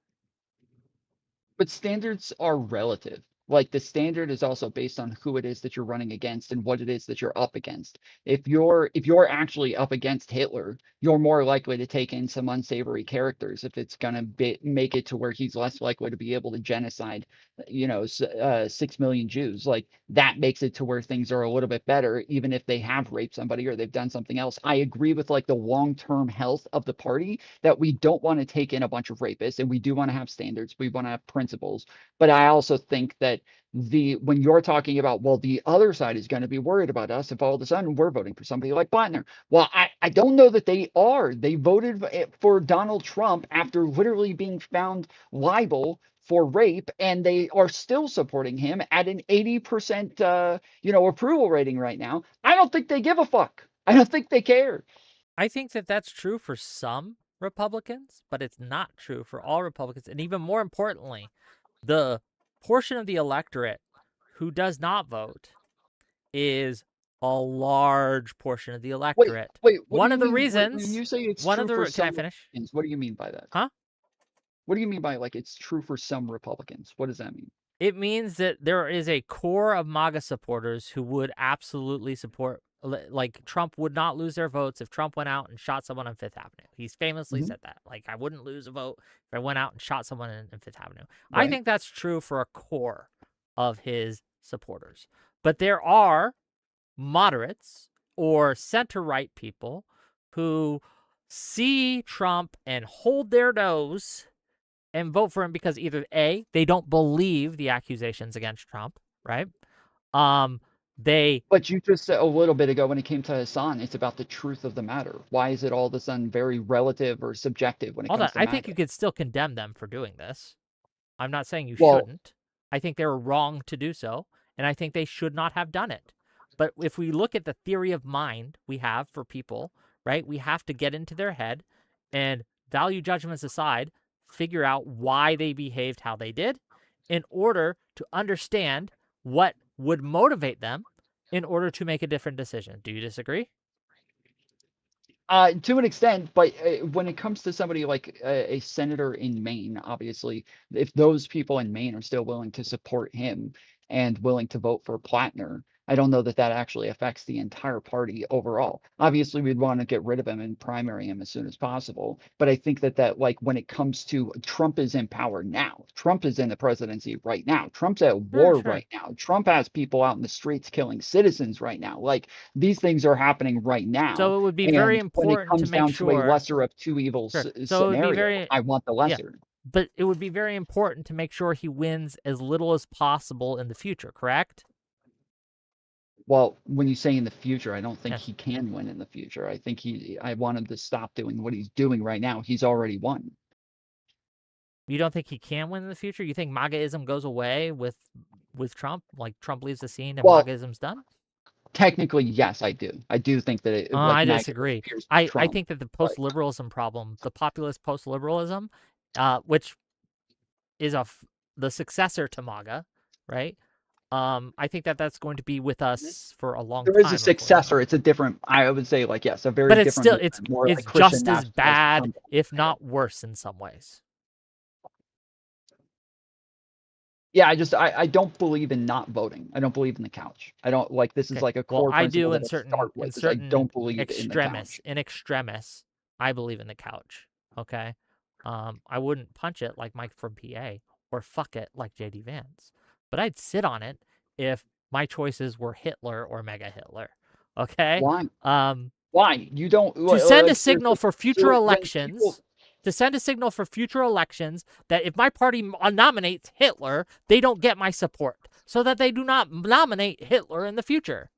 But standards are relative. Like the standard is also based on who it is that you're running against and what it is that you're up against. If you're actually up against Hitler, you're more likely to take in some unsavory characters if it's going to make it to where he's less likely to be able to genocide, 6 million Jews. Like that makes it to where things are a little bit better, even if they have raped somebody or they've done something else. I agree with like the long-term health of the party that we don't want to take in a bunch of rapists and we do want to have standards. We want to have principles. But I also think that when you're talking about, well, the other side is going to be worried about us if all of a sudden we're voting for somebody like Blattner. Well, I don't know that they are. They voted for Donald Trump after literally being found liable for rape, and they are still supporting him at an 80% approval rating right now. I don't think they give a fuck. I don't think they care. I think that that's true for some Republicans, but it's not true for all Republicans. And even more importantly, the portion of the electorate who does not vote is a large portion of the electorate. Wait, one of the reasons when you say it's one true of the for can some I finish? Republicans, what do you mean by that? Huh? What do you mean by like it's true for some Republicans? What does that mean? It means that there is a core of MAGA supporters who would absolutely support, like Trump would not lose their votes if Trump went out and shot someone on Fifth Avenue. He's famously said that. Like, I wouldn't lose a vote if I went out and shot someone in Fifth Avenue. Right. I think that's true for a core of his supporters. But there are moderates or center-right people who see Trump and hold their nose and vote for him because either A, they don't believe the accusations against Trump, right? But you just said a little bit ago when it came to Hassan, it's about the truth of the matter. Why is it all of a sudden very relative or subjective when it comes to I think you could still condemn them for doing this. I'm not saying you shouldn't. I think they were wrong to do so, and I think they should not have done it. But if we look at the theory of mind we have for people, right, we have to get into their head and, value judgments aside, figure out why they behaved how they did in order to understand what would motivate them in order to make a different decision. Do you disagree? To an extent, but when it comes to somebody like a senator in Maine, obviously, if those people in Maine are still willing to support him and willing to vote for Blattner, I don't know that that actually affects the entire party overall. Obviously, we'd want to get rid of him and primary him as soon as possible. But I think that like when it comes to Trump is in power now, Trump is in the presidency right now. Trump's at war right now. Trump has people out in the streets killing citizens right now. Like these things are happening right now. So it would be very important when it comes to make down sure to a lesser of two evils scenario. I want the lesser. But it would be very important to make sure he wins as little as possible in the future, correct? Well, when you say in the future, I don't think he can win in the future. I think I want him to stop doing what he's doing right now. He's already won. You don't think he can win in the future? You think MAGAism goes away with Trump? Like Trump leaves the scene and MAGAism's done? Technically, yes, I do. I do think that it. I disagree. I think that the post-liberalism problem, the populist post-liberalism, which is the successor to MAGA, right? I think that that's going to be with us for a long time. There is a successor. It's a different, I would say, like, yes, a very different. But it's different. It's just as bad, if not worse, in some ways. Yeah, I don't believe in not voting. I don't believe in the couch. I don't like this is like a core. Well, I do in certain I don't believe extremis. In extremis, I believe in the couch. Okay, I wouldn't punch it like Mike from PA or fuck it like JD Vance. But I'd sit on it if my choices were Hitler or Mega Hitler. Okay? Why? Why? You don't to send a signal for future elections. To send a signal for future elections that if my party nominates Hitler, they don't get my support, so that they do not nominate Hitler in the future.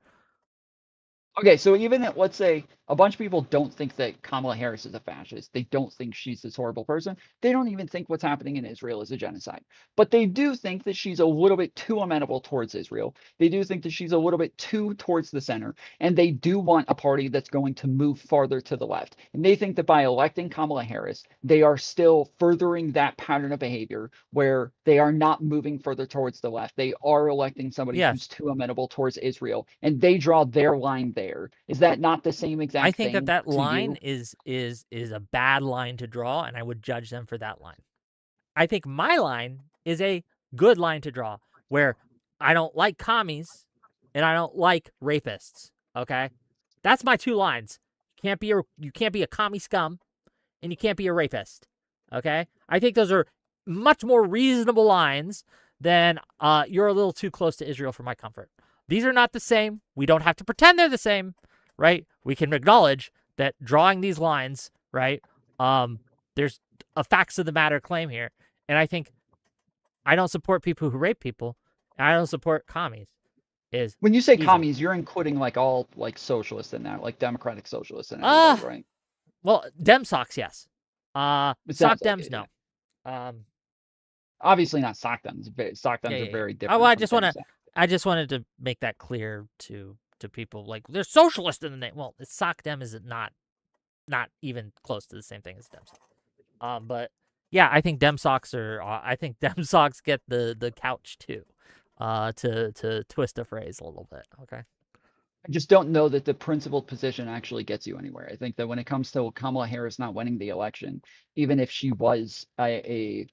Okay, so even at, let's say, a bunch of people don't think that Kamala Harris is a fascist. They don't think she's this horrible person. They don't even think what's happening in Israel is a genocide. But they do think that she's a little bit too amenable towards Israel. They do think that she's a little bit too towards the center. And they do want a party that's going to move farther to the left. And they think that by electing Kamala Harris, they are still furthering that pattern of behavior where they are not moving further towards the left. They are electing somebody who's too amenable towards Israel. And they draw their line there. Is that not the same exact exact I think thing that to line you. is a bad line to draw, and I would judge them for that line. I think my line is a good line to draw, where I don't like commies and I don't like rapists. Okay, that's my two lines. You can't be a commie scum, and you can't be a rapist. Okay, I think those are much more reasonable lines than you're a little too close to Israel for my comfort. These are not the same. We don't have to pretend they're the same, right? We can acknowledge that drawing these lines, right? There's a facts of the matter claim here. And I think I don't support people who rape people. And I don't support commies. When you say easy. commies, you're including like all like socialists in that, like democratic socialists and everybody, right? Well, Dem socks, yes. It Sock sounds like Dems, it, no. Obviously not sock Dems. Sock Dems Yeah, are yeah, very yeah. different. Oh, well, from Dem I just wanted to make that clear to people. Like, there's socialist in the name. Well, sock Dem is not even close to the same thing as Dem socks. But yeah, I think Dem socks are. I think Dem socks get the couch too. To twist a phrase a little bit. Okay. I just don't know that the principled position actually gets you anywhere. I think that when it comes to Kamala Harris not winning the election, even if she was a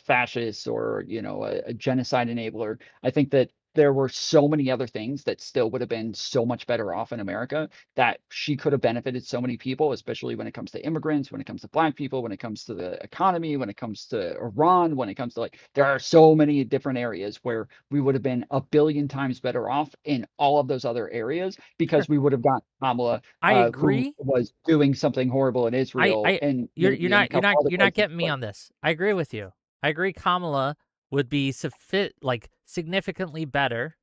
fascist or a genocide enabler, I think that there were so many other things that still would have been so much better off in America, that she could have benefited so many people, especially when it comes to immigrants, when it comes to black people, when it comes to the economy, when it comes to Iran, when it comes to there are so many different areas where we would have been a billion times better off in all of those other areas, because we would have got Kamala, I agree. who was doing something horrible in Israel, and you're not places, getting me on this. I agree with you. I agree. Kamala would be significantly better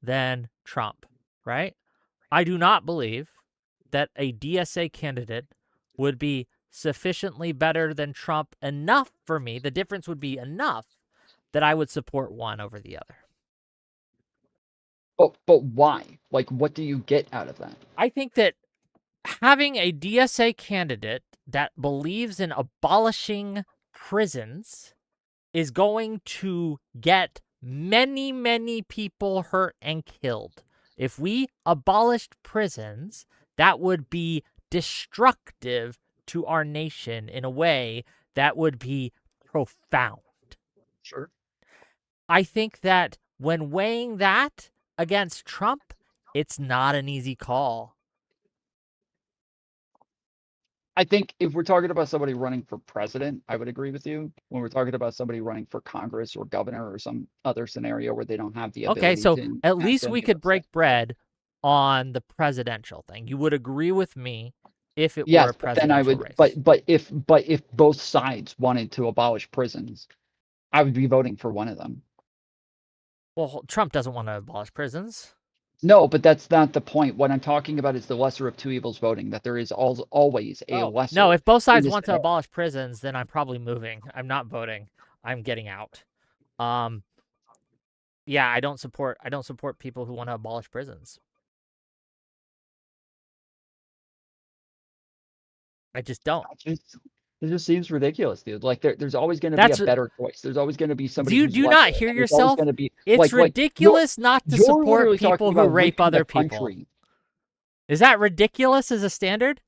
than Trump, right? I do not believe that a DSA candidate would be sufficiently better than Trump enough for me. The difference would be enough that I would support one over the other. But why? Like, what do you get out of that? I think that having a DSA candidate that believes in abolishing prisons is going to get many, many people hurt and killed. If we abolished prisons, that would be destructive to our nation in a way that would be profound. Sure. I think that when weighing that against Trump, it's not an easy call. I think if we're talking about somebody running for president, I would agree with you. When we're talking about somebody running for Congress or governor or some other scenario where they don't have the ability so to at least we could break bread on the presidential thing. You would agree with me if it were a presidential then I would, race. But if both sides wanted to abolish prisons, I would be voting for one of them. Well, Trump doesn't want to abolish prisons. No, but that's not the point. What I'm talking about is the lesser of two evils voting, that there is always a lesser. No, if both sides want to abolish prisons, then I'm probably moving. I'm not voting. I'm getting out. Yeah, I don't support people who want to abolish prisons. I just don't. It just seems ridiculous, dude. Like there's always going to be a better choice. There's always going to be somebody. Do you not hear yourself? It's ridiculous not to support people who rape other people. Is that ridiculous as a standard?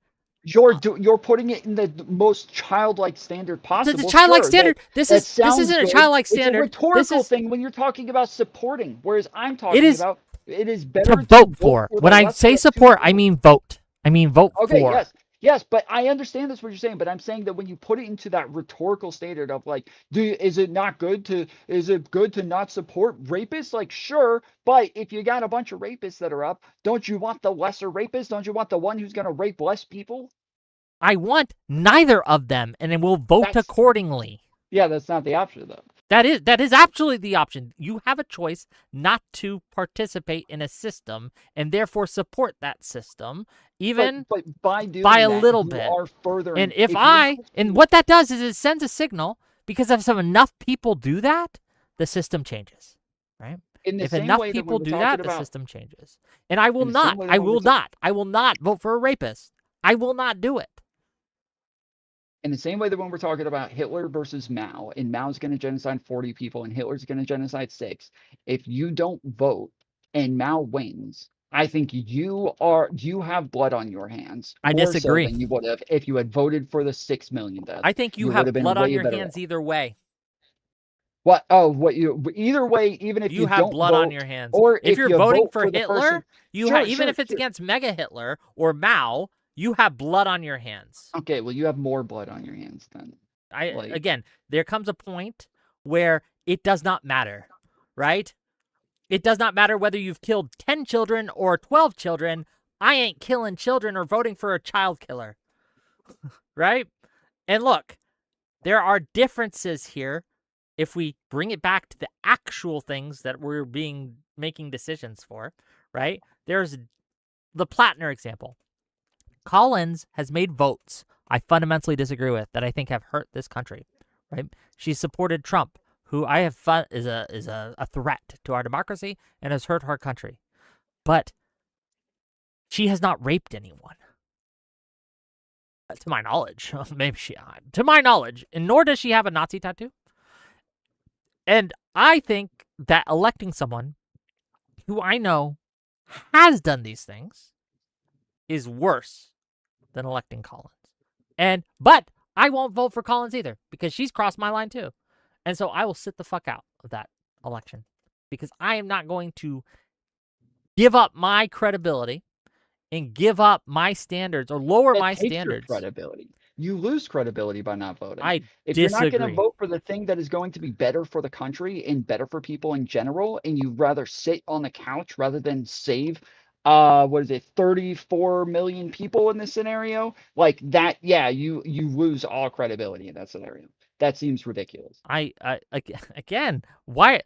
You're putting it in the most childlike standard possible. It's a childlike standard. This isn't a childlike standard. It's a rhetorical thing when you're talking about supporting, whereas I'm talking about it is better to vote for. When I say support, I mean vote. I mean vote for. Okay, yes, but I understand that's what you're saying. But I'm saying that when you put it into that rhetorical standard of like, is it good to not support rapists? Like, sure, but if you got a bunch of rapists that are up, don't you want the lesser rapist? Don't you want the one who's going to rape less people? I want neither of them, and then we'll vote accordingly. Yeah, that's not the option, though. That is absolutely the option. You have a choice not to participate in a system and therefore support that system, even but by a little bit. And what that does is it sends a signal, because if enough people do that, the system changes, right? If enough people do that, the system changes. And I will not vote for a rapist. I will not do it. In the same way that when we're talking about Hitler versus Mao, and Mao's going to genocide 40 people and Hitler's going to genocide 6, if you don't vote and Mao wins, I think you have blood on your hands. I more so disagree. than you would have if you had voted for the 6 million deaths. I think you would have been blood on way your better hands off. either way. What? Oh, what you? Either way, even if You you have don't blood vote, on your hands. or if you're you voting vote for the Hitler, person, you Sure, even sure, if it's sure. against Mega Hitler or Mao, you have blood on your hands. Okay, well, you have more blood on your hands then. Again, there comes a point where it does not matter, right? It does not matter whether you've killed 10 children or 12 children. I ain't killing children or voting for a child killer, right? And look, there are differences here if we bring it back to the actual things that we're making decisions for, right? There's the Plattner example. Collins has made votes I fundamentally disagree with that I think have hurt this country, right? She supported Trump, who I have is a threat to our democracy and has hurt our country. But she has not raped anyone. To my knowledge. Maybe to my knowledge. And nor does she have a Nazi tattoo. And I think that electing someone who I know has done these things is worse than electing Collins. But I won't vote for Collins either because she's crossed my line too. And so I will sit the fuck out of that election because I am not going to give up my credibility and give up my standards or lower my standards. Your credibility. You lose credibility by not voting. If disagree. You're not going to vote for the thing that is going to be better for the country and better for people in general, and you'd rather sit on the couch rather than save 34 million people in this scenario, like that, you lose all credibility in that scenario. That seems ridiculous. Again, why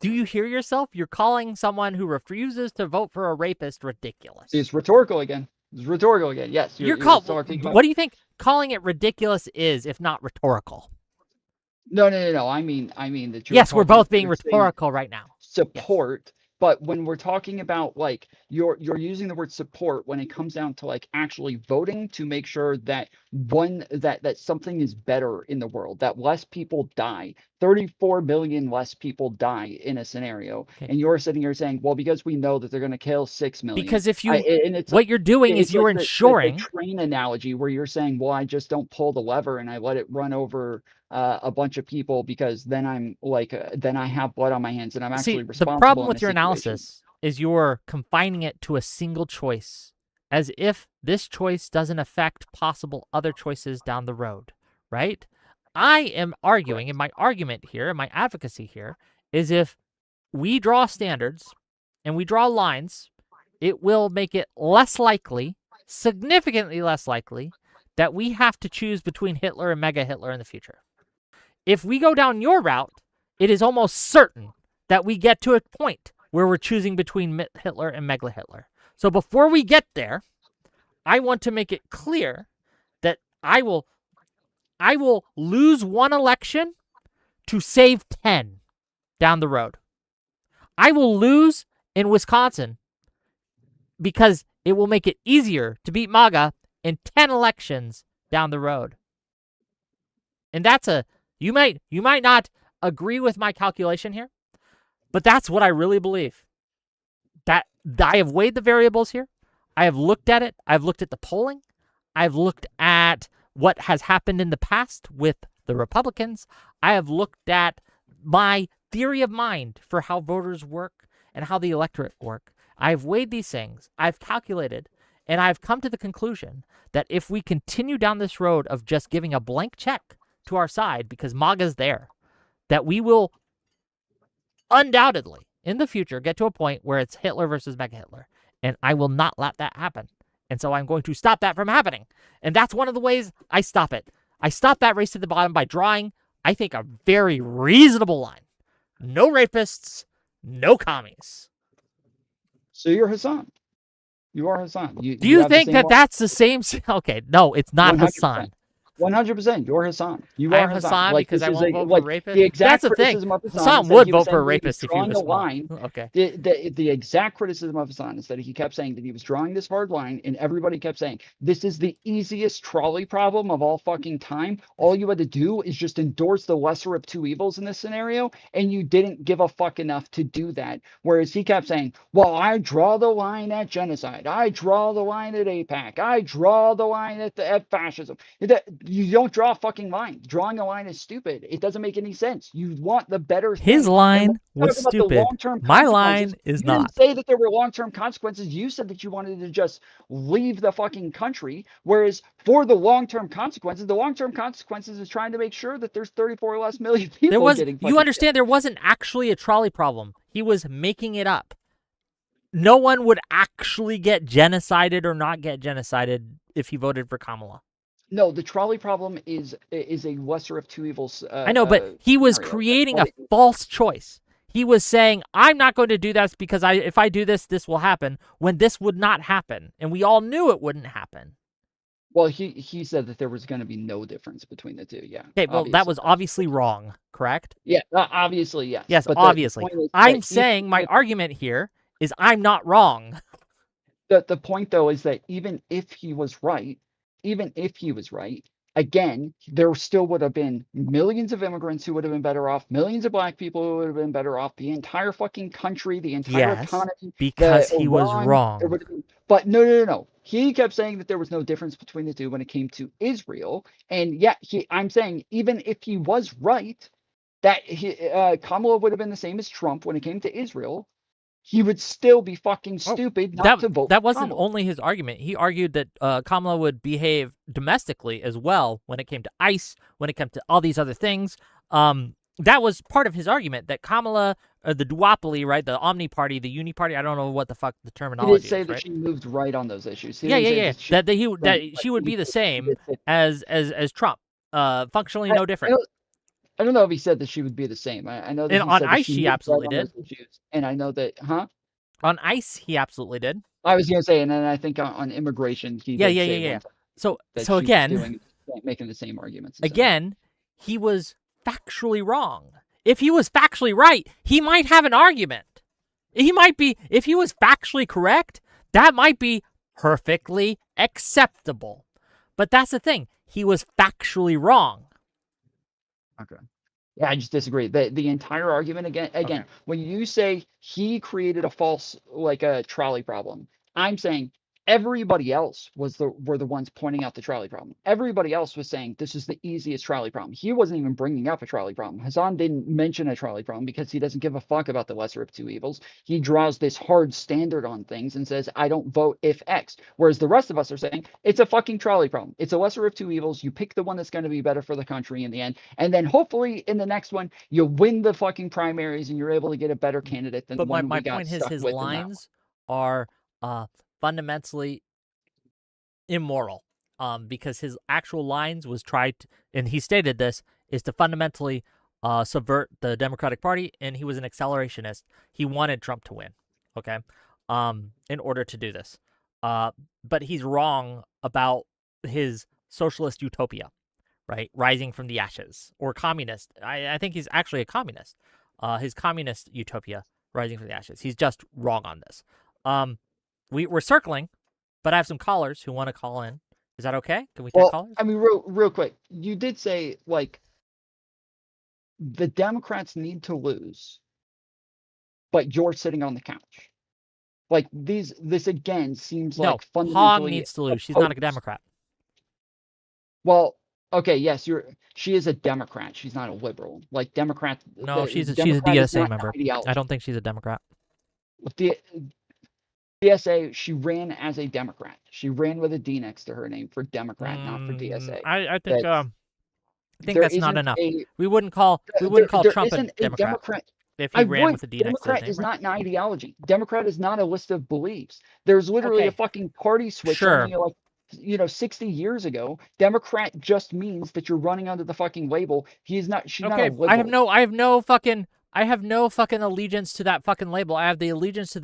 do you hear yourself? You're calling someone who refuses to vote for a rapist ridiculous. It's rhetorical again. Yes. What do you think calling it ridiculous is, if not rhetorical? No. I mean that. Yes, we're both being rhetorical right now. Support. Yes. But when we're talking about like you're using the word support when it comes down to like actually voting to make sure that that something is better in the world, that less people die, 34 million less people die in a scenario, and you're sitting here saying, well, because we know that they're going to kill 6 million. Because if what you're doing is you're ensuring the train analogy where you're saying, well, I just don't pull the lever and I let it run over a bunch of people because then I'm like, then I have blood on my hands and I'm actually responsible. The problem with your analysis is you're confining it to a single choice, as if this choice doesn't affect possible other choices down the road, right? I am arguing, and my argument here, and my advocacy here, is if we draw standards and we draw lines, it will make it less likely, significantly less likely, that we have to choose between Hitler and Mega Hitler in the future. If we go down your route, it is almost certain that we get to a point where we're choosing between Hitler and Mega Hitler. So before we get there, I want to make it clear that I will lose one election to save 10 down the road. I will lose in Wisconsin because it will make it easier to beat MAGA in 10 elections down the road. And that's you might not agree with my calculation here, but that's what I really believe. That I have weighed the variables here. I have looked at it. I've looked at the polling. I've looked at what has happened in the past with the Republicans. I have looked at my theory of mind for how voters work and how the electorate work. I've weighed these things. I've calculated, and I've come to the conclusion that if we continue down this road of just giving a blank check to our side because MAGA's there, that we will undoubtedly in the future get to a point where it's Hitler versus Mega Hitler. And I will not let that happen. And so I'm going to stop that from happening. And that's one of the ways I stop it. I stop that race to the bottom by drawing, I think, a very reasonable line. No rapists, no commies. So you're Hassan. You are Hassan. Do you think that that's the same? Okay, no, it's not 100%. Hassan. 100%. You're Hassan. You I'm are Hassan like, because I this is won't vote for like rapist. the exact That's the thing. criticism of Hassan Hassan is that would he was vote for a saying that he was rapist if he drawing was a smart. line. Okay. The exact criticism of Hassan is that he kept saying that he was drawing this hard line, and everybody kept saying this is the easiest trolley problem of all fucking time. All you had to do is just endorse the lesser of two evils in this scenario, and you didn't give a fuck enough to do that. Whereas he kept saying, well, I draw the line at genocide. I draw the line at AIPAC. I draw the line at fascism. You don't draw a fucking line. Drawing a line is stupid. It doesn't make any sense. You want the better thing. His line was About the stupid. long-term My consequences, line is you not. didn't say that there were long-term consequences. You said that you wanted to just leave the fucking country. Whereas for the long-term consequences is trying to make sure that there's 34 less million people There was. getting. You understand? There wasn't actually a trolley problem. He was making it up. No one would actually get genocided or not get genocided if he voted for Kamala. No, the trolley problem is a lesser of two evils. I know, but he was creating a false choice. He was saying, I'm not going to do this because if I do this, this will happen, when this would not happen. And we all knew it wouldn't happen. Well, he said that there was going to be no difference between the two, yeah. Okay, well, that was obviously wrong, correct? Yeah, obviously, yes. Yes, But obviously. the point is I'm that saying my argument here is I'm not wrong. The point, though, is that even if he was right, again, there still would have been millions of immigrants who would have been better off, millions of black people who would have been better off, the entire fucking country, the entire economy. Because he was wrong. But no. He kept saying that there was no difference between the two when it came to Israel. And yeah, I'm saying even if he was right, that Kamala would have been the same as Trump when it came to Israel. He would still be fucking stupid not to vote. That wasn't Kamala. only his argument. He argued that Kamala would behave domestically as well when it came to ICE, when it came to all these other things. That was part of his argument, that Kamala, the duopoly, right, the Omni Party, the Uni Party, I don't know what the fuck the terminology is. He did say right? that she moved right on those issues. Yeah. That she would be the same as Trump, functionally no different. I don't know if he said that she would be the same. I know that and on said ICE, that she absolutely did. And I know that, On ICE, he absolutely did. I was going to say, and then I think on immigration, he did say yeah. one time So that she was again, making the same arguments. Again, he was factually wrong. If he was factually right, he might have an argument. He might be, if he was factually correct, that might be perfectly acceptable. But that's the thing. He was factually wrong. Okay. Yeah, I just disagree. The entire argument again, when you say he created a false, like a trolley problem, I'm saying everybody else were the ones pointing out the trolley problem. Everybody else was saying this is the easiest trolley problem. He wasn't even bringing up a trolley problem. Hassan didn't mention a trolley problem because he doesn't give a fuck about the lesser of two evils. He draws this hard standard on things and says, I don't vote if X. Whereas the rest of us are saying it's a fucking trolley problem. It's a lesser of two evils. You pick the one that's going to be better for the country in the end. And then hopefully in the next one, you win the fucking primaries and you're able to get a better candidate than the one my we got point is stuck his with in that lines are fundamentally immoral, because his actual lines was tried to, and he stated this, is to fundamentally subvert the Democratic Party, and he was an accelerationist. He wanted Trump to win, okay, in order to do this. But he's wrong about his socialist utopia, right? Rising from the ashes, or communist. I think he's actually a communist. His communist utopia, rising from the ashes. He's just wrong on this. We're circling, but I have some callers who want to call in. Is that okay? Can we take callers? I mean, real quick, you did say, like, the Democrats need to lose, but you're sitting on the couch. Like, this again seems like fundamentally... Hogg needs to lose. She's not a Democrat. Well, okay, yes, she is a Democrat. She's not a liberal. Like, Democrat... No, she's a DSA member. I don't think she's a Democrat. The DSA, she ran as a Democrat. She ran with a D next to her name for Democrat, not for DSA. I think that's not enough. We wouldn't call Trump a Democrat if he ran with a D next to his Democrat name. is not an ideology. Democrat is not a list of beliefs. There's literally a fucking party switch only like 60 years ago. Democrat just means that you're running under the fucking label. She's not a liberal. I have no fucking allegiance to that fucking label. I have the allegiance to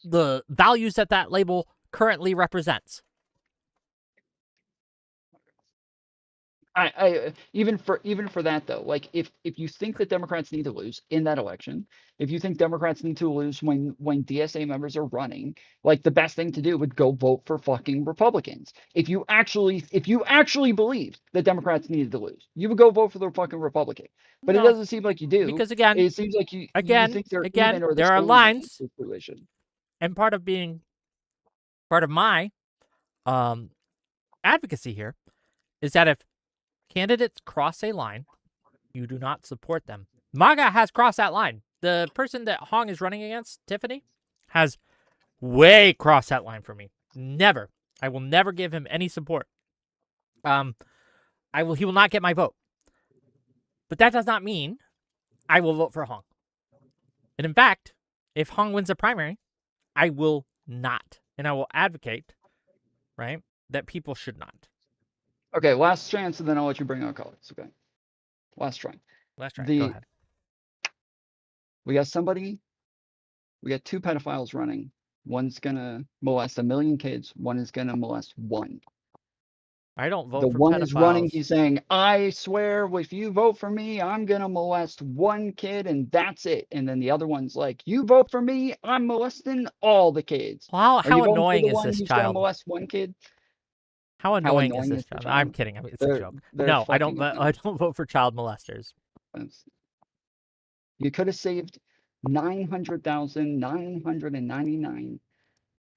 the values that label currently represents. I even for that though, like if you think that Democrats need to lose in that election, if you think Democrats need to lose when DSA members are running, like the best thing to do would go vote for fucking Republicans. If you actually believed that Democrats needed to lose, you would go vote for the fucking Republican. But No, it doesn't seem like you do. because again, it seems like you think they're even or there are same in lines, this situation. and part of my advocacy here is that if candidates cross a line, you do not support them. MAGA has crossed that line. The person that Hong is running against, Tiffany, has way crossed that line for me. Never. I will never give him any support. He will not get my vote. But that does not mean I will vote for Hong. And in fact, if Hong wins the primary, I will not. And I will advocate, right, that people should not. Okay, last chance, and then I'll let you bring out colleagues. Okay, last try. Last try. Go ahead. We got two pedophiles running. One's gonna molest 1 million kids. One is gonna molest one. I don't vote the for one pedophiles. is running. He's saying, "I swear, if you vote for me, I'm gonna molest one kid, and that's it." And then the other one's like, "You vote for me, I'm molesting all the kids." Well, how voting annoying for the is one this who's gonna child? molest one kid? How annoying is this the child? child? I'm kidding. I mean, it's a joke. They're No, I don't. fucking I don't vote for child molesters. You could have saved 900,999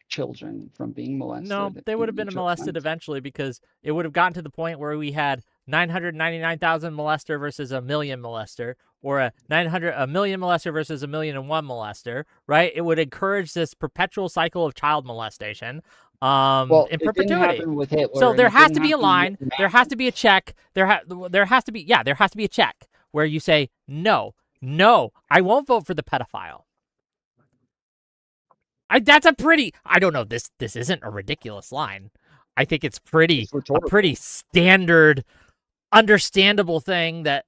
children from being molested. No, they would have been molested eventually because it would have gotten to the point where we had 999,000 molester versus 1 million molester, or a 1 million molester versus 1,000,001 molester, right? It would encourage this perpetual cycle of child molestation Well, in it didn't perpetuity. happen with Hitler, So and there it has didn't to be a happen line. with There has to be a check. There has to be a check where you say no, I won't vote for the pedophile. I don't know. This isn't a ridiculous line. I think it's a pretty standard, understandable thing that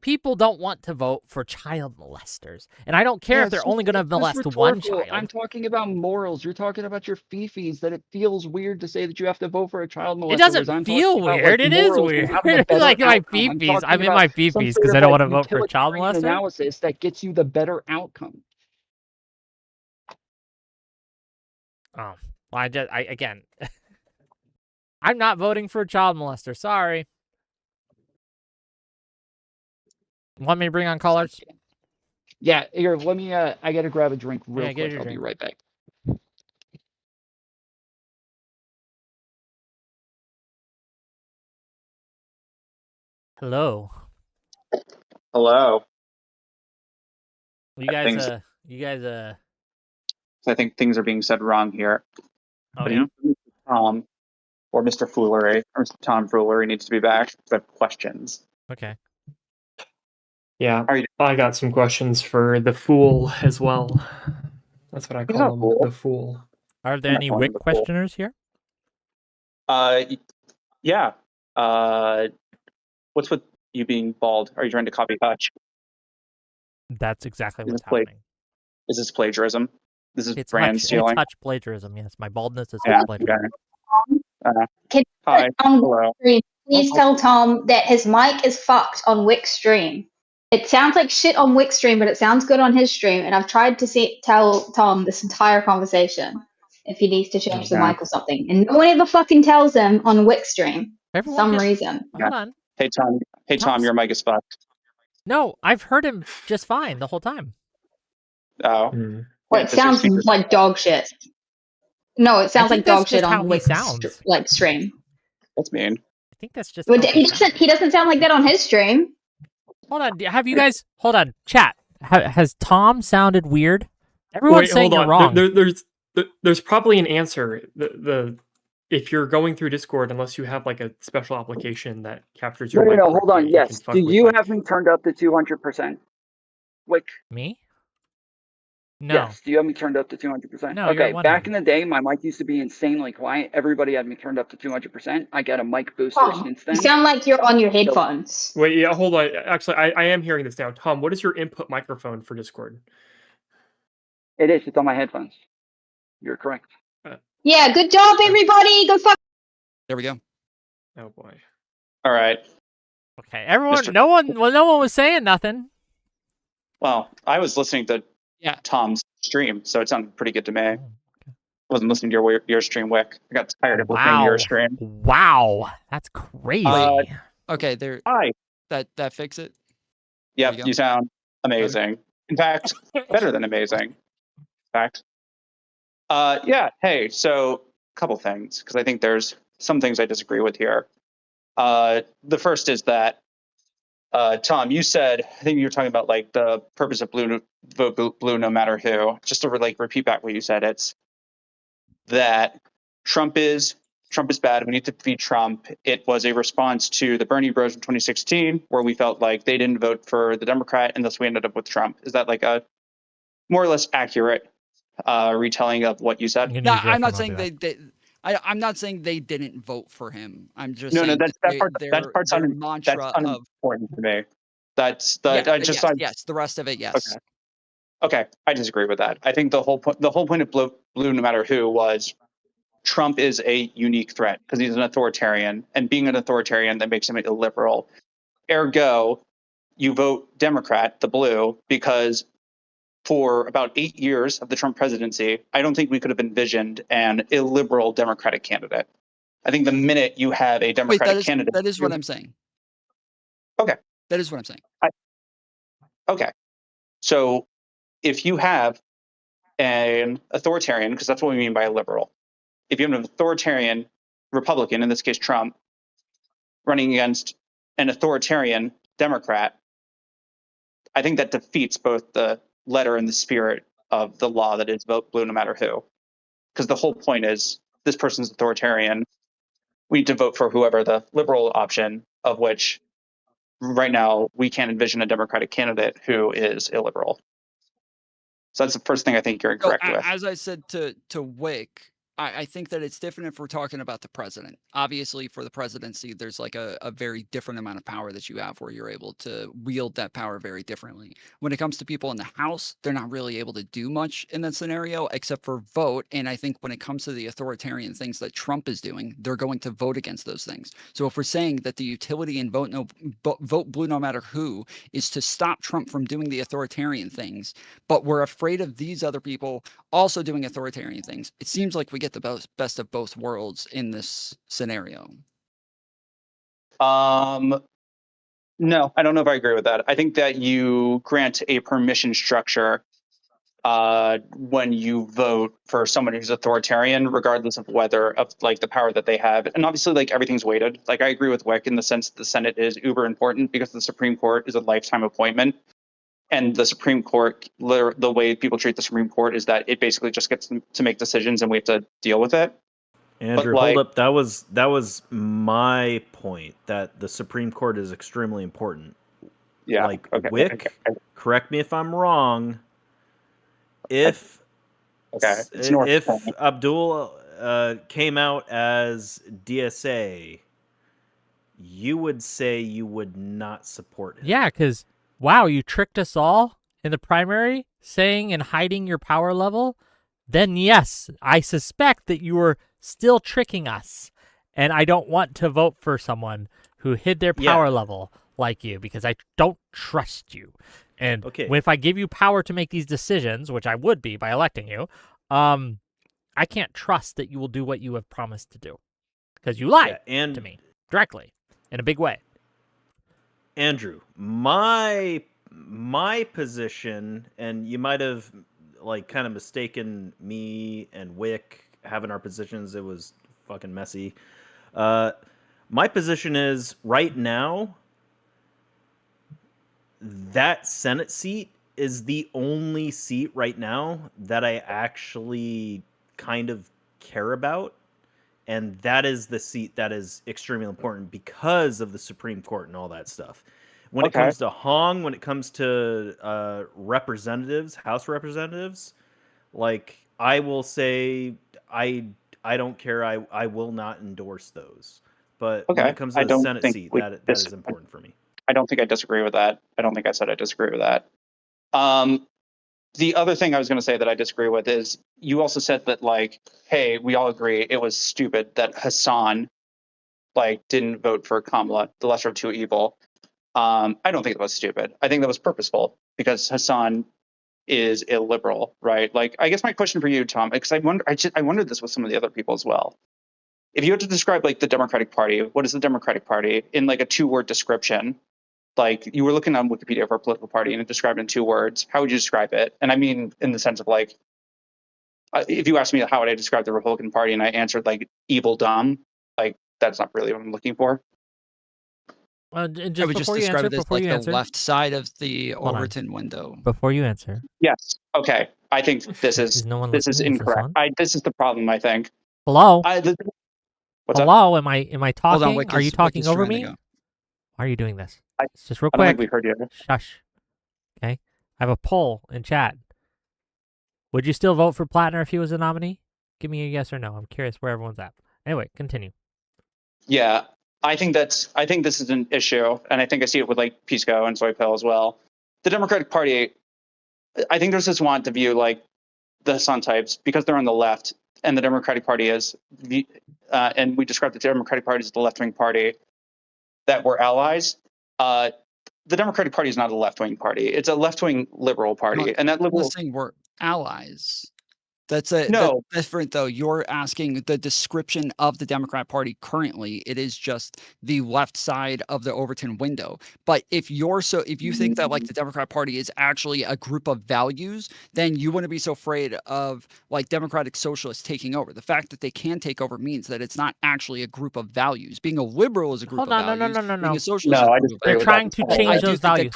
people don't want to vote for child molesters, and I don't care if they're only going to molest one child. I'm talking about morals. You're talking about your fifis. That it feels weird to say that you have to vote for a child molester. It doesn't feel weird. It is weird. Like my fifis. I'm in my fifis because I don't want to vote for a child molester. Analysis that gets you the better outcome. Oh, well, again, I'm not voting for a child molester. Sorry. Want me to bring on callers? Yeah, here, let me, I gotta grab a drink real quick. I'll be right back. Hello. Hello. You guys, I think things are being said wrong here. Oh, but yeah? Tom or Mr. Foolery or Tom Foolery needs to be back. I have questions. Okay. Yeah, I got some questions for the Fool as well. That's what I call him, the Fool. Are there any WIC questioners here? Yeah. What's with you being bald? Are you trying to copy Hutch? That's exactly what's happening. Is this plagiarism? This is It's brand stealing? It's Hutch plagiarism, yes. My baldness is Yeah, plagiarism. Can Hi. Hello. Please tell Tom that his mic is fucked on Wix stream. It sounds like shit on Wix stream, but it sounds good on his stream. And I've tried to tell Tom this entire conversation if he needs to change the mic or something. And no one ever fucking tells him on Wix stream for some reason. Hold on. Hey, Tom, your mic is fucked. No, I've heard him just fine the whole time. Oh. Well, it sounds like dog shit. No, it sounds like dog shit on Wix stream. That's mean. I think that's just. But he doesn't sound like that on his stream. Hold on. Have you guys? Hold on. Chat. Has Tom sounded weird? Everyone's saying you're wrong. There's probably an answer. If you're going through Discord, unless you have like a special application that captures your. No, hold on. Yes. Do you have me turned up to 200%? Like me? No. Yes. Do you have me turned up to 200%? No. Okay. Back in the day, my mic used to be insanely quiet. Everybody had me turned up to 200%. I got a mic booster since then. You sound like you're on your headphones. Wait, yeah, hold on. Actually, I am hearing this now. Tom, what is your input microphone for Discord? It is. It's on my headphones. You're correct. Yeah, good job, everybody. Go fuck. There we go. Oh boy. All right. Okay, everyone, Mr. no one was saying nothing. Well, I was listening to Yeah. Tom's stream, so it sounded pretty good to me. I wasn't listening to your stream, Wick. I got tired of listening to your stream. Wow, that's crazy. Okay, there. Hi. That fix it. Yep, go. you sound amazing. In fact, better than amazing. In fact. Yeah. Hey, so a couple things, because I think there's some things I disagree with here. The first is that Tom, you said, I think you were talking about like the purpose of vote blue no matter who. Just to like repeat back what you said, it's that Trump is bad. We need to defeat Trump. It was a response to the Bernie Bros in 2016, where we felt like they didn't vote for the Democrat, and thus we ended up with Trump. Is that like a more or less accurate retelling of what you said? No, I'm not saying I'm not saying they didn't vote for him. I'm just saying that part's their mantra of unimportant to me. That's the yes. The rest of it, yes. Okay, I disagree with that. I think the whole point of blue no matter who was Trump is a unique threat because he's an authoritarian, and being an authoritarian that makes him illiberal. Ergo, you vote Democrat, the blue, because for about 8 years of the Trump presidency, I don't think we could have envisioned an illiberal Democratic candidate. I think the minute you have a Democratic candidate, that is what I'm saying. Okay, that is what I'm saying. Okay, so if you have an authoritarian, because that's what we mean by a liberal, if you have an authoritarian Republican, in this case Trump, running against an authoritarian Democrat, I think that defeats both the letter and the spirit of the law that is vote blue no matter who. Because the whole point is this person's authoritarian. We need to vote for whoever the liberal option, of which right now we can't envision a Democratic candidate who is illiberal. So that's the first thing I think you're incorrect with. As I said to Wick, I think that it's different if we're talking about the president. Obviously, for the presidency, there's like a very different amount of power that you have where you're able to wield that power very differently. When it comes to people in the House, they're not really able to do much in that scenario except for vote. And I think when it comes to the authoritarian things that Trump is doing, they're going to vote against those things. So if we're saying that the utility in vote blue no matter who is to stop Trump from doing the authoritarian things, but we're afraid of these other people also doing authoritarian things, it seems like we get the best of both worlds in this scenario. No, I don't know if I agree with that. I think that you grant a permission structure when you vote for someone who's authoritarian, regardless of whether of like the power that they have. And obviously, like everything's weighted. Like I agree with Wick in the sense that the Senate is uber important because the Supreme Court is a lifetime appointment. And the Supreme Court, the way people treat the Supreme Court is that it basically just gets to make decisions and we have to deal with it. Andrew, hold up. That was my point, that the Supreme Court is extremely important. Yeah. Like, Wick, correct me if I'm wrong. If Abdul came out as DSA, you would say you would not support him. Yeah, because wow, you tricked us all in the primary, saying and hiding your power level. Then yes, I suspect that you were still tricking us, and I don't want to vote for someone who hid their power level like you because I don't trust you. And if I give you power to make these decisions, which I would be by electing you, I can't trust that you will do what you have promised to do because you lied to me directly in a big way. Andrew, my position, and you might have like kind of mistaken me and Wick having our positions. It was fucking messy. My position is right now that Senate seat is the only seat right now that I actually kind of care about. And that is the seat that is extremely important because of the Supreme Court and all that stuff. When it comes to Hong, when it comes to representatives, House representatives, like I will say I don't care. I will not endorse those. But when it comes to the Senate seat, that is important for me. I don't think I disagree with that. I don't think I said I disagree with that. The other thing I was going to say that I disagree with is you also said that, like, hey, we all agree it was stupid that Hassan like didn't vote for Kamala, the lesser of two evil. I don't think it was stupid. I think that was purposeful because Hassan is illiberal, right? Like, I guess my question for you, Tom, because I wondered this with some of the other people as well. If you had to describe like the Democratic Party, what is the Democratic Party in like a 2-word description? Like you were looking on Wikipedia for a political party and it described in 2 words. How would you describe it? And I mean, in the sense of like, if you asked me how would I describe the Republican Party and I answered like evil dumb, like that's not really what I'm looking for. Just I would just before you describe answer, it as before like you the answer, left side of the Hold on. Overton window. Before you answer, Yes. Okay. I think this is no one this is listening? Is this incorrect. on? This is the problem. I think. Hello. What's up? Hello. Am I talking? Hold on, Wick Are you is talking over trying to me? go. Why are you doing this? I Just real don't think quick. we heard you. Shush. Okay. I have a poll in chat. Would you still vote for Plattner if he was a nominee? Give me a yes or no. I'm curious where everyone's at. Anyway, continue. Yeah, I think this is an issue, and I think I see it with like Pisco and Soy Pill as well. The Democratic Party, I think there's this want to view like the Hassan types because they're on the left, and the Democratic Party is and we described the Democratic Party as the left-wing party that we're allies. The Democratic Party is not a left-wing party; it's a left-wing liberal party, and that I'm liberal. not saying we're allies. That's No. different though. You're asking the description of the Democrat Party currently. It is just the left side of the Overton window. But if you think that like the Democrat Party is actually a group of values, then you wouldn't be so afraid of like democratic socialists taking over. The fact that they can take over means that it's not actually a group of values. Being a liberal is a group Hold of on, values. no. Being a socialist No, I is a group of disagree They're with trying that. to I change do those think values.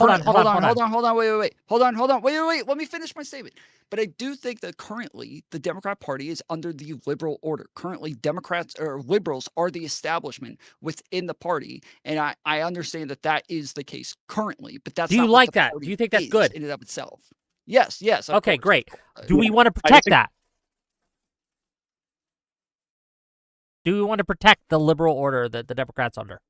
Hold on, wait. Let me finish my statement. But I do think that currently the Democrat Party is under the liberal order. Currently, Democrats or liberals are the establishment within the party, and I understand that that is the case currently. But that's Do you not what like the that? party Do you think that's is good? in and of itself? Yes. Of Okay, course. great. Do we want to protect that? Do we want to protect the liberal order that the Democrats under?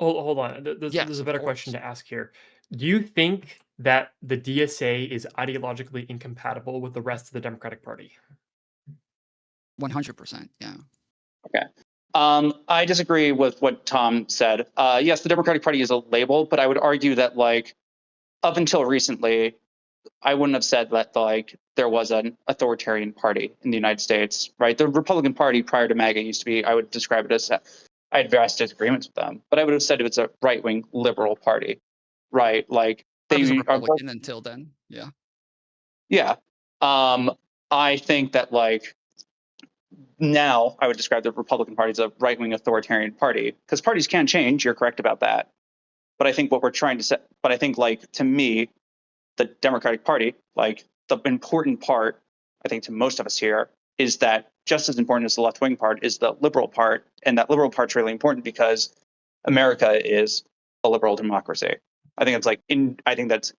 Hold on. There's a better question to ask here. Do you think that the DSA is ideologically incompatible with the rest of the Democratic Party? 100%. Yeah. Okay. I disagree with what Tom said. Yes, the Democratic Party is a label, but I would argue that like up until recently, I wouldn't have said that like there was an authoritarian party in the United States, right? The Republican Party prior to MAGA used to be, I would describe it as, I had vast disagreements with them, but I would have said it's a right-wing liberal party, right? Like I was a they are Republican until then. Yeah. Yeah. I think that like now I would describe the Republican Party as a right-wing authoritarian party because parties can change. You're correct about that. But I think what we're trying to say, but I think like to me, the Democratic Party, like the important part, I think to most of us here is that just as important as the left-wing part is the liberal part. And that liberal part's really important because America is a liberal democracy. I think it's like I think that's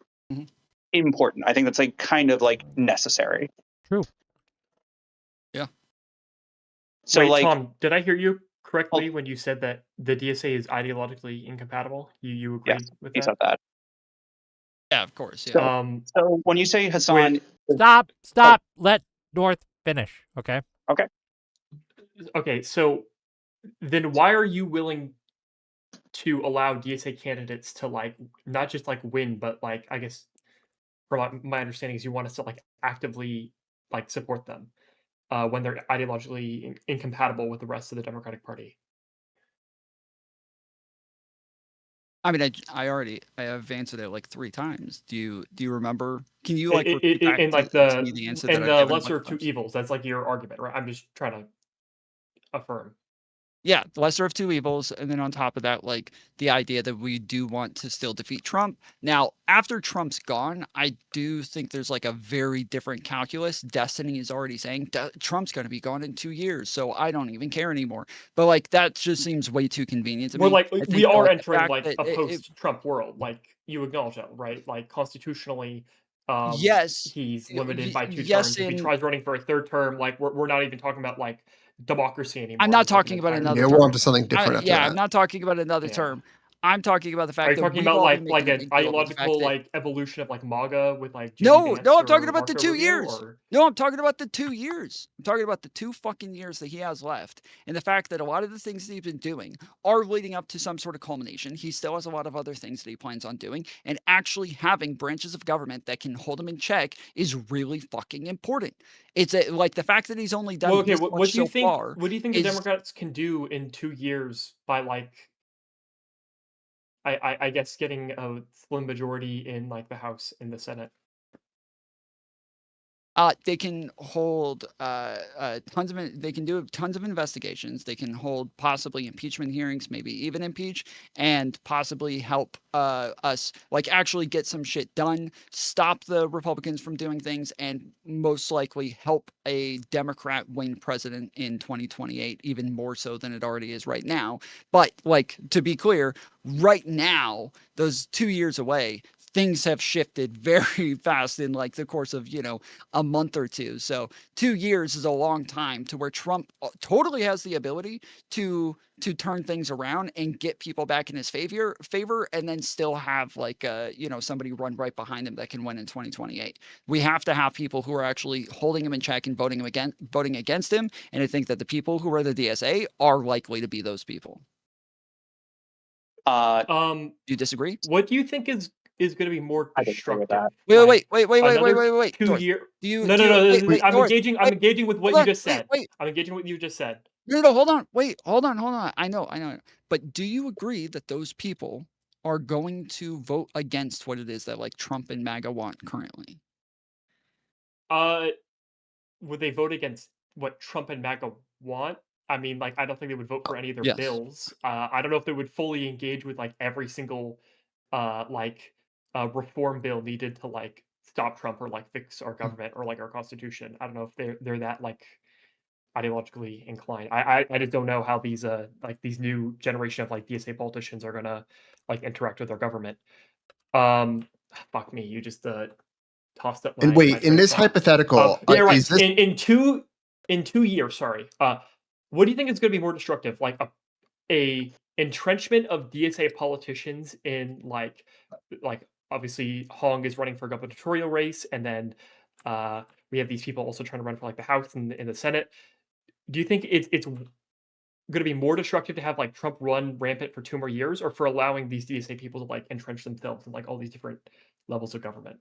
important. I think that's like kind of like necessary. True. Yeah. So Wait, like Tom, did I hear you correctly when you said that the DSA is ideologically incompatible? You agreed yes, with he that? said that. Yeah, of course. Yeah. So when you say Hassan, Stop. Let North finish. Okay. Okay. Okay, so then why are you willing to allow DSA candidates to like not just like win, but like I guess from my understanding is you want us to like actively like support them when they're ideologically incompatible with the rest of the Democratic Party? I mean, I have answered it like 3 times. Do you remember? Can you like repeat back in like to me the answer that and I've the given lesser like of two once? evils? That's like your argument, right? I'm just trying to affirm. Yeah, the lesser of two evils, and then on top of that, like the idea that we do want to still defeat Trump. Now, after Trump's gone, I do think there's like a very different calculus. Destiny is already saying Trump's going to be gone in 2 years, so I don't even care anymore. But like that just seems way too convenient to We're me. like I we think that, are like, the entering fact like that a it- post-Trump world. Like you acknowledge that, right? Like constitutionally, Yes. he's limited by 2 yes, terms. If he in- tries running for a 3rd term, like we're not even talking about like democracy anymore. I'm not It's like an talking about entire- another Yeah, term. we're on to something different after yeah, that. I'm not talking about another term. I'm talking about the fact Are you that talking we've about all like been like making a an big deal about the fact ideological that like evolution of like MAGA with like JD no, Vance no, I'm talking or about the Marco 2 Rubio, years. or No, I'm talking about the 2 years. I'm talking about the 2 fucking years that he has left, and the fact that a lot of the things that he's been doing are leading up to some sort of culmination. He still has a lot of other things that he plans on doing, and actually having branches of government that can hold him in check is really fucking important. It's like the fact that he's only done well, okay, this what much do you so think? far What do you think the is Democrats can do in 2 years by like I guess getting a slim majority in like the House and the Senate? They can hold tons of they can do tons of investigations. They can hold possibly impeachment hearings, maybe even impeach, and possibly help us like actually get some shit done, stop the Republicans from doing things, and most likely help a Democrat win president in 2028, even more so than it already is right now. But like to be clear, right now, those 2 years away, things have shifted very fast in like the course of, a month or two. So 2 years is a long time to where Trump totally has the ability to turn things around and get people back in his favor and then still have like somebody run right behind him that can win in 2028. We have to have people who are actually holding him in check and voting against him, and I think that the people who are the DSA are likely to be those people. Do you disagree? What do you think is going to be more destructive? Wait, Another 2 George. year. Do you No, do no, you, no. wait, wait, I'm George, engaging. I'm wait, engaging with what hold you on, just wait, said. wait. I'm engaging with what you just said. No, hold on. Wait, hold on. I know. But do you agree that those people are going to vote against what it is that like Trump and MAGA want currently? Would they vote against what Trump and MAGA want? I mean, like, I don't think they would vote for any of their Yes. bills. I don't know if they would fully engage with like every single reform bill needed to like stop Trump or like fix our government or like our constitution. I don't know if they're that like ideologically inclined. I just don't know how these like these new generation of like DSA politicians are gonna like interact with our government. Fuck me, you just tossed up my. And my wait, in train of this thought. hypothetical, Yeah, right. is this In 2 years, sorry. What do you think is going to be more destructive? Like a entrenchment of DSA politicians in like obviously Hong is running for a gubernatorial race, and then we have these people also trying to run for like the House and in the Senate. Do you think it's going to be more destructive to have like Trump run rampant for 2 more years, or for allowing these DSA people to like entrench themselves in like all these different levels of government?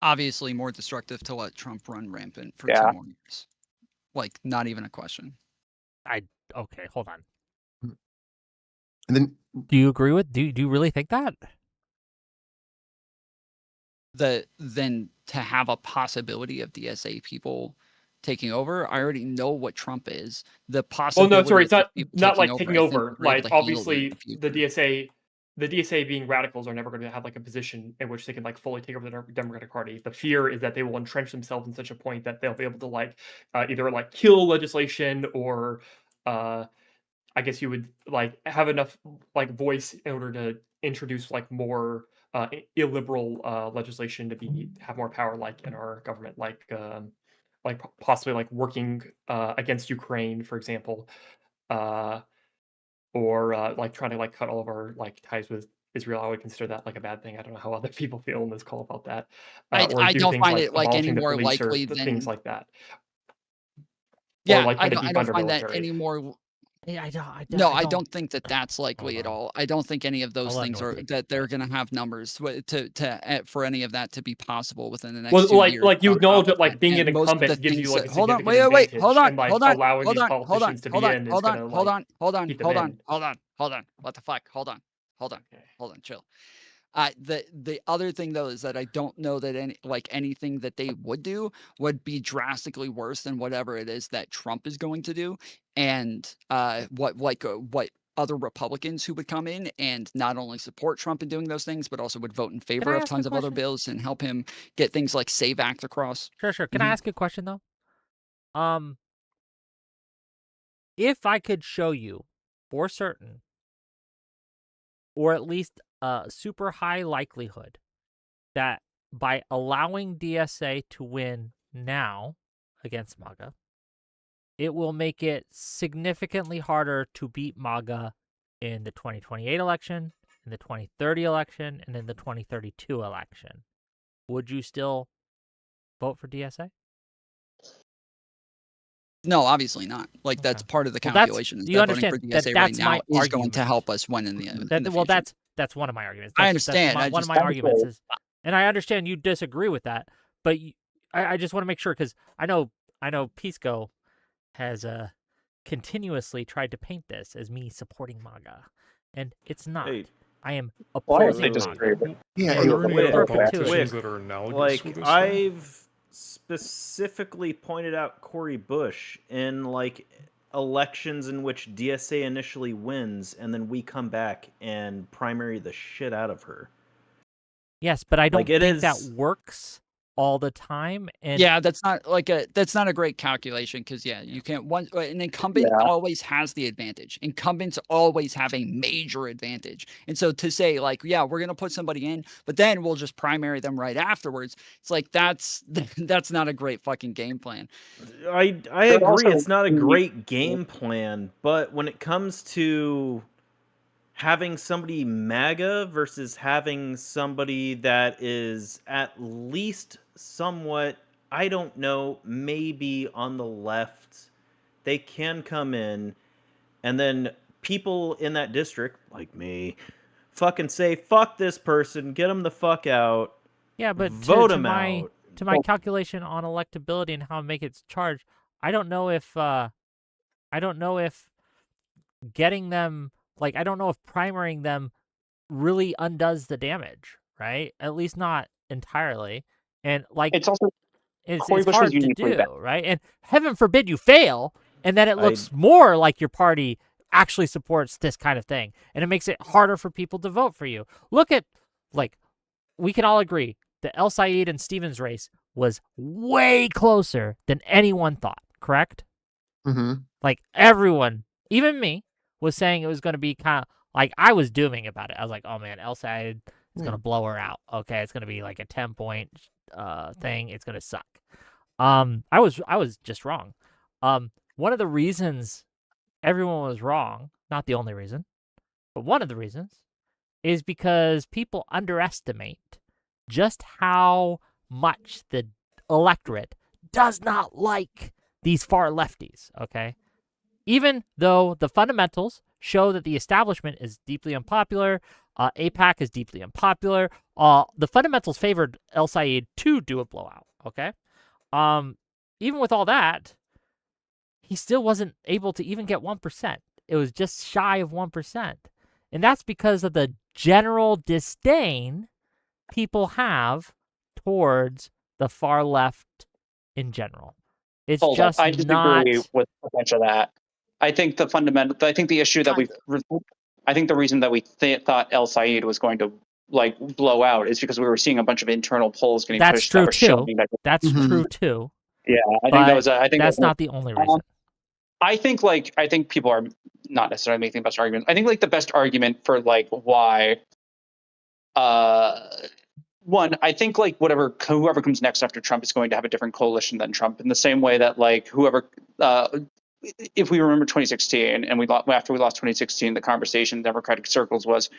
Obviously, more destructive to let Trump run rampant for 2 Yeah. more years. Like, not even a question. Okay, hold on. And then Do you agree with? Do you really think that? Then to have a possibility of DSA people taking over, I already know what Trump is. The Well, possibility. no, sorry, it's of not people not like over, taking I think over. we're able Like to handle it in obviously, the future. the DSA being radicals are never going to have like a position in which they can like fully take over the Democratic Party. The fear is that they will entrench themselves in such a point that they'll be able to like either like kill legislation or I guess you would like have enough like voice in order to introduce like more illiberal legislation to have more power like in our government, like possibly like working against Ukraine, for example, or like trying to like cut all of our like ties with Israel. I would consider that like a bad thing. I don't know how other people feel in this call about that, or I do don't things find like it like any abolishing the more police or likely things than like that, or yeah. like I trying to don't defund our find that military. any more. Yeah, No, I I don't. don't think that that's likely at all. I don't think any of those I'll let things are North that they're going to have numbers for any of that to be possible within the next Well, 2 years. like you without acknowledge that like accomplishment. being an And most of the incumbent gives you things like that a hold on, significant wait, advantage, hold on, and like hold on, allowing hold these on, hold on, politicians to be hold on, in is hold gonna on, like hold on, keep them hold on, in. hold on. What the fuck? Hold on, chill. The other thing though is that I don't know that anything that they would do would be drastically worse than whatever it is that Trump is going to do, and what other Republicans who would come in and not only support Trump in doing those things, but also would vote in favor I of ask a tons of other question? bills and help him get things like SAVE Act across. Sure. Can I ask a question though? If I could show you for certain, or at least a super high likelihood, that by allowing DSA to win now against MAGA, it will make it significantly harder to beat MAGA in the 2028 election, in the 2030 election, and in the 2032 election, would you still vote for DSA? No, obviously not. Like that's part of the Well, that's- calculation. Is do you that voting understand for that DSA that's right my now is going argument? to help us win in the, in That, the well, future. that's one of my arguments. I That's understand. my- I one of just- my arguments is, and I understand you disagree with that, but I just want to make sure because I know Pisco has continuously tried to paint this as me supporting MAGA, and it's not. I am opposing MAGA. Yeah, And are there any in other perpetuity. politicians that are analogous Like with this? I've specifically pointed out Cory Bush in like elections in which DSA initially wins and then we come back and primary the shit out of her. Yes, but I don't Like, it think is- that works all the time. And Yeah, that's not a great calculation because you can't an incumbent always has the advantage. Incumbents always have a major advantage. And so to say like, yeah, we're gonna put somebody in, but then we'll just primary them right afterwards, it's like that's not a great fucking game plan. I agree it's not a great game plan, but when it comes to having somebody MAGA versus having somebody that is at least somewhat, I don't know, maybe on the left, they can come in and then people in that district, like me, fucking say, fuck this person, get them the fuck out. yeah, but vote to them my out. to my calculation on electability and how I make its charge, I don't know if getting them, like, I don't know if primarying them really undoes the damage, right? At least not entirely. And like, It's also it's Cory Bush was hard to uniquely do, bad. right? And heaven forbid you fail, and then it looks more like your party actually supports this kind of thing, and it makes it harder for people to vote for you. Look at, like, we can all agree the El Sayed and Stevens race was way closer than anyone thought, correct? Mm-hmm. Like, everyone, even me, was saying it was going to be kind of like, I was dooming about it. I was like, oh man, El Sayed is going to blow her out. Okay, it's going to be like a 10-point thing. It's going to suck. I was just wrong. One of the reasons everyone was wrong, not the only reason, but one of the reasons, is because people underestimate just how much the electorate does not like these far lefties, okay? Even though the fundamentals show that the establishment is deeply unpopular, AIPAC is deeply unpopular, the fundamentals favored El Sayed to do a blowout, okay? Even with all that, he still wasn't able to even get 1%. It was just shy of 1%. And that's because of the general disdain people have towards the far left in general. It's Hold up. just I not... disagree with a bunch of that. I think the issue that I think the reason that we thought El Sayed was going to like blow out is because we were seeing a bunch of internal polls getting That's pushed. true that were too. showing that- That's true too. Yeah, I think But that was. I think that's that- not the only reason. I think people are not necessarily making the best argument. I think like the best argument for like why. One, I think like whoever comes next after Trump is going to have a different coalition than Trump, in the same way that like whoever, if we remember 2016 and after we lost 2016, the conversation in Democratic circles was,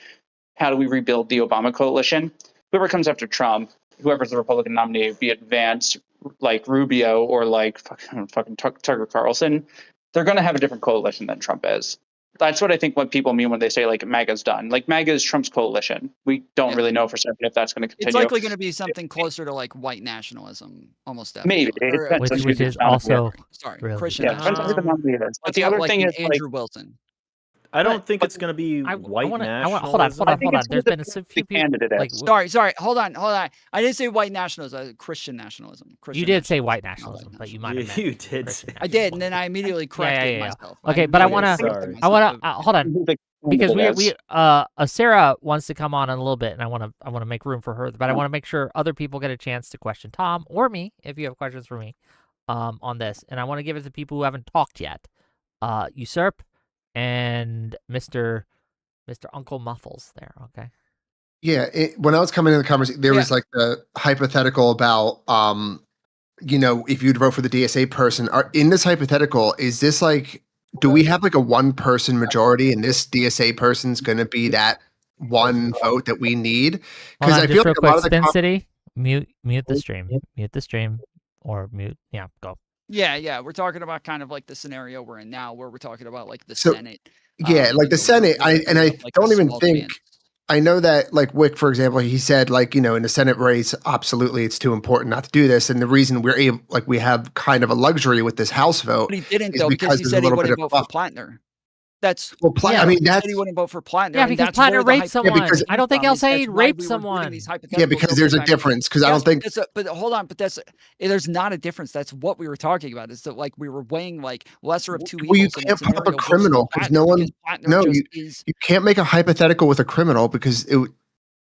how do we rebuild the Obama coalition? Whoever comes after Trump, whoever's the Republican nominee, be it Vance, like Rubio, or like fucking Tucker Carlson, they're going to have a different coalition than Trump is. That's what I think what people mean when they say like MAGA's done. Like MAGA is Trump's coalition. We don't really know for certain if that's going to continue. It's likely going to be something closer to like white nationalism, almost definitely. Maybe. It Or, depends on Which who is the nominee also is. sorry, really Christian. Yeah, depends on who the nominee is. But the other thing is Andrew like, Wilson. I don't think it's going to be white hold on. nationalism. There's been a few people. Like, Sorry. Hold on. I didn't say white nationalism. Christian nationalism. You did say white nationalism, but you might have meant You did. I did, and then I immediately corrected yeah. myself. Okay, but I want to hold on because we Sarah wants to come on in a little bit, and I want to make room for her, but I want to make sure other people get a chance to question Tom or me if you have questions for me on this, and I want to give it to people who haven't talked yet. Usurp and Mr. Uncle Muffles there. Okay. Yeah, when I was coming into the conversation, there was like the hypothetical about, if you'd vote for the DSA person. In this hypothetical, is this like do we have like a one-person majority, and this DSA person's going to be that one vote that we need? Hold Because on, I just feel real like a quick, lot of the Spin City, mute the stream, or mute. Yeah, go. Yeah, we're talking about kind of like the scenario we're in now, where we're talking about like the So, Senate. yeah, like the Senate, I don't even think. I know that, like Wick, for example, he said, like, in the Senate race, absolutely, it's too important not to do this. And the reason we're able, like, we have kind of a luxury with this House vote But he didn't, is though, because because he there's a said he little bit wouldn't of vote for buff. Plattner. That's Well, I mean, he that's said he wouldn't vote for Plattner. Yeah, and because that's Plattner where the raped someone. because- I don't think El El Sayed raped someone. Yeah, because there's a difference. Because I don't think. But hold on, but there's not a difference. That's what we were talking about. Is that like we were weighing like lesser of two evils. Well, you in can't the put up a scenario versus criminal because no Plattner, one. because Plattner No, just you is. you can't make a hypothetical with a criminal because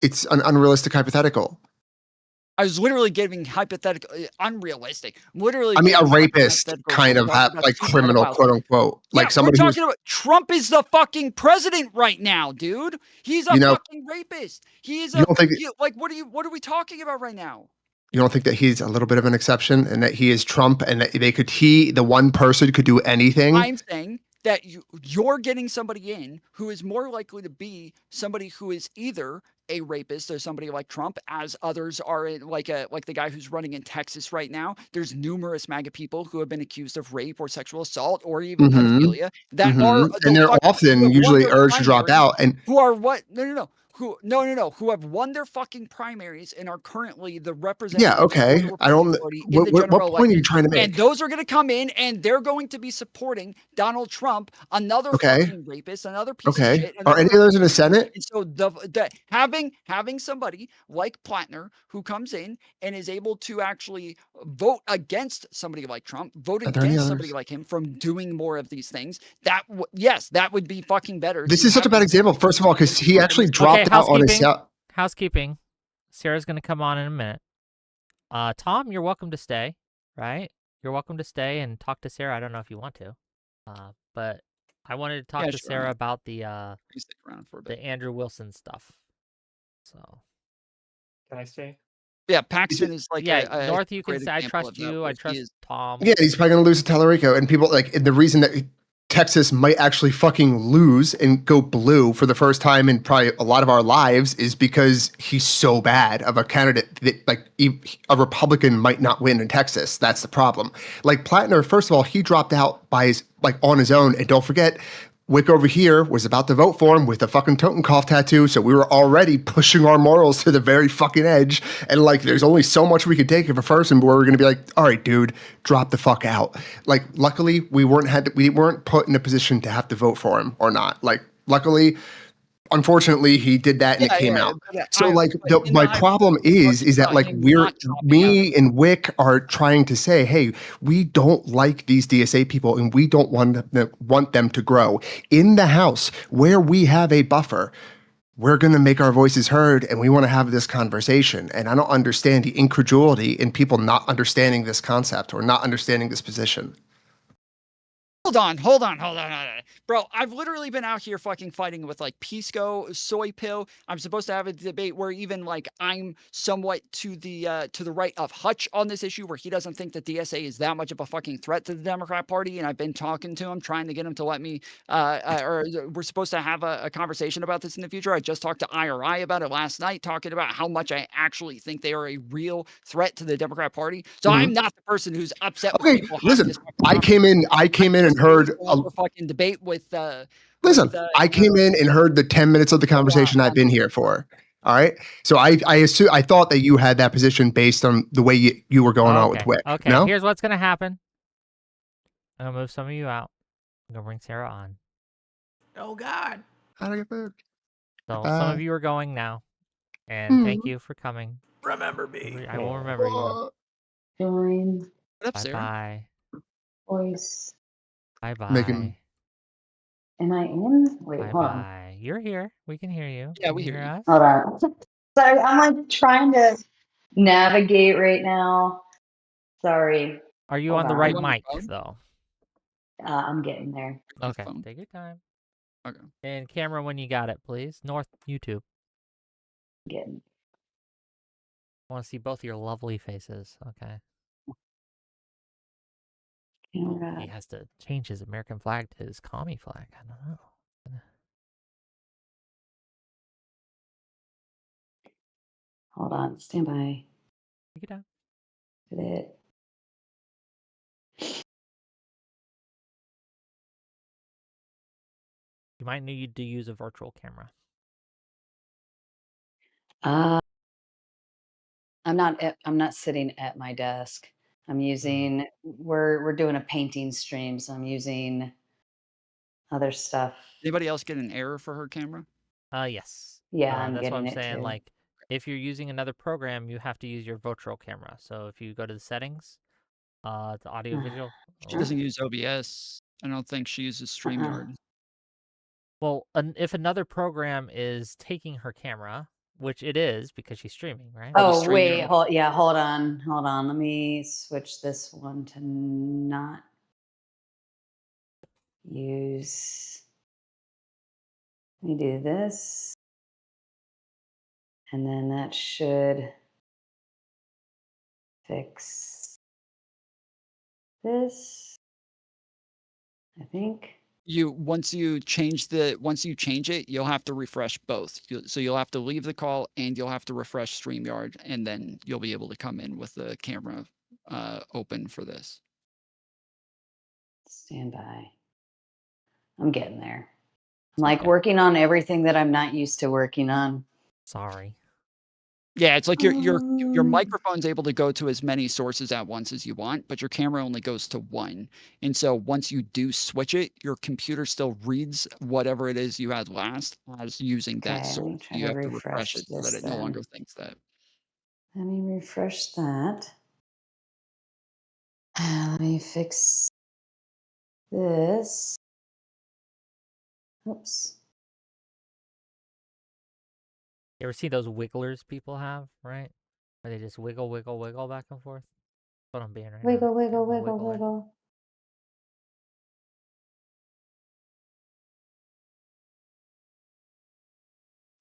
it's an unrealistic hypothetical. I was literally giving hypothetical, unrealistic. Literally, I mean, a giving rapist hypothetical kind of talking about like two criminal, pedophiles. quote unquote, Yeah, like somebody we're who's. talking about Trump is the fucking president right now, dude. He's a fucking rapist. He is You don't think- like what are we talking about right now? You don't think that he's a little bit of an exception and that he is Trump and that the one person could do anything? I'm saying that you're getting somebody in who is more likely to be somebody who is either a rapist or somebody like Trump, as others are like the guy who's running in Texas right now. There's numerous MAGA people who have been accused of rape or sexual assault or even pedophilia that are and they're often usually urged to drop out. And who are what? Who have won their fucking primaries and are currently the representatives. yeah, okay. of the I don't. Republican Party in the What general point are you election. trying to make? And those are going to come in and they're going to be supporting Donald Trump, another Okay. fucking rapist, another piece of Okay. shit. Are any of those in the Senate? And so having somebody like Plattner who comes in and is able to actually vote against somebody like Trump, vote Are there any against somebody others? like him from doing more of these things, that would be fucking better. This to is such a have bad this- example. First of all, because he actually dropped Okay, out on his. housekeeping. Sarah's gonna come on in a minute. Tom, you're welcome to stay. Right? You're welcome to stay and talk to Sarah. I don't know if you want to, but I wanted to talk Yeah, to sure. Sarah about Please stick around for a bit. the Andrew Wilson stuff. So Can I stay? Yeah, Paxton is like a North. You can great say I example trust of that, you. where I he trust is- Tom. Yeah, he's probably going to lose to Tellerico. And people and the reason that Texas might actually fucking lose and go blue for the first time in probably a lot of our lives is because he's so bad of a candidate that a Republican might not win in Texas. That's the problem. Like Plattner, first of all, he dropped out on his own. And don't forget, Wick over here was about to vote for him with a fucking Totenkopf tattoo, so we were already pushing our morals to the very fucking edge. And there's only so much we could take of a person where we're gonna be like, all right, dude, drop the fuck out. Luckily, we weren't put in a position to have to vote for him or not. Luckily, unfortunately, he did that and it came out. So my problem is that me and Wick are trying to say, hey, we don't like these DSA people and we don't want them to grow. In the House, where we have a buffer, we're going to make our voices heard and we want to have this conversation. And I don't understand the incredulity in people not understanding this concept or not understanding this position. Hold on. Bro, I've literally been out here fucking fighting with Pisco, Soy Pill. I'm supposed to have a debate where even I'm somewhat to the right of Hutch on this issue, where he doesn't think that DSA is that much of a fucking threat to the Democrat Party. And I've been talking to him, trying to get him to let me, or we're supposed to have a conversation about this in the future. I just talked to IRI about it last night, talking about how much I actually think they are a real threat to the Democrat Party. So I'm not the person who's upset with Okay, people. listen, I came in and heard a fucking debate with listen, I came in and heard the 10 minutes of the conversation I've been here for. All right. So I thought that you had that position based on the way you were going on with Wick. Okay, No? here's what's gonna happen. I'm gonna move some of you out. I'm gonna bring Sarah on. Oh God. How do I get back? So some of you are going now. And thank you for coming. Remember me. I will remember you. Join. What up, Bye Sarah? bye. Voice. Bye bye. Make him- Am I in? Wait, Bye hold on. bye. You're here. We can hear you. Yeah, Can we you hear you. us? Hold on. Sorry, I'm trying to navigate right now. Sorry. Are you Hold on the on. right On your mic phone? though? I'm getting there. Okay. phone. Take your time. Okay. And camera when you got it, please. North YouTube. Getting. I want to see both your lovely faces. Okay. He has to change his American flag to his commie flag. I don't know. Hold on, stand by. Take it down. Did it? You might need to use a virtual camera. I'm not sitting at my desk. I'm using we're doing a painting stream, so I'm using other stuff. Anybody else get an error for her camera? Yes. Yeah, I'm That's what I'm getting it saying. too. Like, if you're using another program, you have to use your virtual camera. So if you go to the settings, the audio visual. She doesn't use OBS. I don't think she uses StreamYard. Well, if another program is taking her camera, which it is because she's streaming, right? Oh wait, hold on. Let me switch this one to not use. Let me do this, and then that should fix this, I think. Once you change it, you'll have to refresh both. So you'll have to leave the call and you'll have to refresh StreamYard, and then you'll be able to come in with the camera open for this. Stand by. I'm getting there. I'm like working on everything that I'm not used to working on. Sorry. Yeah, it's like your microphone's able to go to as many sources at once as you want, but your camera only goes to one. And so once you do switch it, your computer still reads whatever it is you had last as using that Okay, let me source. try You to have to refresh refresh it so this that it no then. longer thinks that. Let me refresh that. Let me fix this. Oops. You ever see those wigglers people have, right? Where they just wiggle, wiggle, wiggle back and forth? That's what I'm being right now. Wiggle, wiggle, I'm a wiggle, wiggler. wiggle.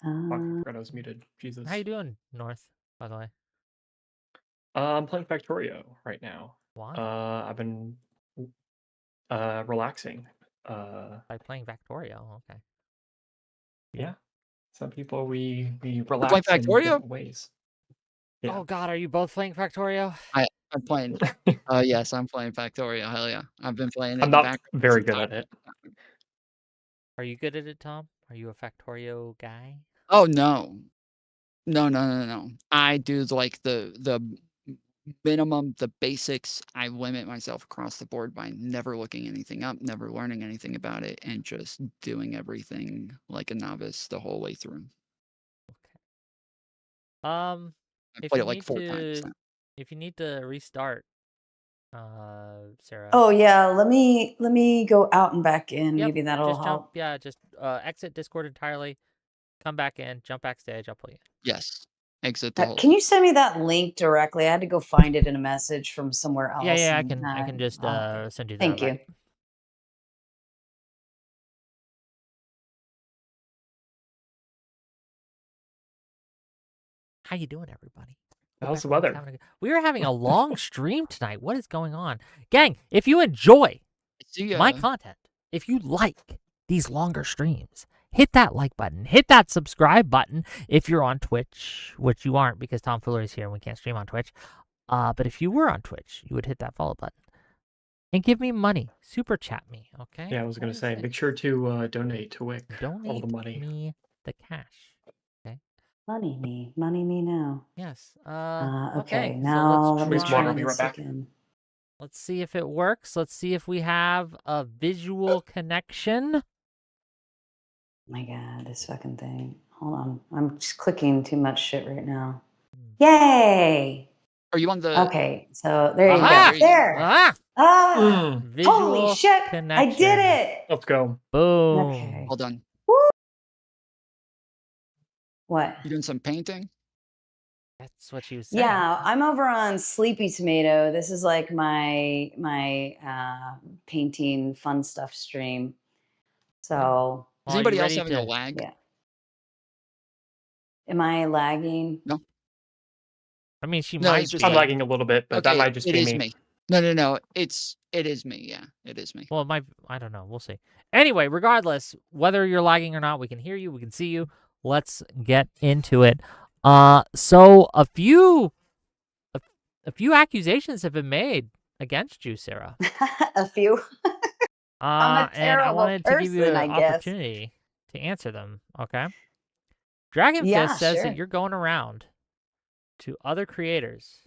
Fuck, I forgot I was muted. Jesus. How you doing, North, by the way? I'm playing Factorio right now. Why? I've been relaxing. By playing Factorio, okay. Yeah. Some people we playing relax in Factorio? different ways. Yeah. Oh God, are you both playing Factorio? I'm playing. Yes, I'm playing Factorio. Hell yeah, I've been playing it. I'm in the not background very since good I- at it. Are you good at it, Tom? Are you a Factorio guy? Oh no, no. I do like the minimum, the basics. I limit myself across the board by never looking anything up, never learning anything about it, and just doing everything like a novice the whole way through. If played you it like need 4 times to, now. if you need to restart, Sarah. Oh yeah, let me go out and back in. Yep, Maybe that'll just help. jump. Yeah, just exit Discord entirely. Come back in. Jump backstage. I'll pull you in. Yes, exit the whole. Can you send me that link directly? I had to go find it in a message from somewhere else. Yeah, I and, can just I'll- send you that. Thank you. right? How you doing, everybody? How's the Hope everyone's weather? having We are having a long stream tonight. What is going on, gang? If you enjoy my content, if you like these longer streams, hit that like button, hit that subscribe button. If you're on Twitch, which you aren't because Tom Fuller is here and we can't stream on Twitch. But if you were on Twitch, you would hit that follow button and give me money, super chat me. Okay. Yeah, I was gonna say, make sure to donate to Wick all Donate the money. me the cash. Okay. Money me now. Yes. Okay, Okay. now so let me let's try try this this again. Let's see if it works. Let's see if we have a visual connection. My God, this fucking thing. Hold on. I'm just clicking too much shit right now. Hmm. Yay! Are you on the? Okay, so there you Aha! go. There. Ah! Ah! Visual Holy shit! I connection. did it! Let's go. Boom. Okay. Well done. What? You doing some painting? That's what she was saying. Yeah, I'm over on Sleepy Tomato. This is like my painting fun stuff stream. So Is anybody else having a lag? Yeah. Am I lagging? No. I mean, she No, might it's just be. I'm lagging a little bit, but that Okay, might just it be is me. me. No. It is me. Yeah, it is me. Well, I don't know. We'll see. Anyway, regardless, whether you're lagging or not, we can hear you. We can see you. Let's get into it. So a few accusations have been made against you, Sarah. A few. I'm a And I terrible wanted to give you person, an I guess. opportunity to answer them. Okay. Dragon Yeah, Fist says sure. that you're going around to other creators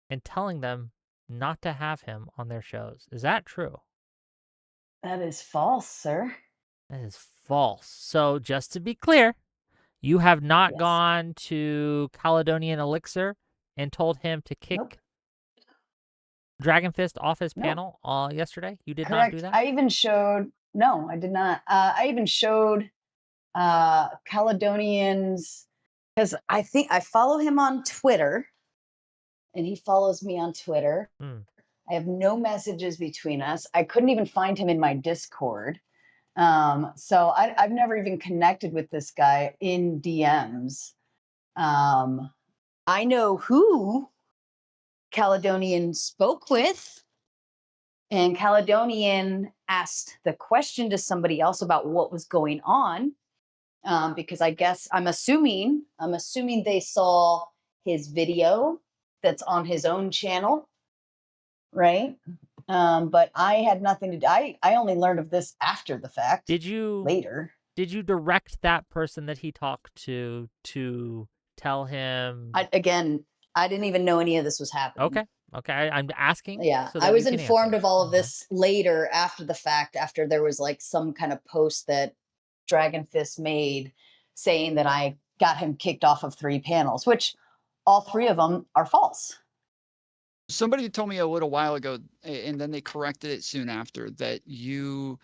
and telling them not to have him on their shows. Is that true? That is false, sir. That is false. So just to be clear, you have not gone to Caledonian Elixir and told him to kick Dragon Fist off his No. panel yesterday? You did Correct. not do that? I even showed. No, I did not. I even showed Caledonians because I think I follow him on Twitter, and he follows me on Twitter. I have no messages between us. I couldn't even find him in my Discord. So I've never even connected with this guy in DMs. I know who Caledonian spoke with, and Caledonian asked the question to somebody else about what was going on, because I guess I'm assuming they saw his video that's on his own channel, right? But I had nothing to do. I only learned of this after the fact. Did you later? Did you direct that person that he talked to tell him? I didn't even know any of this was happening. Okay. I'm asking. Yeah, so I that was you can informed answer. of all of this later after the fact, after there was like some kind of post that Dragon Fist made saying that I got him kicked off of 3 panels, which all 3 of them are false. Somebody told me a little while ago, and then they corrected it soon after, that you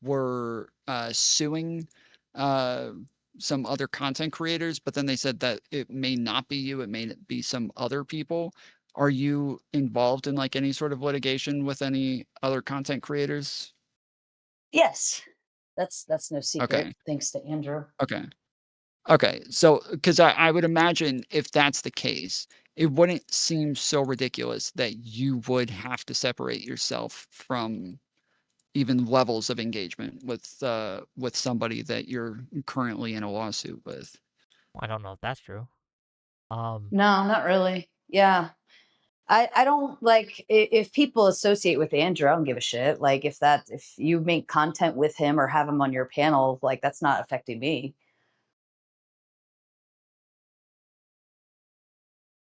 were suing some other content creators, but then they said that it may not be you, it may be some other people. Are you involved in like any sort of litigation with any other content creators? Yes, that's no secret. Okay. Thanks to Andrew. Okay. So, because I would imagine if that's the case, it wouldn't seem so ridiculous that you would have to separate yourself from even levels of engagement with somebody that you're currently in a lawsuit with. I don't know if that's true. No, not really. Yeah. I don't like if people associate with Andrew, I don't give a shit. Like if you make content with him or have him on your panel, like that's not affecting me.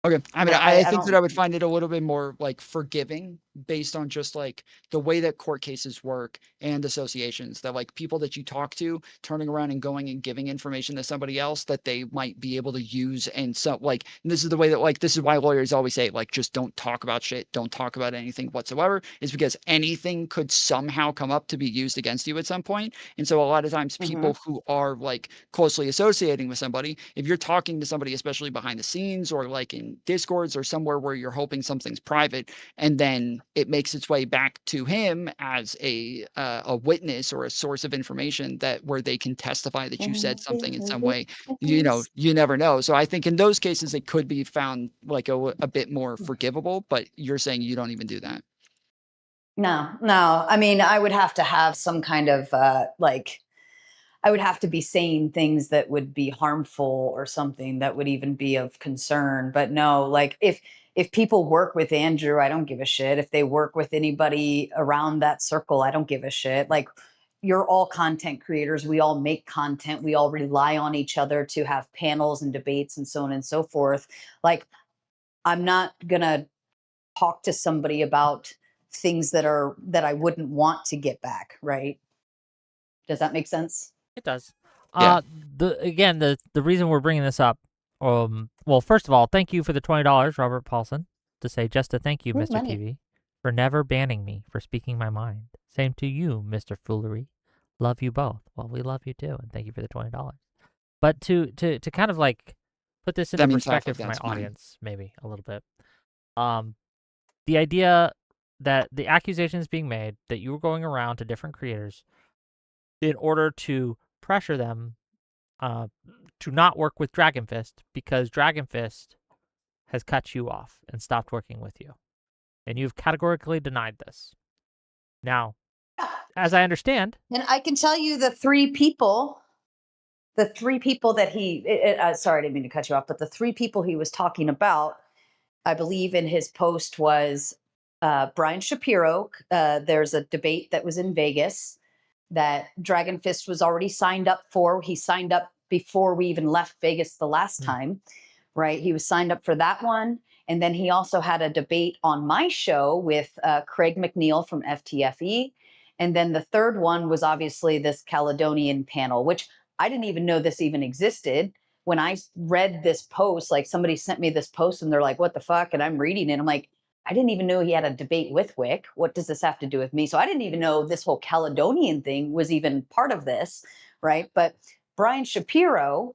Okay. I mean, Yeah, I I think that don't- I would find it a little bit more like forgiving based on just like the way that court cases work and associations, that like people that you talk to turning around and going and giving information to somebody else that they might be able to use. And so like, and this is the way that like, this is why lawyers always say like, just don't talk about shit. Don't talk about anything whatsoever, is because anything could somehow come up to be used against you at some point. And so a lot of times people who are like closely associating with somebody, if you're talking to somebody, especially behind the scenes or like in Discords or somewhere where you're hoping something's private, and then it makes its way back to him as a witness or a source of information that where they can testify that you said something in some way, you know, you never know. So I think in those cases it could be found like a bit more forgivable, but you're saying you don't even do that. No. I mean, I would have to have some kind of I would have to be saying things that would be harmful or something that would even be of concern. But no, like if people work with Andrew, I don't give a shit. If they work with anybody around that circle, I don't give a shit. Like you're all content creators. We all make content. We all rely on each other to have panels and debates and so on and so forth. Like I'm not going to talk to somebody about things that I wouldn't want to get back. Right. Does that make sense? It does. Yeah. The reason we're bringing this up, well, first of all, thank you for the $20, Robert Paulson, to say just to thank you, Ooh, Mr. money. TV, for never banning me for speaking my mind. Same to you, Mr. Foolery. Love you both. Well, we love you too, and thank you for the $20. But to kind of like put this into That means half perspective of for my that's mine. audience, maybe a little bit. The idea that the accusations being made that you were going around to different creators in order to pressure them to not work with Dragon Fist because Dragon Fist has cut you off and stopped working with you. and you've categorically denied this. Now, as I understand, And I can tell you the three people that he, sorry, I didn't mean to cut you off, but the three people he was talking about, I believe in his post was Brian Shapiro. There's a debate that was in Vegas that Dragon Fist was already signed up for. He signed up before we even left Vegas the last time, right? He was signed up for that one. And then he also had a debate on my show with Craig McNeil from FTFE. And then the third one was obviously this Caledonian panel, which I didn't even know this even existed. When I read this post, like somebody sent me this post and they're like, what the fuck? And I'm reading it. I'm like, I didn't even know he had a debate with Wick. What does this have to do with me? So I didn't even know this whole Caledonian thing was even part of this, right? But Brian Shapiro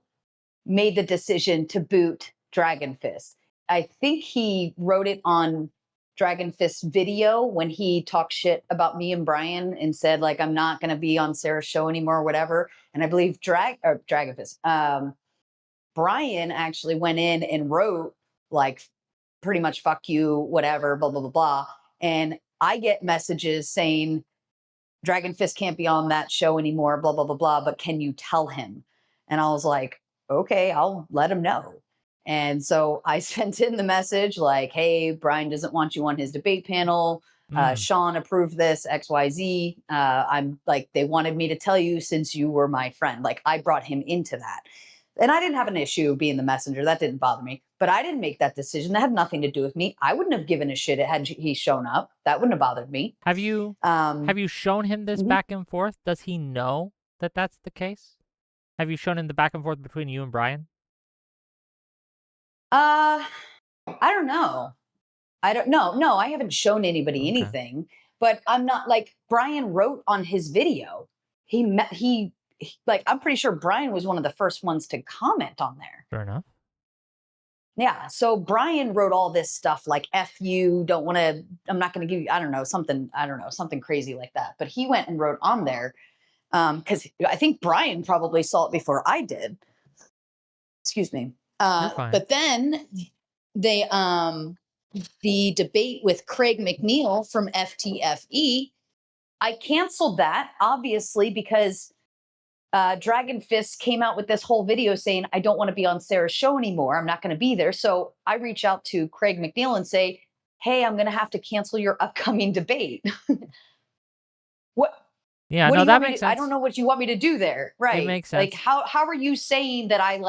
made the decision to boot Dragon Fist. I think he wrote it on Dragon Fist video when he talked shit about me and Brian and said, like, I'm not going to be on Sarah's show anymore or whatever. And I believe Dragon Fist, Brian actually went in and wrote, like, pretty much fuck you, whatever, blah, blah, blah, blah. And I get messages saying, Dragon Fist can't be on that show anymore, blah, blah, blah, blah, but can you tell him? And I was like, okay, I'll let him know. And so I sent in the message like, hey, Brian doesn't want you on his debate panel. Sean approved this, XYZ. I'm like, they wanted me to tell you since you were my friend. Like, I brought him into that. And I didn't have an issue being the messenger. That didn't bother me. But I didn't make that decision. That had nothing to do with me. I wouldn't have given a shit had he shown up. That wouldn't have bothered me. have you shown him this back and forth? Does he know that that's the case? Have you shown him the back and forth between you and Brian? I don't know. No, I haven't shown anybody anything, but I'm not like Brian wrote on his video. He like, I'm pretty sure Brian was one of the first ones to comment on there. Fair enough. Yeah. So Brian wrote all this stuff like F you, I'm not going to give you, something crazy like that. But he went and wrote on there because I think Brian probably saw it before I did. Excuse me. But then they the debate with Craig McNeil from FTFE, I canceled that obviously because Dragon Fist came out with this whole video saying, I don't want to be on Sarah's show anymore. I'm not going to be there. So I reach out to Craig McNeil and say, hey, I'm going to have to cancel your upcoming debate. What? Yeah, what no, do you that want me makes to- sense. I don't know what you want me to do there. Right. It makes Like, sense. how are you saying that I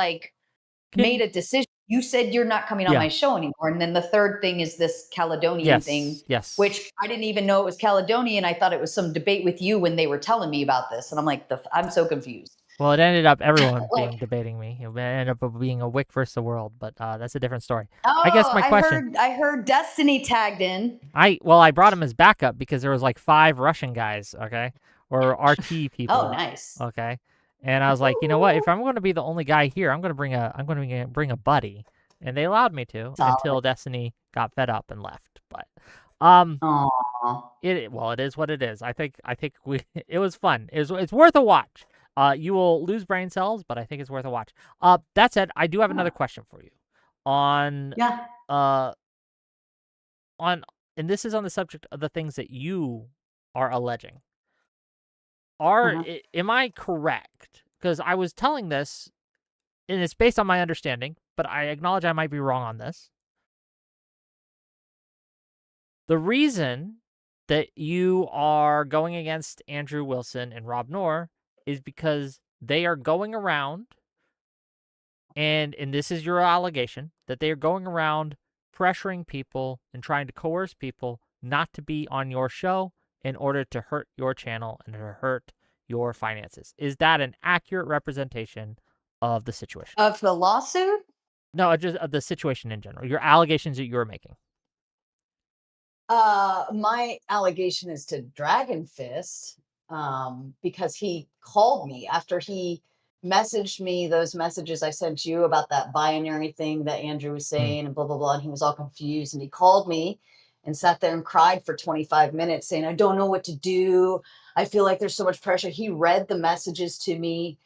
made a decision? You said you're not coming on Yeah. my show anymore. And then the third thing is this Caledonian thing, Yes. which I didn't even know it was Caledonian. I thought it was some debate with you when they were telling me about this. And I'm like, I'm so confused. Well, it ended up everyone being debating me. It ended up being a Wick versus the world, but that's a different story. I guess my question. I heard Destiny tagged in. I brought him as backup because there was like 5 Russian guys, okay, or RT people. Oh, nice. Okay, and I was like, you know what? If I'm going to be the only guy here, I'm going to bring a buddy, and they allowed me to until Destiny got fed up and left. But it is what it is. I think it was fun. It's worth a watch. You will lose brain cells, but I think it's worth a watch. That said, I do have another question for you on and this is on the subject of the things that you are alleging. Am I correct? Because I was telling this, and it's based on my understanding, but I acknowledge I might be wrong on this. The reason that you are going against Andrew Wilson and Rob Noor is because they are going around, and this is your allegation, that they are going around pressuring people and trying to coerce people not to be on your show in order to hurt your channel and to hurt your finances. Is that an accurate representation of the situation? Of the lawsuit? No, just of the situation in general. Your allegations that you're making. My allegation is to Dragon Fist because he called me after he messaged me those messages I sent you about that binary thing that Andrew was saying and blah, blah, blah. And he was all confused. And he called me and sat there and cried for 25 minutes saying, I don't know what to do. I feel like there's so much pressure. He read the messages to me.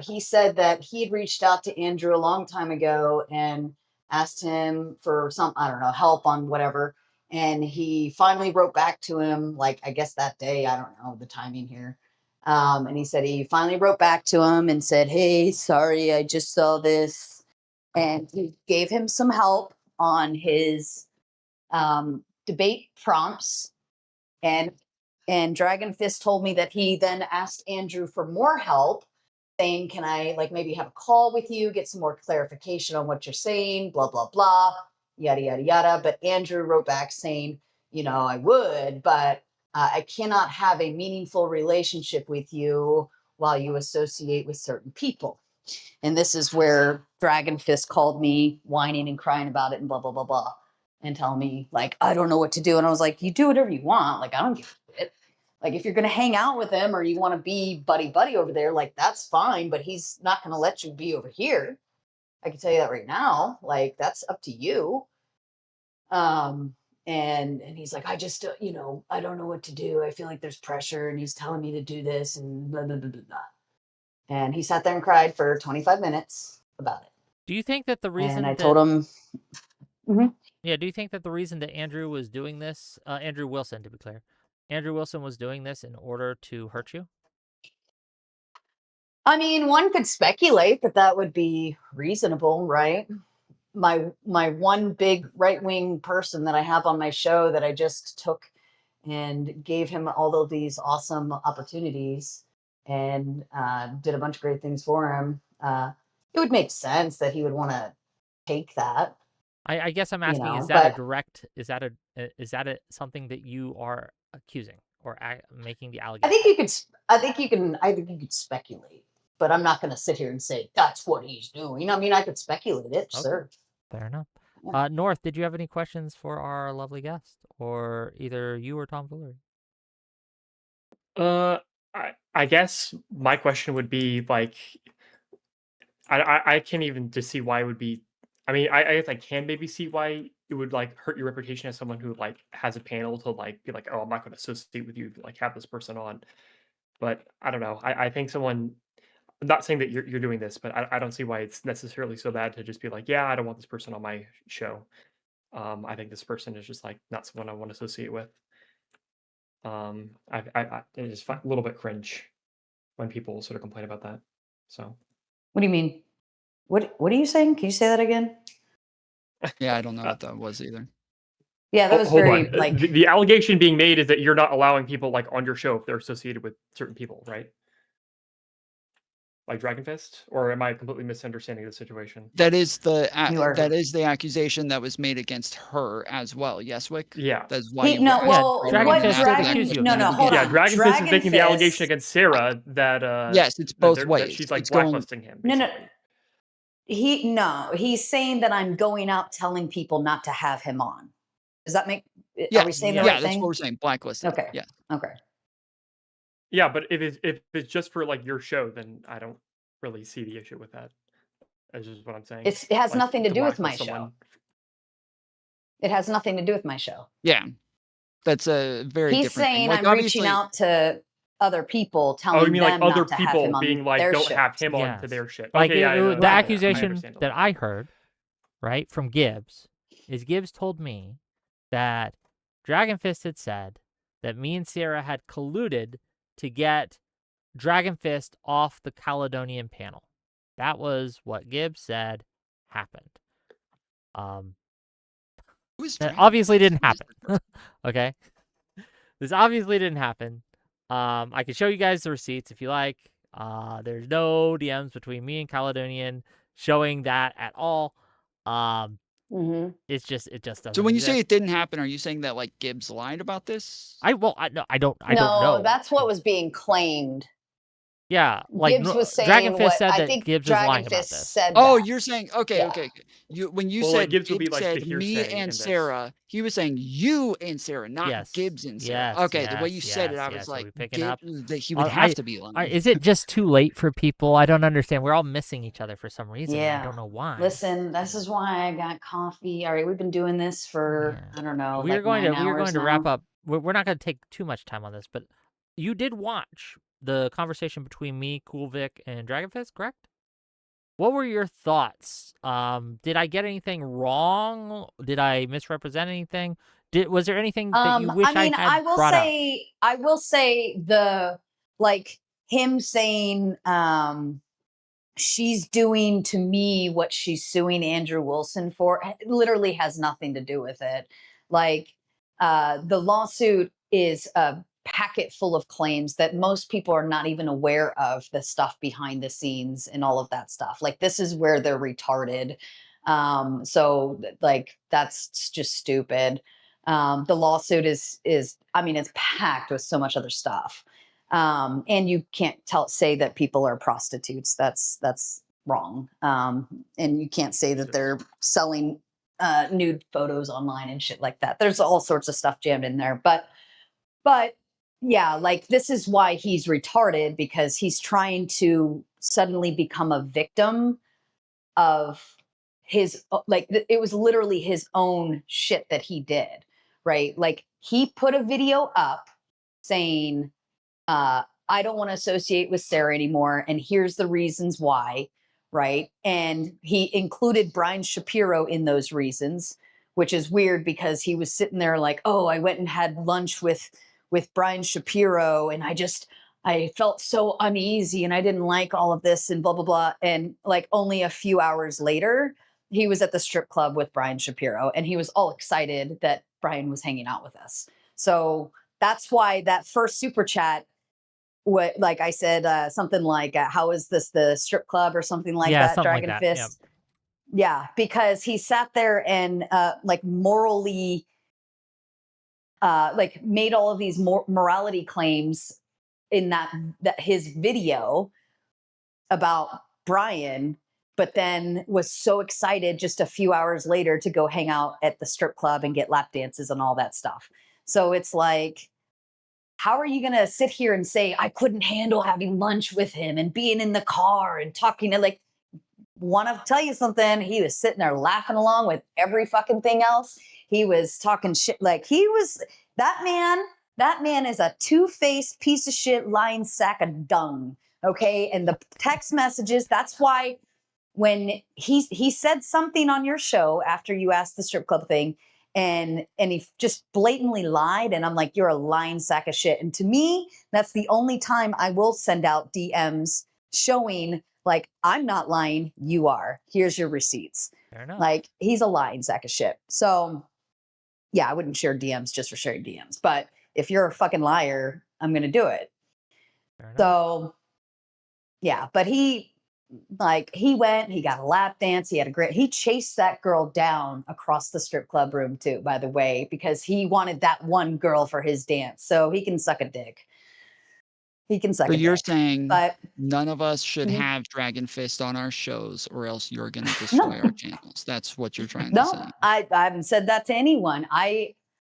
He said that he had reached out to Andrew a long time ago and asked him for some, I don't know, help on whatever. And he finally wrote back to him, like, I guess that day, I don't know the timing here. And he said he finally wrote back to him and said, hey, sorry, I just saw this. And he gave him some help on his debate prompts. And Dragon Fist told me that he then asked Andrew for more help, saying, can I like maybe have a call with you, get some more clarification on what you're saying, blah, blah, blah, yada, yada, yada. But Andrew wrote back saying, you know, I would, but I cannot have a meaningful relationship with you while you associate with certain people. And this is where Dragon Fist called me whining and crying about it and blah, blah, blah, blah. And telling me, like, I don't know what to do. And I was like, you do whatever you want. Like, I don't give a shit. Like, if you're going to hang out with him or you want to be buddy-buddy over there, like, that's fine. But he's not going to let you be over here. I can tell you that right now. Like, that's up to you. And he's like, I just, you know, I don't know what to do. I feel like there's pressure. And he's telling me to do this and blah, blah, blah, blah, blah. And he sat there and cried for 25 minutes about it. Do you think that the reason And I told him... Mm-hmm. Yeah, do you think that the reason that Andrew was doing this, Andrew Wilson, to be clear, Andrew Wilson was doing this in order to hurt you? I mean, one could speculate that that would be reasonable, right? My one big right-wing person that I have on my show that I just took and gave him all of these awesome opportunities and did a bunch of great things for him. It would make sense that he would want to take that. I guess I'm asking: know, is that a but- direct? Is that something that you are accusing or making the I allegation? think you could speculate, but I'm not going to sit here and say that's what he's doing. I mean, I could speculate it, Okay. sure. Fair enough. Yeah. North, did you have any questions for our lovely guest, or either you or Tom Foolery? I guess my question would be like, I can't even just see why it would be. I mean, I guess I can maybe see why it would like hurt your reputation as someone who like has a panel to like be like, oh, I'm not going to associate with you, like have this person on. But I don't know. I think someone. I'm not saying that you're doing this, but I don't see why it's necessarily so bad to just be like, yeah, I don't want this person on my show. I think this person is just like not someone I want to associate with. I just find a little bit cringe when people sort of complain about that. So What do you mean? What are you saying? Can you say that again? Yeah, I don't know what that was either. Yeah, that was hold very on. like The allegation being made is that you're not allowing people like on your show if they're associated with certain people, right? Like Dragon Fist, or am I completely misunderstanding the situation? That is the You are- that is the accusation that was made against her as well. Yes, Wick. Yeah. That's why. He- you no, were well, asking what him after Dragon- the accusation no, in no, the hold Yeah, on. beginning. Dragon Fist is Dragon making the Fist- allegation against Sarah that Yes, it's that both that ways. she's like It's going- blacklisting him. No, he's saying that I'm going out telling people not to have him on. Does that make? Yeah, Are we saying the yeah, right that's thing? what we're saying. Blacklisted. Okay. Yeah. Okay. Yeah, but if it's just for like your show, then I don't really see the issue with that. That's just what I'm saying. It has Like, nothing to do with my blacklist someone- It has nothing to do with my show. Yeah, that's a very. He's different thing. saying Like, I'm obviously- reaching out to other people, telling Oh, you mean like them other not to have people him on being like, their don't show. have him on to Yes. their shit. Like Okay, yeah, the I accusation understand. that I heard, right, from Gibbs, is Gibbs told me that Dragon Fist had said that me and Sarah had colluded to get Dragon Fist off the Caledonian panel. That was what Gibbs said happened. That obviously didn't happen. Okay? This obviously didn't happen. I can show you guys the receipts if you like. There's no DMs between me and Caledonian showing that at all. It just doesn't. So when you say exist. it didn't happen, are you saying that like Gibbs lied about this? I don't no, know. that's what was being claimed. Yeah, like Gibbs was saying Dragon Fist what said I that think Gibbs Dragon is lying about Fist this. said Oh, that. you're saying okay, Yeah. okay. When you Well, like, said Gibbs would be, Gibbs like, the said me hearsay in and this. Sarah, he was saying you and Sarah, not Yes. Gibbs and Sarah. Yes, Okay, the way you yes, said it, yes, I was yes. Are like, we picking up? that he would have to be lying. Is it just too late for people? I don't understand. We're all missing each other for some reason. Yeah. I don't know why. Listen, this is why I got coffee. All right, we've been doing this for I don't know. we are like going 9 to we are hours going to wrap now. up. We're not going to take too much time on this, but you did watch the conversation between me, Cool Vic, and Dragon Fist, correct? What were your thoughts? Did I get anything wrong? Did I misrepresent anything? Was there anything that you wish I mean, I had brought up? I will say the like him saying she's doing to me what she's suing Andrew Wilson for literally has nothing to do with it. Like the lawsuit is a packet full of claims that most people are not even aware of, the stuff behind the scenes and all of that stuff. Like this is where they're retarded. So like that's just stupid. The lawsuit is I mean, it's packed with so much other stuff. And you can't say that people are prostitutes. That's wrong. And you can't say that they're selling nude photos online and shit like that. There's all sorts of stuff jammed in there. But yeah, like this is why he's retarded, because he's trying to suddenly become a victim of his, like it was literally his own shit that he did, right? Like he put a video up saying, I don't want to associate with Sarah anymore, and here's the reasons why, right? And he included Brian Shapiro in those reasons, which is weird because he was sitting there like, oh, I went and had lunch with Brian Shapiro, and I felt so uneasy and I didn't like all of this and blah, blah, blah. And like only a few hours later, he was at the strip club with Brian Shapiro, and he was all excited that Brian was hanging out with us. So that's why that first super chat, what, like I said, something like, how is this the strip club or something like that, Dragon Fist. Yep. Yeah, because he sat there and like morally like made all of these morality claims in that his video about Brian, but then was so excited just a few hours later to go hang out at the strip club and get lap dances and all that stuff. So it's like, how are you going to sit here and say, I couldn't handle having lunch with him and being in the car and talking to, like, want to tell you something, he was sitting there laughing along with every fucking thing else. He was talking shit. Like that man is a two-faced piece of shit, lying sack of dung. Okay. And the text messages, that's why when he said something on your show after you asked the strip club thing, and he just blatantly lied, and I'm like, you're a lying sack of shit. And to me, that's the only time I will send out DMs showing like, I'm not lying, you are. Here's your receipts. Fair enough. Like, he's a lying sack of shit. So yeah, I wouldn't share DMs just for sharing DMs. But if you're a fucking liar, I'm going to do it. So yeah, but he went, he got a lap dance. He chased that girl down across the strip club room too, by the way, because he wanted that one girl for his dance. So he can suck a dick. He can suck a dick. So you're saying but none of us should Mhm. have Dragon Fist on our shows, or else you're going to destroy our channels. That's what you're trying to say. No, I haven't said that to anyone.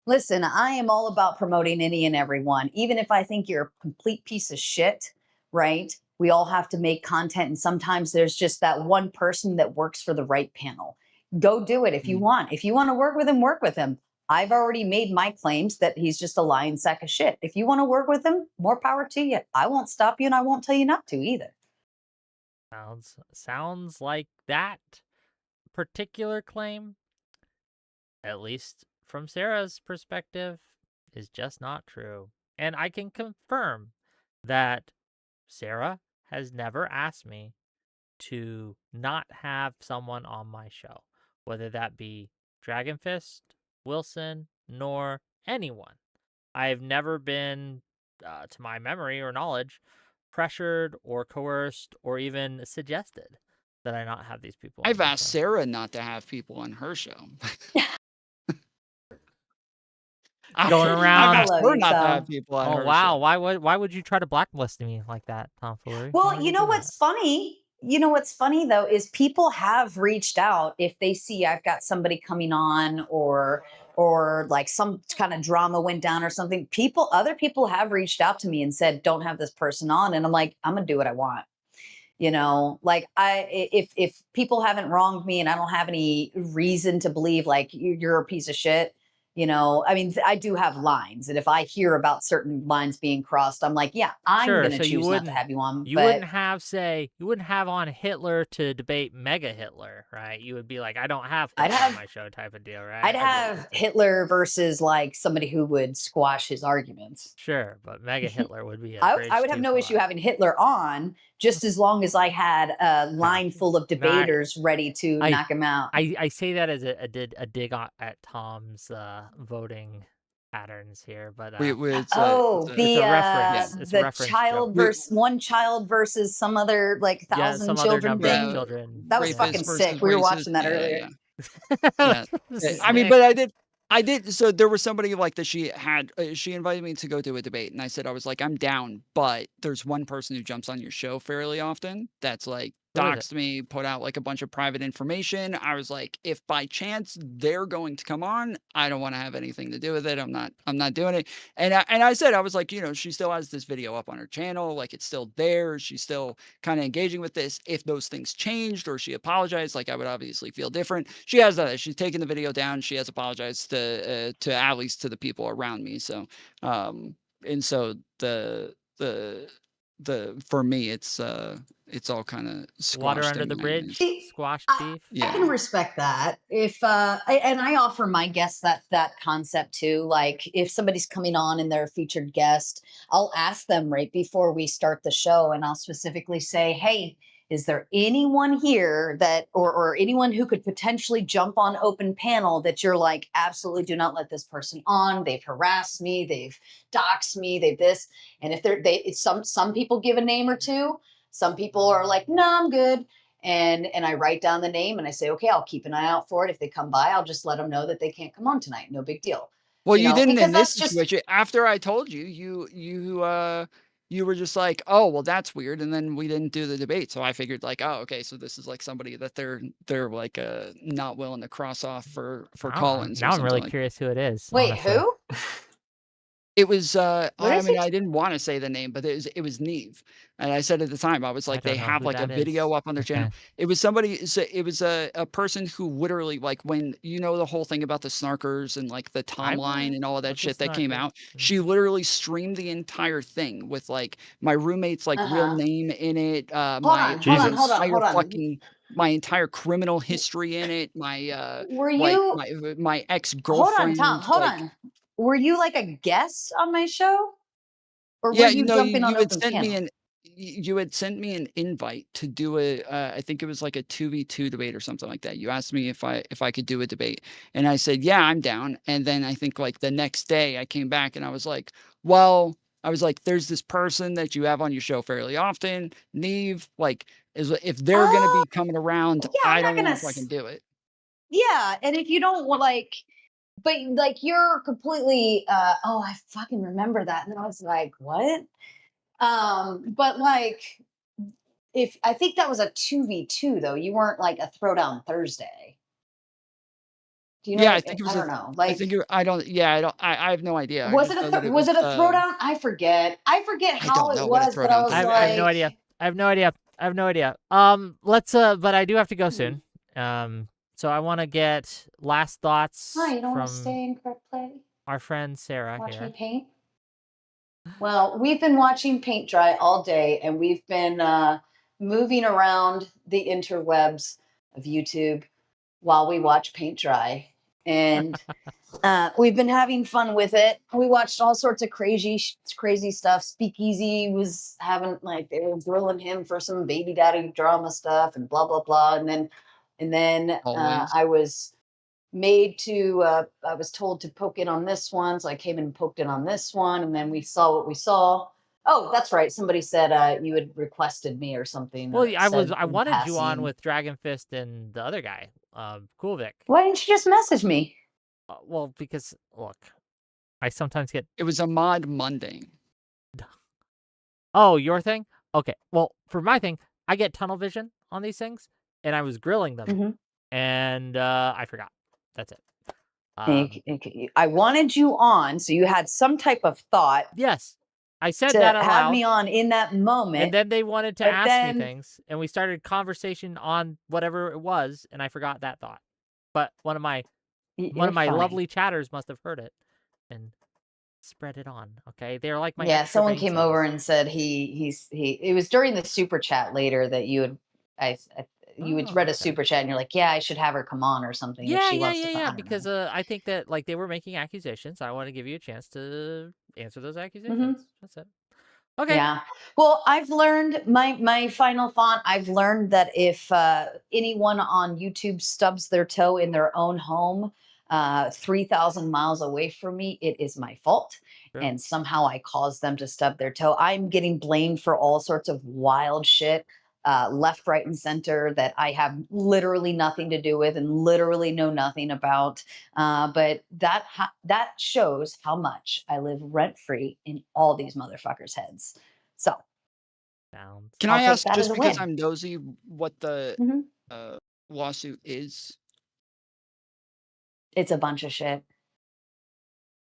Listen, I am all about promoting any and everyone, even if I think you're a complete piece of shit, right? We all have to make content, and sometimes there's just that one person that works for the right panel. Go do it if you want. If you want to work with him. I've already made my claims that he's just a lying sack of shit. If you want to work with him, more power to you. I won't stop you, and I won't tell you not to either. Sounds like that particular claim, at least from Sarah's perspective, is just not true. And I can confirm that Sarah has never asked me to not have someone on my show, whether that be Dragon Fist, Wilson, nor anyone. I've never been, to my memory or knowledge, pressured or coerced or even suggested that I not have these people. I've asked Sarah not to have people on her show. Going around. I've asked her not to have people on her wow! show. Why would you try to blacklist me like that, tomfoolery? Well, you know what's funny? You know what's funny though is people have reached out if they see I've got somebody coming on or like some kind of drama went down or something. Other people have reached out to me and said, "Don't have this person on," and I'm like, I'm gonna do what I want. You know, like if people haven't wronged me and I don't have any reason to believe like you're a piece of shit, You know, I mean, I do have lines, and if I hear about certain lines being crossed, I'm like, yeah, I'm Sure, gonna so choose not to have you on. you But wouldn't have you wouldn't have on Hitler to debate Mega Hitler, right? You would be like, I don't have I'd Hitler on have my show type of deal, right? I'd have Hitler versus like somebody who would squash his arguments. Sure, but Mega Hitler would be a I bridge would have too no issue far. having Hitler on, just as long as I had a line full of debaters ready to knock him out. I say that as a dig at Tom's voting patterns here, but Oh, it's a reference. It's a the reference child joke. versus one child versus some other like Yeah, thousand some other children number of thing. children. That was Yeah. fucking Rapist sick. versus We were racist. watching that Yeah, earlier. yeah. I mean, but I did. So there was somebody like that. She invited me to go do a debate, and I said I was like, I'm down, but there's one person who jumps on your show fairly often. That's like Who is it? doxed me, put out like a bunch of private information. I was like, if by chance they're going to come on, I don't want to have anything to do with it. I'm not doing it. And I said, I was like, you know, she still has this video up on her channel, like it's still there. She's still kind of engaging with this. If those things changed or she apologized, like I would obviously feel different. She has that. She's taken the video down. She has apologized to at least to the people around me. So, and so the for me, it's all kind of Water under the bridge, squash beef. I can respect that. If I offer my guests that concept too. Like if somebody's coming on and they're a featured guest, I'll ask them right before we start the show, and I'll specifically say, "Hey, is there anyone here that or anyone who could potentially jump on open panel that you're like, absolutely do not let this person on. They've harassed me, they've doxed me, they've this." And if some people give a name or two, some people are like, "No, I'm good." And I write down the name and I say, "Okay, I'll keep an eye out for it. If they come by, I'll just let them know that they can't come on tonight. No big deal." Well, you know, didn't because in this that's just situation. After I told you, you were just like, "Oh, well, that's weird," and then we didn't do the debate. So I figured like, "Oh, okay, so this is like somebody that they're like not willing to cross off for Collins." Now or I'm something really like curious who it is. Wait, honestly. who? It was What I is mean, it? I didn't want to say the name, but it was Neve. And I said at the time, I was like, they don't know have who like a that video is. up on their channel. Okay. It was somebody, so it was a person who literally like when you know the whole thing about the snarkers and like the timeline and all of that shit that came out, she literally streamed the entire thing with like my roommate's like real name in it, my Hold entire on. fucking my entire criminal history in it, my Were like you my hold on, ex-girlfriend. Tom, hold like, on. Were you like a guest on my show? Or were Yeah, you know, jumping on you had open sent me panel? you had sent me an invite to do I think it was like a 2v2 debate or something like that. You asked me if I could do a debate, and I said, "Yeah, I'm down." And then I think like the next day I came back and I was like, "Well," I was like, "there's this person that you have on your show fairly often, Neve, like if they're going to be coming around, Yeah, I I'm not don't know gonna if I can do it." Yeah, and if you don't want like but like you're completely oh, I fucking remember that. And then I was like, "What?" But like if I think that was a 2v2 though. You weren't like a throwdown Thursday. Do you know Yeah, what I think it was I don't know. I Like think I don't yeah, I have no idea. I was just it know that it was it a was throwdown? I forget. I forget I how don't it know what a was, but I throwdown was Thursday I have no like idea. I have no idea. Let's but I do have to go soon. So I want to get last thoughts "Hi, you don't want to from stay and play? our friend Sarah Watch here. me paint?" Well, we've been watching paint dry all day, and we've been moving around the interwebs of YouTube while we watch paint dry. And we've been having fun with it. We watched all sorts of crazy stuff. Speakeasy was having like they were grilling him for some baby daddy drama stuff and blah blah blah. And then Always. I was made to I was told to poke in on this one, so I came in and poked in on this one, and then we saw what we saw. Oh, that's right, somebody said you had requested me or something. Well, I said in wanted you on passing. with Dragon Fist and the other guy, Kulvik. Why didn't you just message me? Well, because look, I sometimes get. It was a mod Monday. Oh, your thing? Okay. Well, for my thing, I get tunnel vision on these things, and I was grilling them, and I forgot. That's it. I wanted you on, so you had some type of thought. Yes, I said to that out have loud. me on in that moment. And then they wanted to but ask then- me things, and we started conversation on whatever it was, and I forgot that thought. But one of my One You're of my funny. lovely chatters must have heard it and spread it on. Okay, they're like my Yeah, extra someone brain came cells. over and said it was during the super chat later that you had you had read a super chat and you're like, yeah, I should have her come on or something if Yeah, she yeah, wants yeah, to come. yeah. I don't know. Because I think that like they were making accusations. I want to give you a chance to answer those accusations. Mhm. That's it. Okay. Yeah. Well, I've learned my final thought. I've learned that if anyone on YouTube stubs their toe in their own home, 3,000 miles away from me, it is my fault. Sure. And somehow I caused them to stub their toe. I'm getting blamed for all sorts of wild shit, left, right, and center that I have literally nothing to do with and literally know nothing about. But that shows how much I live rent free in all these motherfuckers' heads. So, Can I'll I take ask, that as just a because win. I'm nosy, what the Mhm. lawsuit is? It's a bunch of shit.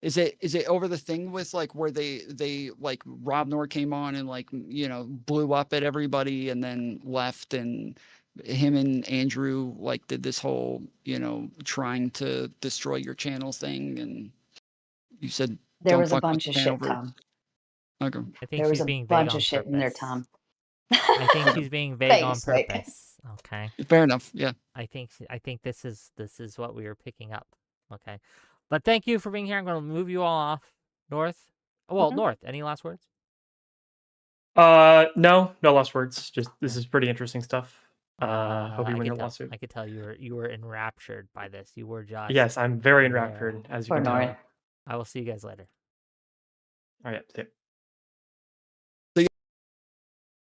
Is it over the thing with like where they like Rob Nor came on and like blew up at everybody and then left, and him and Andrew like did this whole trying to destroy your channel thing, and you said There don't was a fuck with bunch the of channel shit, very. Tom. Okay. I think There was she's a being vague bunch on of shit in there, purpose. Tom. I think she's being vague on Thanks, mate. purpose. Okay. Fair enough. Yeah. I think this is what we were picking up. Okay. But thank you for being here. I'm going to move you all off. North. Well, Mhm. North. Any last words? No last words. Just this is pretty interesting stuff. Hope you win your lawsuit. I could tell you were enraptured by this. You were just. Yes, I'm very Yeah. enraptured, as you Poor can tell. Nori. I will see you guys later. All right, see ya.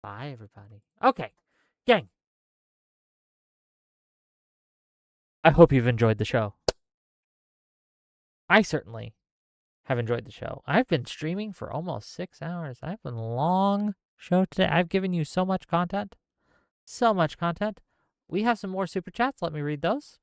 Bye, everybody. Okay, gang. I hope you've enjoyed the show. I certainly have enjoyed the show. I've been streaming for almost 6 hours. I've been a long show today. I've given you so much content. So much content. We have some more super chats. Let me read those.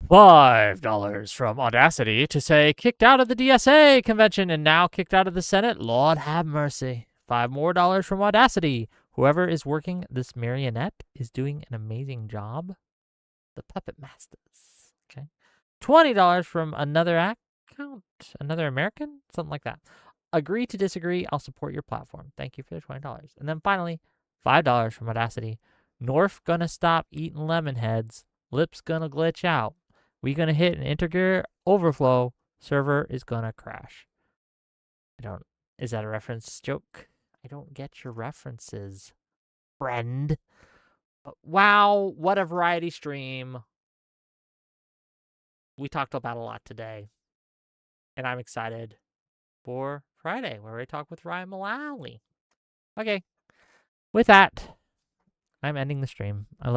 $5 from Audacity to say kicked out of the DSA convention and now kicked out of the Senate. Lord have mercy. $5 more from Audacity. Whoever is working this marionette is doing an amazing job. The Puppet Masters. Okay. $20 from another account. Another American? Something like that. Agree to disagree. I'll support your platform. Thank you for the $20. And then finally, $5 from Audacity. North gonna stop eating lemon heads. Lips gonna glitch out. We gonna hit an integer overflow. Server is gonna crash. Is that a reference joke? I don't get your references, friend. But wow, what a variety stream. We talked about a lot today. And I'm excited for Friday, where we talk with Ryan Mullally. Okay. With that, I'm ending the stream. I love you.